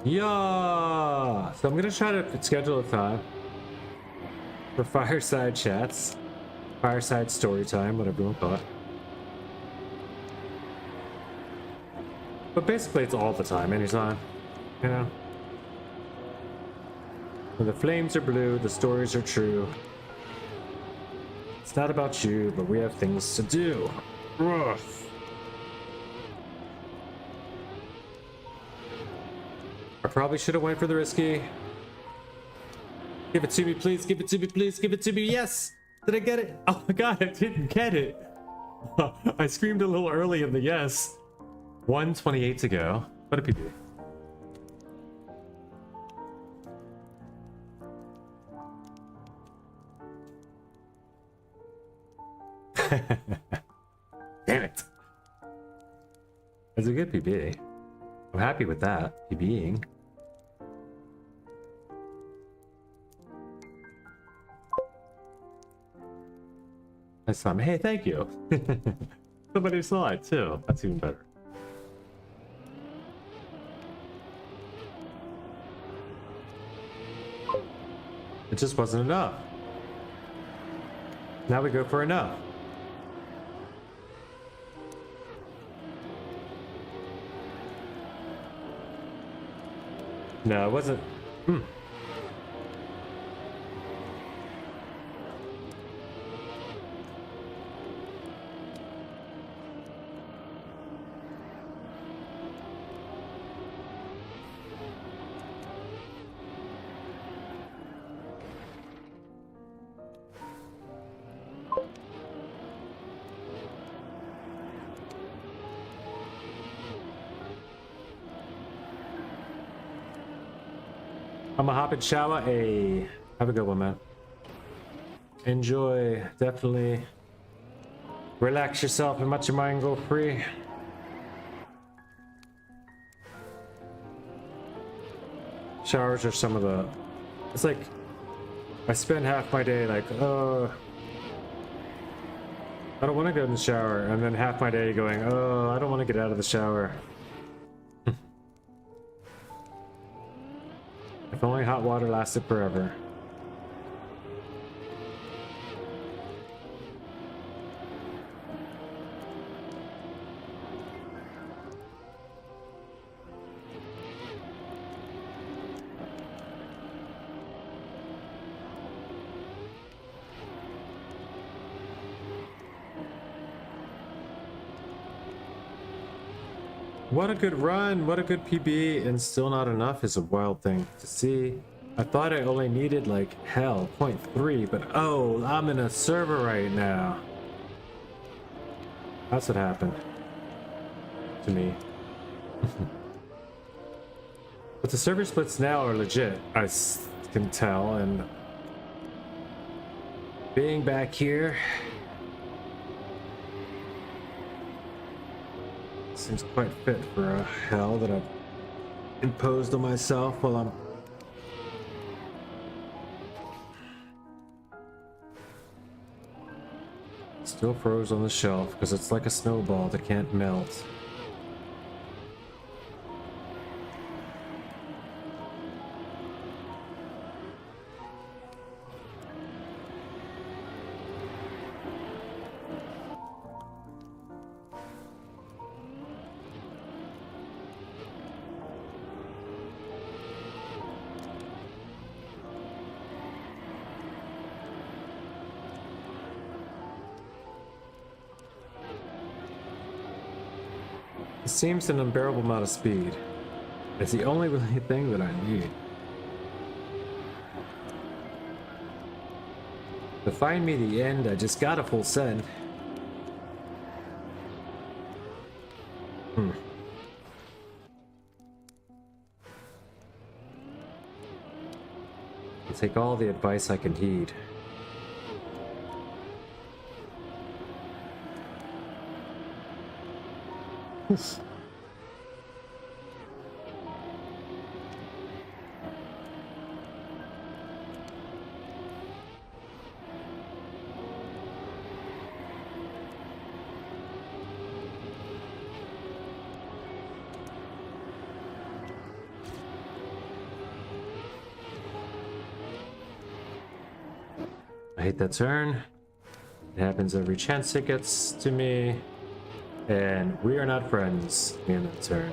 Yeah. So I'm gonna try to schedule a time for fireside chats, fireside story time, whatever you want to call it. But basically, it's all the time, anytime, you know. When the flames are blue, the stories are true. It's not about you, but we have things to do. Ugh. I probably should have went for the risky. Give it to me, please. Give it to me, please. Give it to me. Yes. Did I get it? Oh my god, I didn't get it. I screamed a little early in the yes. 1:28 to go. What a PB. Damn it. That's a good PB. I'm happy with that. PBing. Nice time. Hey, thank you. Somebody saw it too. That's even better. It just wasn't enough. Now we go for enough. No, it wasn't. I'm a hop in shower. Hey, have a good one, man. Enjoy. Definitely relax yourself and let your mind go free. Showers are some of the... It's like I spend half my day like, I don't want to go in the shower, and then half my day going, oh, I don't want to get out of the shower. If only hot water lasted forever. What a good run, what a good PB, and still not enough is a wild thing to see. I thought I only needed like hell 0.3, but oh, I'm in a server right now. That's what happened to me. But the server splits now are legit, I can tell, and being back here seems quite fit for a hell that I've imposed on myself while I'm still froze on the shelf because it's like a snowball that can't melt. It seems an unbearable amount of speed. It's the only really thing that I need. To find me the end, I just got a full send. I'll take all the advice I can heed. I hate that turn. It happens every chance it gets to me. And we are not friends, me and that turn.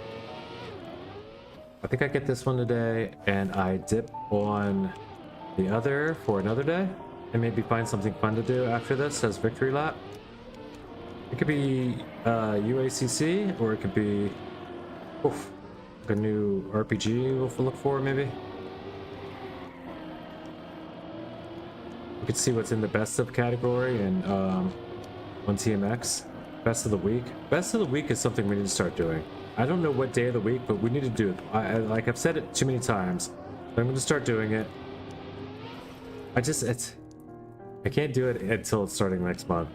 I think I get this one today, and I dip on the other for another day, and maybe find something fun to do after this as victory lap. It could be UACC, or it could be a new RPG we'll look for, maybe. We could see what's in the best of category and on TMX. Best of the week. Best of the week is something we need to start doing. I don't know what day of the week, but we need to do it. Like I've said it too many times, but I'm going to start doing it. I can't do it until it's starting next month.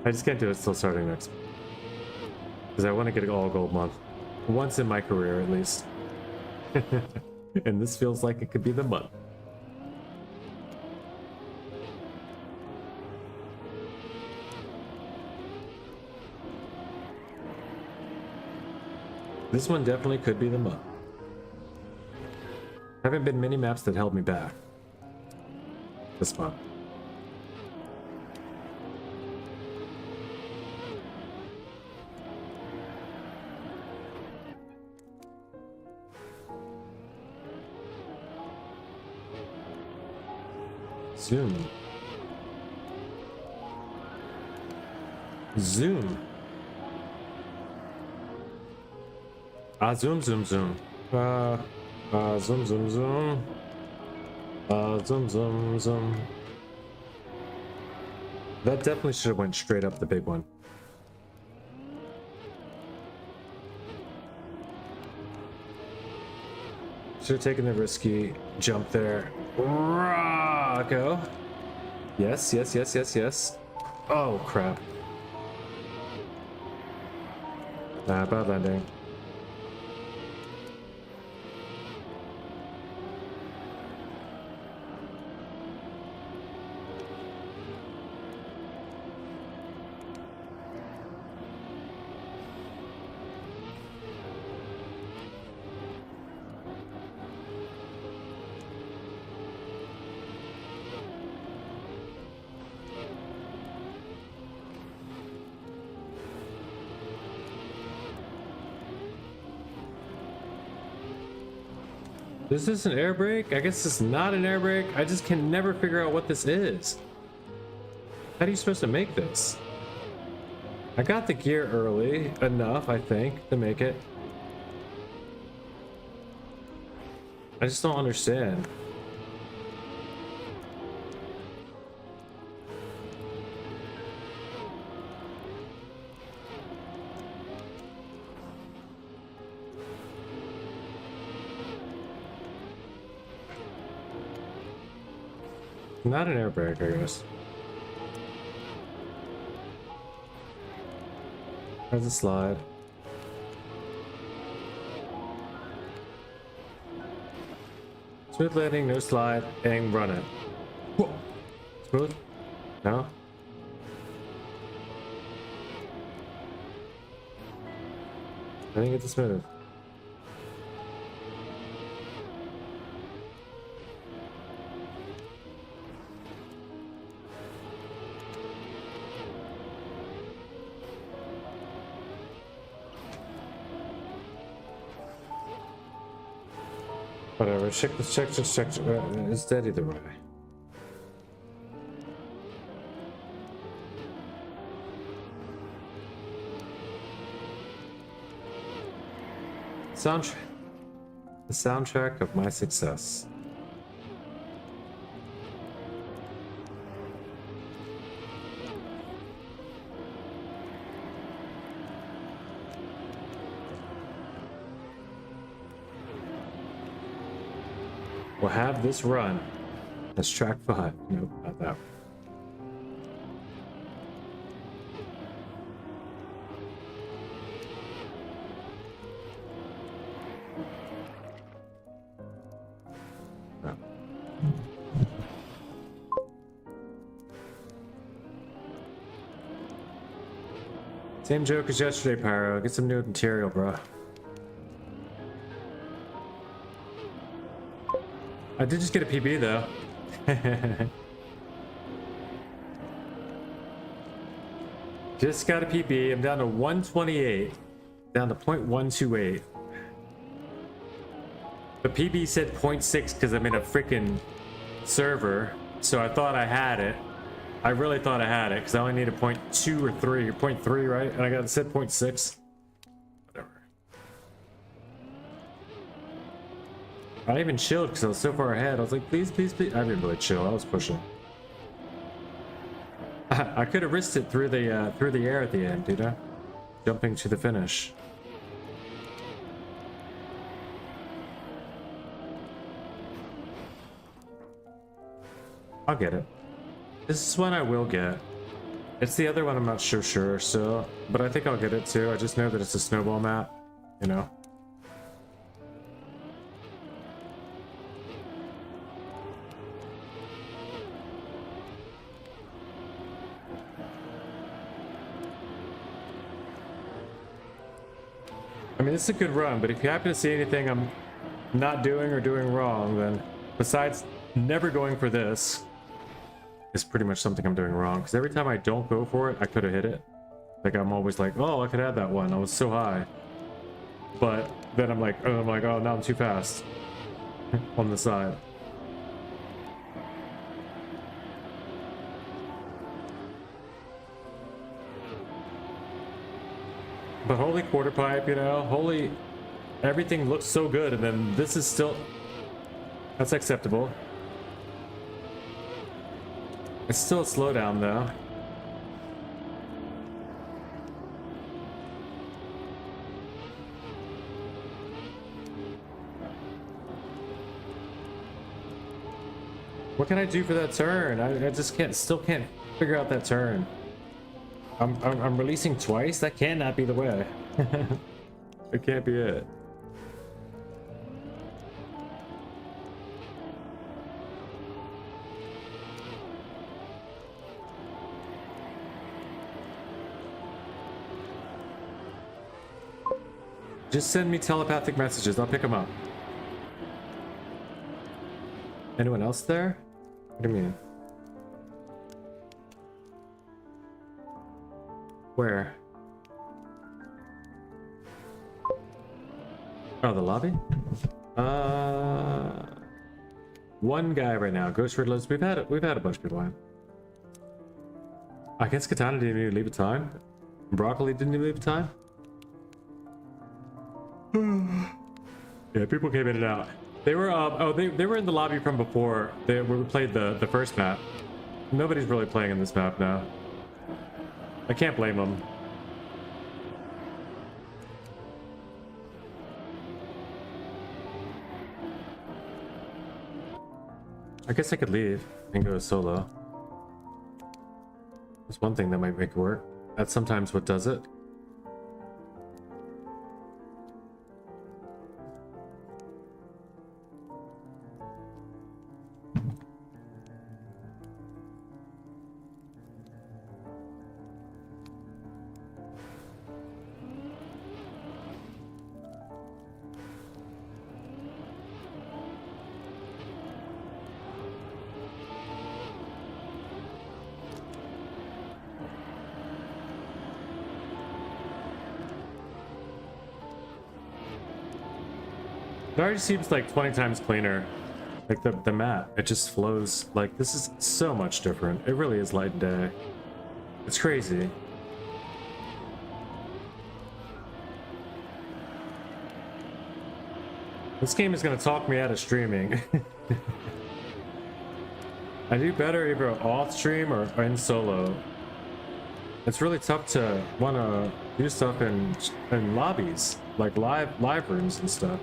I just can't do it until starting next month. Because I want to get an all gold month. Once in my career, at least. And this feels like it could be the month. This one definitely could be the month. Haven't been many maps that held me back this month. Zoom. Zoom. Zoom, zoom, zoom. Zoom, zoom, zoom. Zoom, zoom, zoom. That definitely should have went straight up the big one. Should have taken the risky jump there. Go. Yes, yes, yes, yes, yes. Oh, crap. Nah, bad landing. This is an air brake? I guess it's not an air brake. I just can never figure out what this is. How are you supposed to make this? I got the gear early enough, I think, to make it. I just don't understand. Not an air brake, I guess. There's a slide. Smooth landing, no slide, and run it. Whoa. Smooth? No? I think it's smooth. Whatever, check. It's dead either way. Soundtrack. The soundtrack of my success. We'll have this run. That's track 5. Nope, not that one. No. Same joke as yesterday, Pyro. Get some new material, bro. I did just get a PB though. Just got a PB. I'm down to 128. Down to 0.128. The PB said 0.6 because I'm in a freaking server. So I thought I had it. I really thought I had it because I only need a 0.2 or 3. 0.3, right? And I got it said 0.6. I even chilled because I was so far ahead. I was like, please, please, please. I didn't really chill. I was pushing. I could have risked it through the air at the end, you know, jumping to the finish. I'll get it. This is one I will get. It's the other one I'm not sure so, but I think I'll get it too. I just know that it's a snowball map, you know. I mean, it's a good run, but if you happen to see anything I'm not doing or doing wrong, then besides never going for this, is pretty much something I'm doing wrong. Because every time I don't go for it, I could have hit it. Like, I'm always like, oh, I could have that one. I was so high. But then I'm like, oh, now I'm too fast on the side. But holy quarter pipe, you know, holy, everything looks so good, and then this is still, that's acceptable. It's still a slowdown though. What can I do for that turn? I just still can't figure out that turn. I'm releasing twice? That cannot be the way. It can't be it. Just send me telepathic messages. I'll pick them up. Anyone else there? What do you mean? Where? Oh, the lobby? One guy right now. Ghost Riddlers. We've had a bunch of people in. I guess Katana didn't even leave a time. Broccoli didn't even leave a time. Yeah, people came in and out. They were they were in the lobby from before. We played the first map. Nobody's really playing in this map now. I can't blame them. I guess I could leave and go solo. That's one thing that might make it work. That's sometimes what does it. It already seems like 20 times cleaner. Like the map, it just flows. Like, this is so much different. It really is light and day. It's crazy. This game is gonna talk me out of streaming. I do better either off stream or in solo. It's really tough to want to do stuff in lobbies, like live rooms and stuff.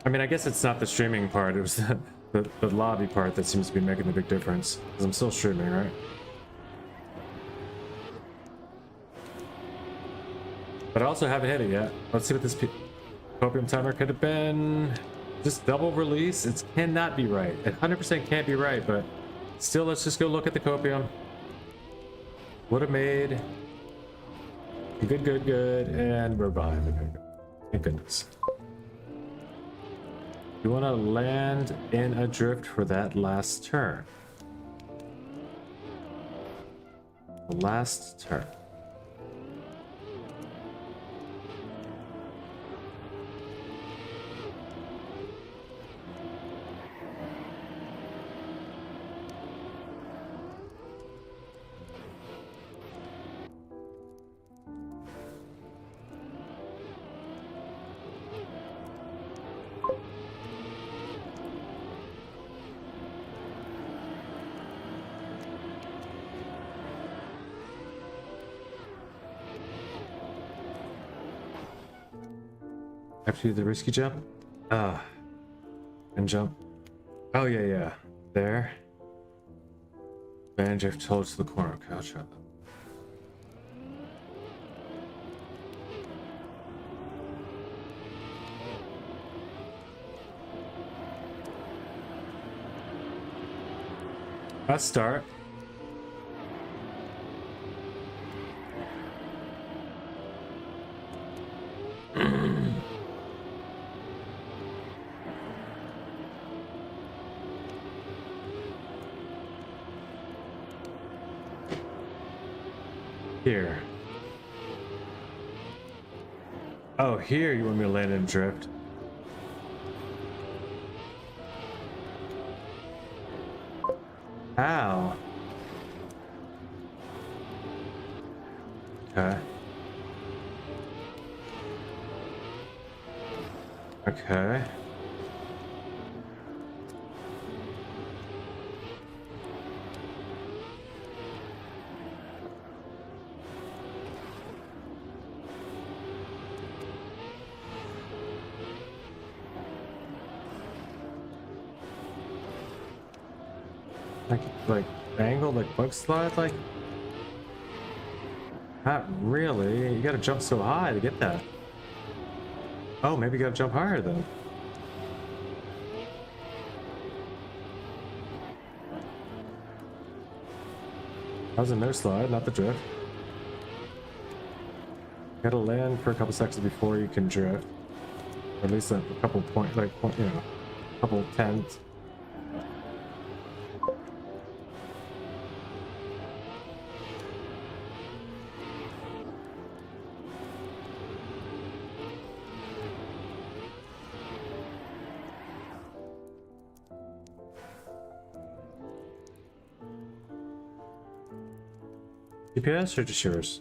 I mean, I guess it's not the streaming part, it was the lobby part that seems to be making the big difference. Because I'm still streaming, right? But I also haven't hit it yet. Let's see what this copium timer could have been. Just double release? It cannot be right. It 100% can't be right, but still, let's just go look at the copium. Would have made good, and we're behind. Thank goodness. You want to land in a drift for that last turn. The last turn. After the risky jump? And jump. Oh, yeah. There. Band drift towards the corner. Okay, I'll try that. Let's start. Here. Oh, here you want me to land and drift. How? Okay. Okay. Like angled like bug slide, like not really. You gotta jump so high to get that. Oh, maybe you gotta jump higher then. That was a no slide, not the drift. You gotta land for a couple seconds before you can drift. Or at least a couple point, you know, a couple tenths. GPS or just yours?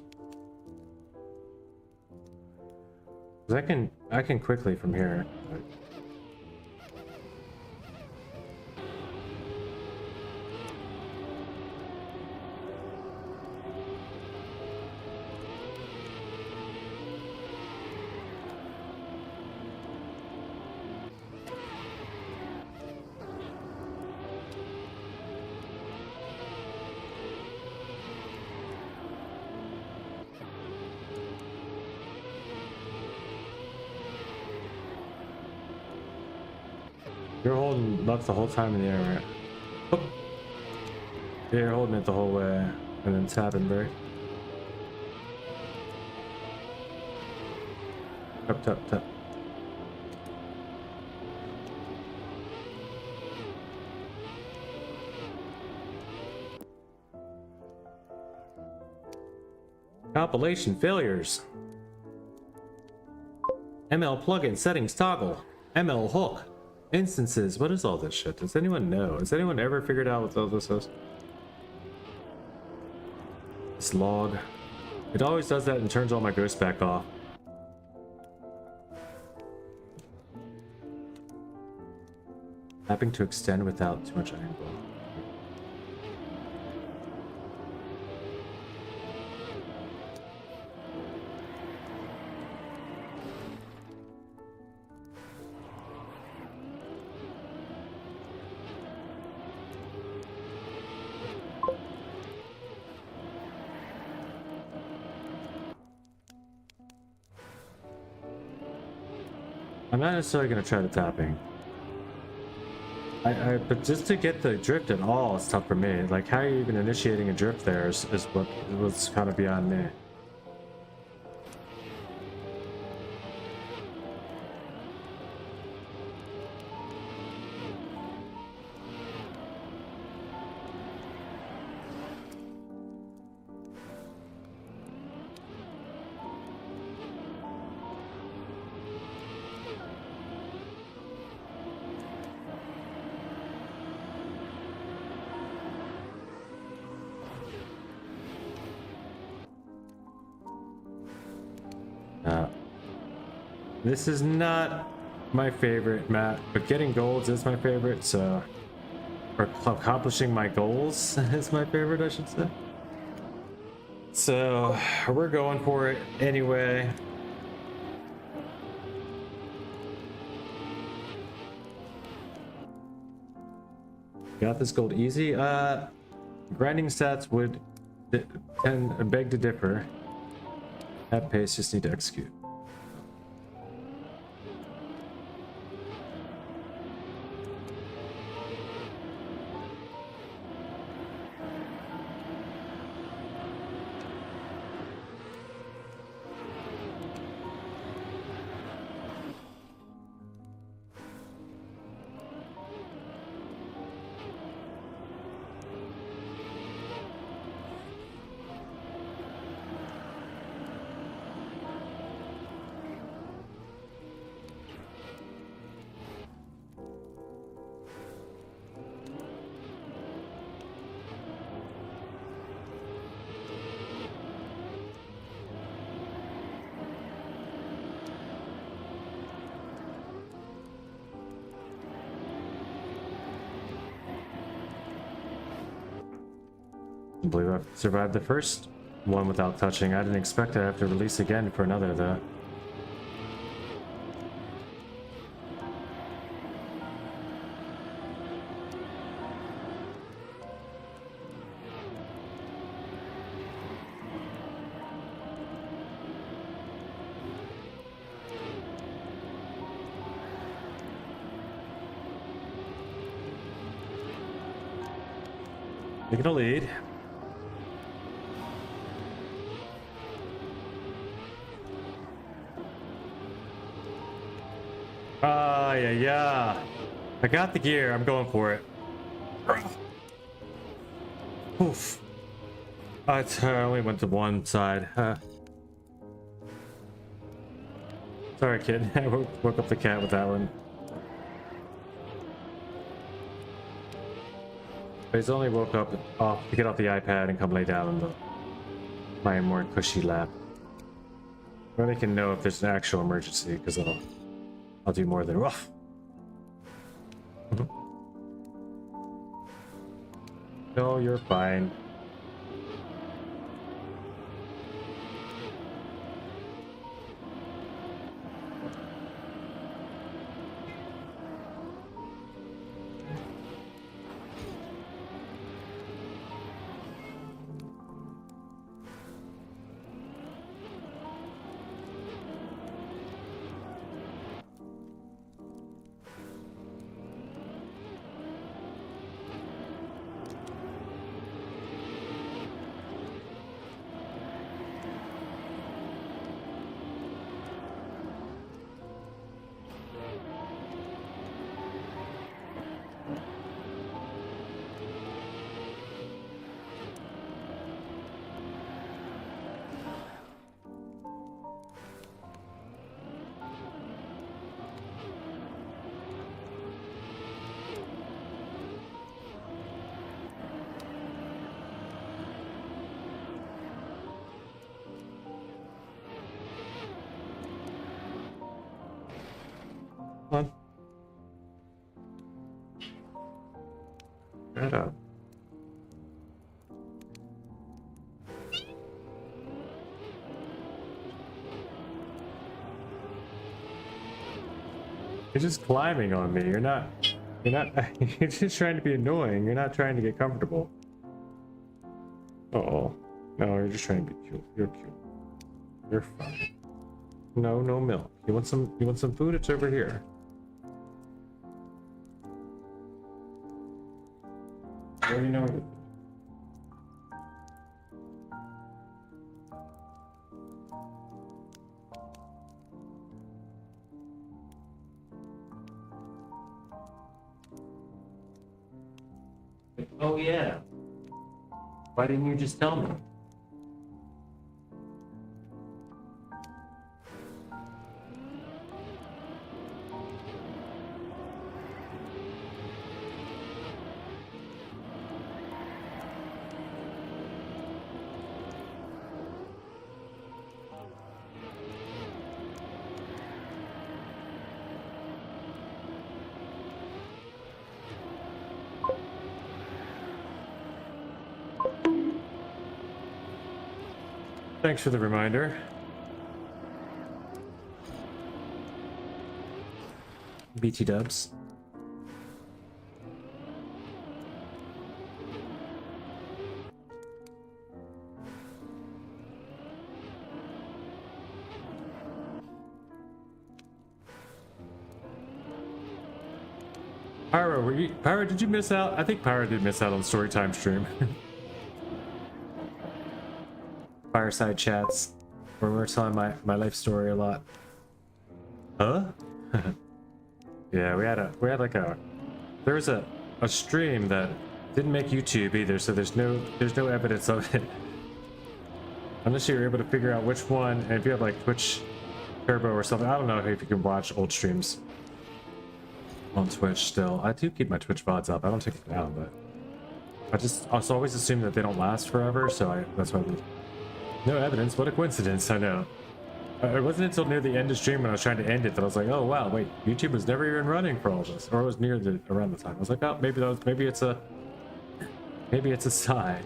'Cause I can quickly from here. You're holding left the whole time in the air, right? Oh. Yeah, you're holding it the whole way, and then tap and brake. Tap, tap, tap. Compilation failures. ML plugin settings toggle. ML hook. Instances. What is all this shit? Does anyone know? Has anyone ever figured out what all this is? This log. It always does that and turns all my ghosts back off. Tapping to extend without too much angle. I'm not necessarily going to try the tapping. But just to get the drift at all is tough for me. Like, how are you even initiating a drift there is what's kind of beyond me. This is not my favorite map, but getting golds is my favorite, so... Or accomplishing my goals is my favorite, I should say. So, we're going for it anyway. Got this gold easy. Grinding stats would beg to differ. At pace, just need to execute. I believe I've survived the first one without touching. I didn't expect I have to release again for another though. Taking a lead. Ah, yeah. I got the gear. I'm going for it. Oof. I only went to one side. Sorry, kid. I woke up the cat with that one. But he's only woke up to get off the iPad and come lay down on my more cushy lap. I only can know if there's an actual emergency, because I'll do more than rough. No, you're fine. Come on. Shut up. You're just climbing on me. You're not, you're just trying to be annoying. You're not trying to get comfortable. Uh-oh. No, you're just trying to be cute. You're cute. You're fine. No, no milk. You want some food? It's over here. I already know it. Oh yeah. Why didn't you just tell me? Thanks for the reminder. BT dubs. Pyro, did you miss out? I think Pyro did miss out on Storytime stream. Fireside chats, where we're telling my life story a lot. Huh? Yeah, we had like there was a stream that didn't make YouTube either, so there's no evidence of it. Unless you're able to figure out which one, and if you have like Twitch Turbo or something, I don't know if you can watch old streams on Twitch still. I do keep my Twitch VODs up. I don't take them down, but I always assume that they don't last forever, so that's why no evidence. What a coincidence. I know. It wasn't until near the end of stream when I was trying to end it that I was like, oh wow, wait, YouTube was never even running for all this, or it was around the time. I was like, oh, maybe it's a sign.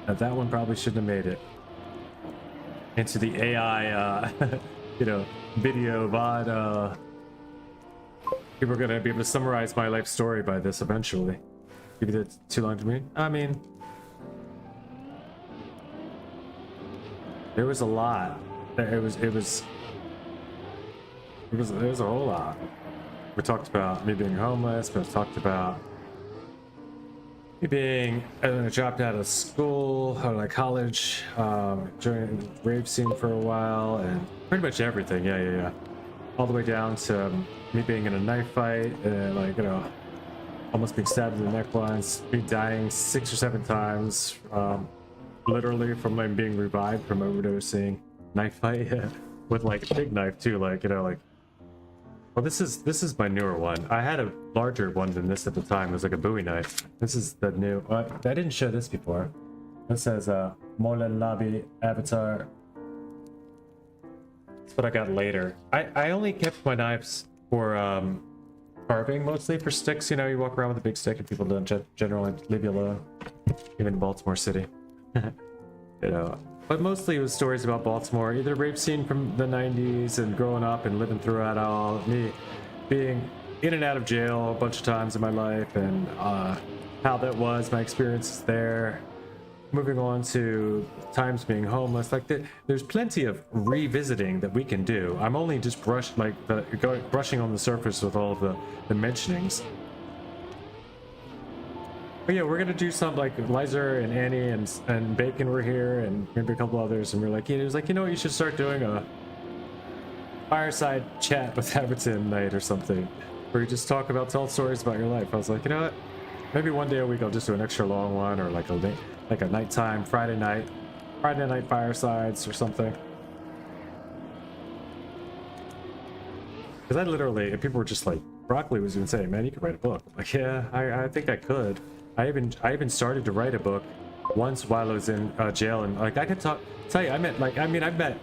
That one probably shouldn't have made it into the AI, video VOD. People are gonna be able to summarize my life story by this eventually. Maybe that's too long to me. I mean, there was a lot. It was a whole lot. We talked about me being homeless. We talked about Me being dropped out of school, out of like college, joined the rave scene for a while, and pretty much everything. Yeah. All the way down to me being in a knife fight, and like almost being stabbed in the neck once, me dying 6 or 7 times, literally from like being revived from overdosing, knife fight with like a big knife too, like like. Well, this is my newer one. I had a larger one than this at the time. It was like a Bowie knife. This is the new. I didn't show this before. This says Molen Labi Avatar. That's what I got later. I only kept my knives for carving, mostly for sticks. You know, you walk around with a big stick and people don't generally leave you alone, even in Baltimore City. You know, but mostly it was stories about Baltimore, either rape scene from the 90s and growing up and living through it all, me being in and out of jail a bunch of times in my life, and how that was, my experiences there, moving on to times being homeless. Like there's plenty of revisiting that we can do. I'm only just brushing on the surface with all of the mentionings. But yeah, we're gonna do something like Lizer and Annie and Bacon were here, and maybe a couple others, and we're like, it was like, you know, you should start doing a fireside chat with Everton night or something, where you just tell stories about your life. I was like, you know what? Maybe one day a week I'll just do an extra long one, or like a nighttime Friday night firesides or something. Because I literally, if people were just like, Broccoli was even saying, man, you could write a book. I'm like, yeah, I think I could. I even started to write a book once while I was in jail, and like I could tell you, I've met,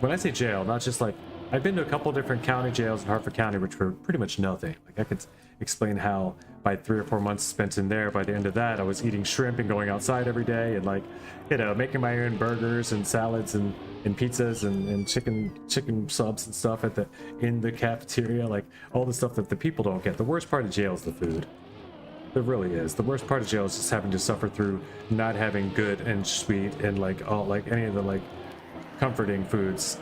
when I say jail, not just like, I've been to a couple different county jails in Hartford County, which were pretty much nothing. Like I could explain how by 3 or 4 months spent in there, by the end of that, I was eating shrimp and going outside every day, and like, you know, making my own burgers and salads and pizzas and chicken subs and stuff in the cafeteria, like all the stuff that the people don't get. The worst part of jail is the food. It really is. The worst part of jail is just having to suffer through not having good and sweet and like any of the like comforting foods.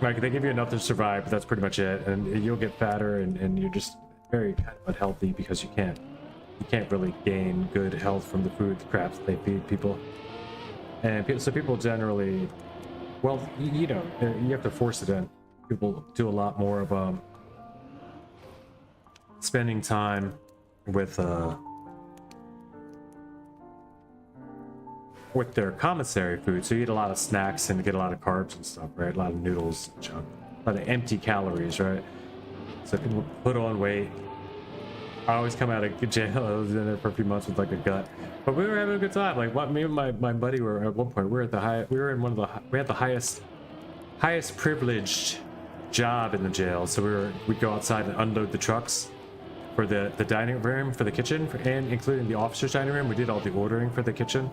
Like they give you enough to survive, but that's pretty much it. And you'll get fatter and you're just very kind of unhealthy because you can't really gain good health from the food, the craps that they feed people. And so people generally, well, you know, you have to force it in. People do a lot more of spending time with their commissary food. So you eat a lot of snacks and get a lot of carbs and stuff, right? A lot of noodles, a lot of empty calories, right? So people put on weight. I always come out of jail. I was in there for a few months with like a gut, but we were having a good time. Like me and my buddy were at one point. We had the highest privileged job in the jail. So we'd go outside and unload the trucks for the dining room, for the kitchen, and including the officer's dining room. We did all the ordering for the kitchen.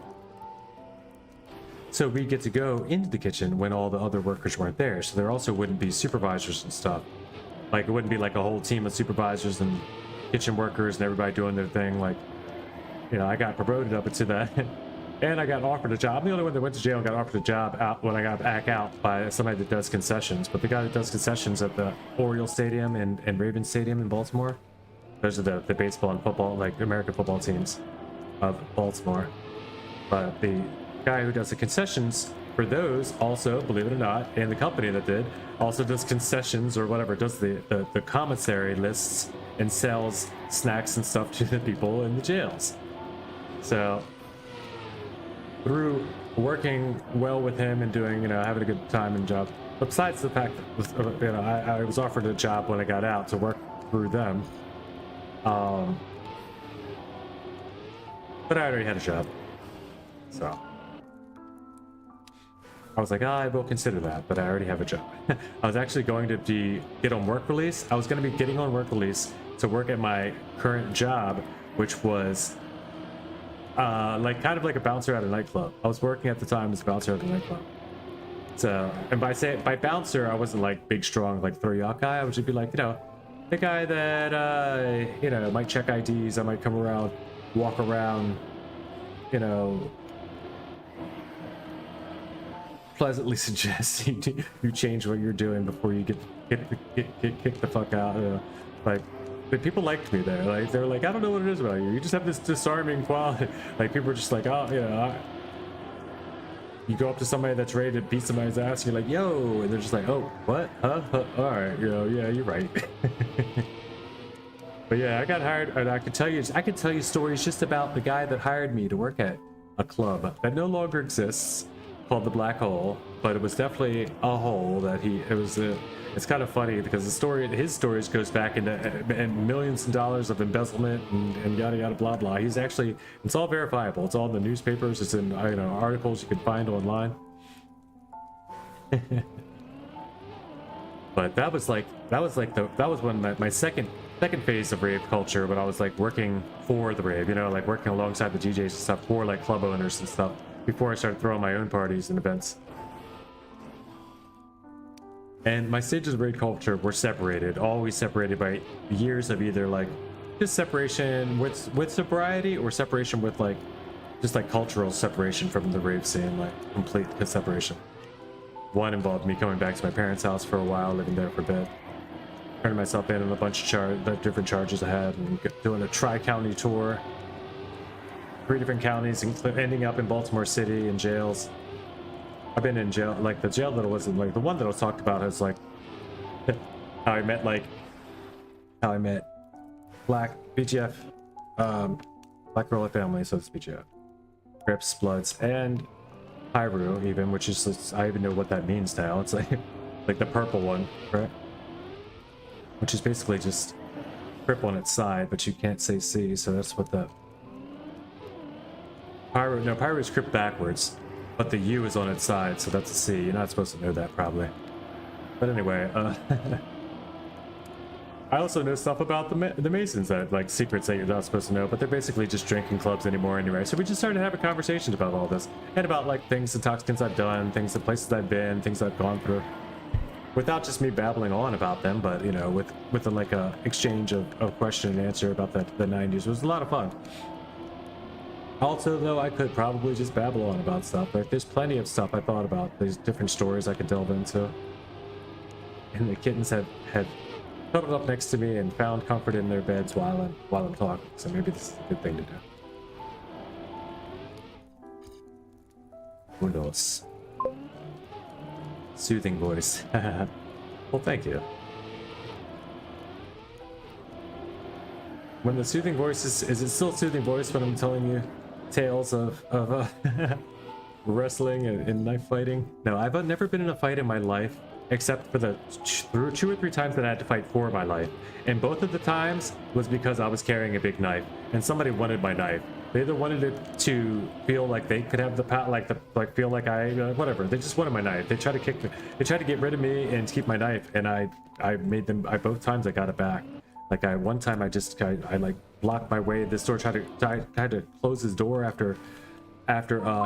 So we get to go into the kitchen when all the other workers weren't there. So there also wouldn't be supervisors and stuff. Like it wouldn't be like a whole team of supervisors and kitchen workers and everybody doing their thing. Like, you know, I got promoted up into that and I got offered a job. I'm the only one that went to jail and got offered a job out when I got back out by somebody that does concessions. But the guy that does concessions at the Oriole Stadium and Ravens Stadium in Baltimore, those are the baseball and football, like American football teams of Baltimore. But the guy who does the concessions for those also, believe it or not, and the company that did also does concessions or whatever, does the commissary lists and sells snacks and stuff to the people in the jails. So through working well with him and doing, you know, having a good time and job, but besides the fact that, you know, I was offered a job when I got out to work through them. But I already had a job, so I was like, I will consider that, but I already have a job. I was actually going to get on work release. I was going to be getting on work release to work at my current job, which was like kind of like a bouncer at a nightclub. I was working at the time as a bouncer at a nightclub. So, and by bouncer, I wasn't like big, strong, like throw you out guy. I would just be like, you know, the guy that, you know, might check IDs. I might come around, walk around, you know, pleasantly suggest you change what you're doing before you get kicked the fuck out. Like, but people liked me there. Like they were like, I don't know what it is about you. You just have this disarming quality. Like people were just like, oh, you know, you go up to somebody that's ready to beat somebody's ass, and you're like, yo, and they're just like, oh, what? Huh? All right, you know, yeah, you're right. But yeah, I got hired, and I could tell you stories just about the guy that hired me to work at a club that no longer exists, called the Black Hole, but it was definitely a hole that it's kind of funny because his stories goes back into and millions of dollars of embezzlement and yada yada blah blah. It's all verifiable. It's all in the newspapers. It's in articles you can find online. But that was when my second phase of rave culture, when I was like working for the rave, like working alongside the DJs and stuff for like club owners and stuff before I started throwing my own parties and events. And my stages of rave culture were always separated by years of either like just separation with sobriety or separation with like just like cultural separation from the rave scene, like complete separation. One involved me coming back to my parents' house for a while, living there for a bit, turning myself in on a bunch of different charges I had, and doing a tri-county tour, 3 different counties, ending up in Baltimore City in jails. I've been in jail, like the jail that wasn't like the one that was talked about as like how I met Black BGF, Black Gorilla Family, so it's BGF, Crips, Bloods, and Pyru even, which is, I even know what that means now. It's like the purple one, right? Which is basically just Crip on its side, but you can't say C, so that's what the Pyru is Crip backwards. But the U is on its side, so that's a C. You're not supposed to know that, probably. But anyway, I also know stuff about the Masons, that like secrets that you're not supposed to know, but they're basically just drinking clubs anymore anyway. So we just started having conversations about all this, and about like things, intoxicants I've done, things, the places I've been, things I've gone through, without just me babbling on about them, but with like a exchange of question and answer about the 90s. It was a lot of fun. Also, though, I could probably just babble on about stuff. Like, there's plenty of stuff I thought about. There's different stories I could delve into. And the kittens have cuddled up next to me and found comfort in their beds while I'm talking. So maybe this is a good thing to do. Who knows? Soothing voice. Well, thank you. When the soothing voice is it still soothing voice when I'm telling you tales of wrestling and knife fighting? No, I've never been in a fight in my life, except for the 2 or 3 times that I had to fight for my life. And both of the times was because I was carrying a big knife and somebody wanted my knife. They either wanted it to feel like they could have the power, like feel like whatever. They just wanted my knife. They tried to get rid of me and keep my knife, and I made them. Both times I got it back. Like one time I like blocked my way. This door tried to close his door after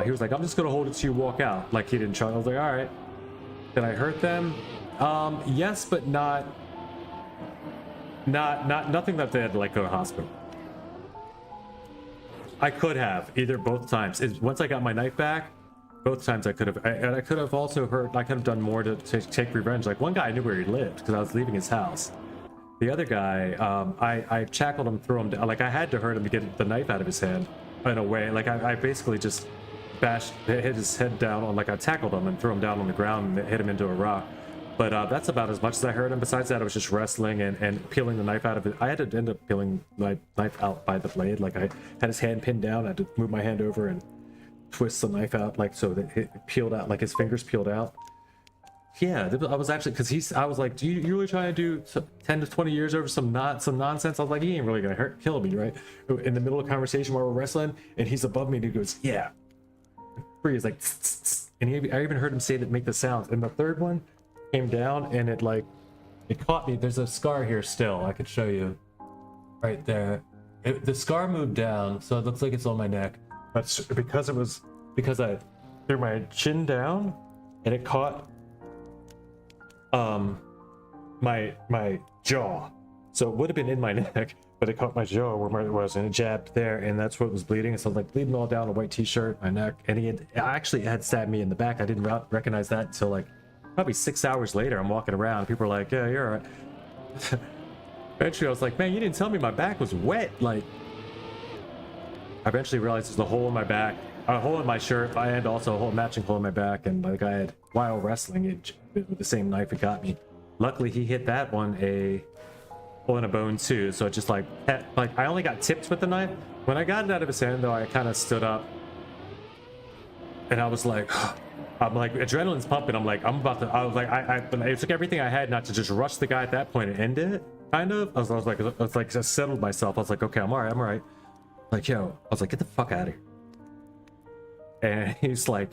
he was like, I'm just gonna hold it till you walk out. Like he didn't try. I was like, all right. Did I hurt them? Yes, but nothing that they had to like go to hospital. I could have both times. Once I got my knife back, both times I could have, and I could have also hurt. I could have done more to take revenge. Like one guy, I knew where he lived because I was leaving his house. The other guy, I shackled him, threw him down. Like I had to hurt him to get the knife out of his hand in a way. Like I basically just hit his head down on, like I tackled him and threw him down on the ground and hit him into a rock. But that's about as much as I hurt him. Besides that, I was just wrestling and peeling the knife out of it. I had to end up peeling my knife out by the blade. Like I had his hand pinned down. I had to move my hand over and twist the knife out, like so that it peeled out, like his fingers peeled out. Yeah, I was actually, because I was like, do you really trying to do 10 to 20 years over some nonsense? I was like, he ain't really gonna kill me, right? In the middle of a conversation while we're wrestling, and he's above me and he goes, yeah. He's like, tss, tss, tss. And I even heard him say that, make the sounds. And the third one came down and it caught me. There's a scar here still. I could show you right there. The scar moved down, so it looks like it's on my neck. But because I threw my chin down and it caught my jaw. So it would have been in my neck, but it caught my jaw where it was, and it jabbed there, and that's what was bleeding. So like bleeding all down a white t-shirt, my neck, and he actually had stabbed me in the back. I didn't recognize that until like probably 6 hours later. I'm walking around, people are like, yeah, you're all right. Eventually I was like, man, you didn't tell me my back was wet. Like, I eventually realized there's a hole in my back, a hole in my shirt, and also a whole matching hole in my back. And like I had, while wrestling it with the same knife, it got me. Luckily he hit that one a hole in a bone too. So it just like I only got tipped with the knife. When I got it out of his hand though, I kind of stood up and I was like, I'm like, adrenaline's pumping. I'm like, I'm about to, I was like, it took everything I had not to just rush the guy at that point and end it. Kind of. I was like, just settled myself. I was like, okay, I'm all right. I'm all right. Like, yo, I was like, get the fuck out of here. And he's like,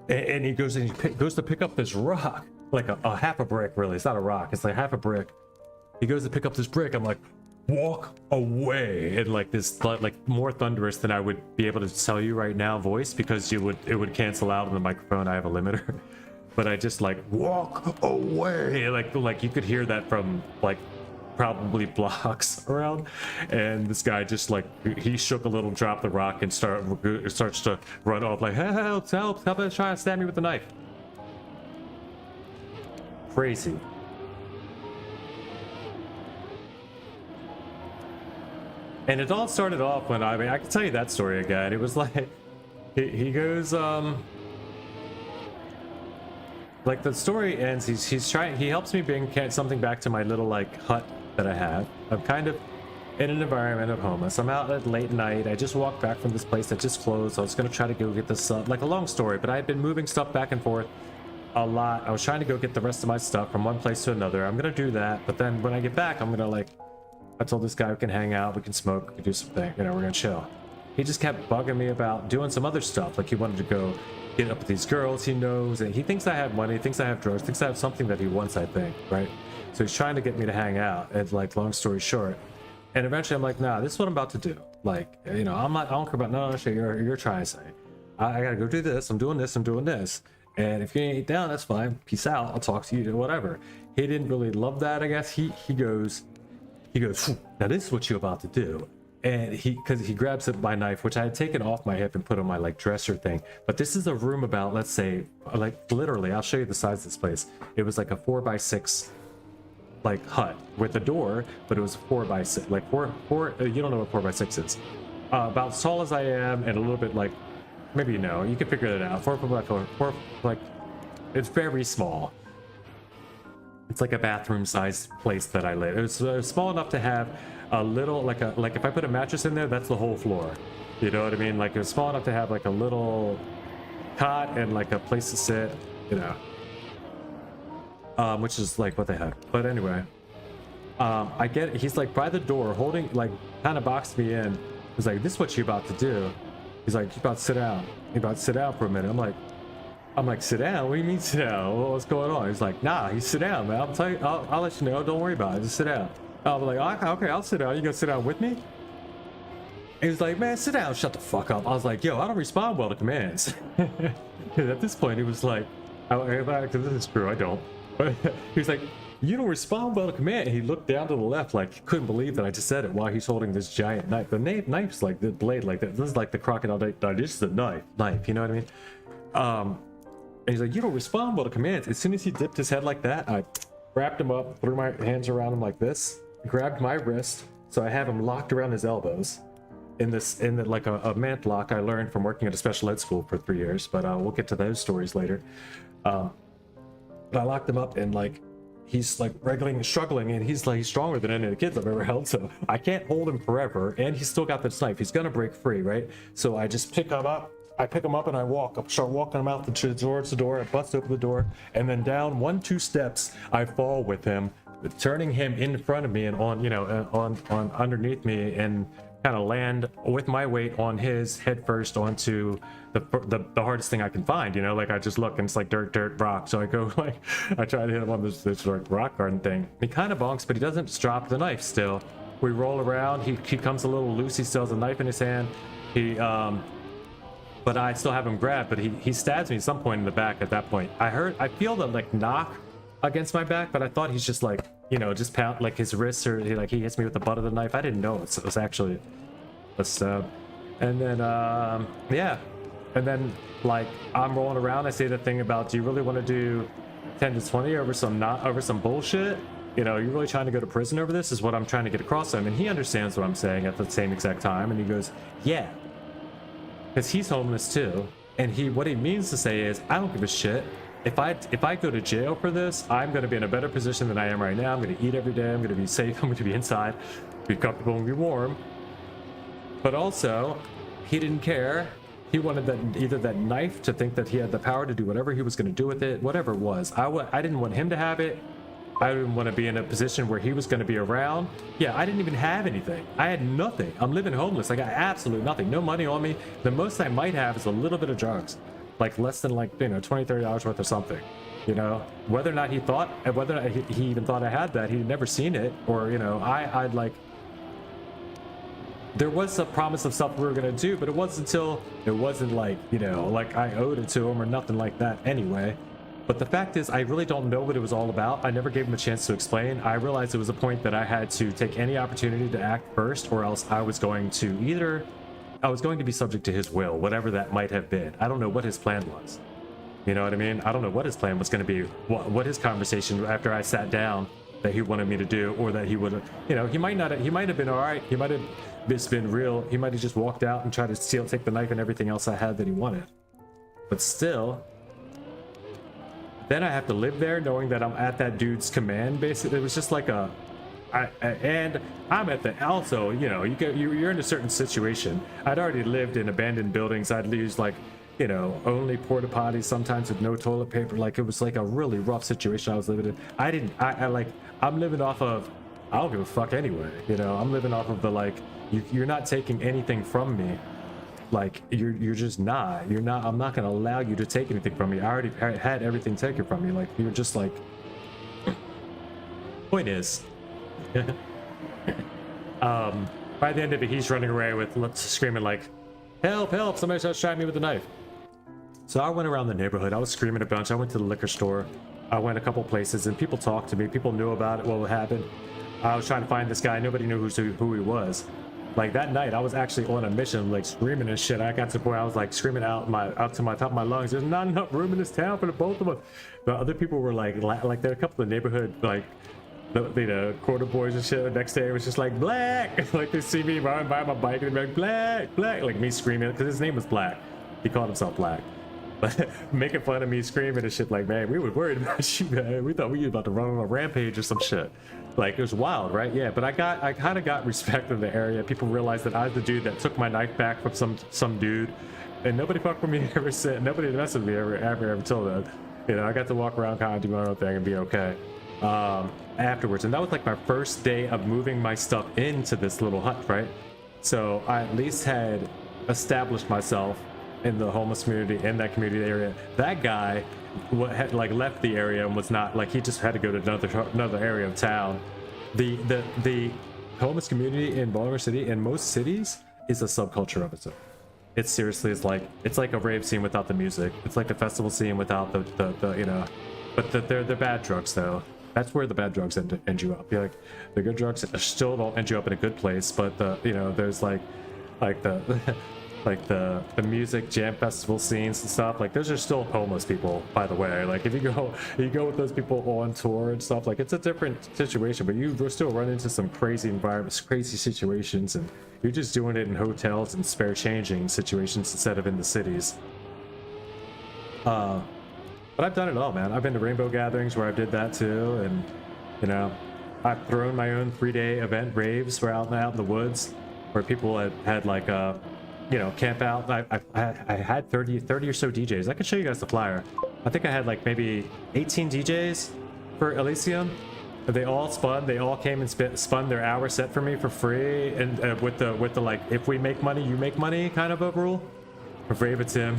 and he goes and he goes to pick up this rock, like a half a brick, really. It's not a rock. It's like half a brick. He goes to pick up this brick. I'm like, walk away. And like this, like more thunderous than I would be able to tell you right now voice, because it would cancel out on the microphone. I have a limiter. But I just like, walk away. Like you could hear that from like probably blocks around. And this guy just like, he shook a little, dropped the rock, and starts to run off like, help, stop trying to stab me with the knife. Crazy. And it all started off when, I mean, I can tell you that story again. It was like, he goes, like the story ends, he's trying, he helps me bring something back to my little like hut that I have. I'm kind of in an environment of homeless. I'm out at late night. I just walked back from this place that just closed. I was gonna try to go get this like a long story, but I had been moving stuff back and forth a lot. I was trying to go get the rest of my stuff from one place to another. I'm gonna do that, but then when I get back, I'm gonna like, I told this guy we can hang out, we can smoke, we can do something, you know, we're gonna chill. He just kept bugging me about doing some other stuff. Like he wanted to go get up with these girls he knows, and he thinks I have money, thinks I have drugs, thinks I have something that he wants, I think, right? So he's trying to get me to hang out. And like, long story short, and eventually I'm like, nah, this is what I'm about to do. Like, you know, I'm not, I don't care about no shit you're trying to say. I gotta go do this, I'm doing this, I'm doing this. And if you ain't down, that's fine, peace out, I'll talk to you, whatever. He didn't really love that, I guess. He goes, now this is what you're about to do. And because he grabs at my knife, which I had taken off my hip and put on my like dresser thing. But this is a room about, let's say, like literally, I'll show you the size of this place. It was like a 4x6 like hut with a door, but it was 4x6, like four. You don't know what 4x6 is. About as tall as I am, and a little bit like, maybe you know, you can figure that out. 4x4, like, it's very small. It's like a bathroom sized place that I live. It was small enough to have a little, like if I put a mattress in there, that's the whole floor. You know what I mean? Like it was small enough to have like a little cot and like a place to sit, you know. Which is like what they had. But anyway, I get it. He's like by the door holding, like kind of boxed me in. He's like, this is what you're about to do. He's like, you're about to sit down. You're about to sit down for a minute. I'm like, sit down? What do you mean sit down? What's going on? He's like, nah, you sit down, man. I'll tell you, I'll let you know. Don't worry about it. Just sit down. I'm like, okay, I'll sit down. You gonna sit down with me? And he was like, man, sit down. Shut the fuck up. I was like, yo, I don't respond well to commands. At this point, he was like, this is true, I don't. But he was like, you don't respond well to command. And he looked down to the left like he couldn't believe that I just said it while he's holding this giant knife. The knife's like the blade like that. This is like the crocodile knife. This is a knife, you know what I mean? And he's like, you don't respond well to commands. As soon as he dipped his head like that, I wrapped him up, threw my hands around him like this, grabbed my wrist, so I have him locked around his elbows in the like a mant lock I learned from working at a special ed school for 3 years, but we'll get to those stories later. But I locked him up, and like he's like wriggling and struggling, and he's stronger than any of the kids I've ever held, so I can't hold him forever, and he's still got this knife. He's gonna break free, right? So I just pick him up. I pick him up and I start walking him out towards the door. I bust open the door, and then down 1-2 steps, I fall with him, turning him in front of me and on, you know, on underneath me, and kind of land with my weight on his head first onto the hardest thing I can find, you know, like I just look and it's like dirt, rock. So I go like, I try to hit him on this like rock garden thing. He kind of bonks, but he doesn't drop the knife still. We roll around. He comes a little loose. He still has a knife in his hand. But I still have him grabbed, but he stabs me at some point in the back at that point. I feel the like knock against my back, but I thought he's just like, you know, just pound like his wrists, or he hits me with the butt of the knife. I didn't know it was actually a stab. And then yeah, and then like I'm rolling around. I say the thing about, do you really want to do 10 to 20 over some bullshit? You know, you're really trying to go to prison over this is what I'm trying to get across to him. And he understands what I'm saying at the same exact time. And he goes, yeah, because he's homeless too. And what he means to say is, I don't give a shit. If I go to jail for this, I'm going to be in a better position than I am right now. I'm going to eat every day. I'm going to be safe. I'm going to be inside, be comfortable and be warm. But also, he didn't care. He wanted either that knife to think that he had the power to do whatever he was going to do with it, whatever it was. I didn't want him to have it. I didn't want to be in a position where he was going to be around. Yeah, I didn't even have anything. I had nothing. I'm living homeless. I got absolutely nothing. No money on me. The most I might have is a little bit of drugs. Like less than like, you know, $20, $30 worth of something. You know, whether or not he thought, whether or not he even thought I had that, he'd never seen it. Or, you know, I'd like, there was a promise of stuff we were going to do, but it wasn't until, it wasn't like, you know, like I owed it to him or nothing like that anyway. But the fact is, I really don't know what it was all about. I never gave him a chance to explain. I realized it was a point that I had to take any opportunity to act first, or else I was going to be subject to his will, whatever that might have been. I don't know what his plan was. You know what I mean? I don't know what his plan was going to be, what his conversation after I sat down that he wanted me to do, or that he would have, you know, he might have been all right. He might have just been real. He might have just walked out and tried to take the knife and everything else I had that he wanted. But still, then I have to live there knowing that I'm at that dude's command. Basically, it was just like and I'm at the, also, you know, you're in a certain situation. I'd already lived in abandoned buildings. I'd used like, you know, only porta potties, sometimes with no toilet paper. Like it was like a really rough situation I was living in. I'm living off of, I don't give a fuck anyway. You know, I'm living off of the, like, you're not taking anything from me. Like you're just not, I'm not going to allow you to take anything from me. I already had everything taken from me. Like you're just like, point is, by the end of it, he's running away with screaming like, help, help, somebody starts shooting me with a knife. So I went around the neighborhood. I was screaming a bunch. I went to the liquor store. I went a couple places and people talked to me. People knew about it, what happened. I was trying to find this guy. Nobody knew who he was. Like that night, I was actually on a mission, like screaming and shit. I got to the point I was like screaming out to my top of my lungs. There's not enough room in this town for the both of us. But other people were like there are a couple of neighborhood like the quarter boys and shit. The next day it was just like Black. Like they see me riding by my bike and they're like Black, Black, like me screaming because his name was Black. He called himself Black. But making fun of me screaming and shit like, man, we were worried about you, man. We thought we were about to run on a rampage or some shit. Like it was wild, right? Yeah, but I kind of got respect in the area. People realized that I was the dude that took my knife back from some dude, and nobody fucked with me ever since. Nobody messed with me ever until then. You know, I got to walk around, kind of do my own thing and be okay afterwards. And that was like my first day of moving my stuff into this little hut, right? So I at least had established myself in the homeless community, in that community area. That guy had like left the area and was not, like, he just had to go to another area of town. The homeless community in Baltimore City, in most cities, is a subculture of its own. It seriously is like, it's like a rave scene without the music. It's like a festival scene without the you know, but they're bad drugs though. That's where the bad drugs end you up. You're like, the good drugs still don't end you up in a good place, but you know, there's like the like the music jam festival scenes and stuff, like those are still homeless people, by the way. Like if you go with those people on tour and stuff, like it's a different situation, but you still run into some crazy environments, crazy situations, and you're just doing it in hotels and spare changing situations instead of in the cities. But I've done it all, man. I've been to rainbow gatherings where I did that too, and you know, I've thrown my own 3-day event raves where out in the woods where people had like you know, camp out. I had 30 or so DJs. I can show you guys the flyer. I think I had like maybe 18 DJs for Elysium. They all spun. They all came and spun their hour set for me for free, and with the like, if we make money, you make money kind of a rule. Brave it's him.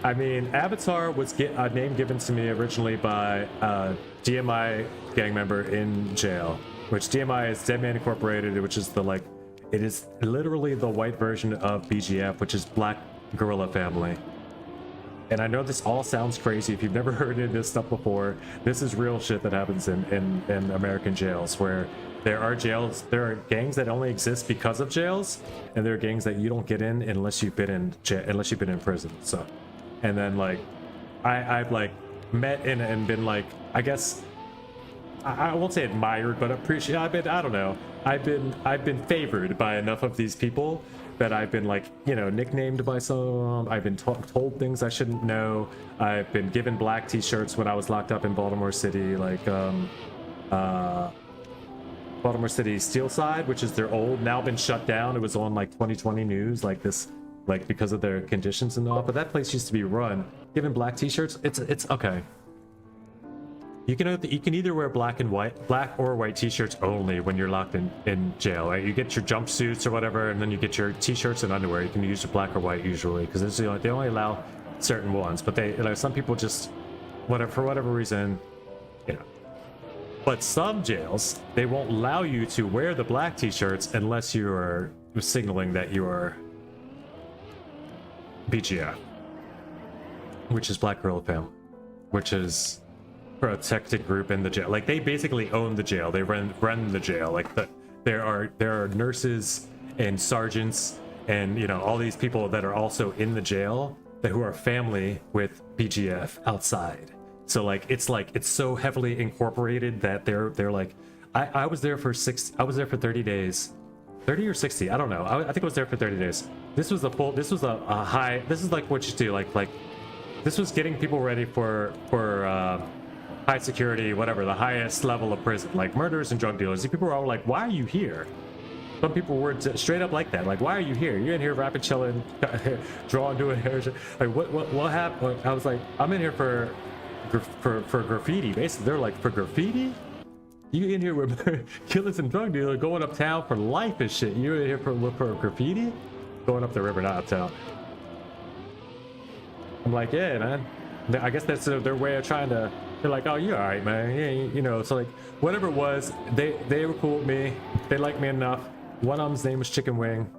I mean, Avatar was a name given to me originally by a DMI gang member in jail, which DMI is Dead Man Incorporated, which is the like, it is literally the white version of BGF, which is Black Gorilla Family. And I know this all sounds crazy. If you've never heard of this stuff before, this is real shit that happens in American jails, where there are gangs that only exist because of jails, and there are gangs that you don't get in unless you've been in prison. So, and then like I've like met and been like, I guess I won't say admired, but appreciate. I don't know. I've been favored by enough of these people that I've been like, you know, nicknamed by some of them. I've been told things I shouldn't know. I've been given black t-shirts when I was locked up in Baltimore City, like Baltimore City Steelside, which is their old, now been shut down. It was on like 2020 news, like this, like because of their conditions and all. But that place used to be run. Given black t-shirts, it's okay. You can either wear black or white t-shirts only when you're locked in jail, right? You get your jumpsuits or whatever, and then you get your t-shirts and underwear. You can use your black or white usually, because they only allow certain ones. But they, like, some people just, whatever, for whatever reason, you know. But some jails, they won't allow you to wear the black t-shirts unless you are signaling that you are BGF, which is Black Gorilla Family, which is protected group in the jail. Like, they basically own the jail. They run the jail. Like, there are nurses and sergeants and, you know, all these people that are also in the jail that who are family with BGF outside. So it's so heavily incorporated that they're like, I was there for 30 days, 30 or 60, I don't know. I think I was there for 30 days. This was a high, this is like what you do, like this was getting people ready for high security, whatever, the highest level of prison, like murderers and drug dealers. People were all like, why are you here? Some people were straight up like that, like, why are you here? You're in here rapping, chilling, drawing, doing hair, like what happened? I was like, I'm in here for graffiti. Basically, they're like, for graffiti? You in here with killers and drug dealers going uptown for life and shit. You in here for graffiti? Going up the river, not uptown. I'm like, yeah, man. I guess that's their way of trying to. They're like, oh, you're all right, man. Yeah, you know. So like, whatever it was, they were cool with me. They liked me enough. One of them's name was Chicken Wing.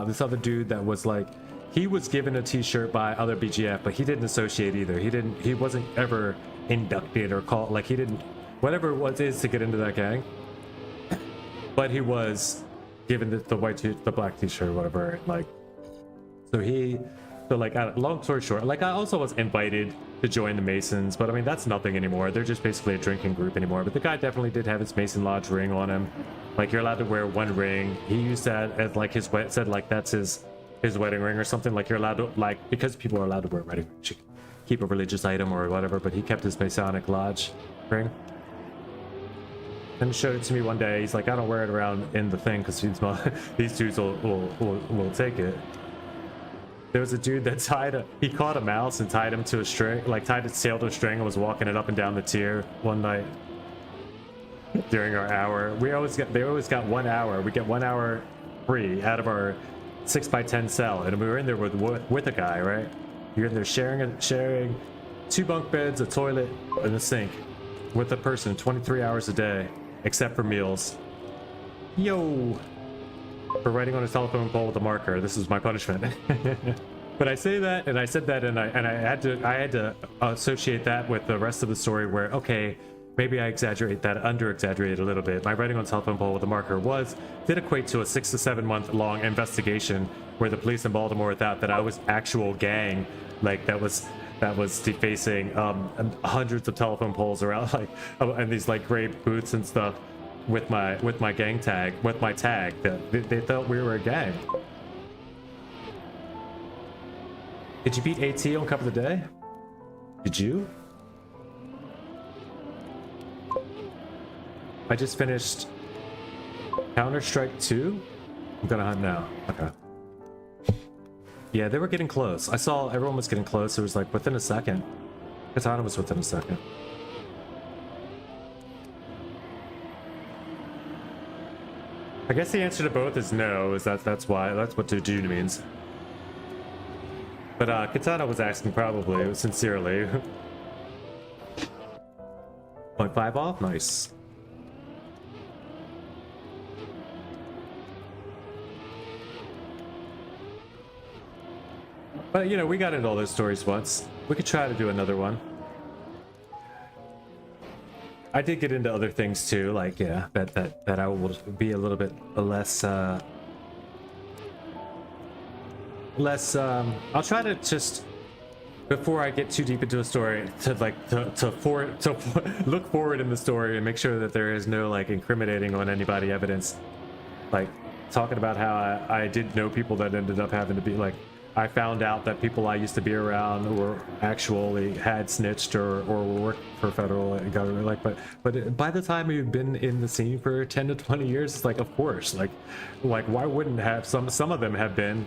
This other dude that was like, he was given a T-shirt by other BGF, but he didn't associate either. He wasn't ever inducted or called. Like, he didn't, whatever it was is to get into that gang. But he was given the black T-shirt or whatever. Like, so like, long story short, like, I also was invited to join the Masons, but I mean, that's nothing anymore. They're just basically a drinking group anymore. But the guy definitely did have his Mason Lodge ring on him. Like, you're allowed to wear one ring. He used that as like said like that's his wedding ring or something. Like, you're allowed to, like, because people are allowed to wear wedding rings, you can keep a religious item or whatever, but he kept his Masonic Lodge ring and showed it to me one day. He's like, I don't wear it around in the thing because these dudes will take it. There was a dude that he caught a mouse and tied him to a string, like tied its tail to a string and was walking it up and down the tier one night during our hour. They always got 1 hour. We get 1 hour free out of our 6x10 cell, and we were in there with a guy, right? You're in there sharing 2 bunk beds, a toilet, and a sink with a person 23 hours a day, except for meals. Yo! For writing on a telephone pole with a marker. This is my punishment. But I say that, and I said that, and I had to associate that with the rest of the story where, okay, maybe I under exaggerate a little bit. My writing on a telephone pole with a marker did equate to a 6 to 7 month long investigation where the police in Baltimore thought that I was actual gang, like that was defacing hundreds of telephone poles around, like, and these like gray boots and stuff with my gang tag, with my tag. They thought we were a gang. Did you beat AT on Cup of the Day? Did you? I just finished Counter-Strike 2. I'm gonna hunt now. Okay. Yeah, they were getting close. I saw everyone was getting close. It was like within a second. Katana was within a second. I guess the answer to both is no. That's what to do means. But Katana was asking probably sincerely. 0.5 off, nice. But you know, we got into all those stories once. We could try to do another one. I did get into other things too, like, yeah, that I will be a little bit less I'll try to just before I get too deep into a story, to look forward in the story and make sure that there is no like incriminating on anybody evidence, like talking about how I did know people that ended up having to be like, I found out that people I used to be around were actually had snitched or worked for federal government. Like, but by the time you've been in the scene for 10 to 20 years, it's like, of course, like why wouldn't have some of them have been.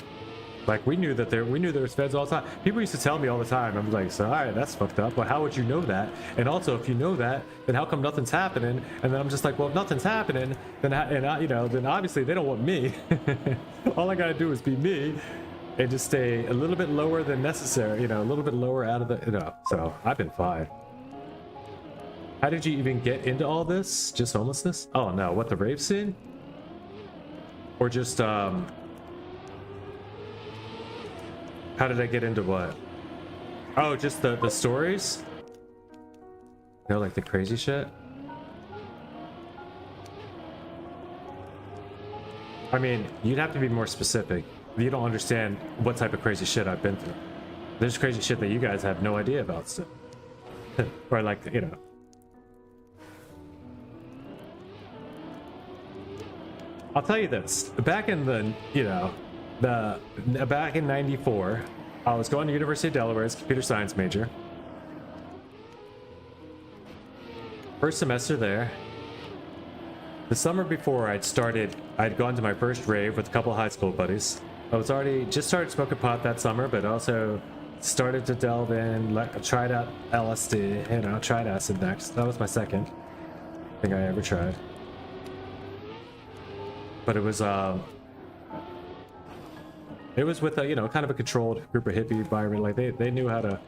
Like we knew there was feds all the time. People used to tell me all the time. I'm like, so all right, that's fucked up. But how would you know that? And also, if you know that, then how come nothing's happening? And then I'm just like, well, if nothing's happening, then then obviously they don't want me. All I gotta do is be me, and just stay a little bit lower than necessary. A little bit lower out of the. So I've been fine. How did you even get into all this? Just homelessness? Oh no, what, the rave scene? Or just how did I get into what? Oh, just the stories? Like the crazy shit? I mean, you'd have to be more specific. You don't understand what type of crazy shit I've been through. There's crazy shit that you guys have no idea about still. Or like, I'll tell you this. Back in back in '94, I was going to University of Delaware as a computer science major. First semester there. The summer before I'd gone to my first rave with a couple of high school buddies. I was just started smoking pot that summer, but also started to delve in, tried out LSD, tried acid next. That was my second thing I ever tried. But it was with a kind of a controlled group of hippie environment. Like they knew how to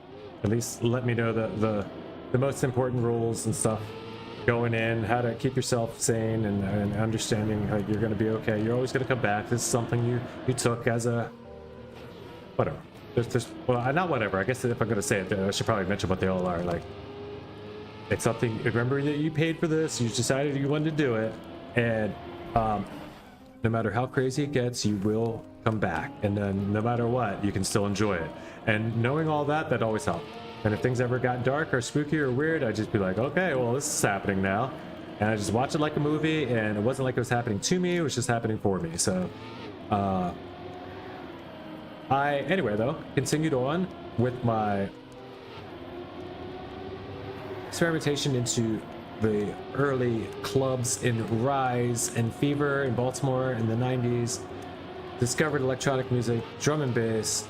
at least let me know the most important rules and stuff going in, how to keep yourself sane and understanding like you're going to be okay. You're always going to come back. This is something you took as a whatever. Well, not whatever. I guess if I'm going to say it, I should probably mention what they all are. Like, it's something. Remember that you paid for this. You decided you wanted to do it, and no matter how crazy it gets, you will come back, and then no matter what, you can still enjoy it. And knowing all that always helped. And if things ever got dark or spooky or weird, I'd just be like, okay, well, this is happening now. And I just watch it like a movie, and it wasn't like it was happening to me, it was just happening for me. So anyway though, continued on with my experimentation into the early clubs in Rise and Fever in Baltimore in the 90s. Discovered electronic music, drum and bass,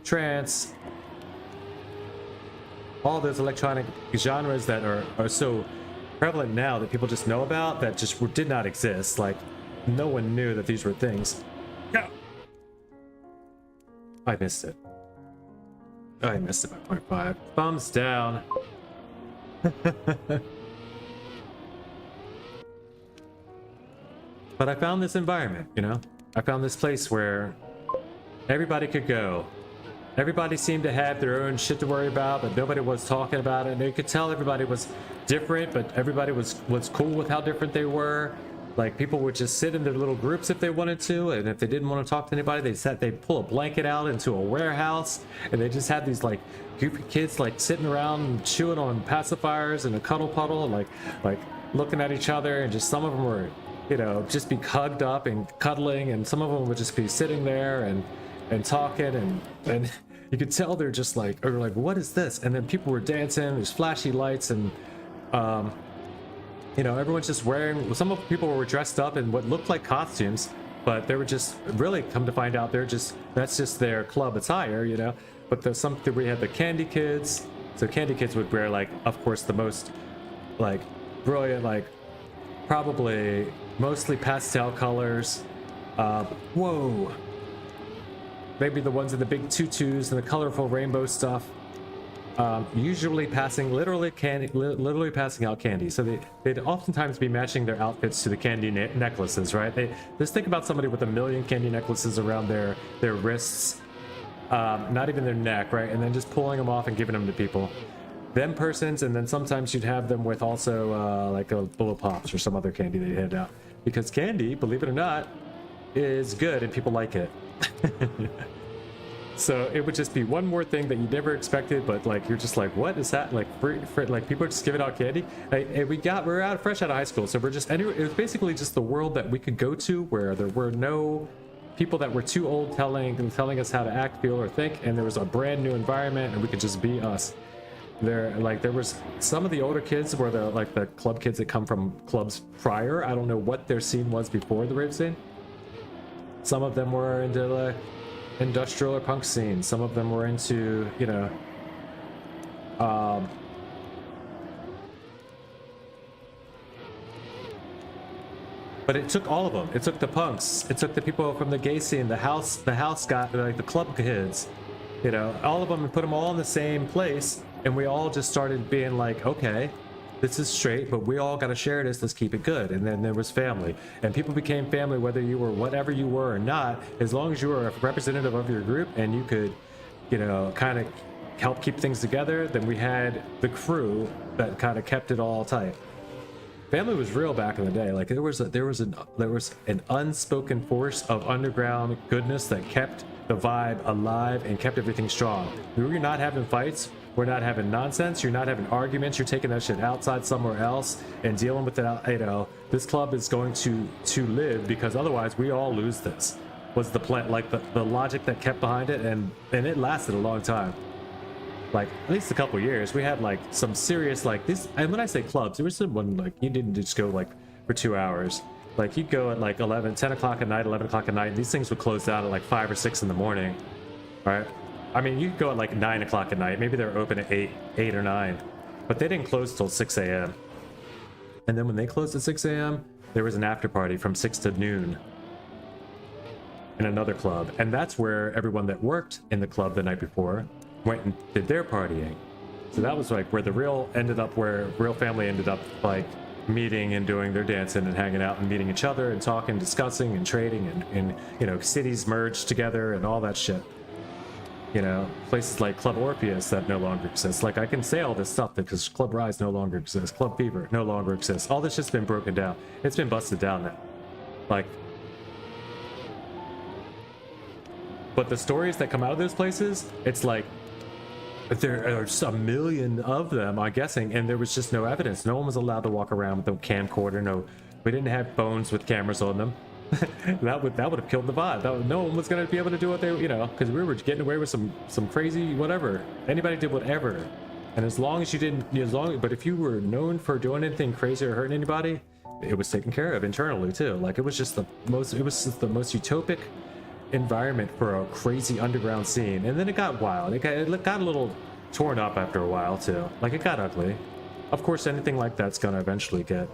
trance, all those electronic genres that are so prevalent now that people just know about, that just did not exist. Like, no one knew that these were things. No. I missed it. I missed it by 0.5. Thumbs down. But I found this environment, I found this place where everybody could go. Everybody seemed to have their own shit to worry about, but nobody was talking about it. And you could tell everybody was different, but everybody was cool with how different they were. Like, people would just sit in their little groups if they wanted to, and if they didn't want to talk to anybody, they'd pull a blanket out into a warehouse, and they just had these like goofy kids like sitting around and chewing on pacifiers in a cuddle puddle, and like looking at each other, and just some of them were, just be hugged up and cuddling, and some of them would just be sitting there and talking, and you could tell they're just like, what is this? And then people were dancing, there's flashy lights, and everyone's just wearing, some of the people were dressed up in what looked like costumes, but they were just, really come to find out, that's just their club attire, but we had the candy kids. So candy kids would wear, like, of course, the most like brilliant, like probably mostly pastel colors. Whoa. Maybe the ones in the big tutus and the colorful rainbow stuff. Usually literally passing out candy. So they'd oftentimes be matching their outfits to the candy necklaces, right? Just think about somebody with 1 million candy necklaces around their wrists, not even their neck, right? And then just pulling them off and giving them to people. Them persons, and then sometimes you'd have them with also like a bowl of pops or some other candy they hand out. Because candy, believe it or not, is good and people like it. So it would just be one more thing that you never expected, but like you're just like, what is that? Like, like people are just giving out candy. Like, and we're fresh out of high school, so we're just anyway. It was basically just the world that we could go to where there were no people that were too old telling us how to act, feel, or think, and there was a brand new environment, and we could just be us. There was some of the older kids were the club kids that come from clubs prior. I don't know what their scene was before the rave scene. Some of them were into the industrial or punk scene. Some of them were into, you know, but it took all of them. It took the punks. It took the people from the gay scene, the house got like the club kids, you know, all of them, and put them all in the same place. And we all just started being like, okay, this is straight, but we all got to share this. Let's keep it good. And then there was family, and people became family, whether you were whatever you were or not, as long as you were a representative of your group and you could, you know, kind of help keep things together. Then we had the crew that kind of kept it all tight. Family was real back in the day. Like there was an unspoken force of underground goodness that kept the vibe alive and kept everything strong. We were not having fights. We're not having nonsense. You're not having arguments. You're taking that shit outside somewhere else and dealing with it. You know, this club is going to live, because otherwise we all lose this. Was the plan, like the logic that kept behind it, and it lasted a long time. Like at least a couple years. We had like some serious like this. And when I say clubs, there was someone like you didn't just go like for 2 hours. Like you'd go at like 10 o'clock at night, 11 o'clock at night. And these things would close down at like 5 or 6 in the morning, right? I mean, you could go at like 9 o'clock at night. Maybe they're open at 8 or 9, but they didn't close till 6 a.m. And then when they closed at 6 a.m., there was an after party from 6 to noon in another club. And that's where everyone that worked in the club the night before went and did their partying. So that was like where the real family ended up like meeting and doing their dancing and hanging out and meeting each other and talking, discussing and trading, and you know, cities merged together and all that shit. You know, places like Club Orpheus that no longer exists. Like I can say all this stuff because Club Rise no longer exists. Club Fever no longer exists. All this shit's been broken down. It's been busted down now. Like, but the stories that come out of those places, it's like there are just a million of them, I'm guessing, and there was just no evidence. No one was allowed to walk around with a camcorder. No, we didn't have phones with cameras on them. that would have killed the vibe. No one was going to be able to do what they, you know, because we were getting away with some crazy whatever. Anybody did whatever, and as long as you didn't, but if you were known for doing anything crazy or hurting anybody, it was taken care of internally too. Like it was just the most utopic environment for a crazy underground scene. And then it got wild. It got a little torn up after a while too. Like it got ugly. Of course, anything like that's gonna eventually get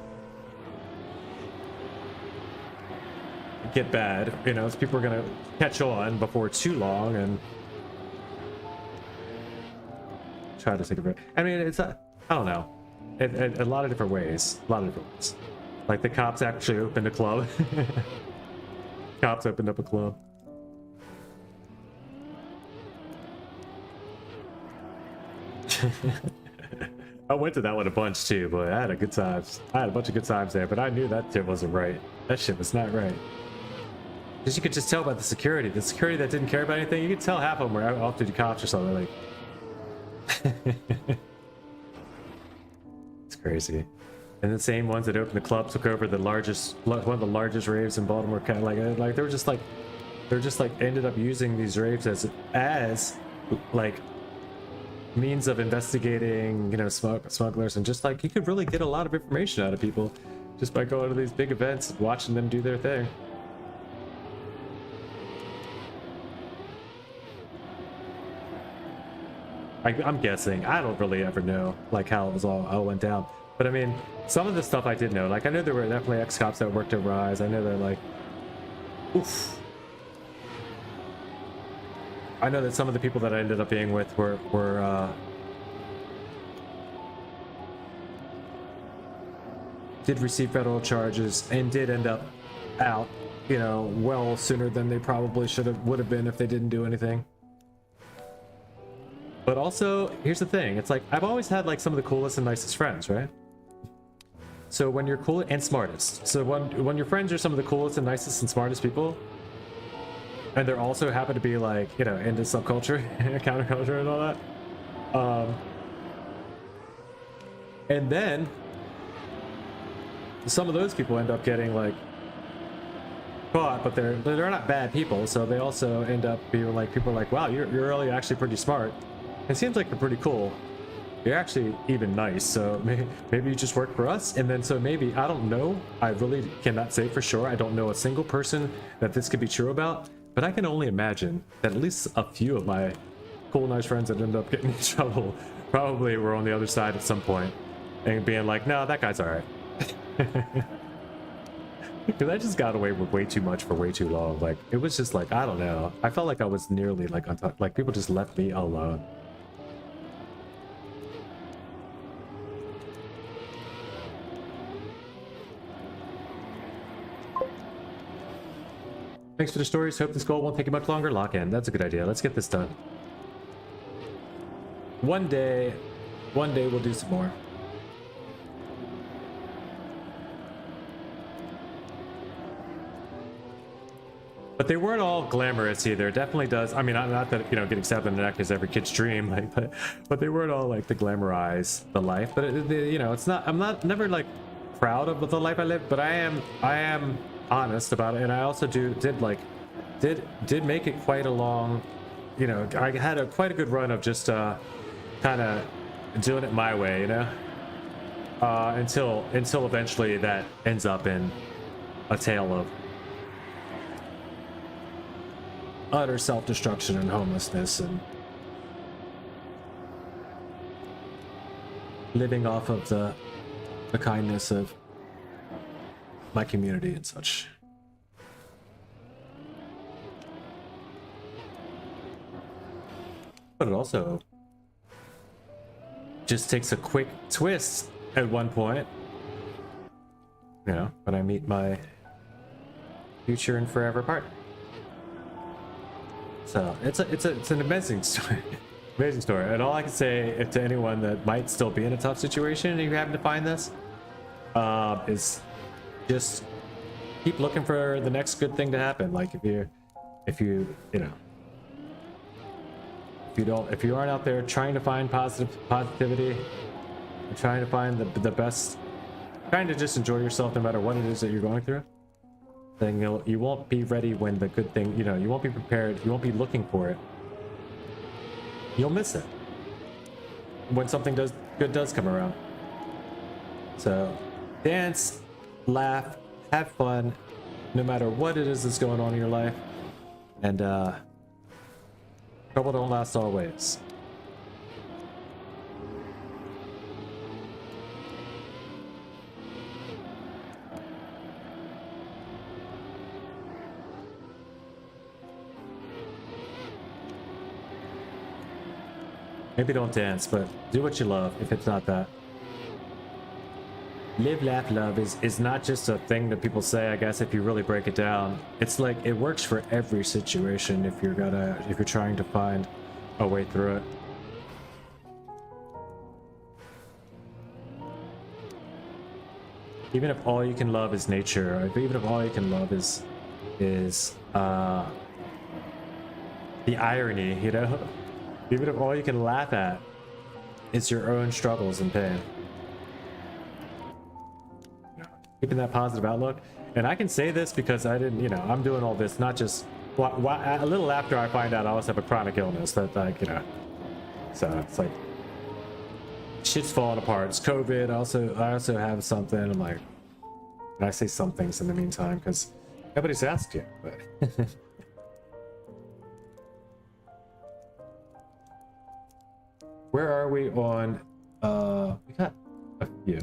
bad, you know, people are gonna catch on before too long and try to take a break. I mean, it's I don't know, a lot of different ways. Like the cops actually opened a club. Cops opened up a club. I went to that one a bunch too, but I had a good times. I had a bunch of good times there, but I knew that shit wasn't right. That shit was not right. Because you could just tell by the security. The security that didn't care about anything, you could tell half of them were off-duty cops or something. Like, it's crazy. And the same ones that opened the club took over one of the largest raves in Baltimore County. Like they were just like ended up using these raves as like means of investigating, you know, smugglers, and just like you could really get a lot of information out of people just by going to these big events and watching them do their thing. I'm guessing. I don't really ever know like how it was all went down. But I mean, some of the stuff I did know. Like I know there were definitely ex-cops that worked at Rise. I know that like, oof. I know that some of the people that I ended up being with were did receive federal charges and did end up out, you know, well sooner than they probably would have been if they didn't do anything. But also, here's the thing. It's like, I've always had like some of the coolest and nicest friends, right? So when you're cool and smartest. So when your friends are some of the coolest and nicest and smartest people, and there also happen to be like, you know, into subculture, counterculture and all that. And then some of those people end up getting like caught, but they're not bad people, so they also end up being like, people are like, wow, you're really actually pretty smart. It seems like you're pretty cool. You're actually even nice, so maybe you just work for us. And then so maybe, I don't know, I really cannot say for sure. I don't know a single person that this could be true about, but I can only imagine that at least a few of my cool, nice friends that end up getting in trouble probably were on the other side at some point and being like, no, that guy's all right. Because I just got away with way too much for way too long. Like, it was just like, I don't know. I felt like I was nearly like on top, like people just left me alone. Thanks for the stories. Hope this goal won't take you much longer. Lock in. That's a good idea. Let's get this done. One day we'll do some more. But they weren't all glamorous either. It definitely does. I mean, not that, you know, getting stabbed in the neck is every kid's dream, like, but they weren't all like to glamorize the life. But you know, it's not. I'm not never like proud of the life I live, but I am honest about it, and I also did make it quite a long. You know, I had quite a good run of just kind of doing it my way, you know, until eventually that ends up in a tale of utter self-destruction and homelessness and living off of the kindness of my community and such. But it also just takes a quick twist at one point, you know, when I meet my future and forever partner. So it's an amazing story. Amazing story. And all I can say to anyone that might still be in a tough situation and you happen to find this, is just keep looking for the next good thing to happen. Like if you know, if you aren't out there trying to find positivity, trying to find the best, trying to just enjoy yourself no matter what it is that you're going through, then you won't be ready when the good thing, you know, you won't be prepared, you won't be looking for it. You'll miss it when something good does come around. So dance, laugh, have fun, no matter what it is that's going on in your life. And trouble don't last always. Maybe don't dance, but do what you love if it's not that. Live, laugh, love is not just a thing that people say, I guess, if you really break it down. It's like it works for every situation if you're trying to find a way through it. Even if all you can love is nature, or even if all you can love is the irony, you know? Even if all you can laugh at is your own struggles and pain. Keeping that positive outlook. And I can say this because I didn't, you know, I'm doing all this not just a little after I find out I also have a chronic illness that, like, you know, so it's like shit's falling apart. It's COVID. I also have something. I'm like, and I say some things in the meantime because nobody's asked yet, but where are we on? We got a few.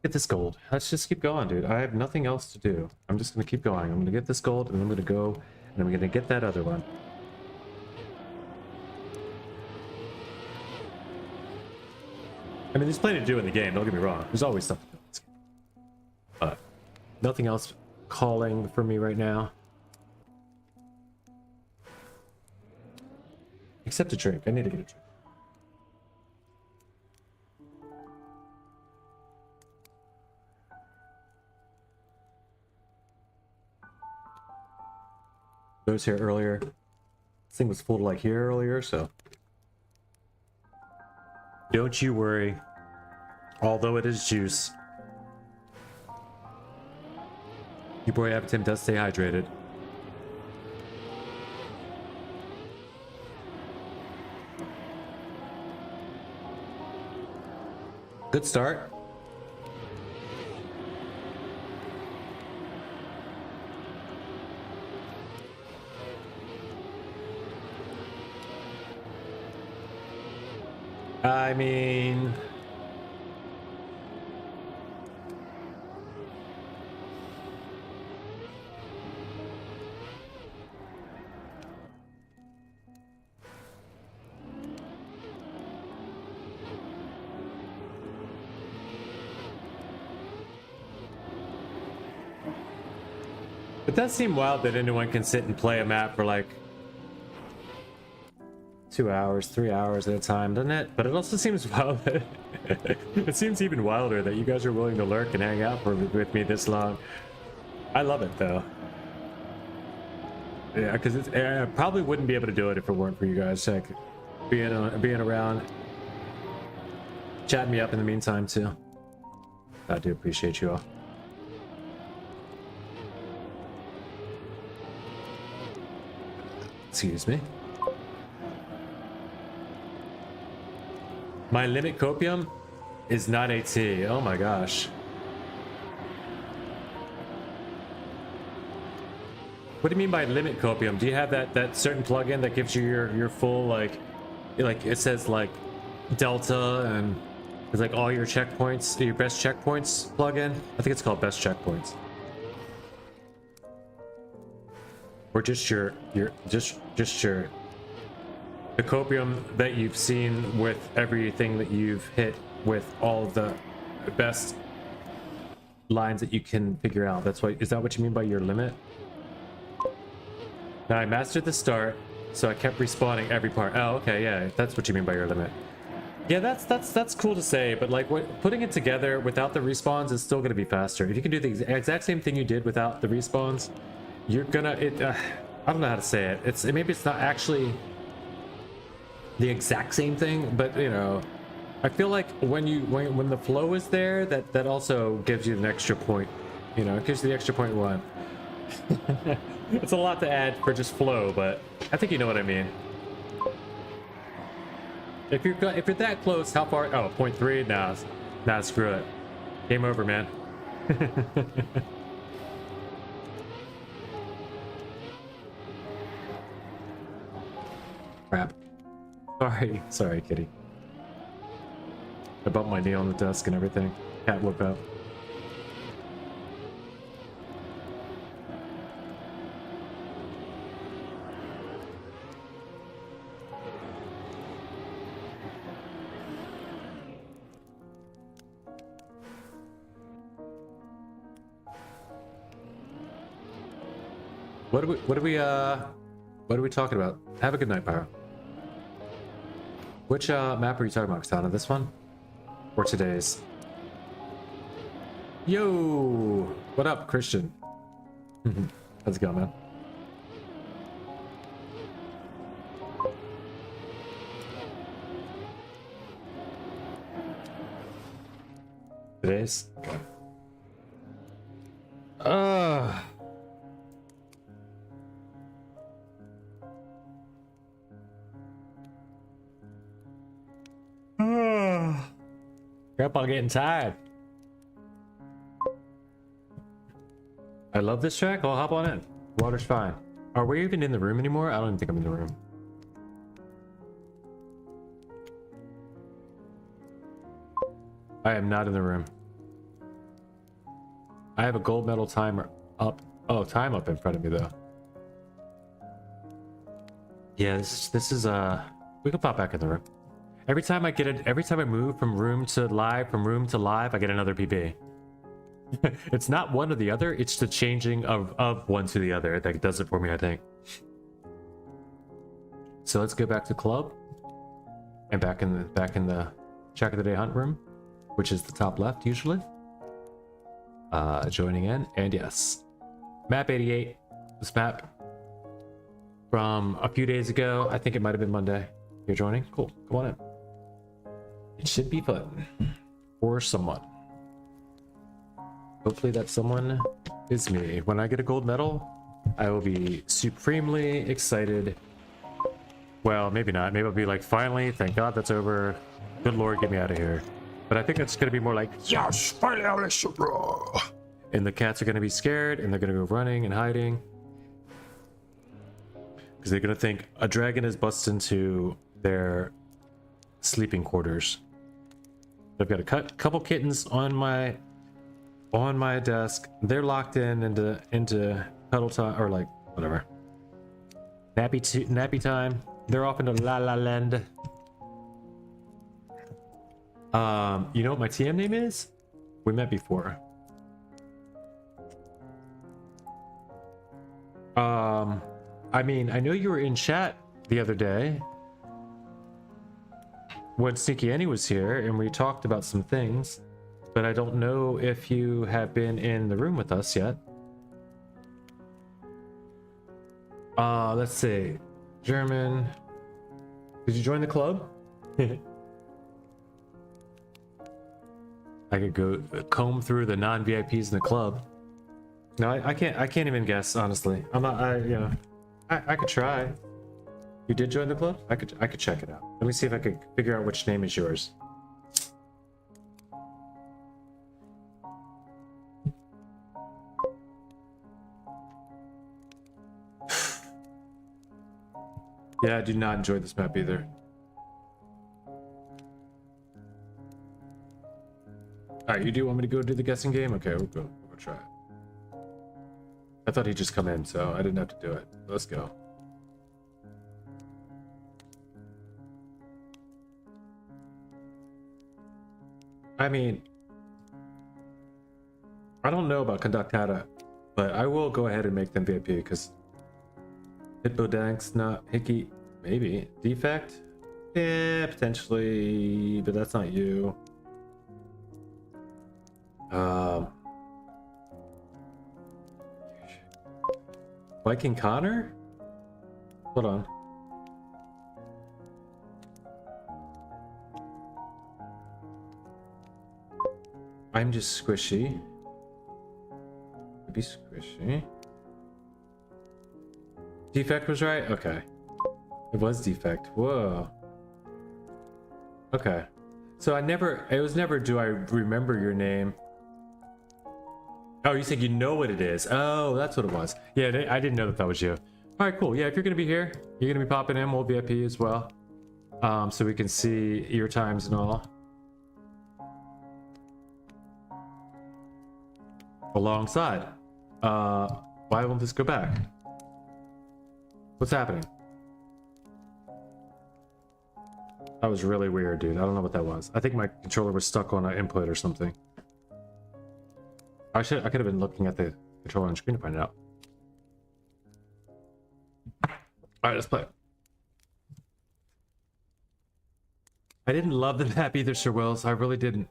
Get this gold. Let's just keep going, dude. I have nothing else to do. I'm just gonna keep going. I'm gonna get this gold, and I'm gonna go, and I'm gonna get that other one. I mean, there's plenty to do in the game. Don't get me wrong. There's always stuff to do in this game, but nothing else calling for me right now. Except a drink. I need to get a drink. was here earlier. This thing was full to like here earlier, so don't you worry. Although it is juice, your boy Avatim does stay hydrated. Good start. I mean, it does seem wild that anyone can sit and play a map for like 2 hours, 3 hours at a time, doesn't it? But it also seems wild that it seems even wilder that you guys are willing to lurk and hang out with me this long. I love it though. Yeah, because I probably wouldn't be able to do it if it weren't for you guys. Like being around, chatting me up in the meantime too. I do appreciate you all. Excuse me. My limit copium is not AT. Oh my gosh. What do you mean by limit copium? Do you have that certain plugin that gives you your full like it says like delta and it's like all your checkpoints, your best checkpoints plugin? I think it's called best checkpoints. Or just your the copium that you've seen with everything that you've hit with all of the best lines that you can figure out. That's why, is that what you mean by your limit? Now I mastered the start, so I kept respawning every part. Oh, okay, yeah, that's what you mean by your limit. Yeah, that's cool to say, but like putting it together without the respawns is still gonna be faster. If you can do the exact same thing you did without the respawns, you're gonna I don't know how to say it. Maybe it's not actually the exact same thing, but you know, I feel like when the flow is there, that also gives you an extra point. You know, it gives you the extra point one. It's a lot to add for just flow, but I think you know what I mean. If you're that close, how far? Oh, 0.3. Nah, screw it. Game over, man. Crap. Sorry, kitty. I bumped my knee on the desk and everything. Cat woke up. What are we talking about? Have a good night, Pyro. Which map are you talking about, Katana? This one? Or today's? Yo! What up, Christian? How's it going, man? Today's? Okay. Grandpa getting tired. I love this track. I'll hop on in. Water's fine. Are we even in the room anymore? I don't even think I'm in the room. I am not in the room. I have a gold medal timer up. Oh, time up in front of me though. Yeah, this is we can pop back in the room. Every time I move from room to live, I get another PP. It's not one or the other, it's the changing of one to the other that does it for me, I think. So let's go back to club and back in the check of the day hunt room, which is the top left usually. Joining in, and yes. Map 88. This map from a few days ago. I think it might have been Monday. You're joining? Cool. Come on in. It should be fun. Or someone. Hopefully that someone is me. When I get a gold medal, I will be supremely excited. Well, maybe not. Maybe I'll be like, finally, thank God that's over. Good Lord, get me out of here. But I think it's going to be more like, yes, finally out of here. And the cats are going to be scared, and they're going to go running and hiding. Because they're going to think a dragon has busted into their sleeping quarters. I've got a couple kittens on my desk. They're locked into cuddle time, or like whatever. Nappy time. They're off into La La Land. You know what my TM name is? We met before. I mean, I know you were in chat the other day when Sneaky Annie was here and we talked about some things, but I don't know if you have been in the room with us yet. Let's see. German. Did you join the club? I could go comb through the non-VIPs in the club. No, I can't even guess, honestly. I'm not, I could try. You did join the club? I could check it out. Let me see if I could figure out which name is yours. Yeah, I do not enjoy this map either. Alright, you do want me to go do the guessing game? Okay, we'll go try it. I thought he'd just come in, so I didn't have to do it. Let's go. I mean, I don't know about Conductata, but I will go ahead and make them VIP because Hitbodanks, not Hickey, maybe. Defect? Yeah, potentially, but that's not you. Viking Connor? Hold on. I'm just squishy. Could be squishy. Defect was right? Okay. It was defect. Whoa. Okay. So it was never do I remember your name. Oh, you said you know what it is. Oh, that's what it was. Yeah, I didn't know that was you. All right, cool. Yeah, if you're going to be here, you're going to be popping in, we'll VIP as well. So we can see your times and all. Alongside. Why won't this go back? What's happening? That was really weird, dude. I don't know what that was. I think my controller was stuck on an input or something. I could have been looking at the controller on screen to find out. Alright, let's play. I didn't love the map either, Sir Wills. I really didn't.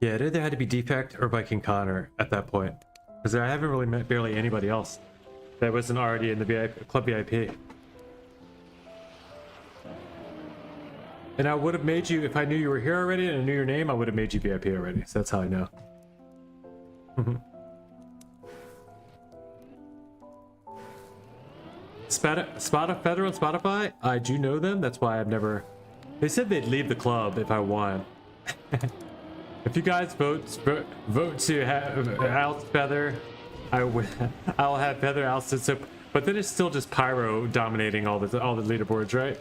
Yeah, it either had to be Defect or Viking Connor at that point. Because I haven't really met barely anybody else that wasn't already in the Club VIP. And I would have made you, if I knew you were here already and I knew your name, I would have made you VIP already. So that's how I know. Feather on Spotify? I do know them. That's why I've never... They said they'd leave the club if I won. If you guys vote to have oust Feather, I'll have Feather ousted. So, but then it's still just Pyro dominating all the leaderboards, right?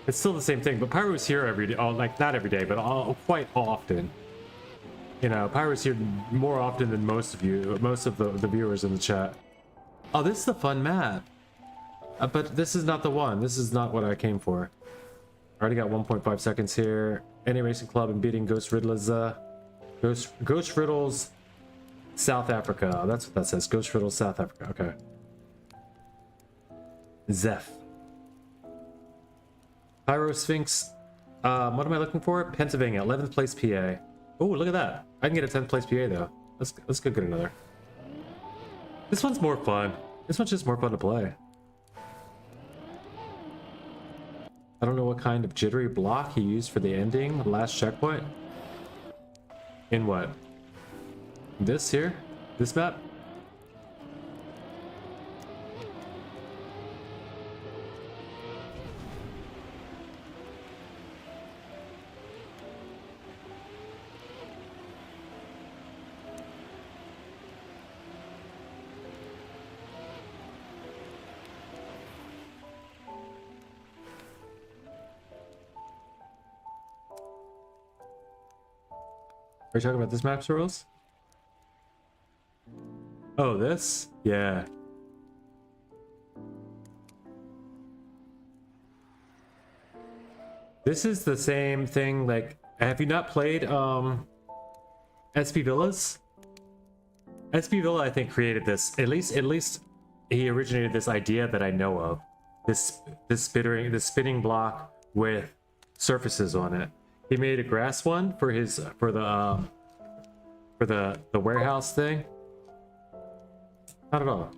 It's still the same thing, but Pyro's here every day, like not every day, but quite often. You know, Pyro's here more often than most of the viewers in the chat. Oh, this is a fun map. But this is not the one. This is not what I came for. I already got 1.5 seconds here. NA.RC Club and beating Ghost Riddles, Ghost Riddles, South Africa. That's what that says. Ghost Riddles, South Africa. Okay. Zeph. Pyro Sphinx. What am I looking for? Pennsylvania, 11th place PA. Oh, look at that. I can get a 10th place PA though. Let's go get another. This one's more fun. This one's just more fun to play. I don't know what kind of jittery block he used for the ending, the last checkpoint. In what? This here? This map? Are you talking about this map's rules? Oh, this? Yeah. This is the same thing, like, have you not played SP Villas? SP Villa, I think, created this. At least he originated this idea that I know of. This spinning block with surfaces on it. He made a grass one for the warehouse thing. Not at all.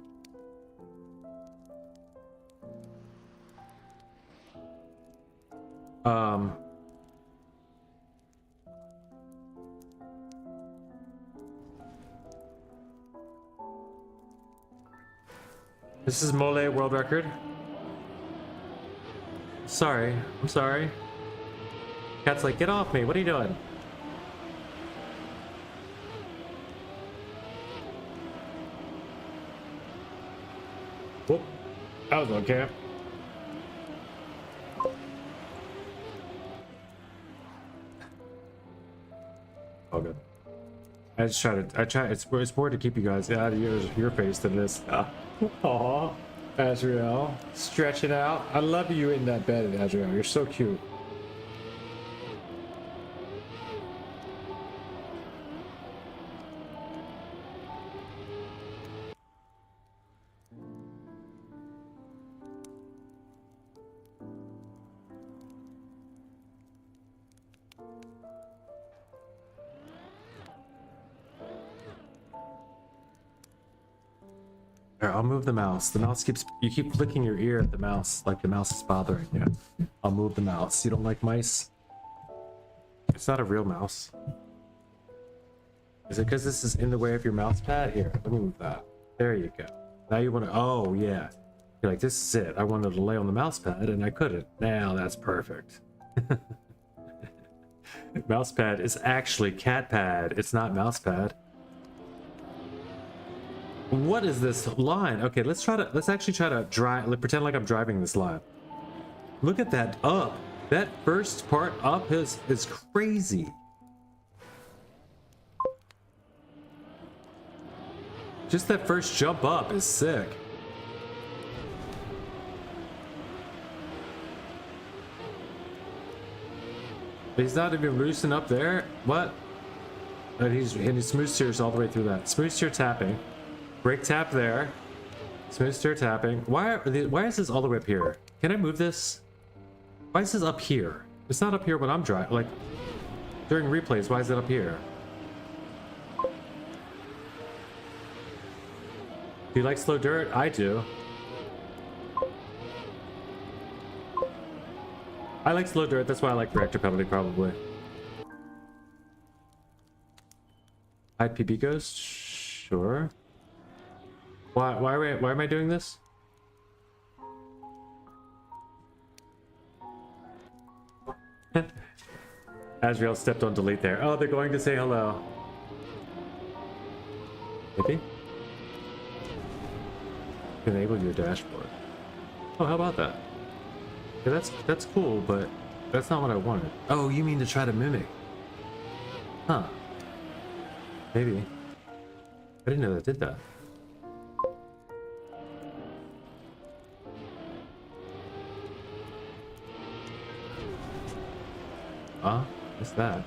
This is Mole world record. Sorry, I'm sorry. Cat's like, get off me, what are you doing? Whoop, that was okay. All good. It's more to keep you guys out of your face than this. Aw, Azrael, stretch it out. I love you in that bed, Azrael, you're so cute. Here, I'll move the mouse. The mouse you keep flicking your ear at the mouse, like the mouse is bothering you. I'll move the mouse. You don't like mice? It's not a real mouse. Is it because this is in the way of your mouse pad? Here, let me move that. There you go. Now you want to, oh yeah. You're like, this is it. I wanted to lay on the mouse pad and I couldn't. Now that's perfect. Mouse pad is actually cat pad. It's not mouse pad. What is this line? Okay, let's actually try to pretend like I'm driving this line. Look at that up. That first part up is crazy. Just that first jump up is sick. He's not even loosened up there. What? And he's smooth steers all the way through that. Smooth steer tapping. Brake tap there. Smooth steer tapping. Why is this all the way up here? Can I move this? Why is this up here? It's not up here when I'm driving. Like, during replays, why is it up here? Do you like slow dirt? I do. I like slow dirt. That's why I like reactor penalty, probably. Hide PB ghost? Sure. Why am I doing this? Azrael stepped on delete there. Oh, they're going to say hello. Maybe? Enable your dashboard. Oh, how about that? Yeah, that's cool, but that's not what I wanted. Oh, you mean to try to mimic? Huh. Maybe. I didn't know that did that. Ah, missed that.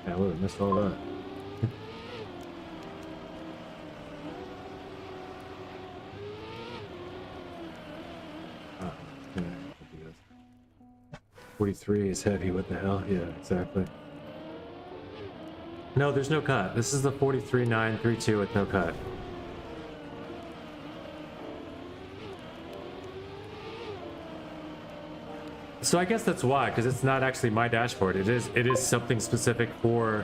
Yeah, I would have missed all that. Ah, yeah, 43 is heavy, what the hell? Yeah, exactly. No, there's no cut. This is the 43.932 with no cut. So I guess that's why, because it's not actually my dashboard. It is something specific for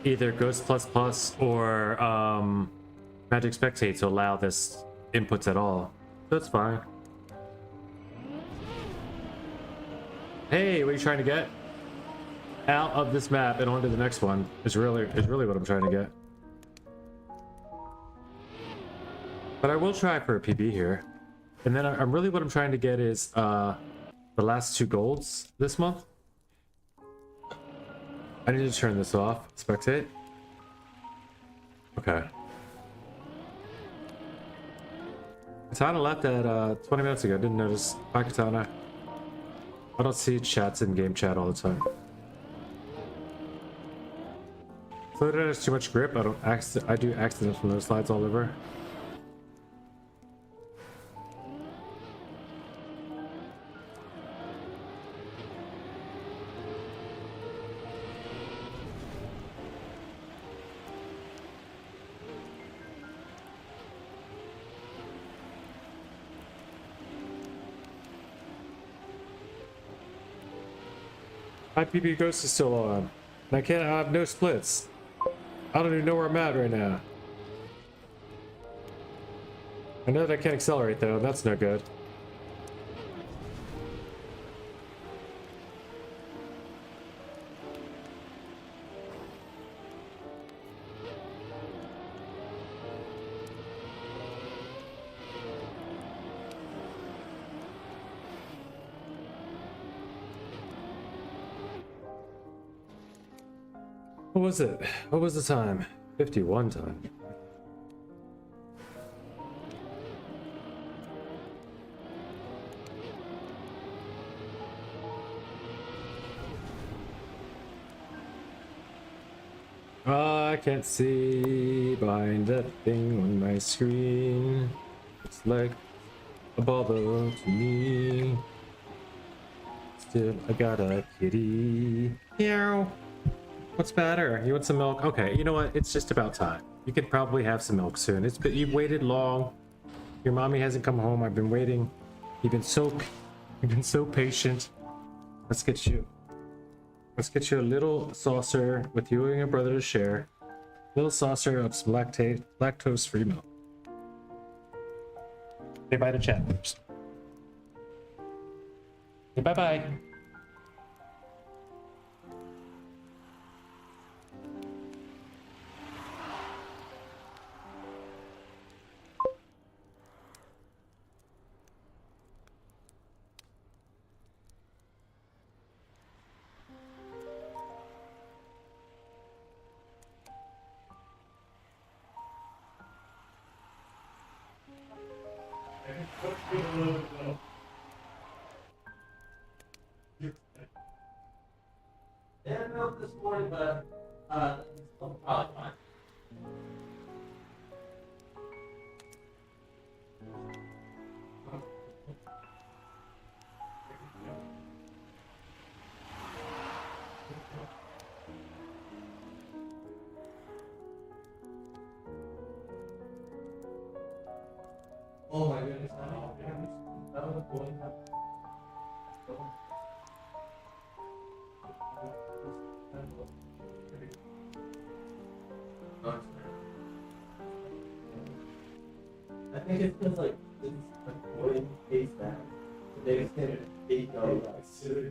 either Ghost Plus Plus or Magic Spectate to allow this inputs at all. So it's fine. Hey, what are you trying to get? Out of this map and onto the next one is really what I'm trying to get. But I will try for a PB here. And then I'm really what I'm trying to get is the last 2 golds this month. I need to turn this off. Spectate. Okay. Katana left at 20 minutes ago. Didn't notice. Bye, Katana. I don't see chats in game chat all the time. So that has too much grip. I do accidental no slides all over. My PP Ghost is still on. And I have no splits. I don't even know where I'm at right now. I know that I can't accelerate though, that's no good. What was it? What was the time? 51 time. I can't see behind that thing on my screen. It's like a bother to me. Still, I got a kitty. Meow. What's better? You want some milk? Okay, you know what? It's just about time. You could probably have some milk soon. But you've waited long. Your mommy hasn't come home. I've been waiting. You've been so patient. Let's get you a little saucer with you and your brother to share. Little saucer of some lactose-free milk. Say bye to chat. Say bye-bye. Didn't milk this morning, but it's still probably fine. Oh my goodness, that was going up. I think it's because like it's avoiding face that. So they just hit it $8.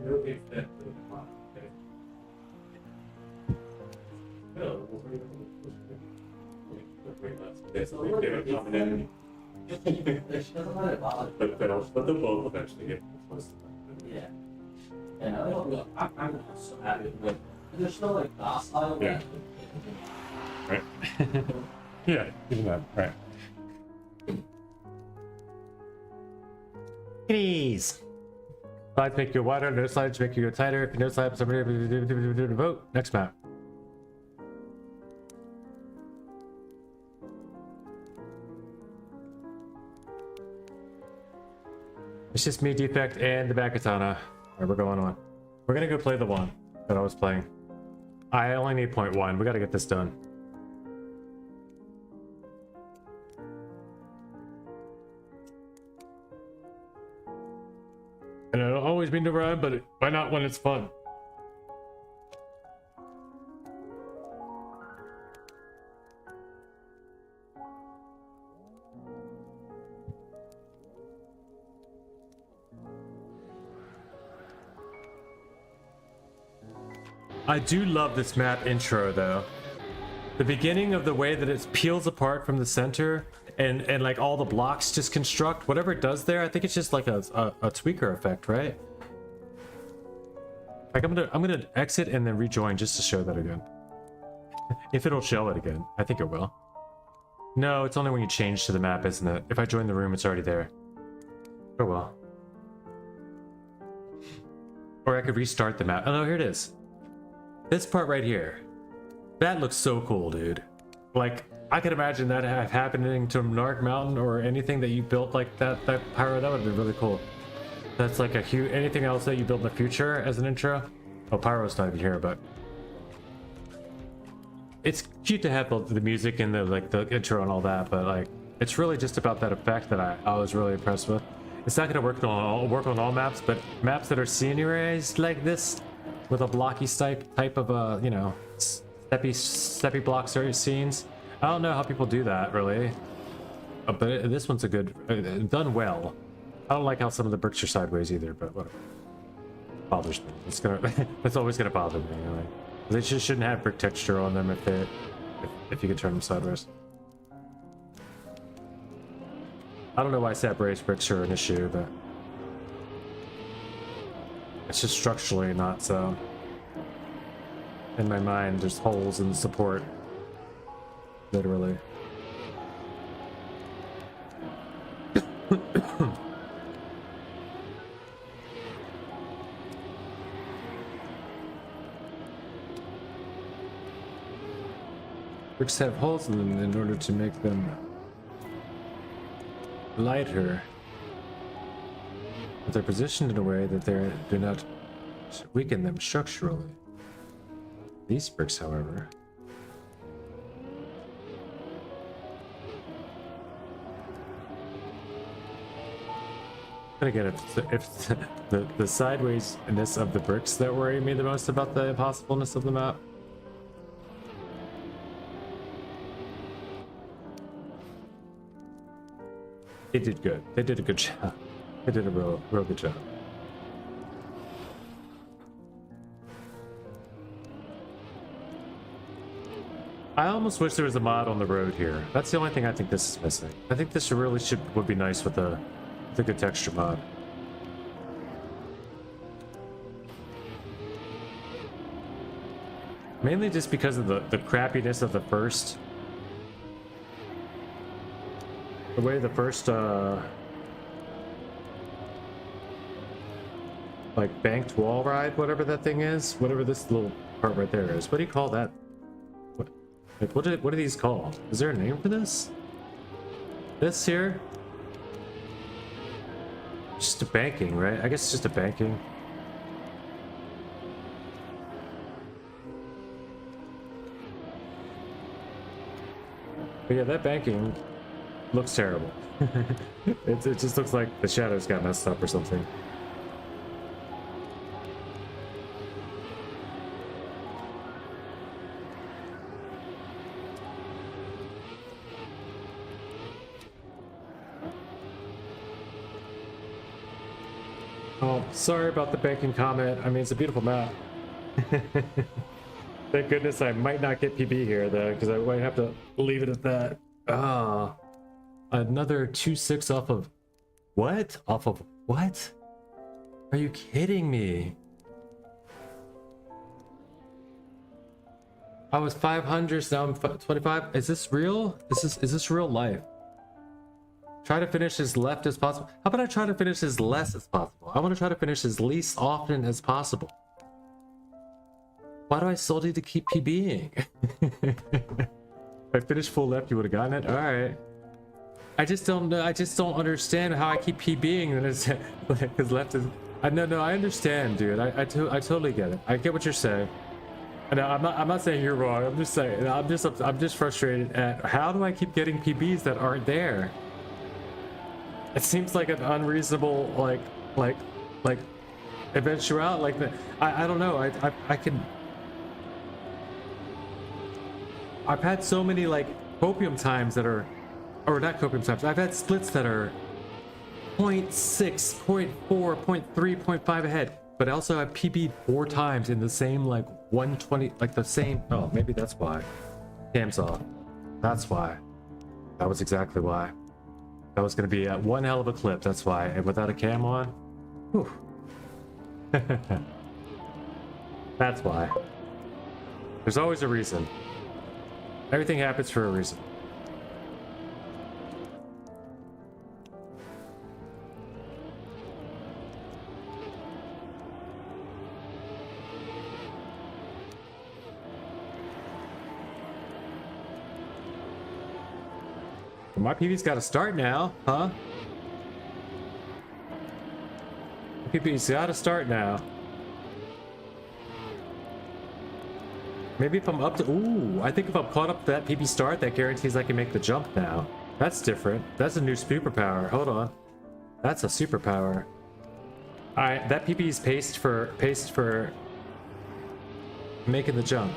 No face that. She doesn't let it bother. But they'll both eventually get close to that. Yeah. And I'm so happy with it. They're still like docile. Yeah. Right. Yeah, even that. Right. Kitties. Slides make you wider, no slides make you go tighter. If you no slides, somebody vote. Next map. It's just me, Defect, and the back katana. Alright, we're going on. We're gonna go play the one that I was playing. I only need 0.1. We gotta get this done. And it'll always always mean to rhyme, but why not when it's fun? I do love this map intro though. The beginning of the way that it peels apart from the center and like all the blocks just construct whatever it does there. I think it's just like a tweaker effect, right? Like I'm gonna exit and then rejoin just to show that again. If it'll show it again, I think it will. No, it's only when you change to the map, isn't it? If I join the room, it's already there. Oh well. Or I could restart the map. Oh no, here it is. This part right here. That looks so cool, dude. Like, I could imagine that happening to Narc Mountain or anything that you built like that pyro. That would be really cool. That's like a huge... Anything else that you build in the future as an intro? Oh, pyro's not even here, but... It's cute to have the music and the intro and all that, but like, it's really just about that effect that I was really impressed with. It's not gonna work on all maps, but maps that are scenerized like this, with a blocky type of you know, steppy blocks or scenes. I don't know how people do that really, but this one's a good done well. I don't like how some of the bricks are sideways either, but whatever. Bothers me. It's gonna it's always gonna bother me anyway. They just shouldn't have brick texture on them if you could turn them sideways. I don't know why sap-raised bricks are an issue, but it's just structurally not so. In my mind, there's holes in support. Literally. Bricks have holes in them in order to make them lighter. But they're positioned in a way that they do not weaken them structurally. These bricks, however, and again, if the sidewaysness of the bricks that worry me the most about the impossibleness of the map. They did good. They did a good job. They did a real good job. I almost wish there was a mod on the road here. That's the only thing I think this is missing. I think this really would be nice with a good texture mod. Mainly just because of the crappiness of the first. The way the first like banked wall ride, whatever that thing is, whatever this little part right there is. What do you call that? What are these called? Is there a name for this? This here? Just a banking, right? I guess it's just a banking. But yeah, that banking looks terrible. it just looks like the shadows got messed up or something. Oh, sorry about the banking comment. I mean, it's a beautiful map. Thank goodness I might not get PB here, though, because I might have to leave it at that. Ah, another 2-6 off of... What? Off of what? Are you kidding me? I was 500, now I'm 25. Is this real? Is this real life? Try to finish as left as possible. How about I try to finish as less as possible? I want to try to finish as least often as possible. Why do I still need to keep PBing? If I finished full left, you would have gotten it. All right. I just don't know. I just don't understand how I keep PBing. And it's because left is. No. I understand, dude. I totally get it. I get what you're saying. No, I'm not saying you're wrong. I'm just saying. I'm just frustrated at how do I keep getting PBs that aren't there. It seems like an unreasonable, like eventuality, like the, I don't know. I can. I've had so many like copium times that are, or not copium times. I've had splits that are 0.6, 0.4, 0.3, 0.5 ahead. But I also have PB'd 4 times in the same like 120, like the same. Oh, maybe that's why. Cam's off. That's why. That was exactly why. That was going to be one hell of a clip. That's why. And without a cam on, whew. That's why. There's always a reason. Everything happens for a reason. My PB's got to start now, huh? My PB's got to start now. Maybe if I'm up to... Ooh, I think if I'm caught up to that PB start, that guarantees I can make the jump now. That's different. That's a new superpower. Hold on. That's a superpower. Alright, that PB is paced for making the jump.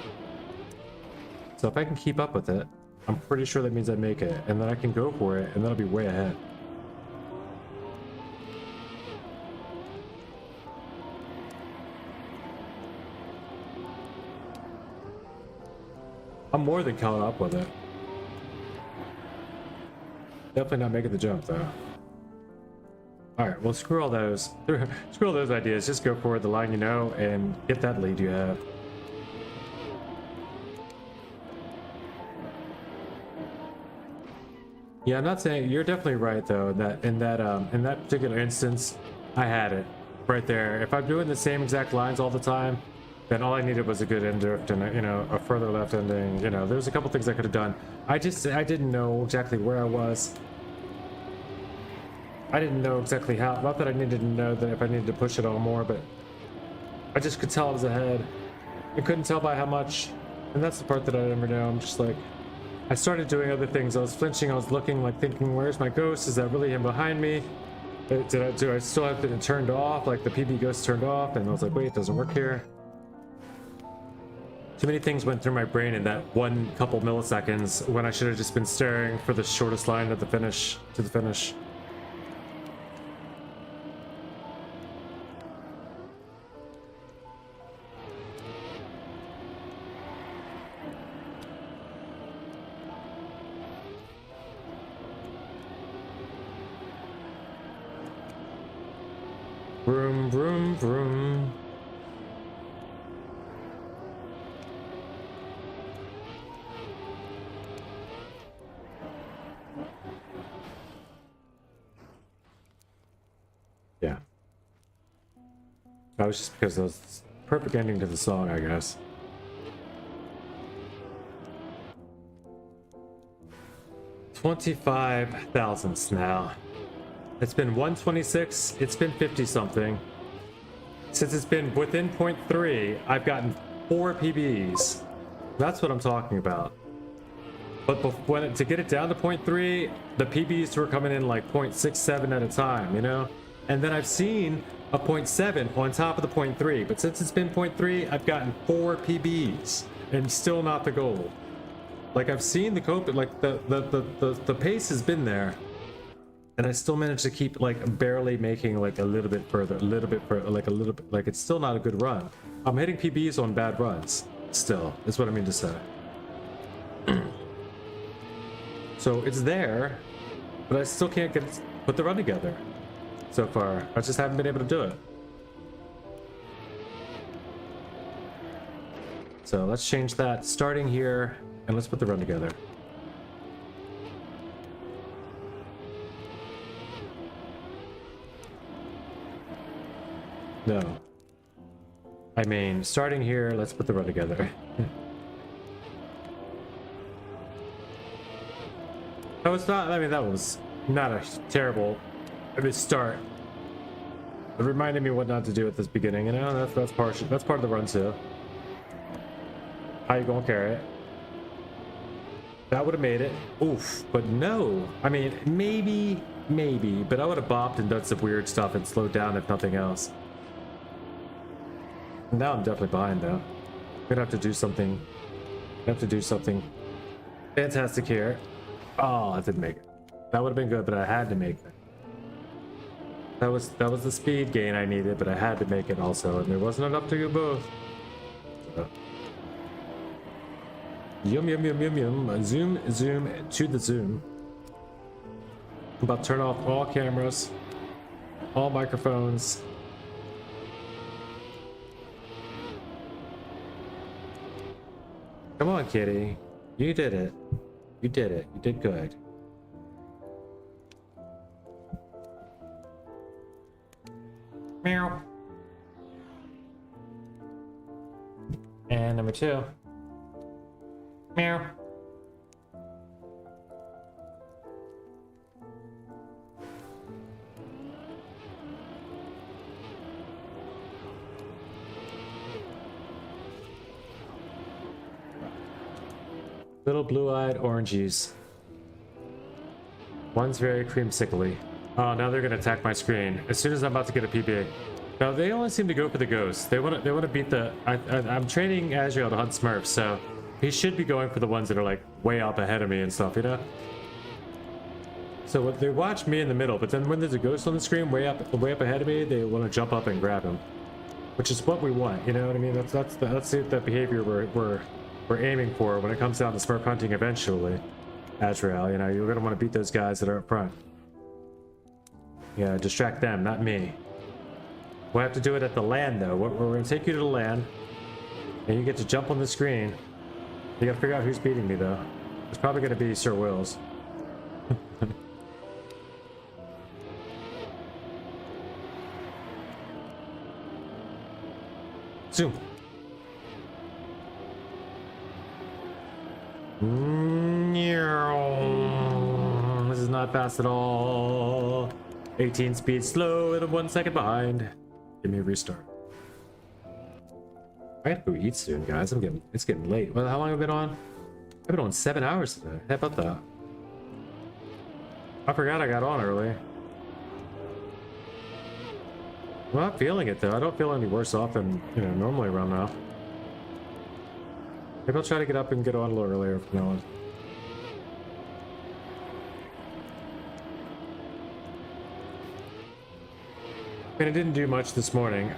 So if I can keep up with it, I'm pretty sure that means I make it, and then I can go for it, and then I'll be way ahead. I'm more than caught up with it. Definitely not making the jump though. Alright, well screw all those. Screw all those ideas. Just go for the line you know and get that lead you have. Yeah, I'm not saying you're definitely right though, that in that particular instance, I had it right there. If I'm doing the same exact lines all the time, then all I needed was a good end drift and a further left ending. There's a couple things I could have done. I didn't know exactly where I was. I didn't know exactly how. Not that I needed to know that if I needed to push it all more, but I just could tell I was ahead. I couldn't tell by how much, and that's the part that I never know. I'm just like, I started doing other things. I was flinching. I was looking, like thinking, "Where's my ghost? Is that really him behind me? Do I still have it turned off? Like the PB ghost turned off?" And I was like, "Wait, it doesn't work here." Too many things went through my brain in that one couple milliseconds when I should have just been staring for the shortest line to the finish. Vroom, vroom, vroom. Yeah. That was just because that was perfect ending to the song, I guess. $25,000 now. It's been 126, it's been 50 something. Since it's been within 0.3, I've gotten 4 PBs. That's what I'm talking about. But to get it down to 0.3, the PBs were coming in like 0.67 at a time, And then I've seen a 0.7 on top of the 0.3, but since it's been 0.3, I've gotten 4 PBs and still not the goal. Like I've seen the cope, like the pace has been there. And I still managed to keep like barely making like a little bit further, like it's still not a good run. I'm hitting PBs on bad runs still, is what I mean to say. So it's there, but I still can't put the run together so far. I just haven't been able to do it. So let's change that, starting here, and let's put the run together. No. I mean, starting here, let's put the run together. That was not, I mean, that was not a terrible start. It reminded me what not to do at this beginning, that's part of the run too. How you gonna carry it? That would have made it. Oof, but no. I mean, maybe, but I would have bopped and done some weird stuff and slowed down if nothing else. Now I'm definitely behind though. Gonna have to do something. Have to do something fantastic here. Oh, I didn't make it. That would have been good, but I had to make that. That was the speed gain I needed, but I had to make it also, and there wasn't enough to do both. Yum yum yum yum yum. Zoom zoom to the zoom. I'm about to turn off all cameras, all microphones. Come on, kitty. You did it. You did it. You did good. Meow. And number 2. Meow. Little blue-eyed oranges. One's very creamsickly. Oh, now they're gonna attack my screen as soon as I'm about to get a PB. No, they only seem to go for the ghosts. They want to beat the. I'm training Azrael to hunt Smurfs, so he should be going for the ones that are like way up ahead of me and stuff, you know. So they watch me in the middle, but then when there's a ghost on the screen way up ahead of me, they want to jump up and grab him, which is what we want. You know what I mean? That's the behavior we're aiming for when it comes down to Smurf hunting eventually. Azrael, you know, you're gonna want to beat those guys that are up front. Yeah, distract them, not me. We'll have to do it at the land though. We're gonna take you to the land, and you get to jump on the screen. You gotta figure out who's beating me though. It's probably gonna be Sir Wills. Zoom. This is not fast at all. 18 speed slow and I'm 1 second behind. Give me a restart. I have to go eat soon, guys. It's getting late. Well, how long have I been on? I've been on 7 hours today. How about that? I forgot I got on early. I'm not feeling it though. I don't feel any worse off than, you know, normally around now. Maybe I'll try to get up and get on a little earlier from now on. I mean, I didn't do much this morning.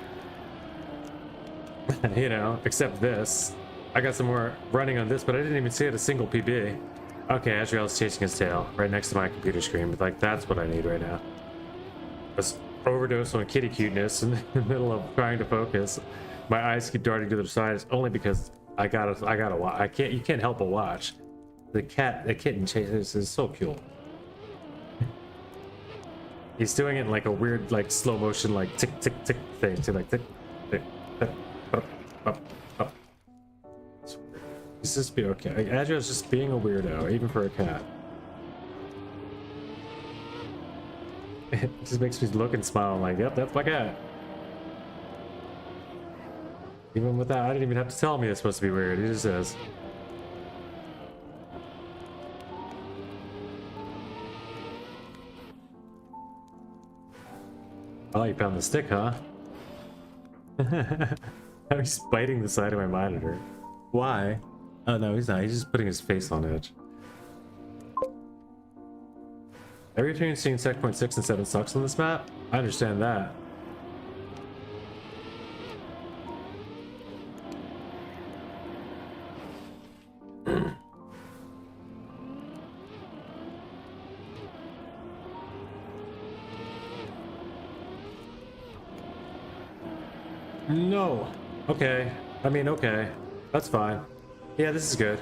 You know, except this. I got some more running on this, but I didn't even see it a single PB. Okay, Azrael's chasing his tail right next to my computer screen, but like that's what I need right now. Just overdose on kitty cuteness in the middle of trying to focus. My eyes keep darting to the side. It's only because I gotta watch. You can't help but watch. The kitten chases is so cute. He's doing it in like a weird, like slow motion, like tick tick tick thing, to like tick tick tick up. He's just be okay. Azrael's just being a weirdo, even for a cat. It just makes me look and smile. I'm like, yep, that's my cat. Even with that, I didn't even have to tell me it's supposed to be weird. He just says. Oh, you found the stick, huh? He's biting the side of my monitor. Why? Oh, no, he's not. He's just putting his face on edge. Everything seeing checkpoint 6 and 7 sucks on this map. I understand that. No. Okay. I mean, okay. That's fine. Yeah, this is good.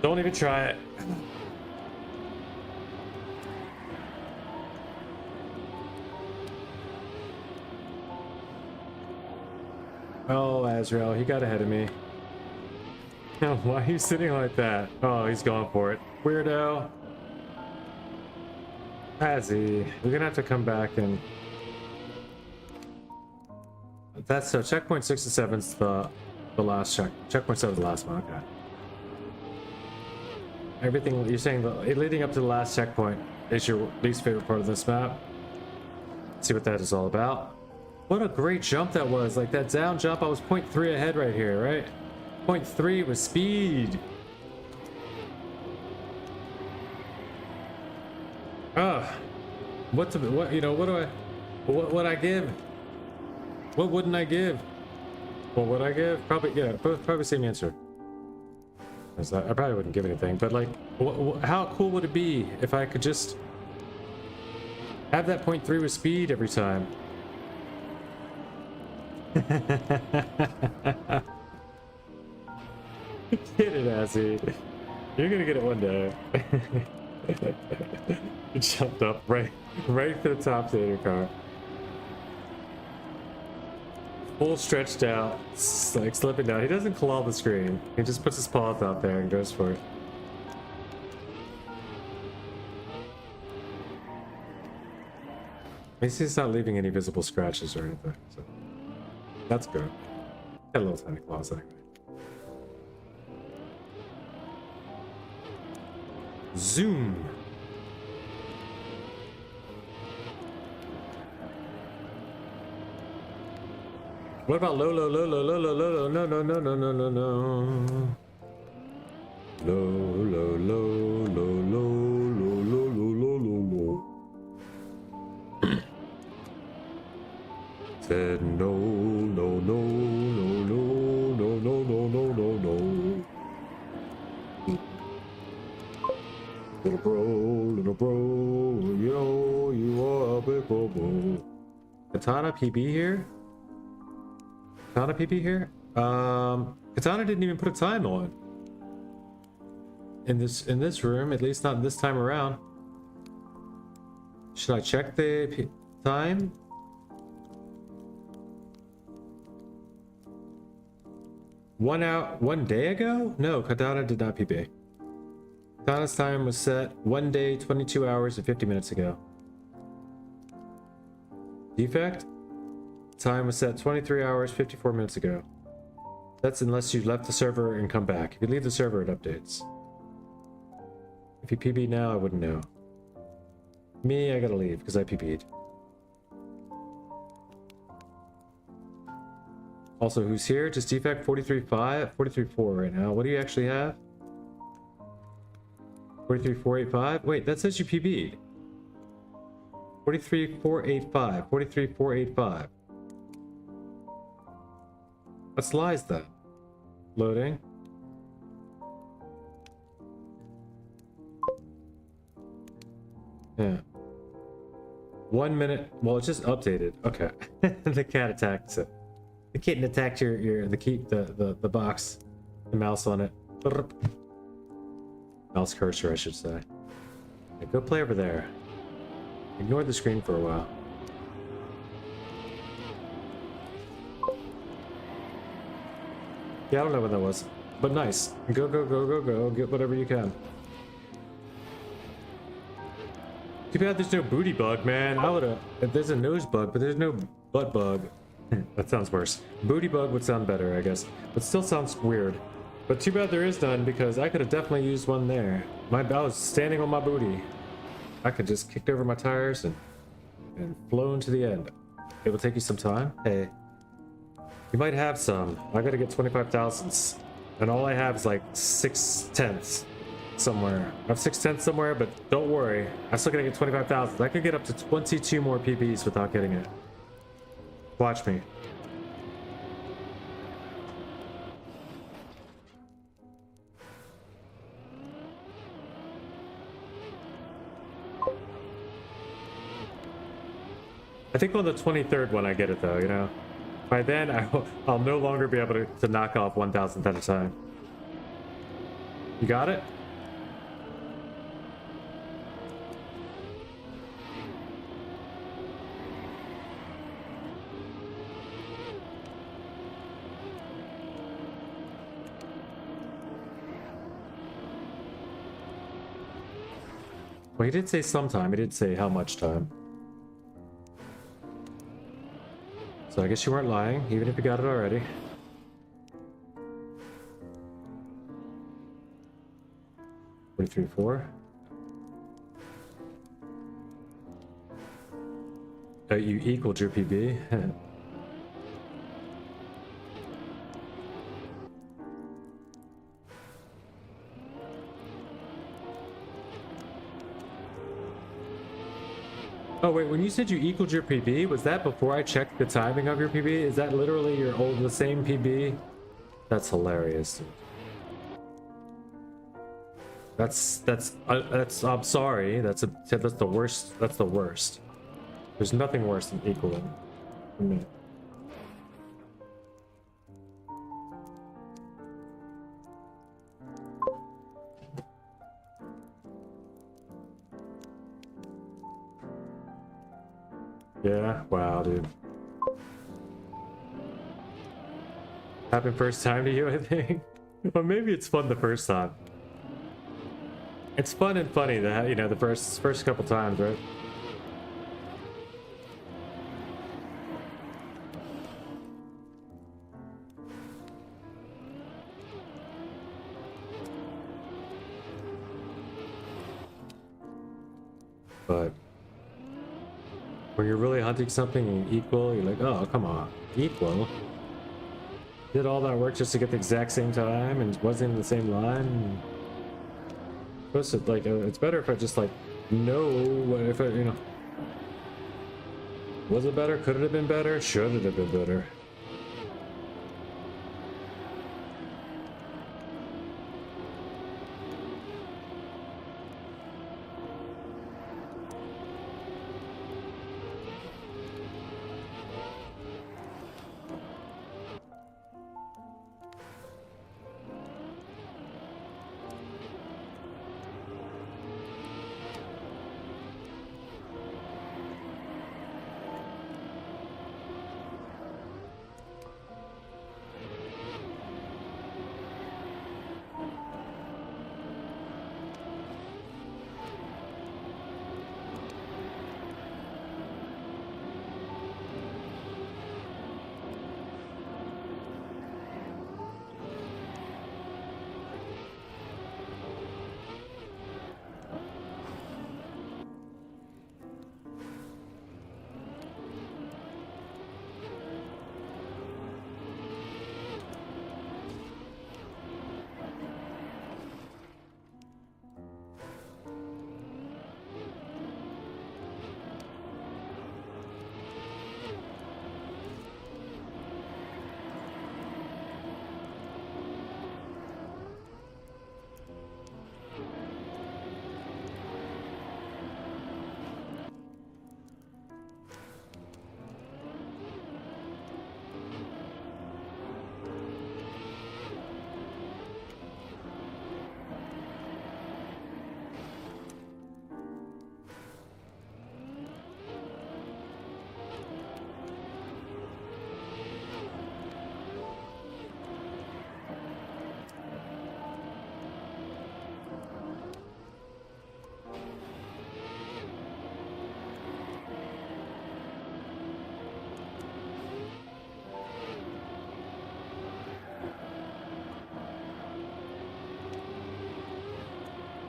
Don't even try it. Oh, Azrael, he got ahead of me. Why are you sitting like that? Oh, he's going for it. Weirdo. Azzy, we're gonna have to come back and... That's so checkpoint 6 and 7's the last checkpoint 7's the last one. Okay. Everything you're saying, leading up to the last checkpoint is your least favorite part of this map. see what that is all about. What a great jump that was. Like that down jump, I was 0.3 ahead right here, right? 0.3 was speed. What would I give? What wouldn't I give? What would I give? Probably, yeah, probably same answer. I probably wouldn't give anything, but like, how cool would it be if I could just have that 0.3 with speed every time? Get it, Assy. You're gonna get it one day. You jumped up right to the top of your car. Full stretched out, like slipping down. He doesn't claw the screen. He just puts his paws out there and goes for it. At least he's not leaving any visible scratches or anything, so that's good. Got a little tiny claws anyway. Zoom. What about low, low, low, low, low, low, low, no, no, no, no, no, no, no. Low, low, low, low, low, low, low, low, low, low. Said no, no, no, no, no, no, no, no, no, no, no. Little bro, you know you are a big bro. Katana PB here? Katana PB here? Katana didn't even put a time on. In this room, at least not this time around. Should I check the time? One day ago? No, Katana did not PB. Katana's time was set 1 day, 22 hours, and 50 minutes ago. Defect? Time was set 23 hours, 54 minutes ago. That's unless you left the server and come back. If you leave the server, it updates. If you PB now, I wouldn't know. Me, I gotta leave because I PB'd. Also, who's here? Just defect 43.5, 43.4 right now. What do you actually have? 43.485? Wait, that says you PB'd. 43.485, 43.485. What's lies then? Loading. Yeah. 1 minute. Well, it's just updated. Okay. The cat attacked it. The kitten attacked the box. The mouse on it. Mouse cursor, I should say. Yeah, go play over there. Ignore the screen for a while. Yeah, I don't know when that was, but nice. Go, go, go, go, go. Get whatever you can. Too bad there's no booty bug, man. I would've. There's a nose bug, but there's no butt bug. That sounds worse. Booty bug would sound better, I guess, but still sounds weird. But too bad there is none, because I could have definitely used one there. I was standing on my booty. I could just kicked over my tires and flown to the end. It will take you some time. Hey, you might have some. I gotta get 25 thousandths, and all I have is like 6/10 somewhere. I have 6/10 somewhere, but don't worry. I'm still gonna get 25 thousandths. I could get up to 22 more PBs without getting it. Watch me. I think on the 23rd one I get it though, you know? By then, I'll no longer be able to knock off 1,000th at a time. You got it? Well, he did say sometime. He did say how much time. So I guess you weren't lying, even if you got it already. $43.4. You equaled your PB. Oh wait, when you said you equaled your PB, was that before I checked the timing of your PB? Is that literally your the same PB? That's hilarious. That's I'm sorry. That's the worst. That's the worst. There's nothing worse than equaling for me. Yeah, wow, dude. Happened first time to you, I think. Well, maybe it's fun the first time. It's fun and funny that, you know, the first couple times, right? But when you're really hunting something and you equal, you're like, oh, come on, equal. Did all that work just to get the exact same time and wasn't in the same line. Supposed to, like, it's better if I just like know if I, you know, was it better? Could it have been better? Should it have been better?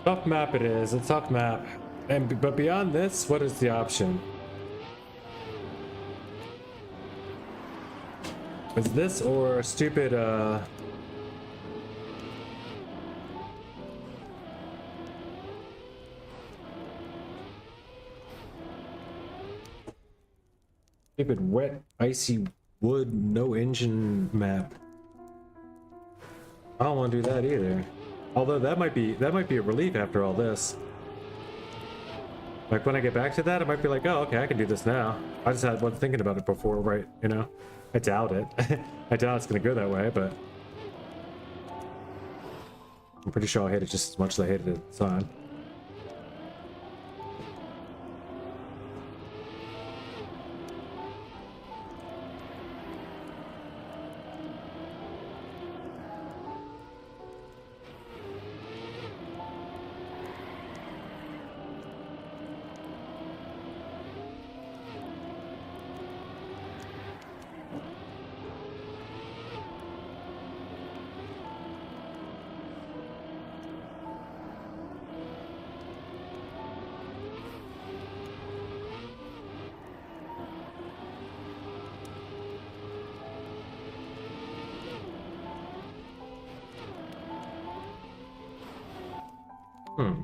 Tough map it is, a tough map. But beyond this, what is the option? Is this or a stupid stupid wet icy wood no engine map? I don't want to do that either. Although that might be a relief after all this. Like when I get back to that, I might be like, oh, okay, I can do this now. I just wasn't thinking about it before, right? You know, I doubt it. I doubt it's gonna go that way, but I'm pretty sure I'll hate it just as much as I hated it at the time. Hmm.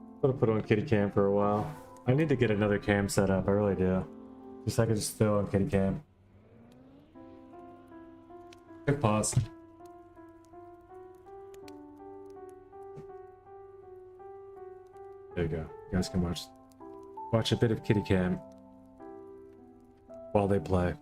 I'm gonna put on kitty cam for a while. I need to get another cam set up, I really do. Just so I can just throw on kitty cam. Quick pause. There you go. You guys can watch a bit of kitty cam while they play.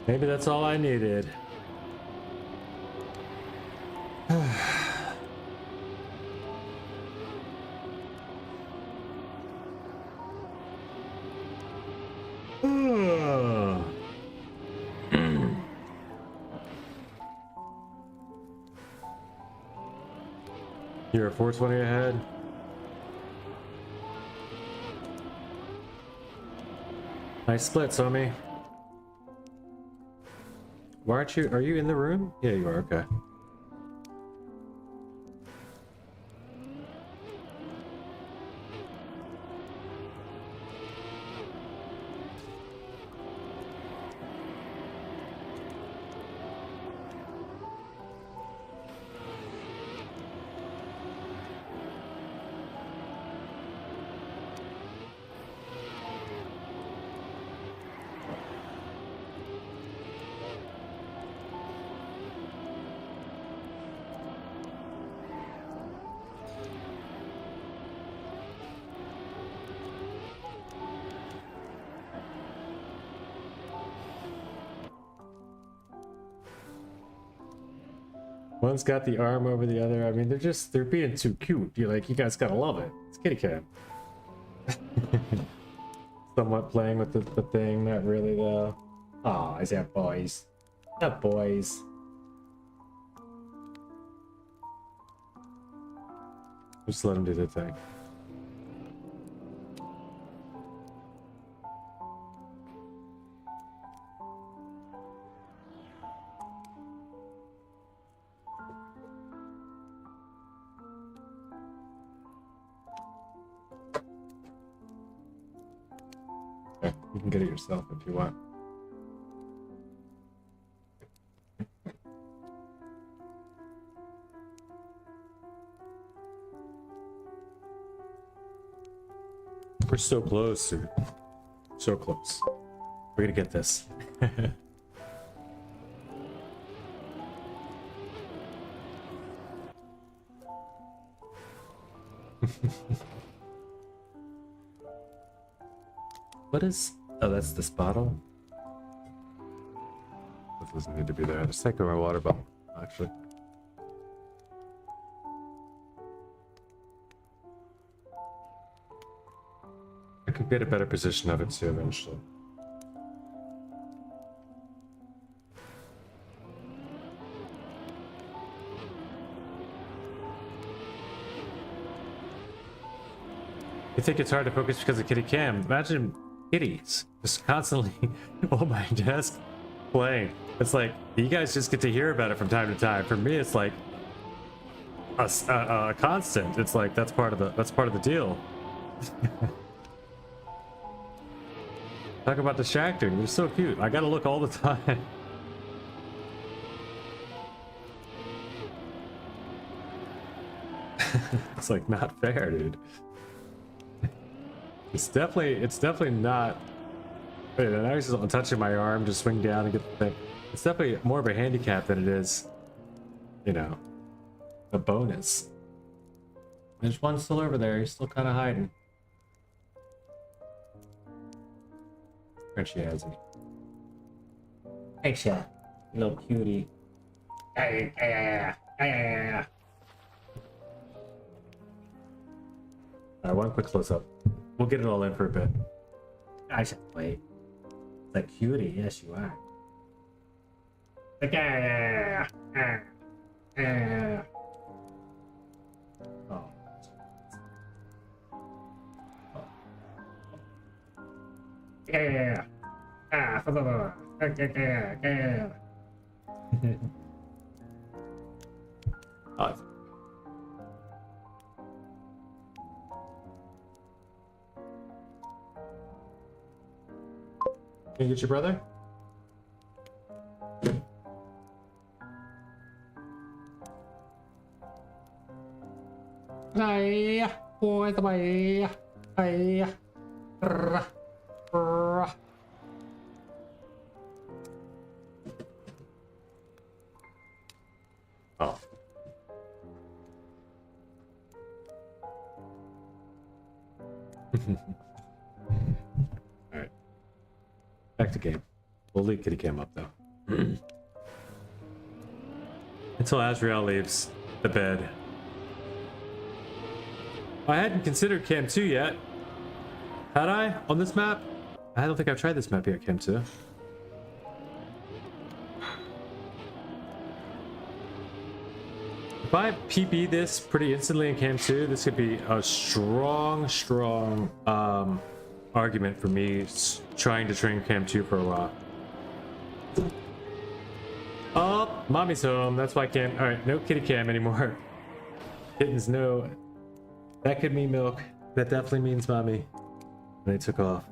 Maybe that's all I needed. You're a 420 ahead. Nice split, Somi. Why aren't you? Are you in the room? Yeah, you are. Okay. One's got the arm over the other. I mean, they're being too cute. You're like, you guys gotta love it. It's kitty cat. Somewhat playing with the thing, not really though. Aw, is that boys? That boys. Just let him do the thing. Okay, you can get it yourself if you want. We're so close, dude. So close. We're gonna get this. What is... Oh, that's this bottle? This doesn't need to be there. Let's take my water bottle, actually. I could get a better position of it too eventually. You think it's hard to focus because of kitty cam? Imagine kitties just constantly on my desk playing. It's like you guys just get to hear about it from time to time. For me, it's like a constant. It's like that's part of the deal. Talk about distracting. They're so cute. I gotta look all the time. It's like not fair, dude. It's definitely not. Wait, and I was just touching my arm to swing down and get the thing. It's definitely more of a handicap than it is, you know, a bonus. There's one still over there. He's still kind of hiding. Frenchy has it. Hey, chat, little cutie. Alright, one quick close up. We'll get it all in for a bit. I should wait. It's a cutie, yes you are. Like, Oh. Yeah. Ah, blah, blah, blah. Yeah. Oh, can you get your brother? Hey, boy, the way. Hey. Oh. Alright. Back to game. We'll leave kitty cam up though. Until Azrael leaves the bed. I hadn't considered Cam 2 yet. Had I? On this map? I don't think I've tried this map yet, Cam 2. If I PB this pretty instantly in Cam 2, this could be a strong argument for me trying to train Cam 2 for a while. Oh, mommy's home. That's why I can't. Alright, no kitty cam anymore. Kittens, no. That could mean milk. That definitely means mommy. And they took off.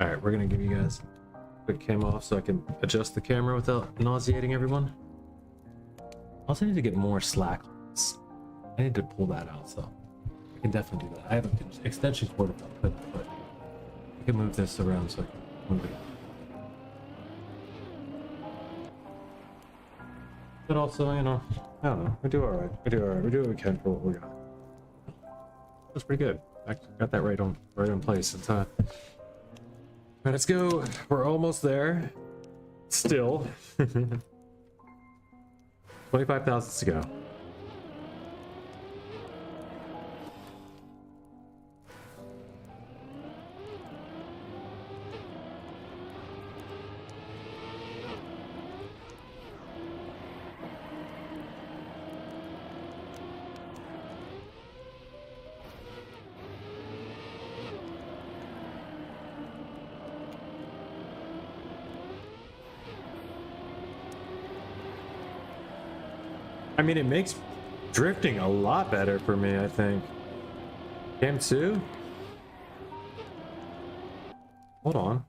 Alright, we're gonna give you guys a quick cam off so I can adjust the camera without nauseating everyone. I also need to get more slack lines. I need to pull that out, so I can definitely do that. I have an extension cord if I put, but I can move this around so I can move it. But also, you know, I don't know. We do all right. We do all right. We do what we can for what we got. That's pretty good. I got that right on place. It's all right, let's go. We're almost there. Still. 25,000 to go. I mean, it makes drifting a lot better for me, I think. Cam 2? Hold on.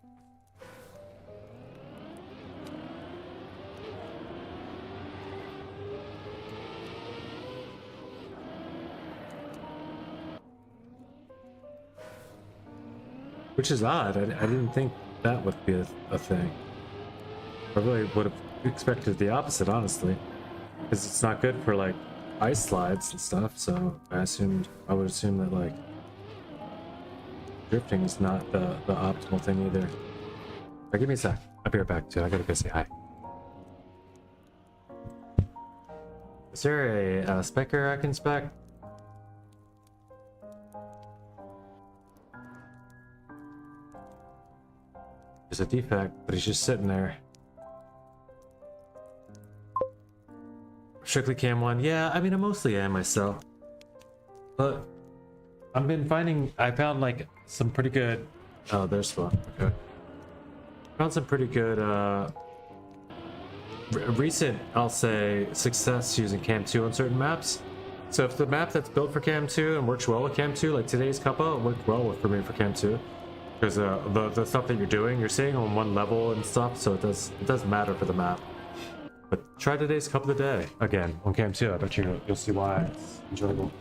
Which is odd. I didn't think that would be a thing. I really would have expected the opposite, honestly. Because it's not good for like ice slides and stuff, so I would assume that like drifting is not the optimal thing either. Alright, give me a sec. I'll be right back too. I gotta go say hi. Is there a specker I can spec? There's a defect, but he's just sitting there. Strictly cam 1. Yeah, I mean, I mostly am myself. But I've been finding, I found like some pretty good, oh, there's one. Okay. Found some pretty good, recent, I'll say, success using cam 2 on certain maps. So if the map that's built for cam 2 and works well with cam 2, like today's Cuppa, it worked well for me for cam 2. Because the stuff that you're doing, you're staying on one level and stuff, so it does matter for the map. But try today's Cup of the Day again on Cam 2. I bet you'll see why it's enjoyable.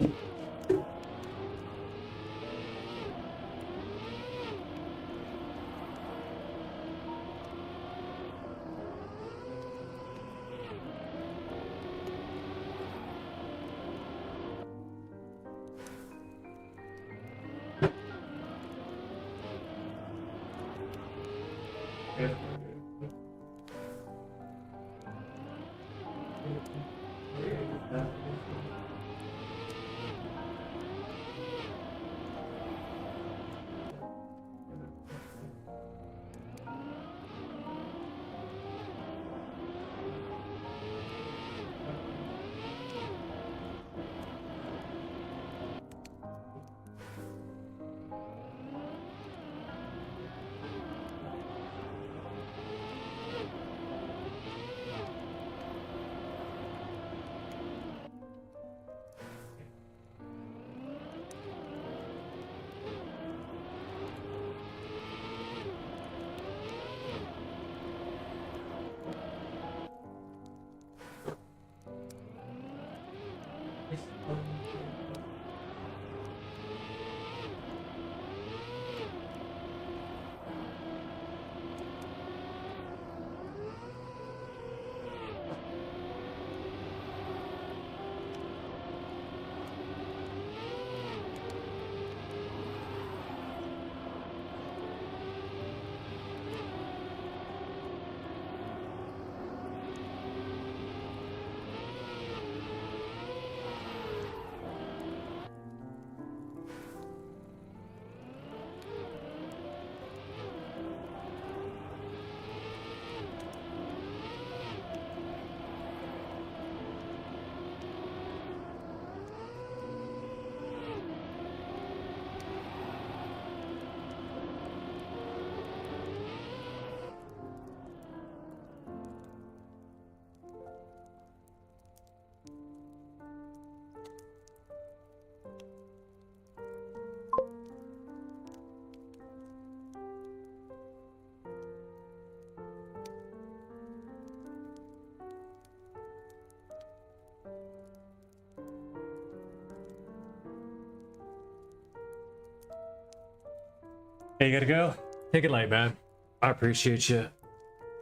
Hey, you gotta go? Take it light, man. I appreciate you.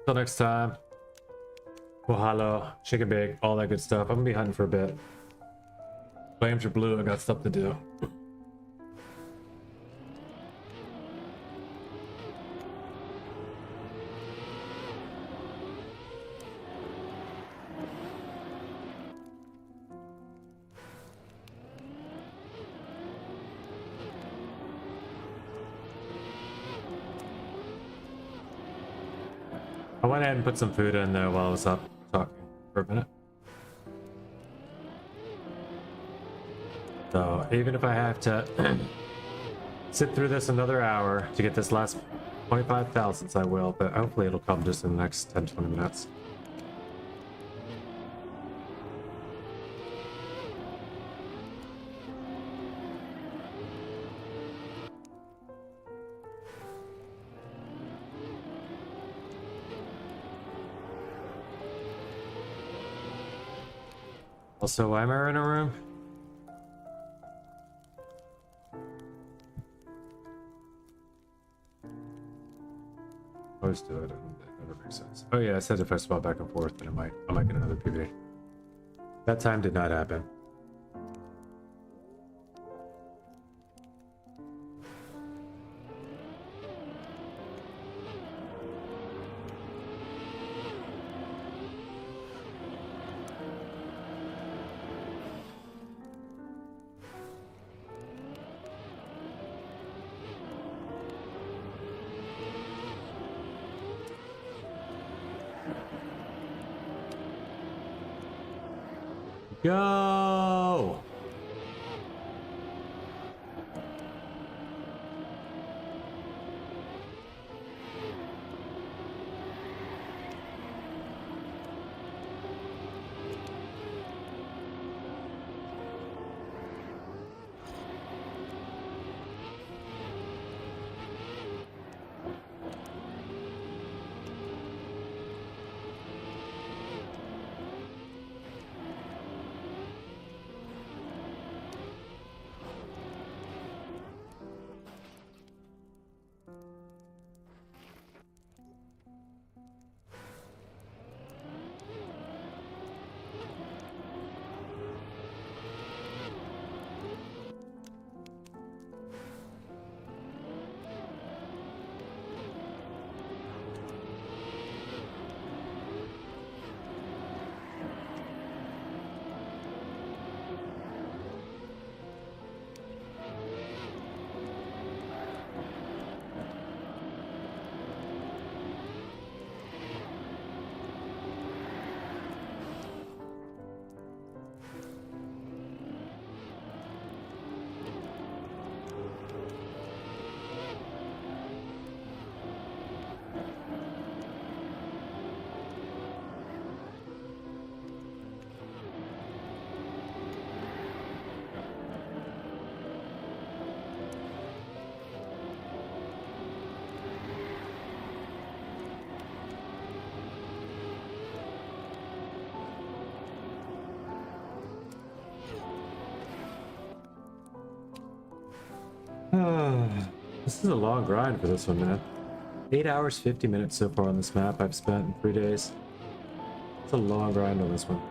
Till next time. Mahalo, chicken big, all that good stuff. I'm gonna be hunting for a bit. Flames are blue, I got stuff to do. I went ahead and put some food in there while I was up talking for a minute. So even if I have to sit through this another hour to get this last 25 thousandths, I will, but hopefully it'll come just in the next 10-20 minutes. Also, why am I in a room? Always do it, and it never makes sense. Oh yeah, I said if I swap back and forth, then I might get another PB. That time did not happen. Go! This is a long grind for this one, man. 8 hours, 50 minutes so far on this map I've spent in 3 days. It's a long grind on this one.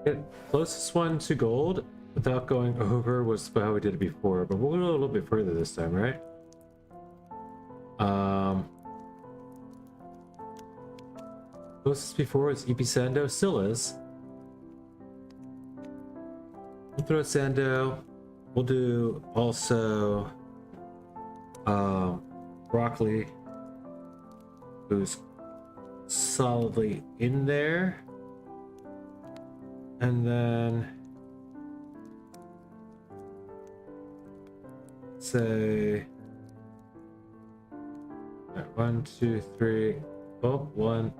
Get closest one to gold without going over was how we did it before, but we'll go a little bit further this time, right? Closest before was Ipsando, still is. We'll throw Sando. We'll do also Broccoli, who's solidly in there. And then say 1, 2, 3. Oh, 1,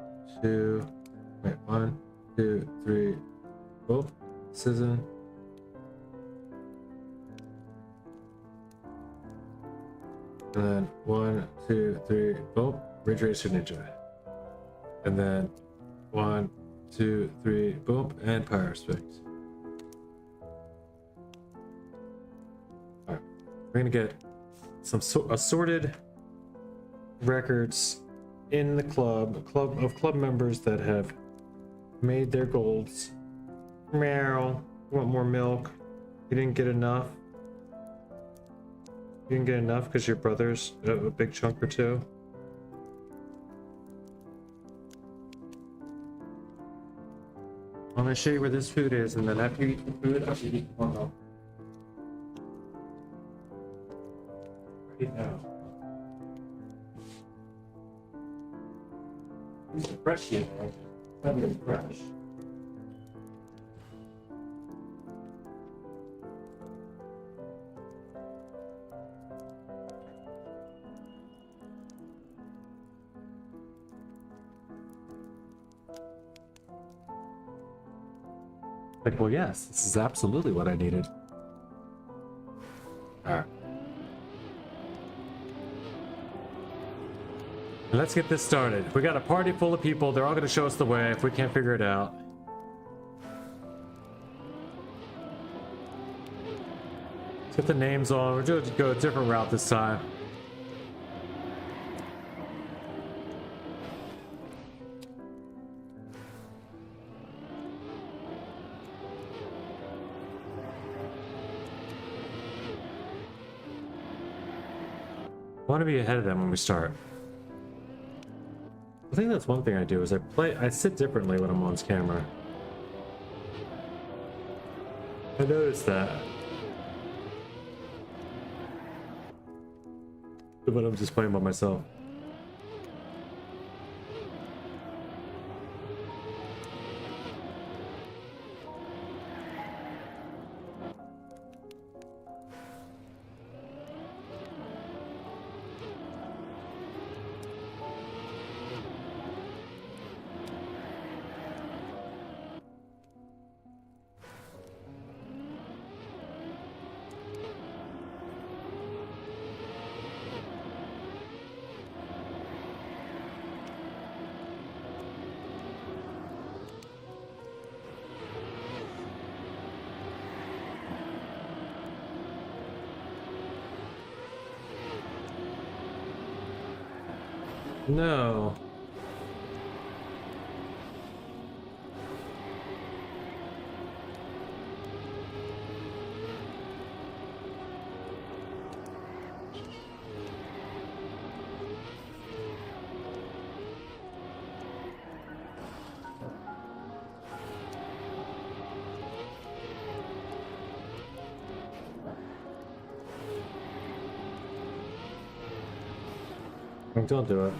2. Wait, 1, 2, 3. Oh, Season. And then 1, 2, 3. Oh, Ridge Racer Ninja. And then 1, 2, 3. Boom, and Power Sphinx. Alright, we're gonna get some assorted records in the club of club members that have made their golds. Meow. You want more milk? You didn't get enough? You didn't get enough because your brother's a big chunk or two? I'm gonna show you where this food is, and then after you eat the food, I'll eat more milk. Right now. These are fresh yet, right? Not really fresh. Like, well, yes, this is absolutely what I needed. Alright. Let's get this started. We got a party full of people. They're all going to show us the way if we can't figure it out. Let's get the names on. We're going to go a different route this time. I want to be ahead of them when we start. I think that's one thing I do is I sit differently when I'm on camera. I noticed that. But I'm just playing by myself. No. Don't do it.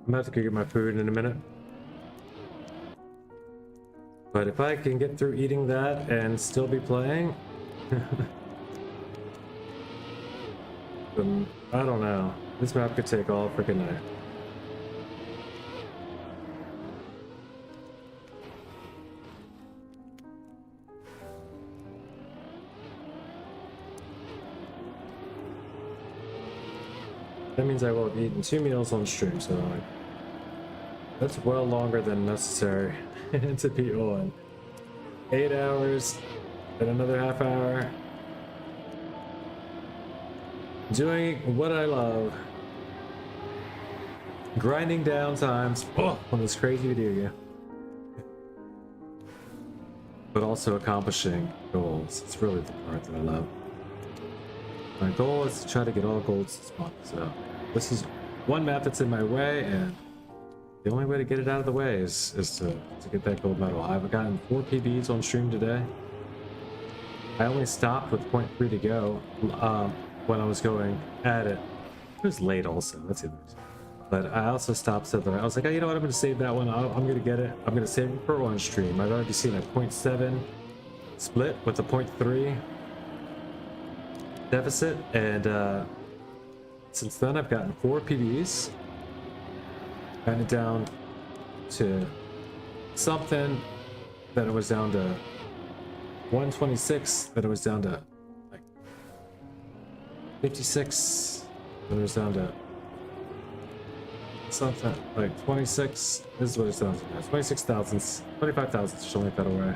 I'm about to go get my food in a minute. But if I can get through eating that and still be playing, then I don't know. This map could take all freaking night. That means I will have eaten 2 meals on stream, so like, That's well longer than necessary to be on. 8 hours, then another half hour. Doing what I love. Grinding down times on this crazy video game. But also accomplishing goals. It's really the part that I love. My goal is to try to get all golds this month, so this is one map that's in my way, and the only way to get it out of the way is to get that gold medal. I've gotten 4 PBs on stream today. I only stopped with 0.3 to go when I was going at it. It was late also, that's the other reason. But I also stopped so that I was like, oh, you know what, I'm going to save that one. I'm going to get it. I'm going to save it for on stream. I've already seen a 0.7 split with a 0.3 deficit, and since then I've gotten 4 PBs, gotten it down to something, then it was down to 126, then it was down to like 56, then it was down to something like 26. This is what it's down to now. 26,000, 25,000 or something like that away.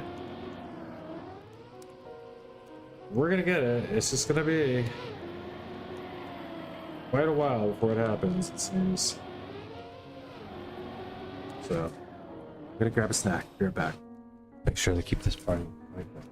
We're gonna get it. It's just gonna be quite a while before it happens, it seems. So, I'm gonna grab a snack. Be right back. Make sure to keep this party like that.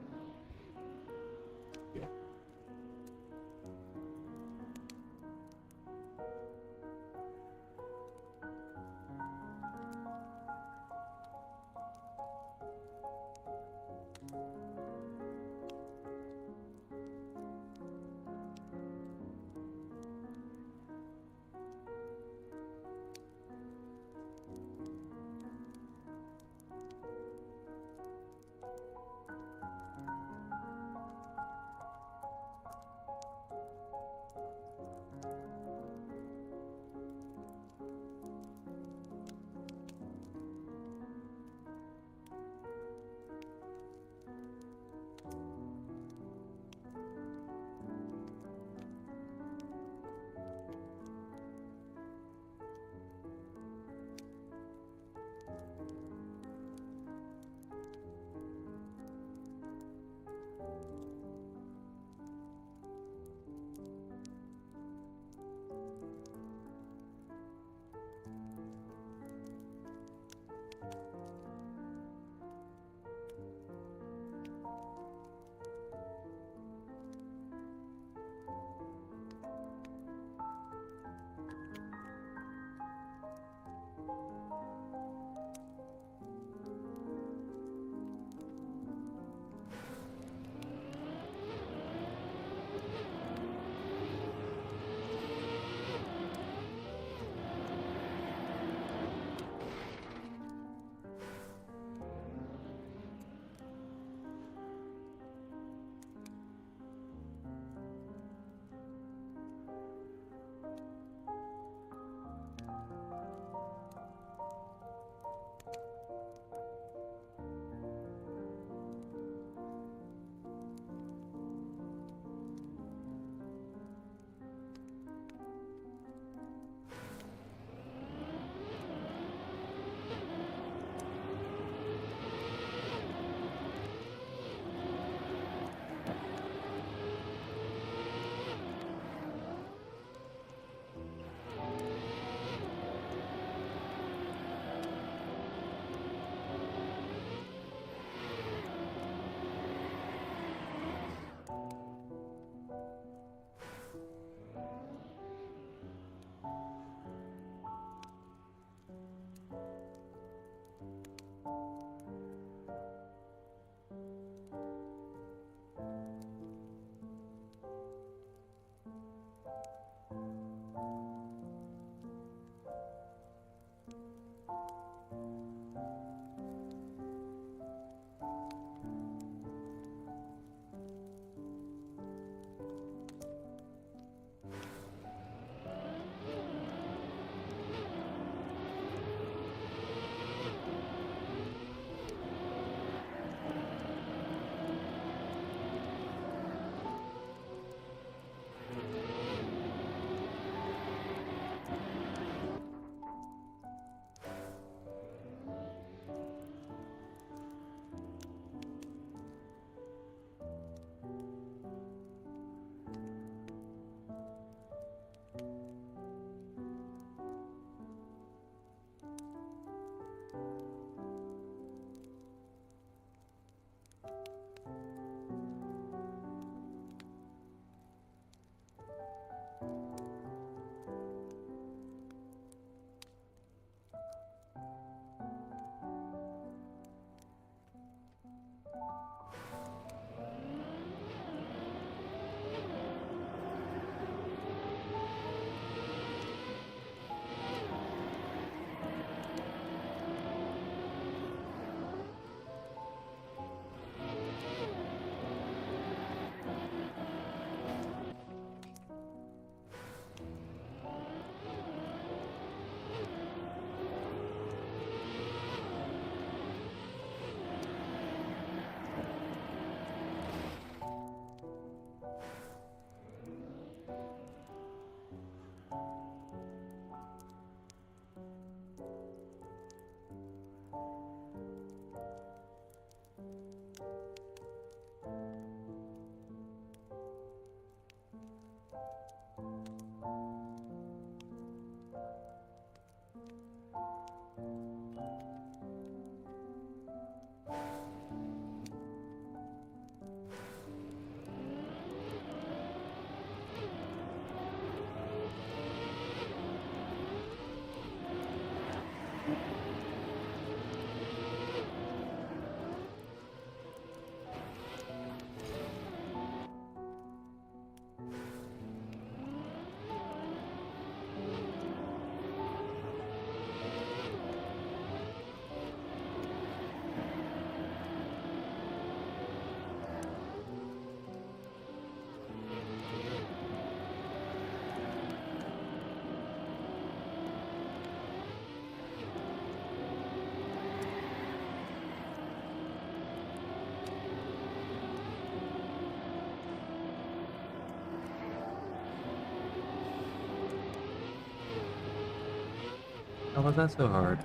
How was that so hard?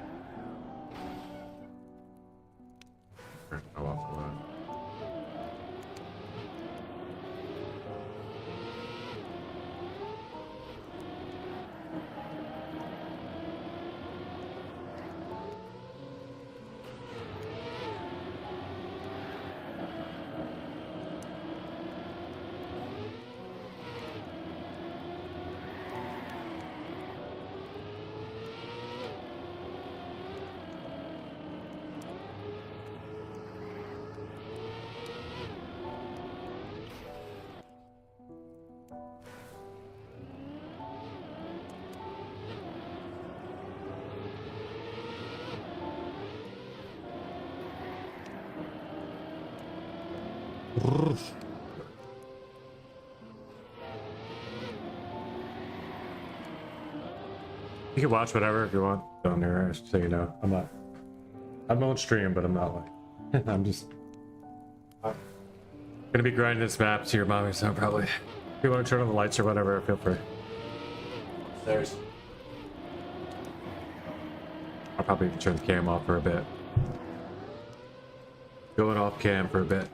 Go off the line. You can watch whatever if you want down there, so you know. I'm on stream, but I'm not like I'm just gonna be grinding this map to your mommy, so probably if you want to turn on the lights or whatever, feel free. Upstairs. I'll probably even turn the cam off for a bit. Going off cam for a bit.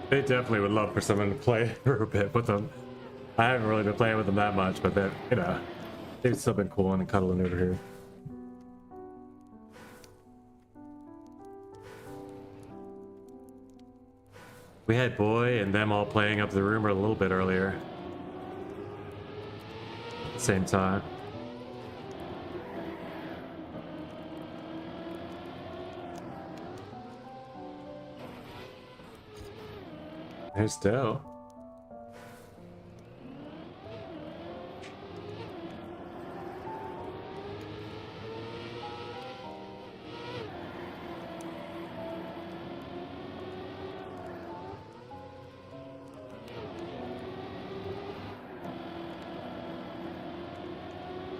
They definitely would love for someone to play for a bit with them. I haven't really been playing with them that much, but they're, you know, they've still been cool and cuddling over here. We had Boy and them all playing up the room a little bit earlier. At the same time. There's Dell.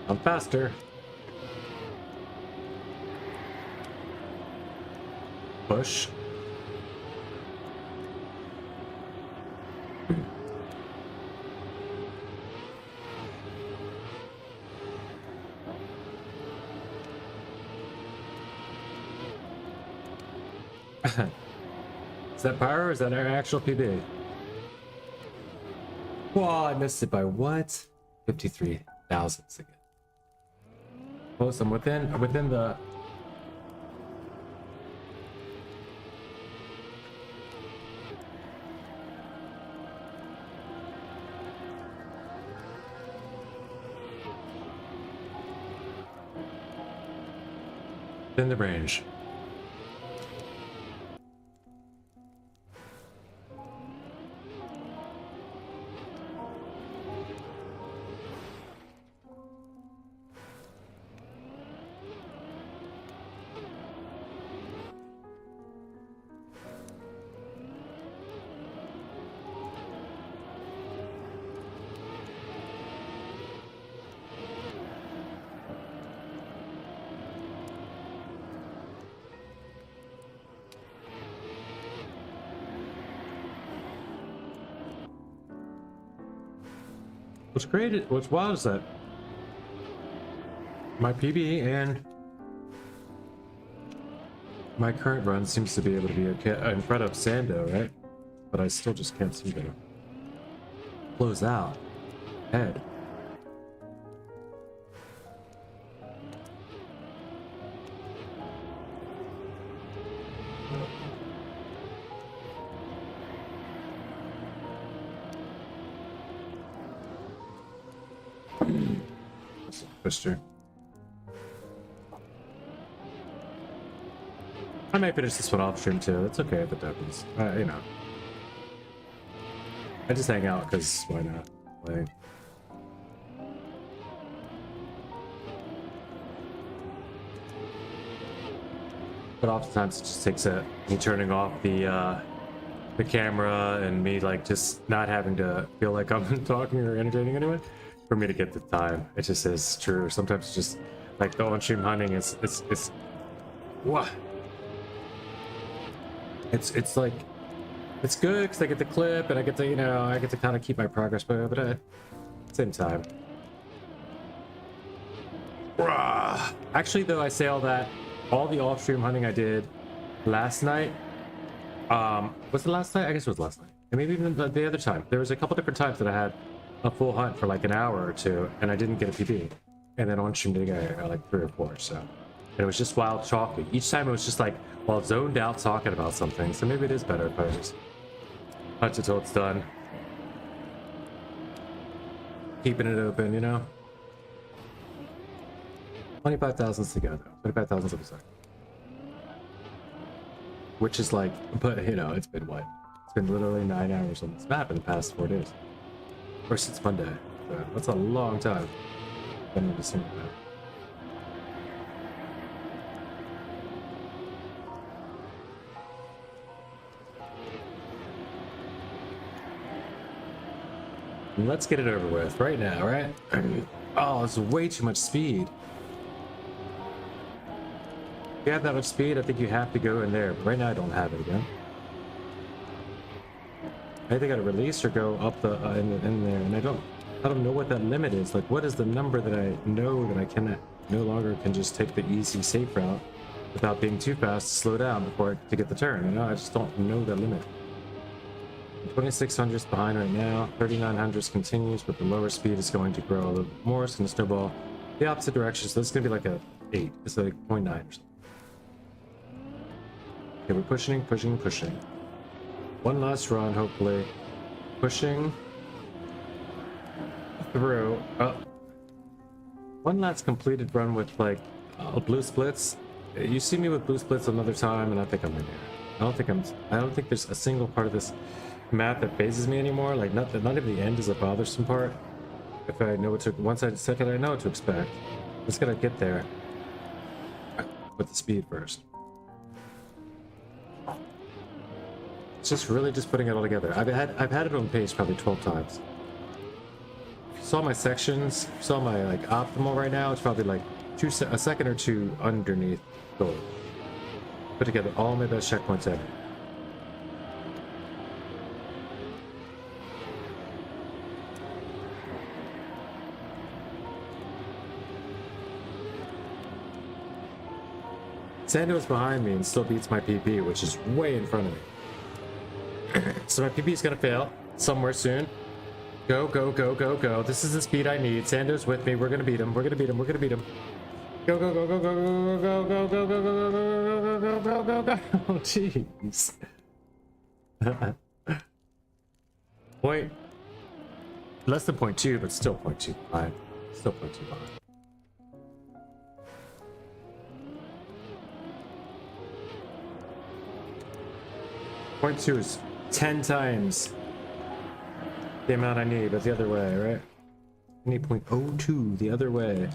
I'm faster. Push. Is that power or is that our actual PB? Whoa, I missed it by what? 53 thousandths again. Close, I'm within the... Within the range. What's wild is that my PB and my current run seems to be able to be okay in front of Sando, right? But I still just can't seem to close out head. Twister. I may finish this one off stream too. It's okay if it happens. You know. I just hang out because why not? Like, but oftentimes it just takes me turning off the camera and me like just not having to feel like I'm talking or entertaining anyone for me to get the time. It just is true. Sometimes it's just like the on-stream hunting is what? It's like it's good because I get the clip and I get to I get to kind of keep my progress, but at the same time. Rah. Actually, though, I say all that, all the off-stream hunting I did last night, was it last night? I guess it was last night. And maybe even the other time. There was a couple different times that I had a full hunt for like an hour or two, and I didn't get a PB. And then on stream did I got like 3 or 4, so. And it was just wild talking. Each time it was just like, well, zoned out talking about something. So maybe it is better if I just hunt until it's done. Keeping it open, 25,000 to go though. 25,000 to the second. Which is like, but it's been what? It's been literally 9 hours on this map in the past 4 days. Or since Monday. So that's a long time. Been in the single map. Let's get it over with right now, right? Oh, it's way too much speed. If you have that much speed, I think you have to go in there. But right now, I don't have it again. I either got to release or go up the in there, and I don't know what that limit is. Like, what is the number that I know that I cannot no longer can just take the easy safe route without being too fast to slow down to get the turn? I just don't know that limit. 2600's behind right now. 3900's continues, but the lower speed is going to grow a little bit more. It's going to snowball the opposite direction, so it's going to be like a 8. It's like 0.9 or something. Okay, we're pushing. One last run, hopefully. Pushing through. One last completed run with like blue splits. You see me with blue splits another time, and I think I'm in there. I don't think there's a single part of this map that phases me anymore. Like not even the end is a bothersome part. If I know what to once I second I know what to expect. Just gotta get there with the speed first. It's just really just putting it all together. I've had it on pace probably 12 times. If you saw my sections, saw my like optimal right now, it's probably like a second or two underneath gold. Put together all my best checkpoints ever. Sando's behind me and still beats my PP, which is way in front of me. So my PP is gonna fail somewhere soon. Go. This is the speed I need. Sando's with me. We're gonna beat him. Go. Oh, jeez. Point. Less than 0.2, but still 0.25. Still 0.25. 0.2 is 10 times the amount I need, but the other way, right? I need 0.02 the other way.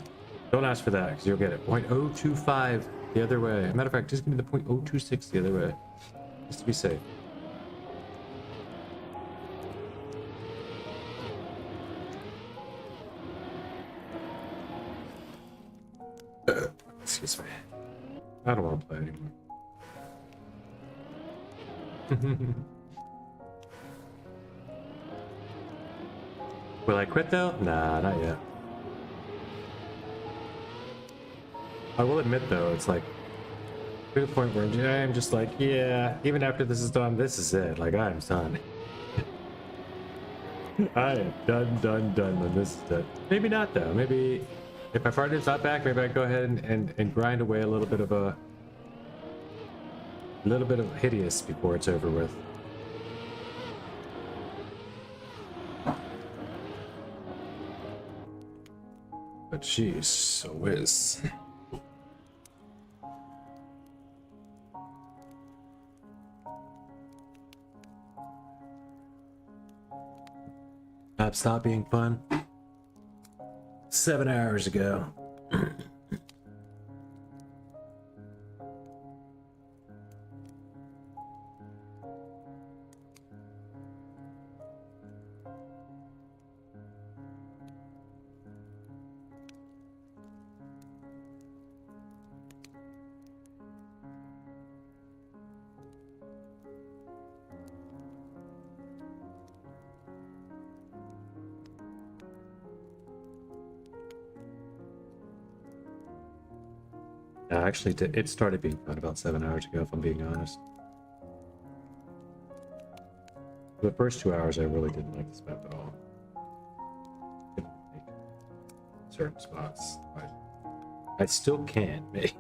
Don't ask for that, because you'll get it. 0.025 the other way. Matter of fact, just give me the 0.026 the other way. Just to be safe. Excuse me. I don't want to play anymore. Will I quit though? Nah, not yet. I will admit though, it's like to the point where I'm just like, yeah, even after this is done, this is it. Like I'm done. I am done when this is done. Maybe not though. Maybe if my partner's not back, maybe I go ahead and grind away a little bit of hideous before it's over with. But jeez, so whiz. Map stopped being fun 7 hours ago. I actually did. It started being fun about 7 hours ago, if I'm being honest. The first 2 hours, I really didn't like this map at all. Didn't make certain spots. I still can, maybe.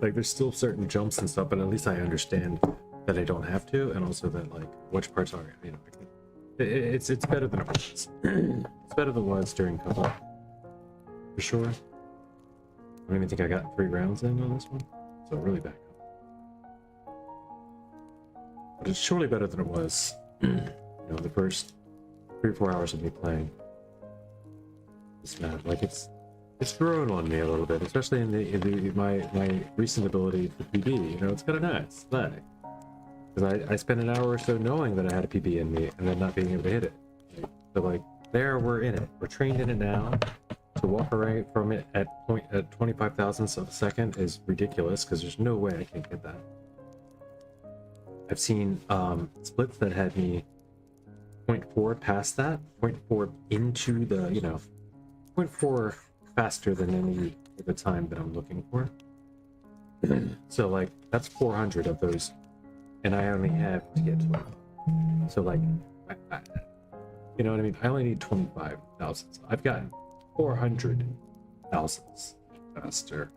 Like, there's still certain jumps and stuff, but at least I understand that I don't have to, and also that, like, which parts are, you know, it's better than it was. It's better than it was during cover, for sure. I don't even think I got 3 rounds in on this one, so really back up. But it's surely better than it was, you know, the first 3 or 4 hours of me playing this map. Like, it's grown on me a little bit, especially in my recent ability for PB. You know, it's kind of nice, like, because I spent an hour or so knowing that I had a PB in me and then not being able to hit it. So like, there we're in it. We're trained in it now. To walk away from it at 25 thousandths of a second is ridiculous, because there's no way I can get that. I've seen splits that had me 0.4 past that, 0.4 into the, you know, 0.4 faster than any of the time that I'm looking for. So like, that's 400 of those, and I only have to get 20. So like, you know what I mean? I only need 25 thousandths. I've gotten 400 thousandths faster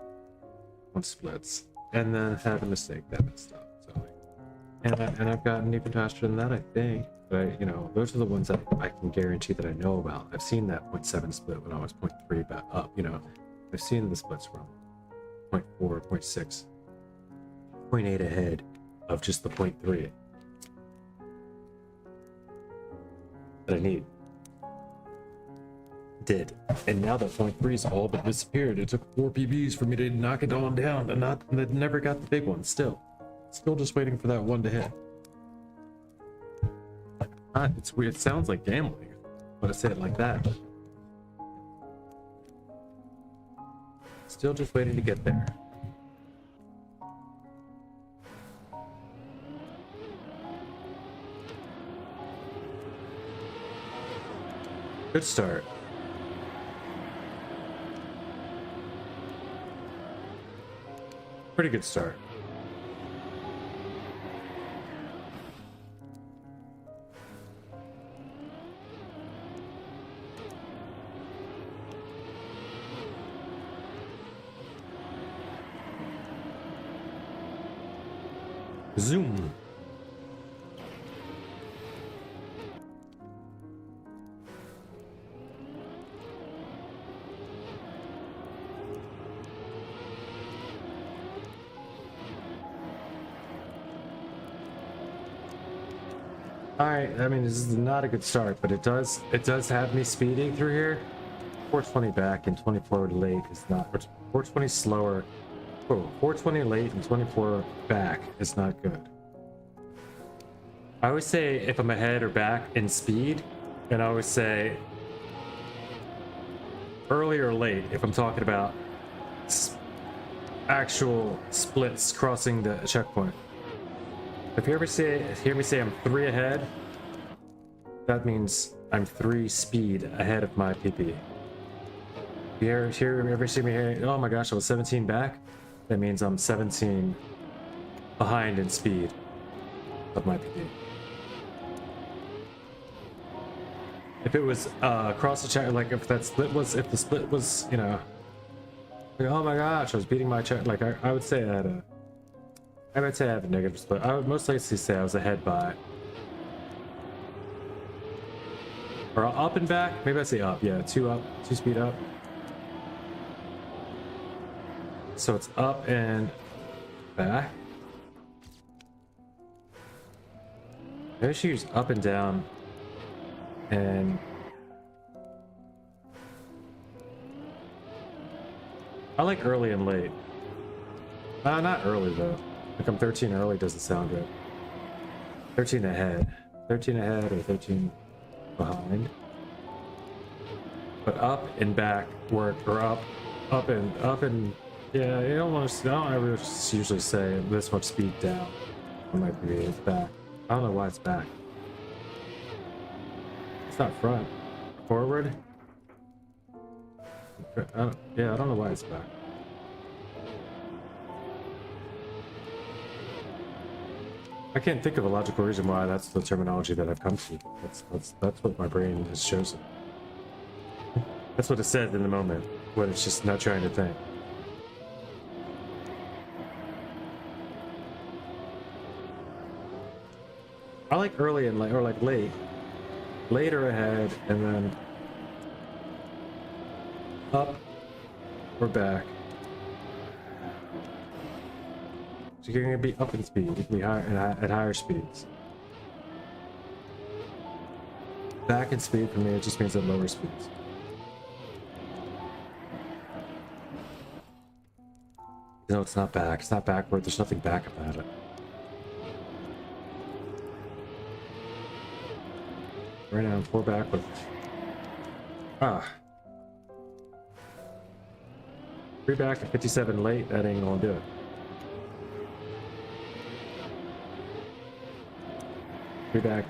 on splits, and then had a mistake that messed up. So like, and I've gotten even faster than that, I think. But you know, those are the ones that I can guarantee that I know about. I've seen that 0.7 split when I was 0.3 back up. You know, I've seen the splits from 0.4, 0.6, 0.8 ahead of just the 0.3 that I need. Did. And now that 0.3's all but disappeared. It took 4 PBs for me to knock it on down, and never got the big one. Still just waiting for that one to hit. It's weird. It sounds like gambling when I say it like that. But still just waiting to get there. Good start. Pretty good start. Zoom. Alright, I mean, this is not a good start, but it does have me speeding through here. 420 back and 24 late is not, 420 slower. Oh, 420 late and 24 back is not good. I always say if I'm ahead or back in speed, and I always say early or late if I'm talking about actual splits crossing the checkpoint. If you ever hear me say I'm 3 ahead, that means I'm 3 speed ahead of my PP. If you ever see me here, oh my gosh, I was 17 back, that means I'm 17 behind in speed of my PP. If it was across the check, like if the split was, you know, like, oh my gosh, I was beating my check, like I would say I would say I have a negative split. I would most likely say I was ahead by, or up and back. Maybe I'd say up. Yeah, 2 up, 2 speed up. So it's up and back. Maybe I should use up and down. And I like early and late. Not early though. Like I'm 13 early doesn't sound good. 13 ahead. 13 ahead or 13 behind. But up and back work, or up and yeah, I don't ever usually say this much speed down on my PB. It's back. I don't know why it's back. It's not front. Forward? I don't know why it's back. I can't think of a logical reason why that's the terminology that I've come to. That's what my brain has chosen. That's what it said in the moment, when it's just not trying to think. I like early and late, or like late. Later ahead, and then up or back. So you're gonna be up in speed, you can be higher, at higher speeds. Back in speed for me, it just means at lower speeds. No, it's not back. It's not backward. There's nothing back about it. Right now, 4 backward. Ah. 3 back and 57 late. That ain't gonna do it. 3 back.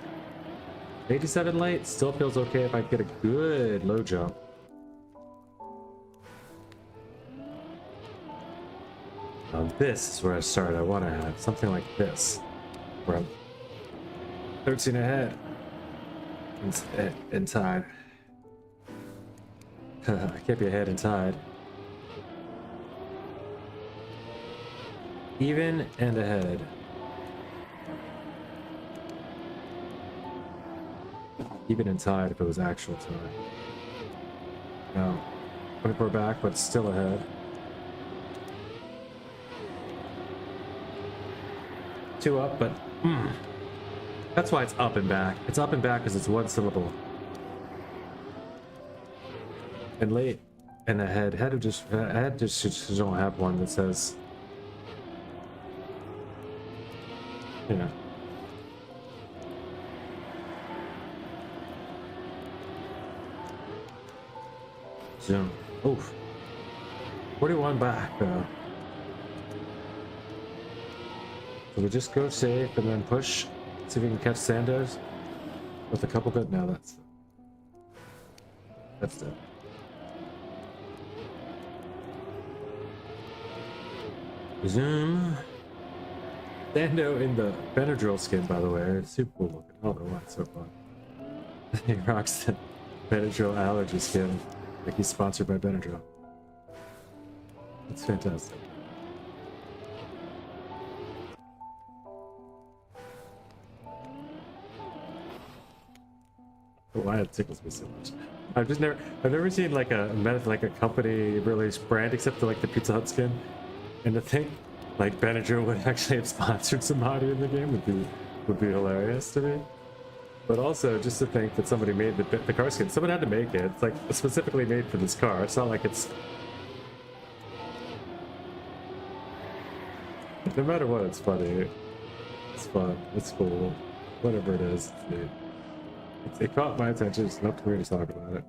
87 late. Still feels okay if I get a good low jump. This is where I start. I want to have something like this, where I'm 13 ahead inside. I can't be ahead inside. Even and ahead. Even inside if it was actual time. No. 24 back, but still ahead. 2 up, but that's why it's up and back. It's up and back because it's 1 syllable. And late and ahead. Ahead just don't have one that says, you know. Zoom. Oof. 41 back though. So we just go safe and then push. See if we can catch Sandoz with a couple good. No, that's it. Zoom. Sando in the Benadryl skin, by the way. It's super cool looking. I don't know why it's so fun. He rocks the Benadryl allergy skin. Like he's sponsored by Benadryl. It's fantastic. Why it tickles me so much. I've never seen like a company release brand except for like the Pizza Hut skin. And to think like Benadryl would actually have sponsored somebody in the game would be hilarious to me. But also just to think that somebody made the car skin. Someone had to make it. It's like specifically made for this car. It's not like it's, no matter what, it's funny. It's fun. It's cool. Whatever it is, it's neat. It caught my attention. It's enough for me to talk about it.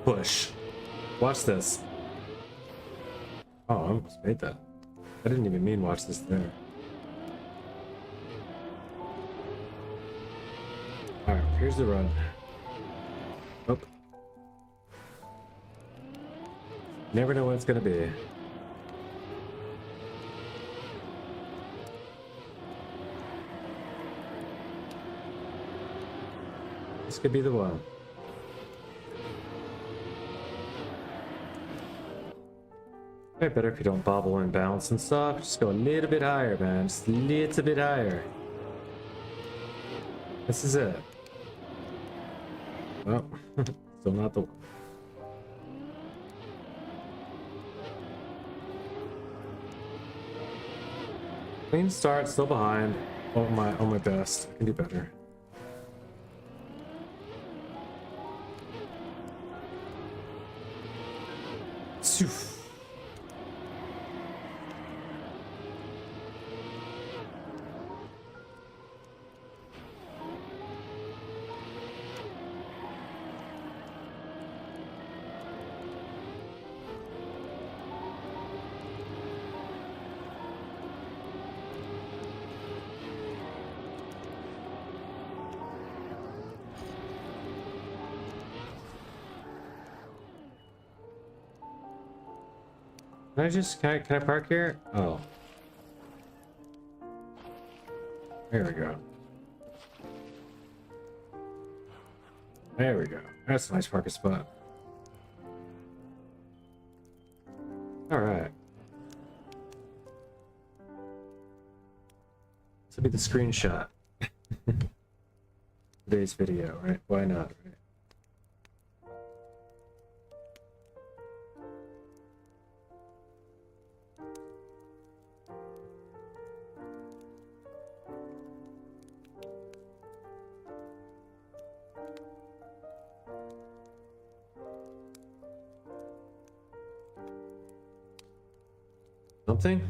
Push. Watch this. Oh, I almost made that. I didn't even mean watch this there. Alright, here's the run. Oh. Never know what it's gonna be. This could be the one. Way better if you don't bobble and bounce and stuff. Just go a little bit higher, man. Just a little bit higher. This is it. Well, still not the one. Clean start, still behind. On my best. I can do better. Soof. Can I park here? Oh. There we go. There we go. That's a nice parking spot. Alright. This will be the screenshot. Today's video, right? Why not, right? Something?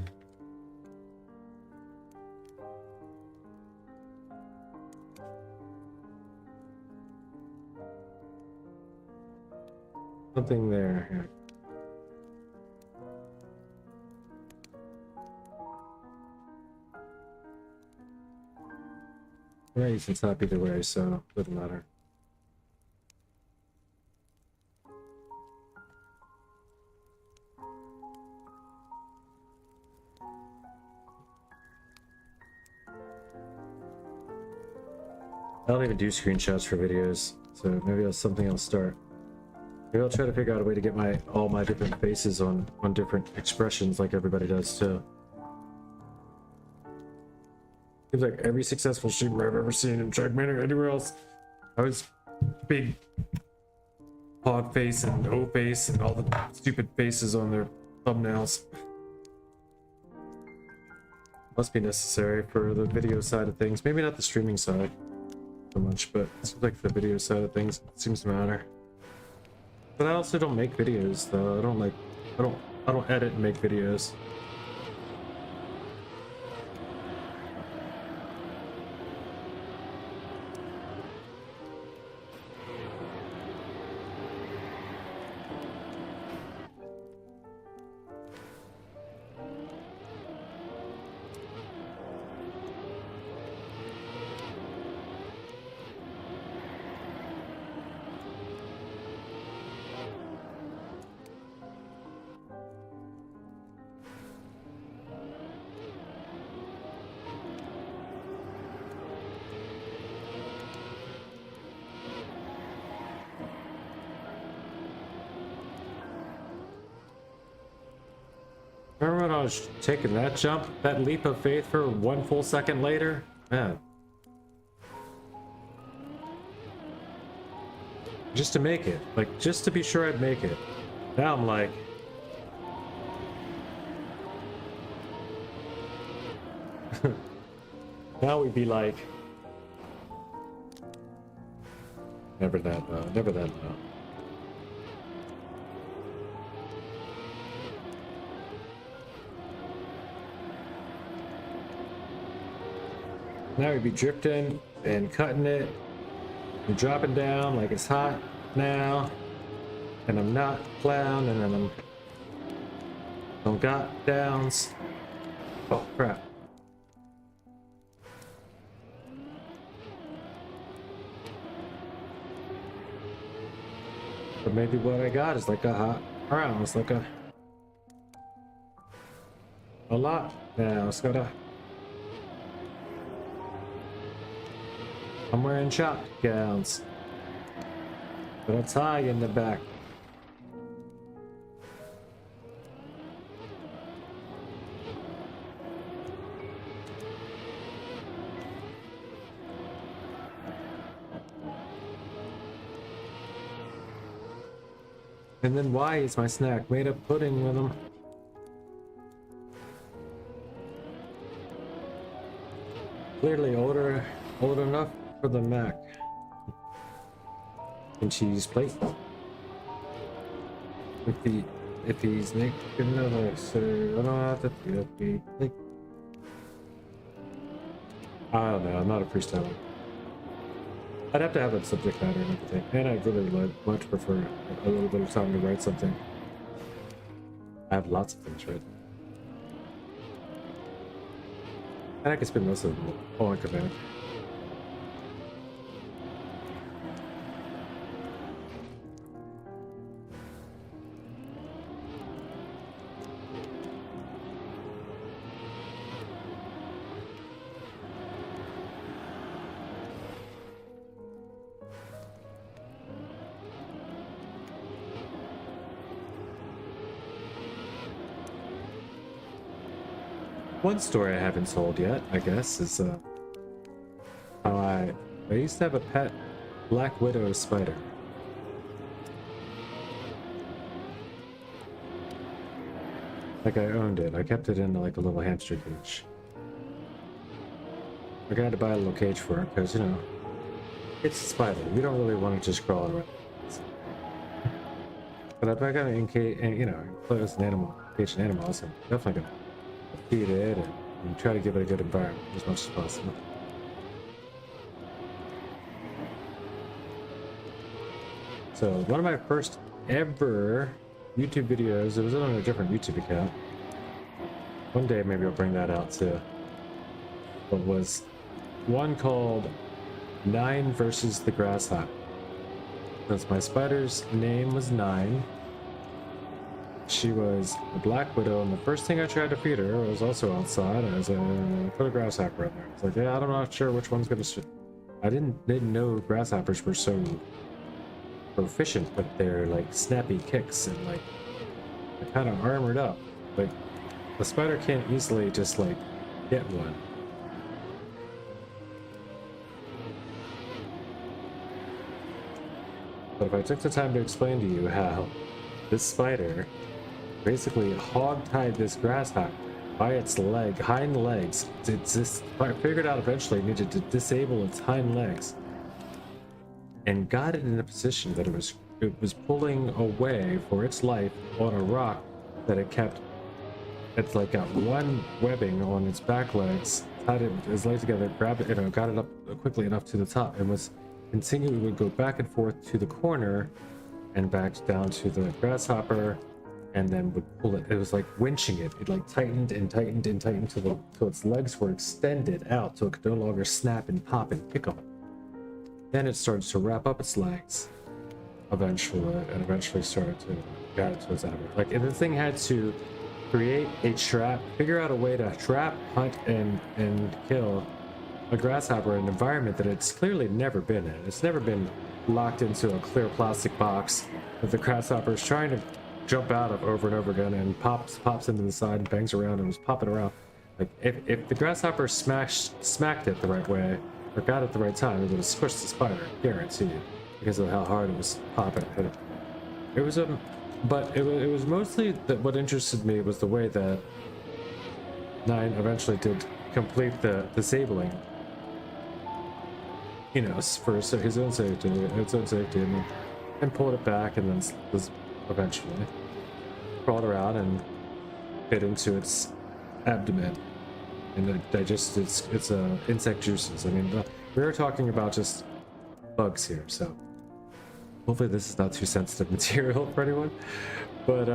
Something there. Here. Yeah, it's not either way, so it doesn't matter. I don't even do screenshots for videos, so maybe that's something I'll start. Maybe I'll try to figure out a way to get all my different faces on different expressions like everybody does too. Seems like every successful streamer I've ever seen in Trackmania or anywhere else, I was big hog face and O face and all the stupid faces on their thumbnails. Must be necessary for the video side of things. Maybe not the streaming side so much, but it seems like the video side of things seems to matter. But I also don't make videos though. I don't edit and make videos. Remember when I was taking that jump, that leap of faith for 1 full second later? Man. Just to make it. Like, just to be sure I'd make it. Now I'm like... now we'd be like... Never that, though. Never that, though. Now we'd be drifting and cutting it and dropping down like it's hot now, and I'm not clown, and then I'm don't got downs. Oh crap. But maybe what I got is like a hot round. It's like a lot now. It's got a I'm wearing shot gowns, but a tie in the back. And then why is my snack made of pudding with them? Clearly old enough for the Mac and cheese plate. If he's making another, so I don't have to do that. Like, I don't know. I'm not a freestyler. I'd have to have a subject matter and everything, and I really much prefer a little bit of time to write something. I have lots of things written, and I can spend most of them on command. One story I haven't told yet, I guess, is how I used to have a pet Black Widow spider. Like I owned it. I kept it in like a little hamster cage. I had to buy a little cage for it because, you know, it's a spider. You don't really want to just crawl around. But if I got it in cage, and you know, close an animal, cage an animal, so I'm definitely gonna feed it and try to give it a good environment as much as possible. So one of my first ever YouTube videos, it was on a different YouTube account. One day maybe I'll bring that out too. But was one called 9 versus the Grasshopper. Since my spider's name was 9, she was a Black Widow, and the first thing I tried to feed her was also outside as a put a grasshopper in there. It's like, yeah, I'm not sure which one's gonna. I didn't know grasshoppers were so proficient with their like snappy kicks and like they're kind of armored up. Like the spider can't easily just like get one. But if I took the time to explain to you how this spider basically hog-tied this grasshopper by its hind legs, I figured out eventually it needed to disable its hind legs, and got it in a position that it was pulling away for its life on a rock that it kept. It's like got one webbing on its back legs, tied its legs together, grabbed it, you know, got it up quickly enough to the top, and was continuing, would go back and forth to the corner and back down to the grasshopper, and then would pull it. It was like winching it. It like tightened and tightened and tightened till its legs were extended out so it could no longer snap and pop and pick on it. Then it started to wrap up its legs eventually started to got it to its abdomen. Like, and the thing had to create a trap, figure out a way to trap, hunt, and kill a grasshopper in an environment that it's clearly never been in. It's never been locked into a clear plastic box that the grasshopper is trying to jump out of over and over again, and pops into the side and bangs around and was popping around. Like if the grasshopper smacked it the right way or got it the right time, it would have squished the spider, guaranteed, because of how hard it was popping. It was but it was mostly that what interested me was the way that 9 eventually did complete the disabling, you know, for his own safety, and pulled it back, and then was eventually crawled around and bit into its abdomen and digested its insect juices. I mean, we were talking about just bugs here, so hopefully this is not too sensitive material for anyone. But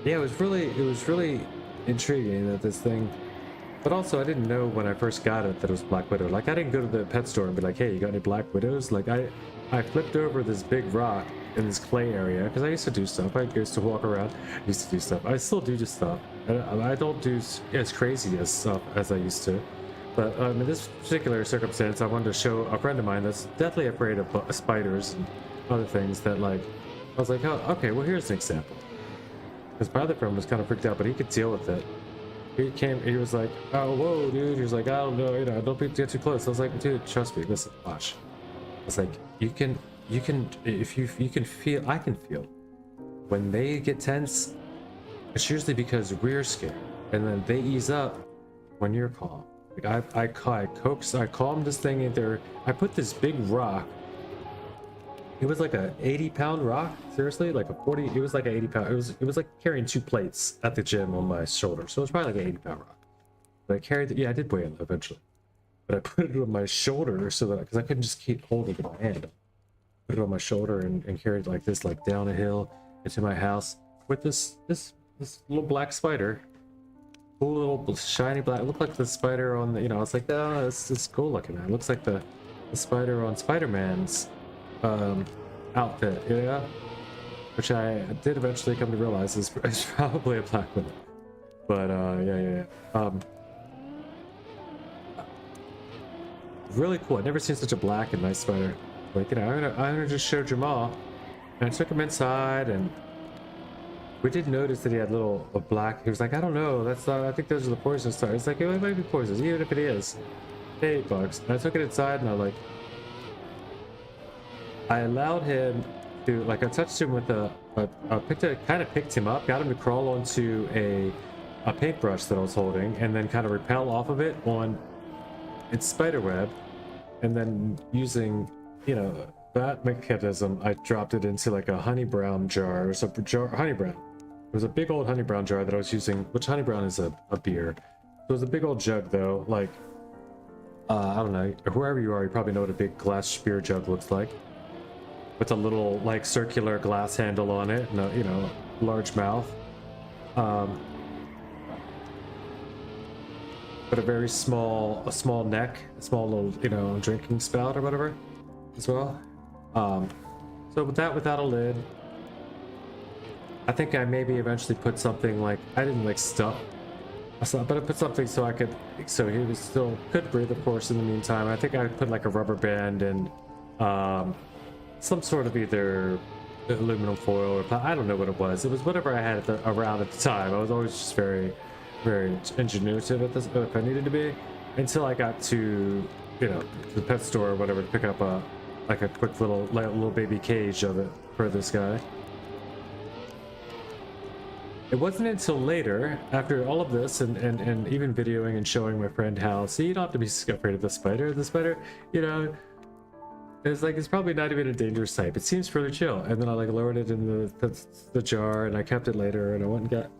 yeah, it was really intriguing that this thing. But also, I didn't know when I first got it that it was Black Widow. Like, I didn't go to the pet store and be like, hey, you got any Black Widows? Like, I flipped over this big rock in this clay area, because I used to do stuff. I used to walk around, used to do stuff. I still do just stuff. I don't do as crazy as stuff as I used to. But in this particular circumstance, I wanted to show a friend of mine that's deathly afraid of spiders and other things that, like, I was like, oh, okay, well, here's an example. Because my other friend was kind of freaked out, but he could deal with it. He was like, oh, whoa, dude. He was like, I don't know, you know, don't get too close. I was like, dude, trust me, listen, watch. I was like, you can feel, I can feel when they get tense. It's usually because we're scared, and then they ease up when you're calm. Like I calmed this thing in there. I put this big rock. It was like a 80-pound rock, seriously, like a 40. It was like an 80-pound. It was like carrying 2 plates at the gym on my shoulder. So it was probably like an 80-pound rock. But I carried it. Yeah, I did weigh it eventually. But I put it on my shoulder so that, because I couldn't just keep holding it in my hand. Put it on my shoulder and carried it like this, like down a hill into my house with this little black spider. Cool little shiny black. It looked like the spider on the, you know, I was like, oh, it's cool looking, man. It looks like the spider on Spider-Man's outfit, yeah, which I did eventually come to realize is probably a Black Widow. But yeah. Really cool. I've never seen such a black and nice spider. Like, you know, I'm gonna just show Jamal, and I took him inside, and We did notice that he had little a black. He was like, I don't know. That's not. I think those are the poison stars. It's like it might be poisonous, even if it is. $8. And I took it inside, and I allowed him to I touched him with kind of picked him up, got him to crawl onto a paintbrush that I was holding, and then kind of repel off of it on its spider web, and then using that mechanism, I dropped it into like a honey brown jar, honey brown. It was a big old honey brown jar that I was using, which honey brown is a beer. So it was a big old jug though, like I don't know, wherever you are, you probably know what a big glass beer jug looks like, with a little like circular glass handle on it, and a large mouth. But a very small neck, a small little drinking spout or whatever as well. So without a lid, I think I maybe eventually put something like, I didn't like stuff, but I put something so he was still could breathe, of course, in the meantime. I think I put like a rubber band and some sort of either aluminum foil or I don't know what it was. It was whatever I had around at the time. I was always just very ingenuitive at this if I needed to be, until I got to the pet store or whatever to pick up a quick little baby cage of it for this guy. It wasn't until later, after all of this and even videoing and showing my friend how, see, you don't have to be afraid of the spider. The spider, it's probably not even a dangerous type. It seems pretty chill. And then I lowered it in the jar, and I kept it later, and I went and got.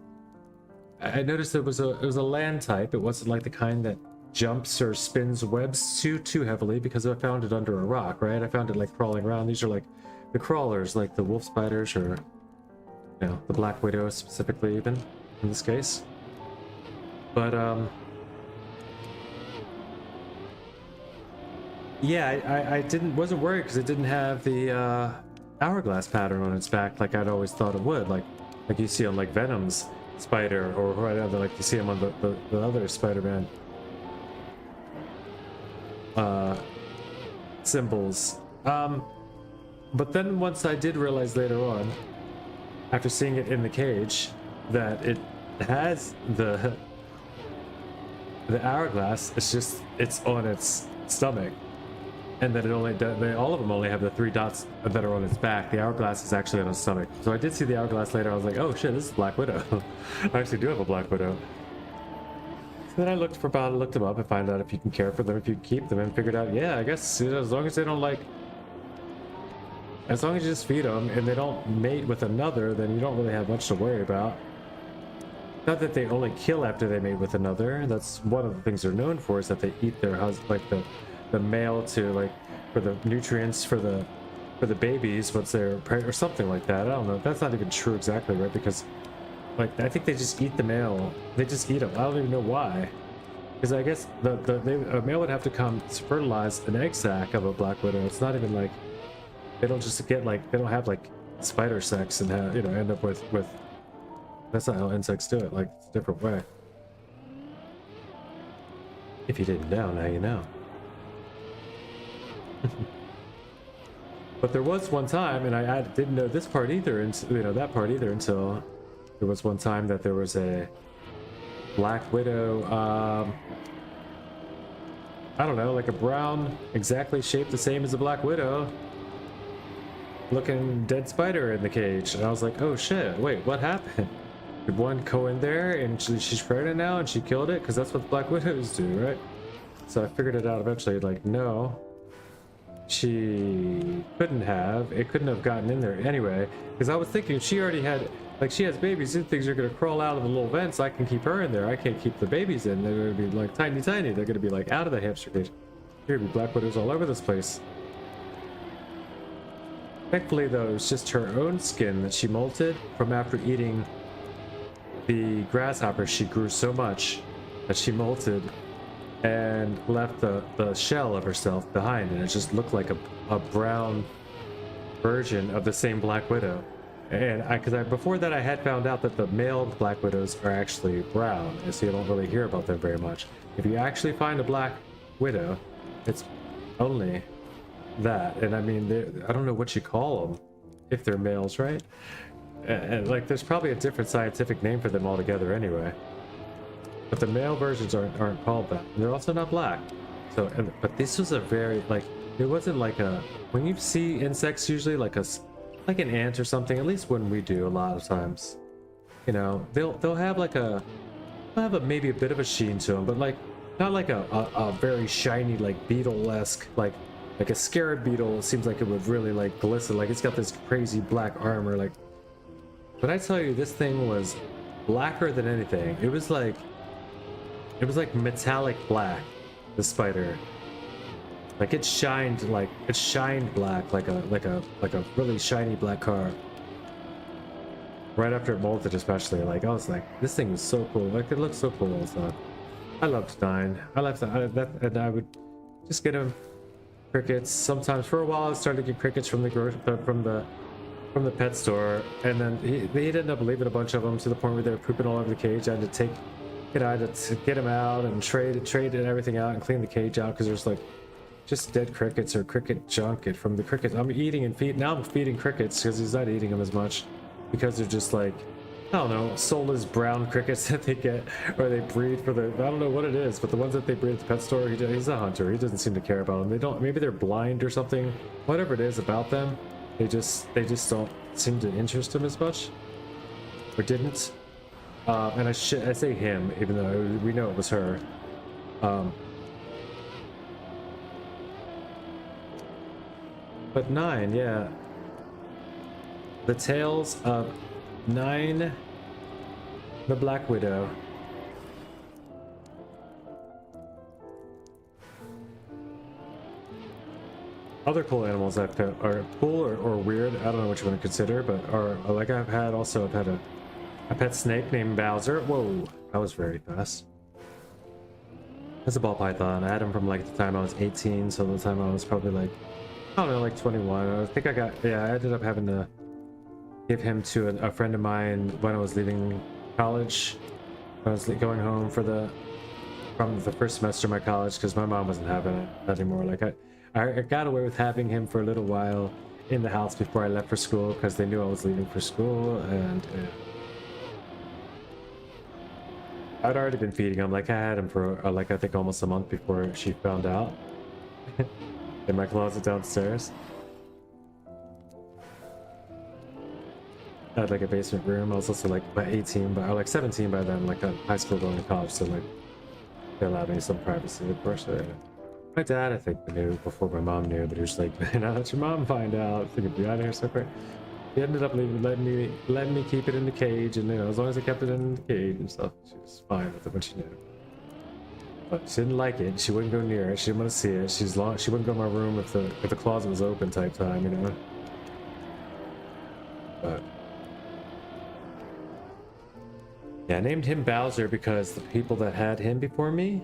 I noticed it was a land type. It wasn't like the kind that jumps or spins webs too heavily, because I found it under a rock, right? I found it crawling around. These are the crawlers, like the wolf spiders, or the black widow specifically, even in this case. But yeah, I wasn't worried because it didn't have the hourglass pattern on its back like I'd always thought it would, like you see on Venom's spider, or whatever, like you see him on the other Spider-Man symbols. But then once I did realize later on, after seeing it in the cage, that it has the hourglass. It's on its stomach, and that all of them only have the 3 dots that are on its back. The hourglass is actually on its stomach. So I did see the hourglass later. I was like, oh shit, this is Black Widow. I actually do have a Black Widow. So then I looked them up and found out if you can care for them, if you can keep them, and figured out, yeah, I guess as long as they don't as long as you just feed them and they don't mate with another, then you don't really have much to worry about. Not that they only kill after they mate with another. That's one of the things they're known for, is that they eat their husband, the male, to for the nutrients for the babies once they're pregnant or something like that. I don't know. That's not even true exactly, right? Because I think they just eat the male. They just eat them. I don't even know why. Because I guess a male would have to come to fertilize an egg sac of a Black Widow. It's not even they don't just get they don't have spider sex and have, end up with. That's not how insects do it. It's a different way. If you didn't know, now you know. But there was one time, and I didn't know this part either, and that part either, until there was one time that there was a Black Widow. I don't know, a brown, exactly shaped the same as a Black Widow, looking dead spider in the cage, and I was like, oh shit, wait, what happened? Did one go in there and she's pregnant now and she killed it? Because that's what Black Widows do, right? So I figured it out eventually, no, she couldn't have. It couldn't have gotten in there anyway, because I was thinking if she already had, she has babies, these things are going to crawl out of the little vents. I can keep her in there. I can't keep the babies in. They're going to be tiny. They're going to be out of the hamster cage. There going to be Black Widows all over this place. Thankfully, though, it was just her own skin that she molted from after eating the grasshopper. She grew so much that she molted and left the shell of herself behind, and it just looked like a brown version of the same Black Widow. And before that, I had found out that the male Black Widows are actually brown, and so you don't really hear about them very much. If you actually find a Black Widow, it's only that. And I mean, I don't know what you call them if they're males, right? like there's probably a different scientific name for them altogether anyway. But the male versions aren't called that. And they're also not black. So, but this was a very like it wasn't like a when you see insects usually like like an ant or something. At least when we do a lot of times, you know, they'll have like they'll have maybe a bit of a sheen to them, but like not like a very shiny like beetle-esque like a scarab beetle. Seems like it would really like glisten. Like it's got this crazy black armor. Like, but I tell you, this thing was blacker than anything. It was like metallic black. The spider, like it shined black, like a really shiny black car. Right after it molted, especially, like I was like, this thing was so cool. Like it looked so cool. So I loved 9. I loved that, and I would just get him crickets. Get for a while I started to get crickets from the pet store, and then he'd end up leaving a bunch of them to the point where they were pooping all over the cage. I had to take, you know, I had to get him out and trade and everything out and clean the cage out because there's like just dead crickets or cricket junk from the crickets. I'm eating and now I'm feeding crickets because he's not eating them as much because they're just like, I don't know, soulless brown crickets that they get or they breed for the, I don't know what it is, but the ones that they breed at the pet store, he's a hunter. He doesn't seem to care about them. Maybe they're blind or something. Whatever it is about them, they just don't seem to interest him as much, or didn't. And I say him, even though we know it was her. But 9, yeah. The Tales of 9, the Black Widow. Other cool animals I've pet are cool or weird. I don't know which one to consider, but are like I've had a pet snake named Bowser. Whoa, that was very fast. That's a ball python. I had him from like the time I was 18, so the time I was probably like, I don't know, like 21. I think I ended up having to give him to a friend of mine when I was leaving college. I was going home from the first semester of my college because my mom wasn't having it anymore. Like I got away with having him for a little while in the house before I left for school because they knew I was leaving for school, and I'd already been feeding him. Like I had him for like I think almost a month before she found out. In my closet downstairs. I had like a basement room. I was also like about 18, or like 17 by then, like high school going to college, so like they allowed me some privacy, of course. My dad, I think, knew before my mom knew, but he was like, "Now let your mom find out, I think it'd be out of here so quick." He ended up letting me keep it in the cage, and you know, as long as I kept it in the cage and stuff, she was fine with it when she knew. But she didn't like it. She wouldn't go near it. She didn't want to see it. She wouldn't go in my room if the closet was open type time, you know. But yeah, I named him Bowser because the people that had him before me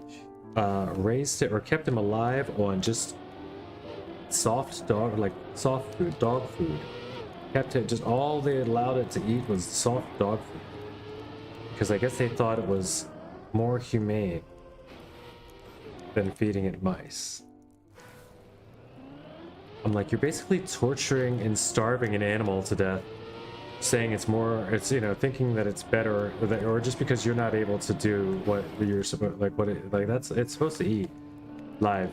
raised it or kept him alive on just soft food, dog food. Kept it, just all they allowed it to eat was soft dog food. Because I guess they thought it was more humane than feeding it mice. I'm like, you're basically torturing and starving an animal to death, saying it's you know, thinking that it's better, or just because you're not able to do what you're supposed, it's supposed to eat live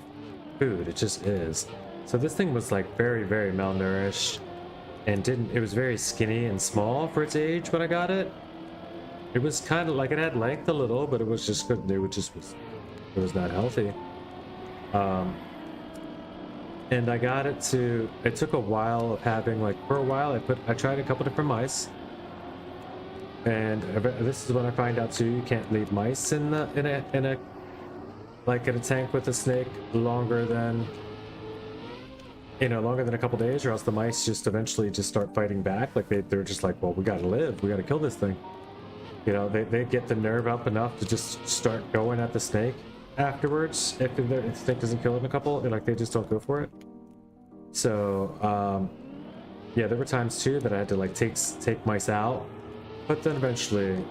food. It just is. So this thing was like very, very malnourished, and it was very skinny and small for its age when I got it. It was kind of like, it had length a little, but it was just good. It was not healthy. And I got it took a while of having, like, for a while I tried a couple different mice. And this is when I find out too, you can't leave mice in a tank with a snake longer than a couple days, or else the mice just eventually just start fighting back. Like they're just like, well, we gotta live, we gotta kill this thing. You know, they get the nerve up enough to just start going at the snake afterwards. If the snake doesn't kill it in a couple, they just don't go for it. So yeah, there were times too that I had to like take mice out, but then eventually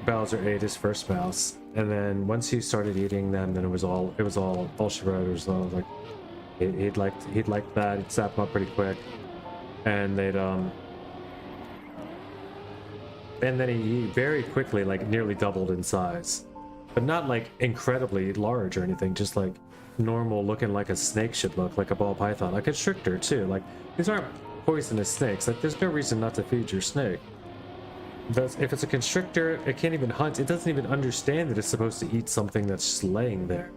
Bowser ate his first mouse, and then once he started eating them, then it was all she wrote. It was all like he'd liked that. He'd sap them up pretty quick. and and then he very quickly like nearly doubled in size, but not like incredibly large or anything, just like normal, looking like a snake should look, like a ball python, like a constrictor too. Like these aren't poisonous snakes. Like there's no reason not to feed your snake. If it's a constrictor, it can't even hunt. It doesn't even understand that it's supposed to eat something that's just laying there,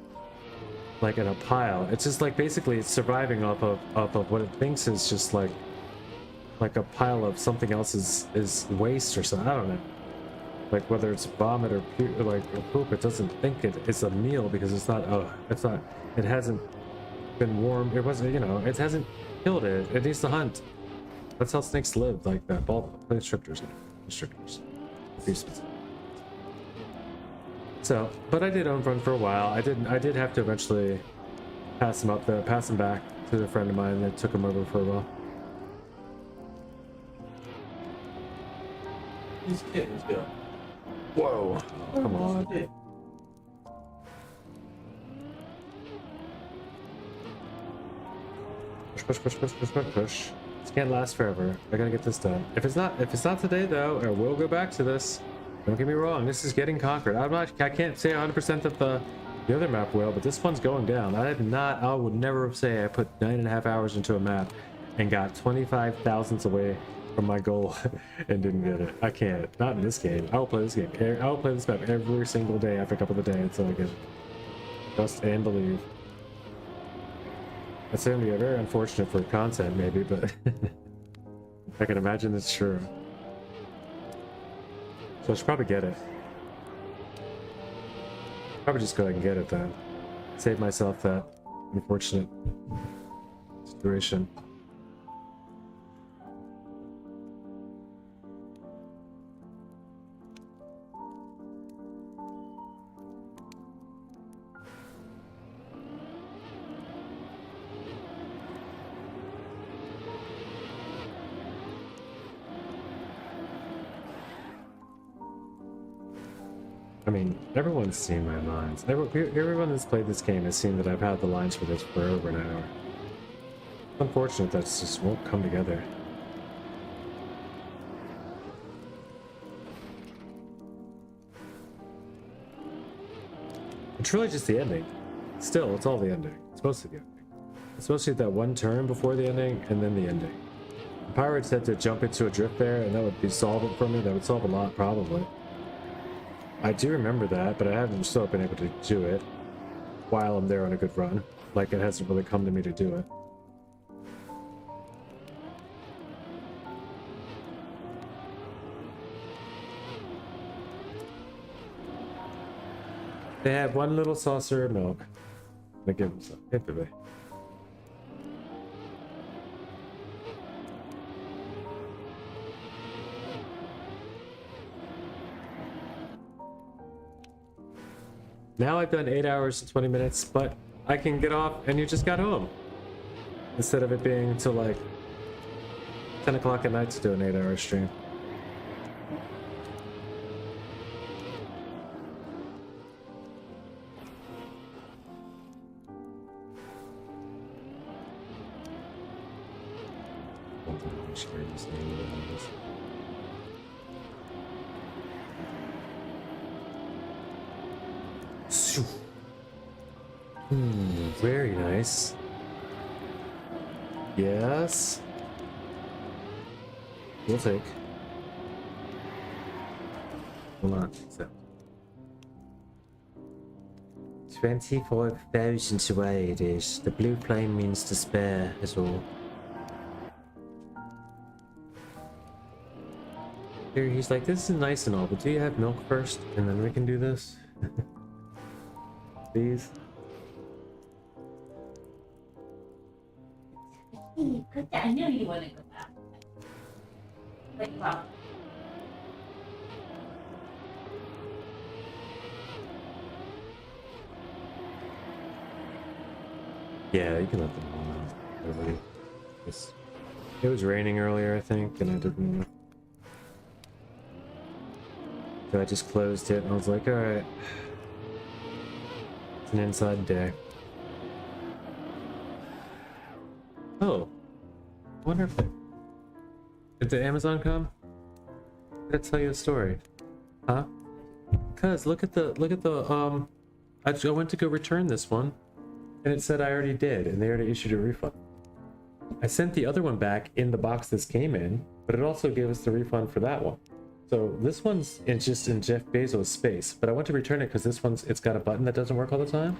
like in a pile. It's just like basically it's surviving off of what it thinks is just like a pile of something else is waste or something. I don't know. Like whether it's vomit or poop, it doesn't think it's a meal because it's not. Oh, it's not. It hasn't been warmed. It wasn't. You know, it hasn't killed it. It needs to hunt. That's how snakes live. Like that. Ball constrictors. Be specific. So, but I did own run for a while. I did have to eventually pass him back to a friend of mine that took him over for a while. These kittens go. Whoa! Oh, come on. Shit. Push. This can't last forever. I gotta get this done. If it's not today though, I will go back to this. Don't get me wrong, this is getting conquered. I can't say 100% that the other map will, but this one's going down. I would never say I put 9.5 hours into a map and got 25 thousandths away from my goal and didn't get it. I can't. Not in this game. I will play this game. I will play this map every single day after a couple of days until I get it. Trust and believe. That's going to be very unfortunate for content, maybe, but I can imagine it's true. So I should probably get it. Probably just go ahead and get it then. Save myself that unfortunate situation. I mean, everyone's seen my lines. Everyone that's played this game has seen that I've had the lines for this for over an hour. It's unfortunate that it just won't come together. It's really just the ending. Still, it's all the ending. It's supposed to be the ending. It's supposed to be that one turn before the ending, and then the ending. The pirates had to jump into a drift there, and that would solve it for me. That would solve a lot, probably. I do remember that, but I haven't still been able to do it while I'm there on a good run. Like, it hasn't really come to me to do it. They have one little saucer of milk. I give them some. Hey, baby. Now I've done 8 hours and 20 minutes, but I can get off and you just got home. Instead of it being until like 10 o'clock at night to do an 8-hour stream. Very nice. Yes. We'll take. Hold on. So. 25,000 away it is. The blue flame means despair is all. Here he's like, this is nice and all, but do you have milk first? And then we can do this? Please? I knew you wouldn't go back. Like, well, Yeah, you can let them all out. Everybody. It was raining earlier, I think, and I didn't. So I just closed it and I was like, alright. It's an inside day. Oh. I wonder if Did the Amazon come? Did I tell you a story? Huh? Cuz look at the I went to go return this one and it said I already did and they already issued a refund. I sent the other one back in the box this came in, but it also gave us the refund for that one. So this one's just in Jeff Bezos' space, but I want to return it because this one's, it's got a button that doesn't work all the time.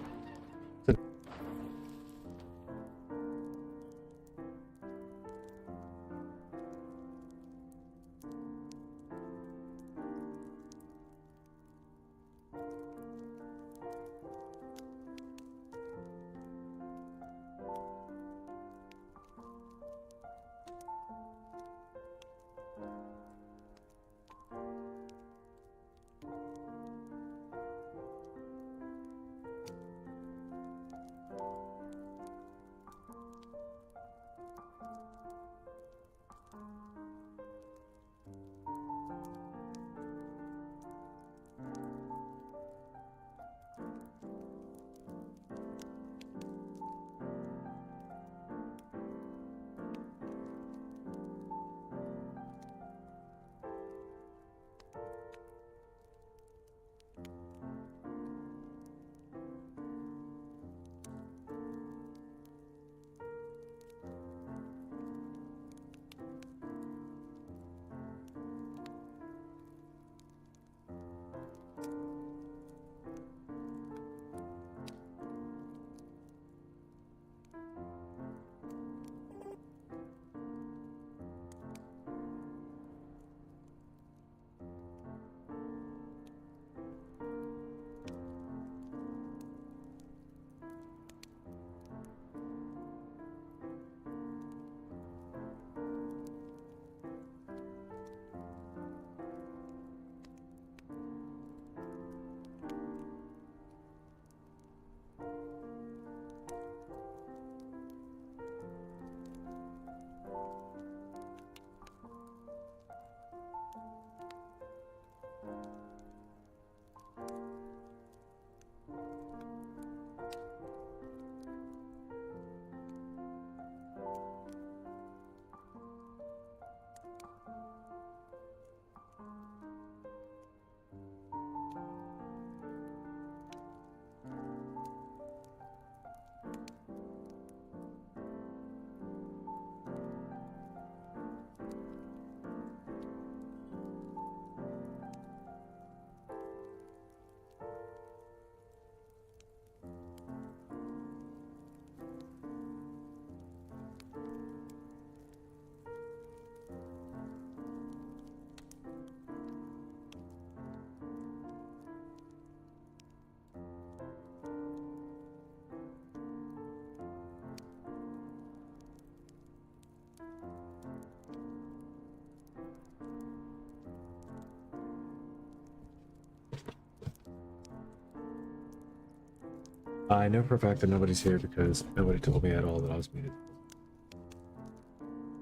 So I know for a fact that nobody's here because nobody told me at all that I was muted.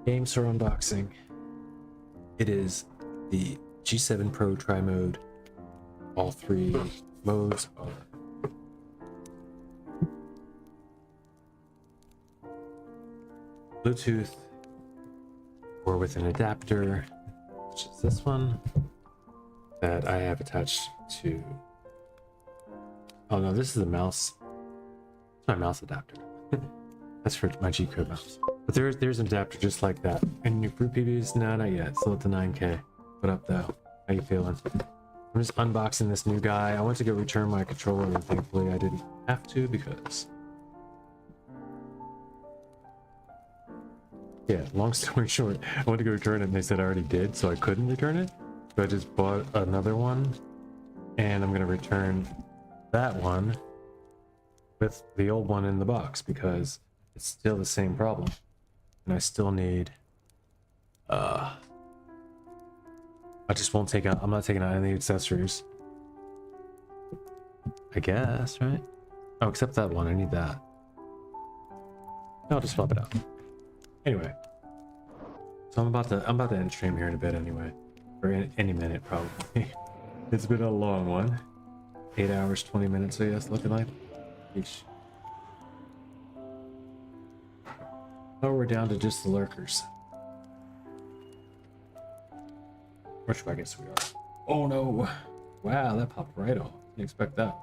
Game store unboxing. It is the G7 Pro Tri-Mode. All three modes are Bluetooth or with an adapter, which is this one that I have attached to. Oh no, this is a mouse. It's my mouse adapter. That's for my G-Code mouse. But there's an adapter just like that. And your fruit PBs? No, not yet. Still at the 9K. What up though? How you feeling? I'm just unboxing this new guy. I went to go return my controller and thankfully I didn't have to because... Yeah, long story short, I went to go return it and they said I already did, so I couldn't return it. So I just bought another one and I'm gonna return that one with the old one in the box because it's still the same problem. And I still need I just won't take out, I'm not taking out any accessories. I guess, right? Oh, except that one, I need that. I'll just swap it out. Anyway. So I'm about to end stream here in a bit anyway. Or in any minute probably. It's been a long one. 8 hours, 20 minutes, I guess, looking like. Eesh. Oh, we're down to just the lurkers. Which I guess we are. Oh no! Wow, that popped right off. Didn't expect that.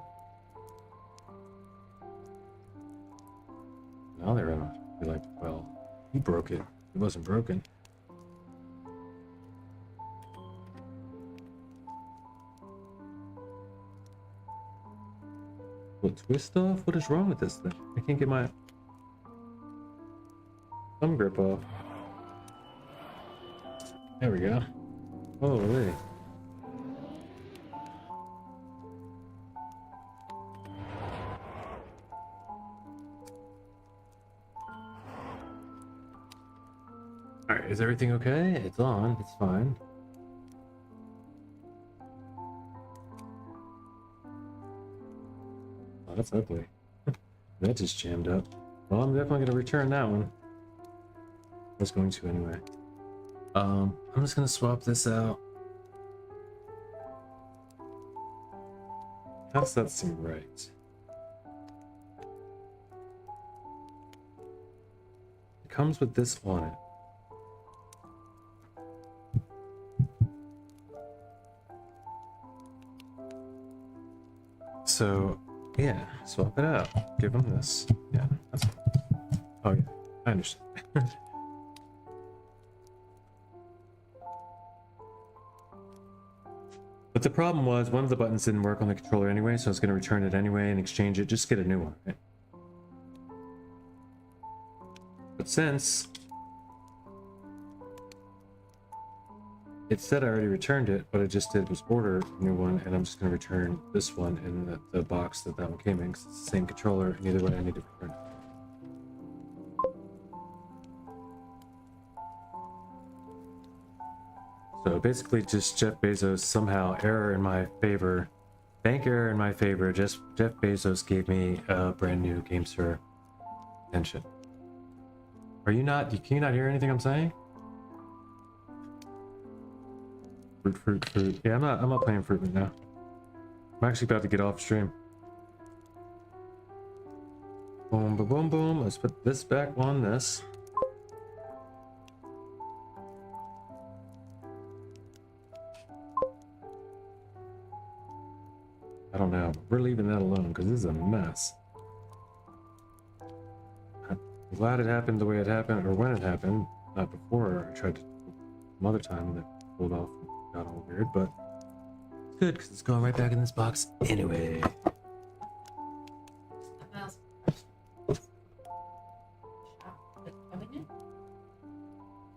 Now they're gonna be like, well, you broke it. It wasn't broken. What, twist off? What is wrong with this thing? I can't get my thumb grip off. There we go. Holy. Alright, is everything okay? It's on, it's fine. Oh, that's ugly. That just jammed up. Well, I'm definitely going to return that one. I was going to anyway. I'm just going to swap this out. How does that seem right? It comes with this on it. So, yeah, swap it out. Give them this. Yeah, that's fine. Oh, yeah, I understand. But the problem was one of the buttons didn't work on the controller anyway, so I was going to return it anyway and exchange it. Just get a new one. Right? But since it said I already returned it, what I just did was order a new one, and I'm just going to return this one in the box that one came in, because it's the same controller, and either way I need to return it. So basically just Jeff Bezos, somehow error in my favor, bank error in my favor, just Jeff Bezos gave me a brand new GameSir extension. Are you not, can you not hear anything I'm saying? Fruit. Yeah, I'm not playing Fruit right now. I'm actually about to get off stream. Boom, boom, boom, boom. Let's put this back on this. I don't know. We're leaving that alone because this is a mess. I'm glad it happened the way it happened, or when it happened, not before. I tried to some other time that pulled off and got all weird, but it's good because it's going right back in this box anyway.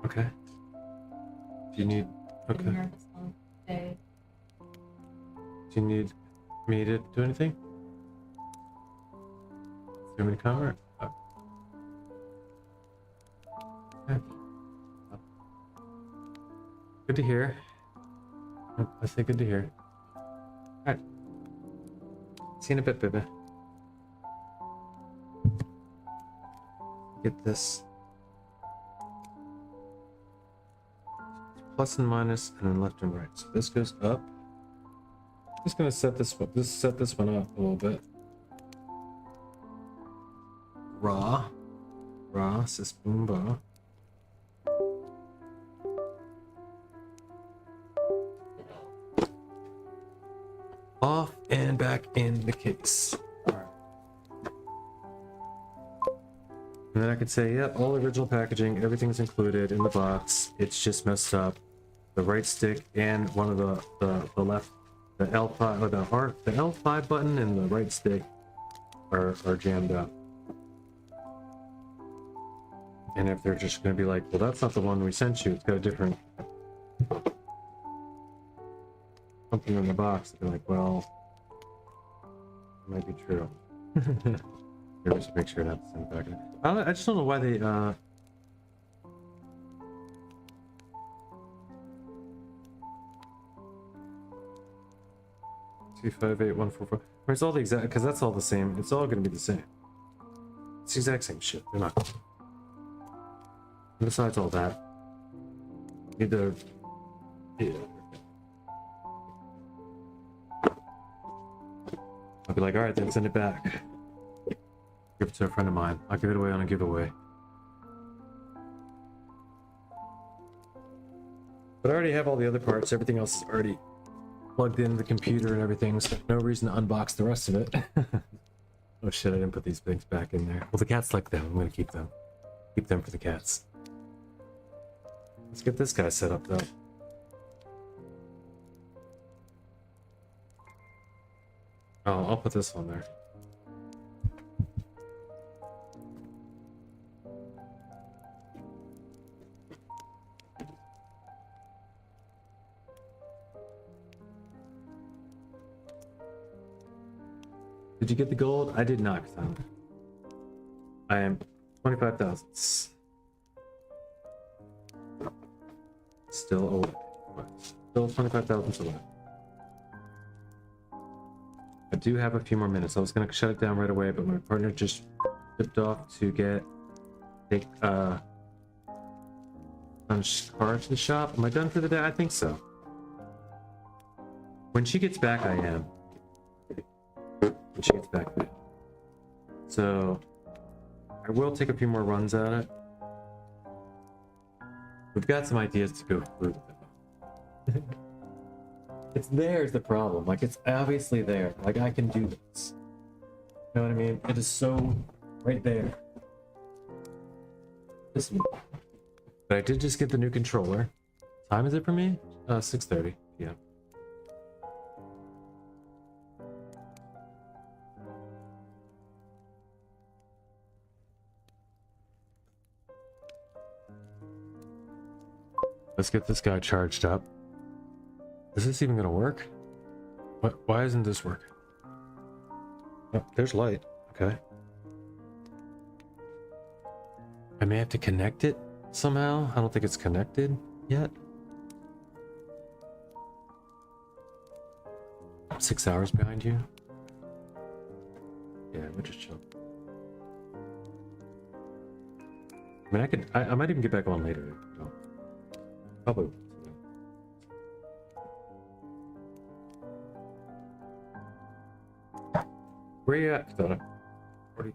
Okay. Do you need? Okay. Do you need me to do anything? Do you want me to cover? Oh. Okay. Good to hear. I say good to hear. Alright. See you in a bit, baby. Get this. Plus and minus, and then left and right. So this goes up. Just gonna set this one up a little bit. Raw, sis boom ba. Off and back in the case. Alright. And then I could say, yep, all original packaging, everything's included in the box. It's just messed up. The right stick and one of the left, the L5 or the L5 button and the right stick are jammed up. And if they're just going to be like, well, that's not the one we sent you, it's got a different something in the box, they're like, well, it might be true. Here, just make sure that's in the back. I just don't know why they 258144. It's all the exact, because that's all the same. It's all going to be the same. It's the exact same shit. They're not. And besides all that, either. Yeah. I'll be like, all right, then send it back. Give it to a friend of mine. I'll give it away on a giveaway. But I already have all the other parts. Everything else is already plugged into the computer and everything, so no reason to unbox the rest of it. Oh shit, I didn't put these things back in there. Well, the cats like them. I'm gonna keep them. Keep them for the cats. Let's get this guy set up, though. Oh, I'll put this on there. Did you get the gold? I did not. I am 25,000. Still away. Still 25,000 away. I do have a few more minutes. I was gonna shut it down right away, but my partner just tipped off to take car to the shop. Am I done for the day? I think so. When she gets back, I am. When she gets back. So I will take a few more runs at it. We've got some ideas to go through with it. It's there is the problem. Like, it's obviously there. Like, I can do this. You know what I mean? It is so right there. This. But I did just get the new controller. Time is it for me? 6:30 p.m. Let's get this guy charged up. Is this even gonna work? What? Why isn't this working? Oh, there's light. Okay. I may have to connect it somehow. I don't think it's connected yet. 6 hours behind you. Yeah, we're just chill. I mean, I might even get back on later. No. Probably. Where you at, Donna? 40.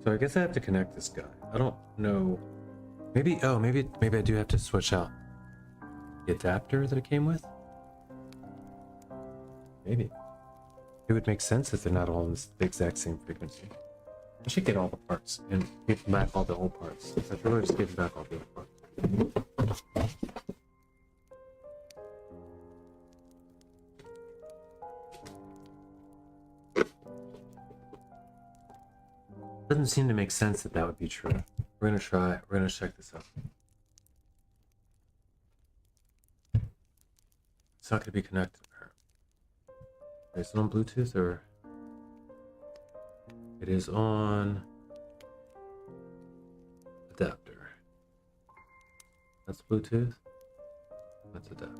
So I guess I have to connect this guy. I don't know. Maybe, oh, maybe I do have to switch out the adapter that it came with. Maybe. It would make sense if they're not all in the exact same frequency. I should get all the parts and give back all the old parts. I should really just give back all the old parts. Doesn't seem to make sense that would be true. We're gonna try. We're gonna check this out. It's not gonna be connected. Is it on Bluetooth or? It is on adapter. That's Bluetooth. That's adapter.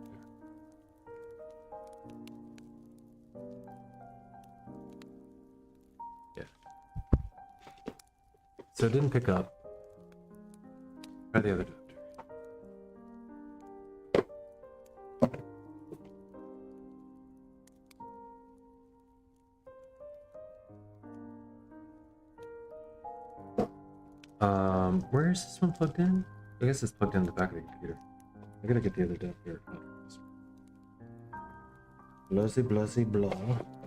Yeah. So it didn't pick up. Try the other adapter. Where is this one plugged in? I guess it's plugged in the back of the computer. I gotta get the other adapter. Bluzzy, bluzzy, blah.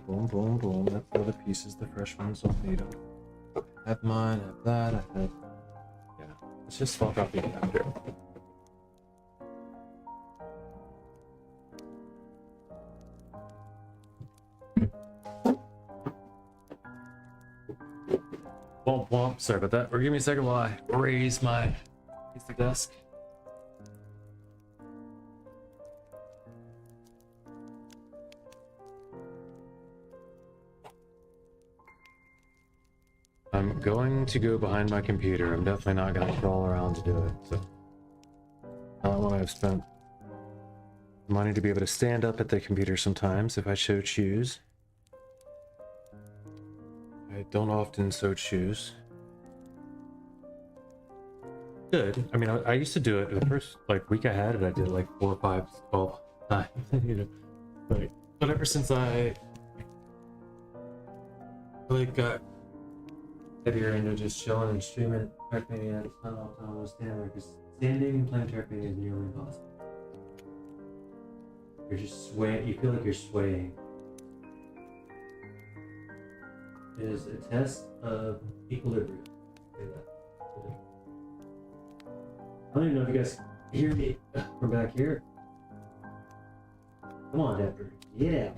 Boom, boom, boom. That's the other pieces. The fresh ones don't need them. I have mine, I have that, I have... Yeah. Let's just swap out the adapter. Womp womp. Sorry about that. Or give me a second while I raise the desk. I'm going to go behind my computer. I'm definitely not going to crawl around to do it. So, not when I've spent money to be able to stand up at the computer sometimes if I so choose. I don't often so choose. good. I mean, I used to do it the first like week I had it. I did it like 4, 5, 12 times. You know, but ever since I like got heavier into just chilling and streaming Trackmania, it's not all the time I was standing there because standing and playing Trackmania is nearly impossible. You're just swaying. You feel like you're swaying. It is a test of equilibrium. Say that. I don't even know if you guys hear me from back here. Come on, Dapper. Get out.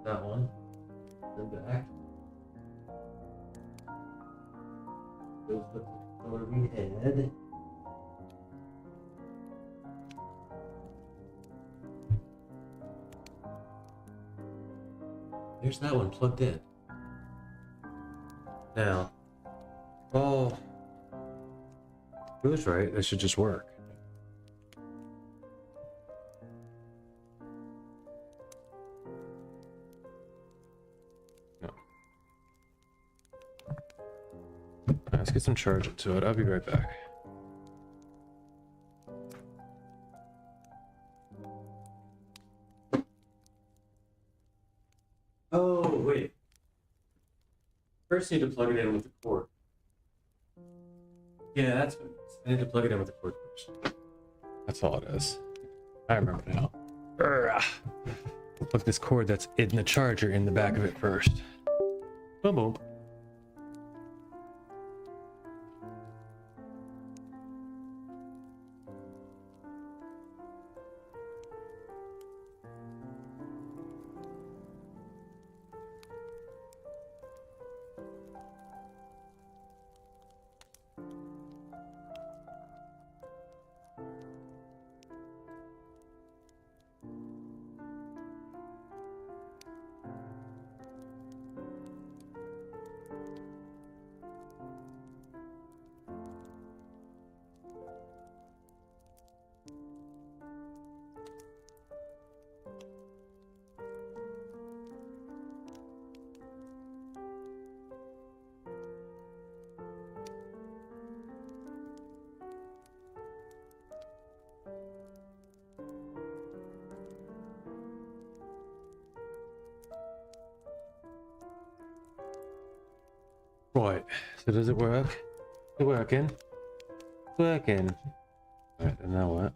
That one. Then back. Goes with the color we had. There's that one plugged in. Now, oh, it was right. That should just work. No. Let's get some charge into it. I'll be right back. Oh, wait. First, I need to plug it in with the cord. Yeah, that's what it is. I need to plug it in with the cord first. That's all it is. I remember now. We'll plug this cord that's in the charger in the back of it first. Boom, boom. Right, so does it work? It's working. Working. Alright, and now what?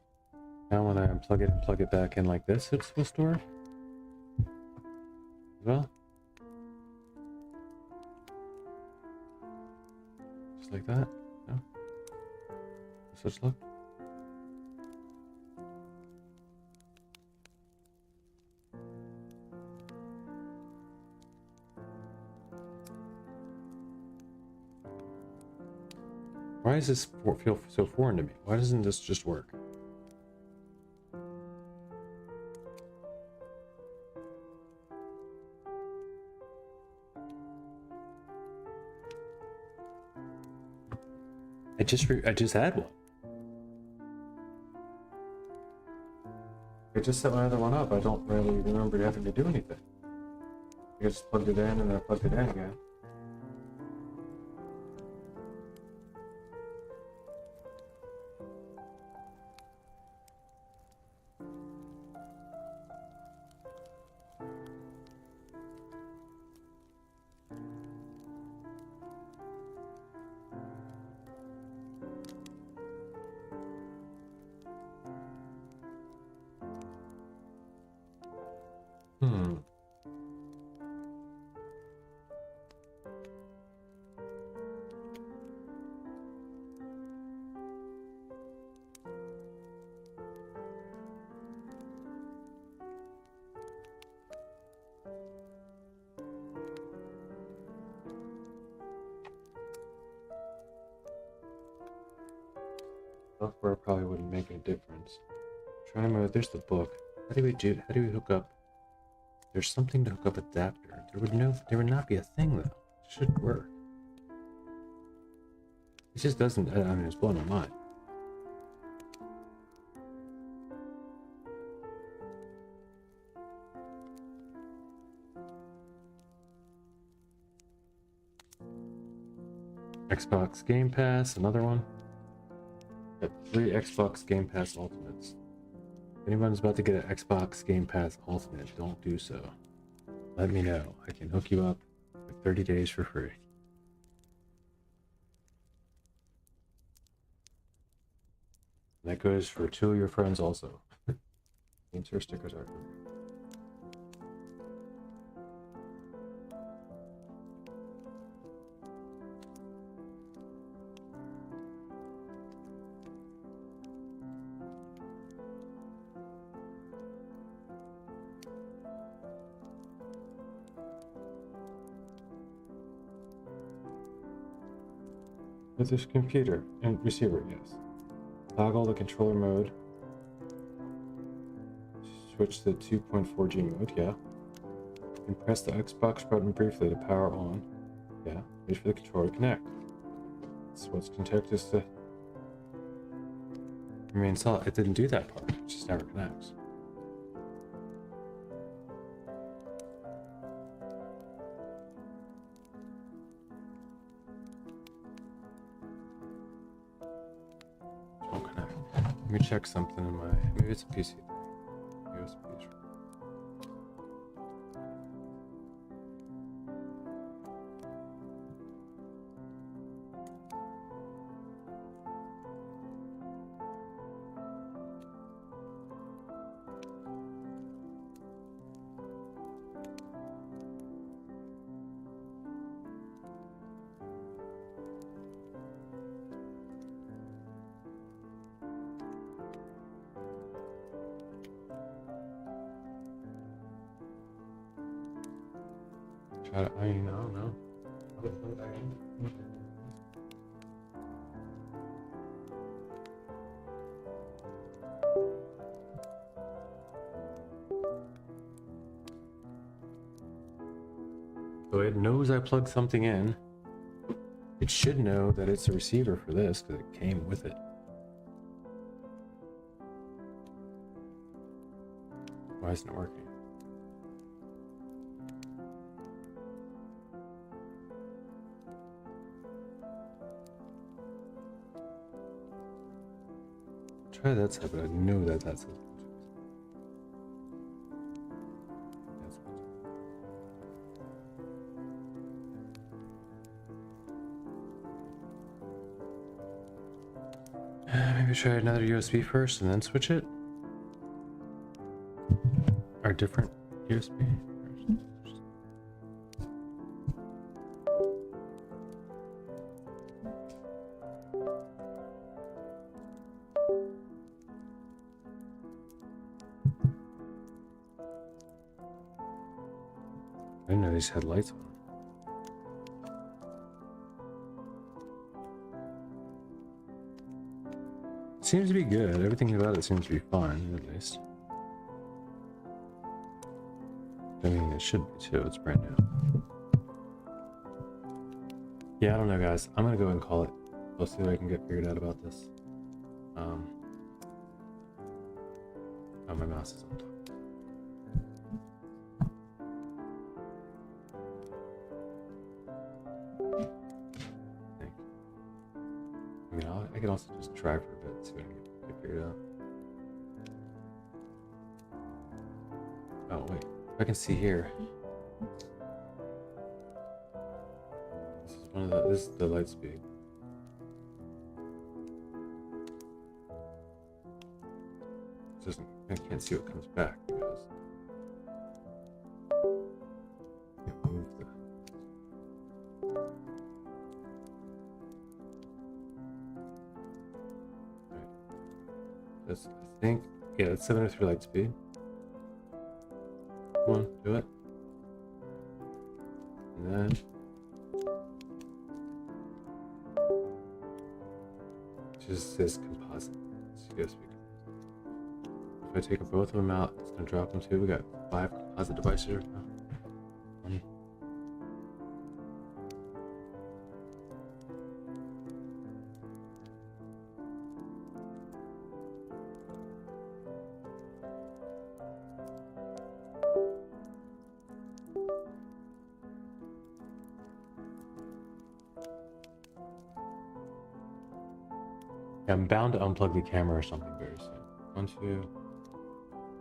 Now when I unplug it and plug it back in like this, it's supposed to work? Well, just like that? No? Switch look? Why does this feel so foreign to me? Why doesn't this just work? I just had one. I just set my other one up. I don't really remember having to do anything. I just plugged it in and then I plugged it in again. Software probably wouldn't make a difference. I'm trying to remember, there's the book. How do we hook up? There's something to hook up adapter. There would not be a thing though. It should work. It just doesn't, I mean, it's blowing my mind. Xbox Game Pass, another one. Got 3 Xbox Game Pass Ultimates. If anyone's about to get an Xbox Game Pass Ultimate, don't do so. Let me know. I can hook you up for 30 days for free. And that goes for 2 of your friends also. Insert stickers are free. With this computer and receiver, yes. Toggle the controller mode. Switch to 2.4G mode, yeah. And press the Xbox button briefly to power on. Yeah. Wait for the controller to connect. So what's contact is to remain solid. It didn't do that part. It just never connects. Won't connect. Let me check something in my. Maybe it's a PC thing. USB. Try to, I don't know. So it knows I plugged something in. It should know that it's a receiver for this because it came with it. Why isn't it working? Try that side, but I know that that's it. Maybe try another USB first and then switch it? Or different USB first? I didn't know these had lights on. Seems to be good. Everything about it seems to be fine, at least. I mean, it should be too. It's brand new. Yeah, I don't know, guys. I'm gonna go and call it. We'll see what I can get figured out about this. Oh, my mouse is on top. I mean, I can also just try for a bit, see what I can get figured out. Oh, wait. I can see here. This is one of the. This is the light speed. It doesn't. I can't see what comes back because. Can't move the. That's, I think, yeah, that's 703 light speed. Come on, do it. And then. It just says composite. It's USB. If I take both of them out, it's gonna drop them too. We got 5 composite devices right now. Yeah, I'm bound to unplug the camera or something very soon. 1, 2,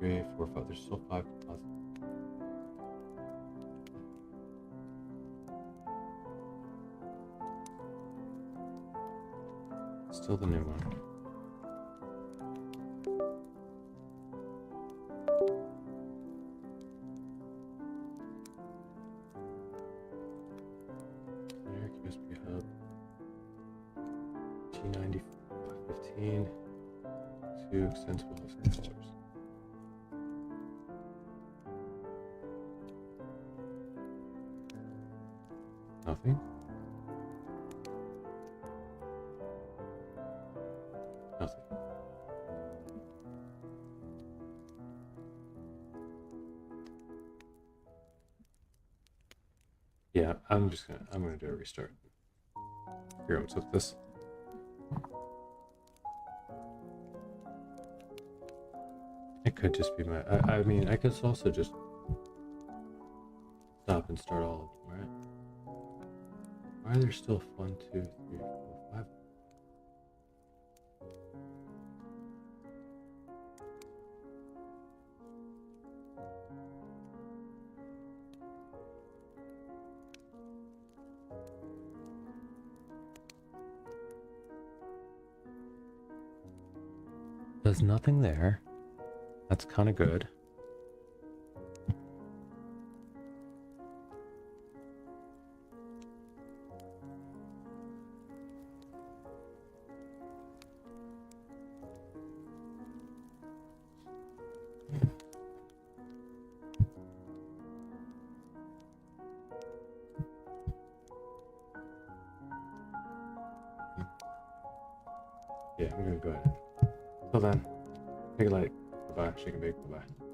3, 4, 5. There's still 5 deposits. Still the new one. Generic USB hub. T90 15. 2 extensible controllers. Nothing. Nothing. Yeah, I'm gonna do a restart. Here, what's with this? It could just be my. I mean, I could also just stop and start all of them, right? Why are there still 1, 2, 3, 4, 5? There's nothing there. That's kind of good. Yeah, I'm gonna go ahead. Till then, take a light. Bye-bye. Shake and bake. Bye-bye.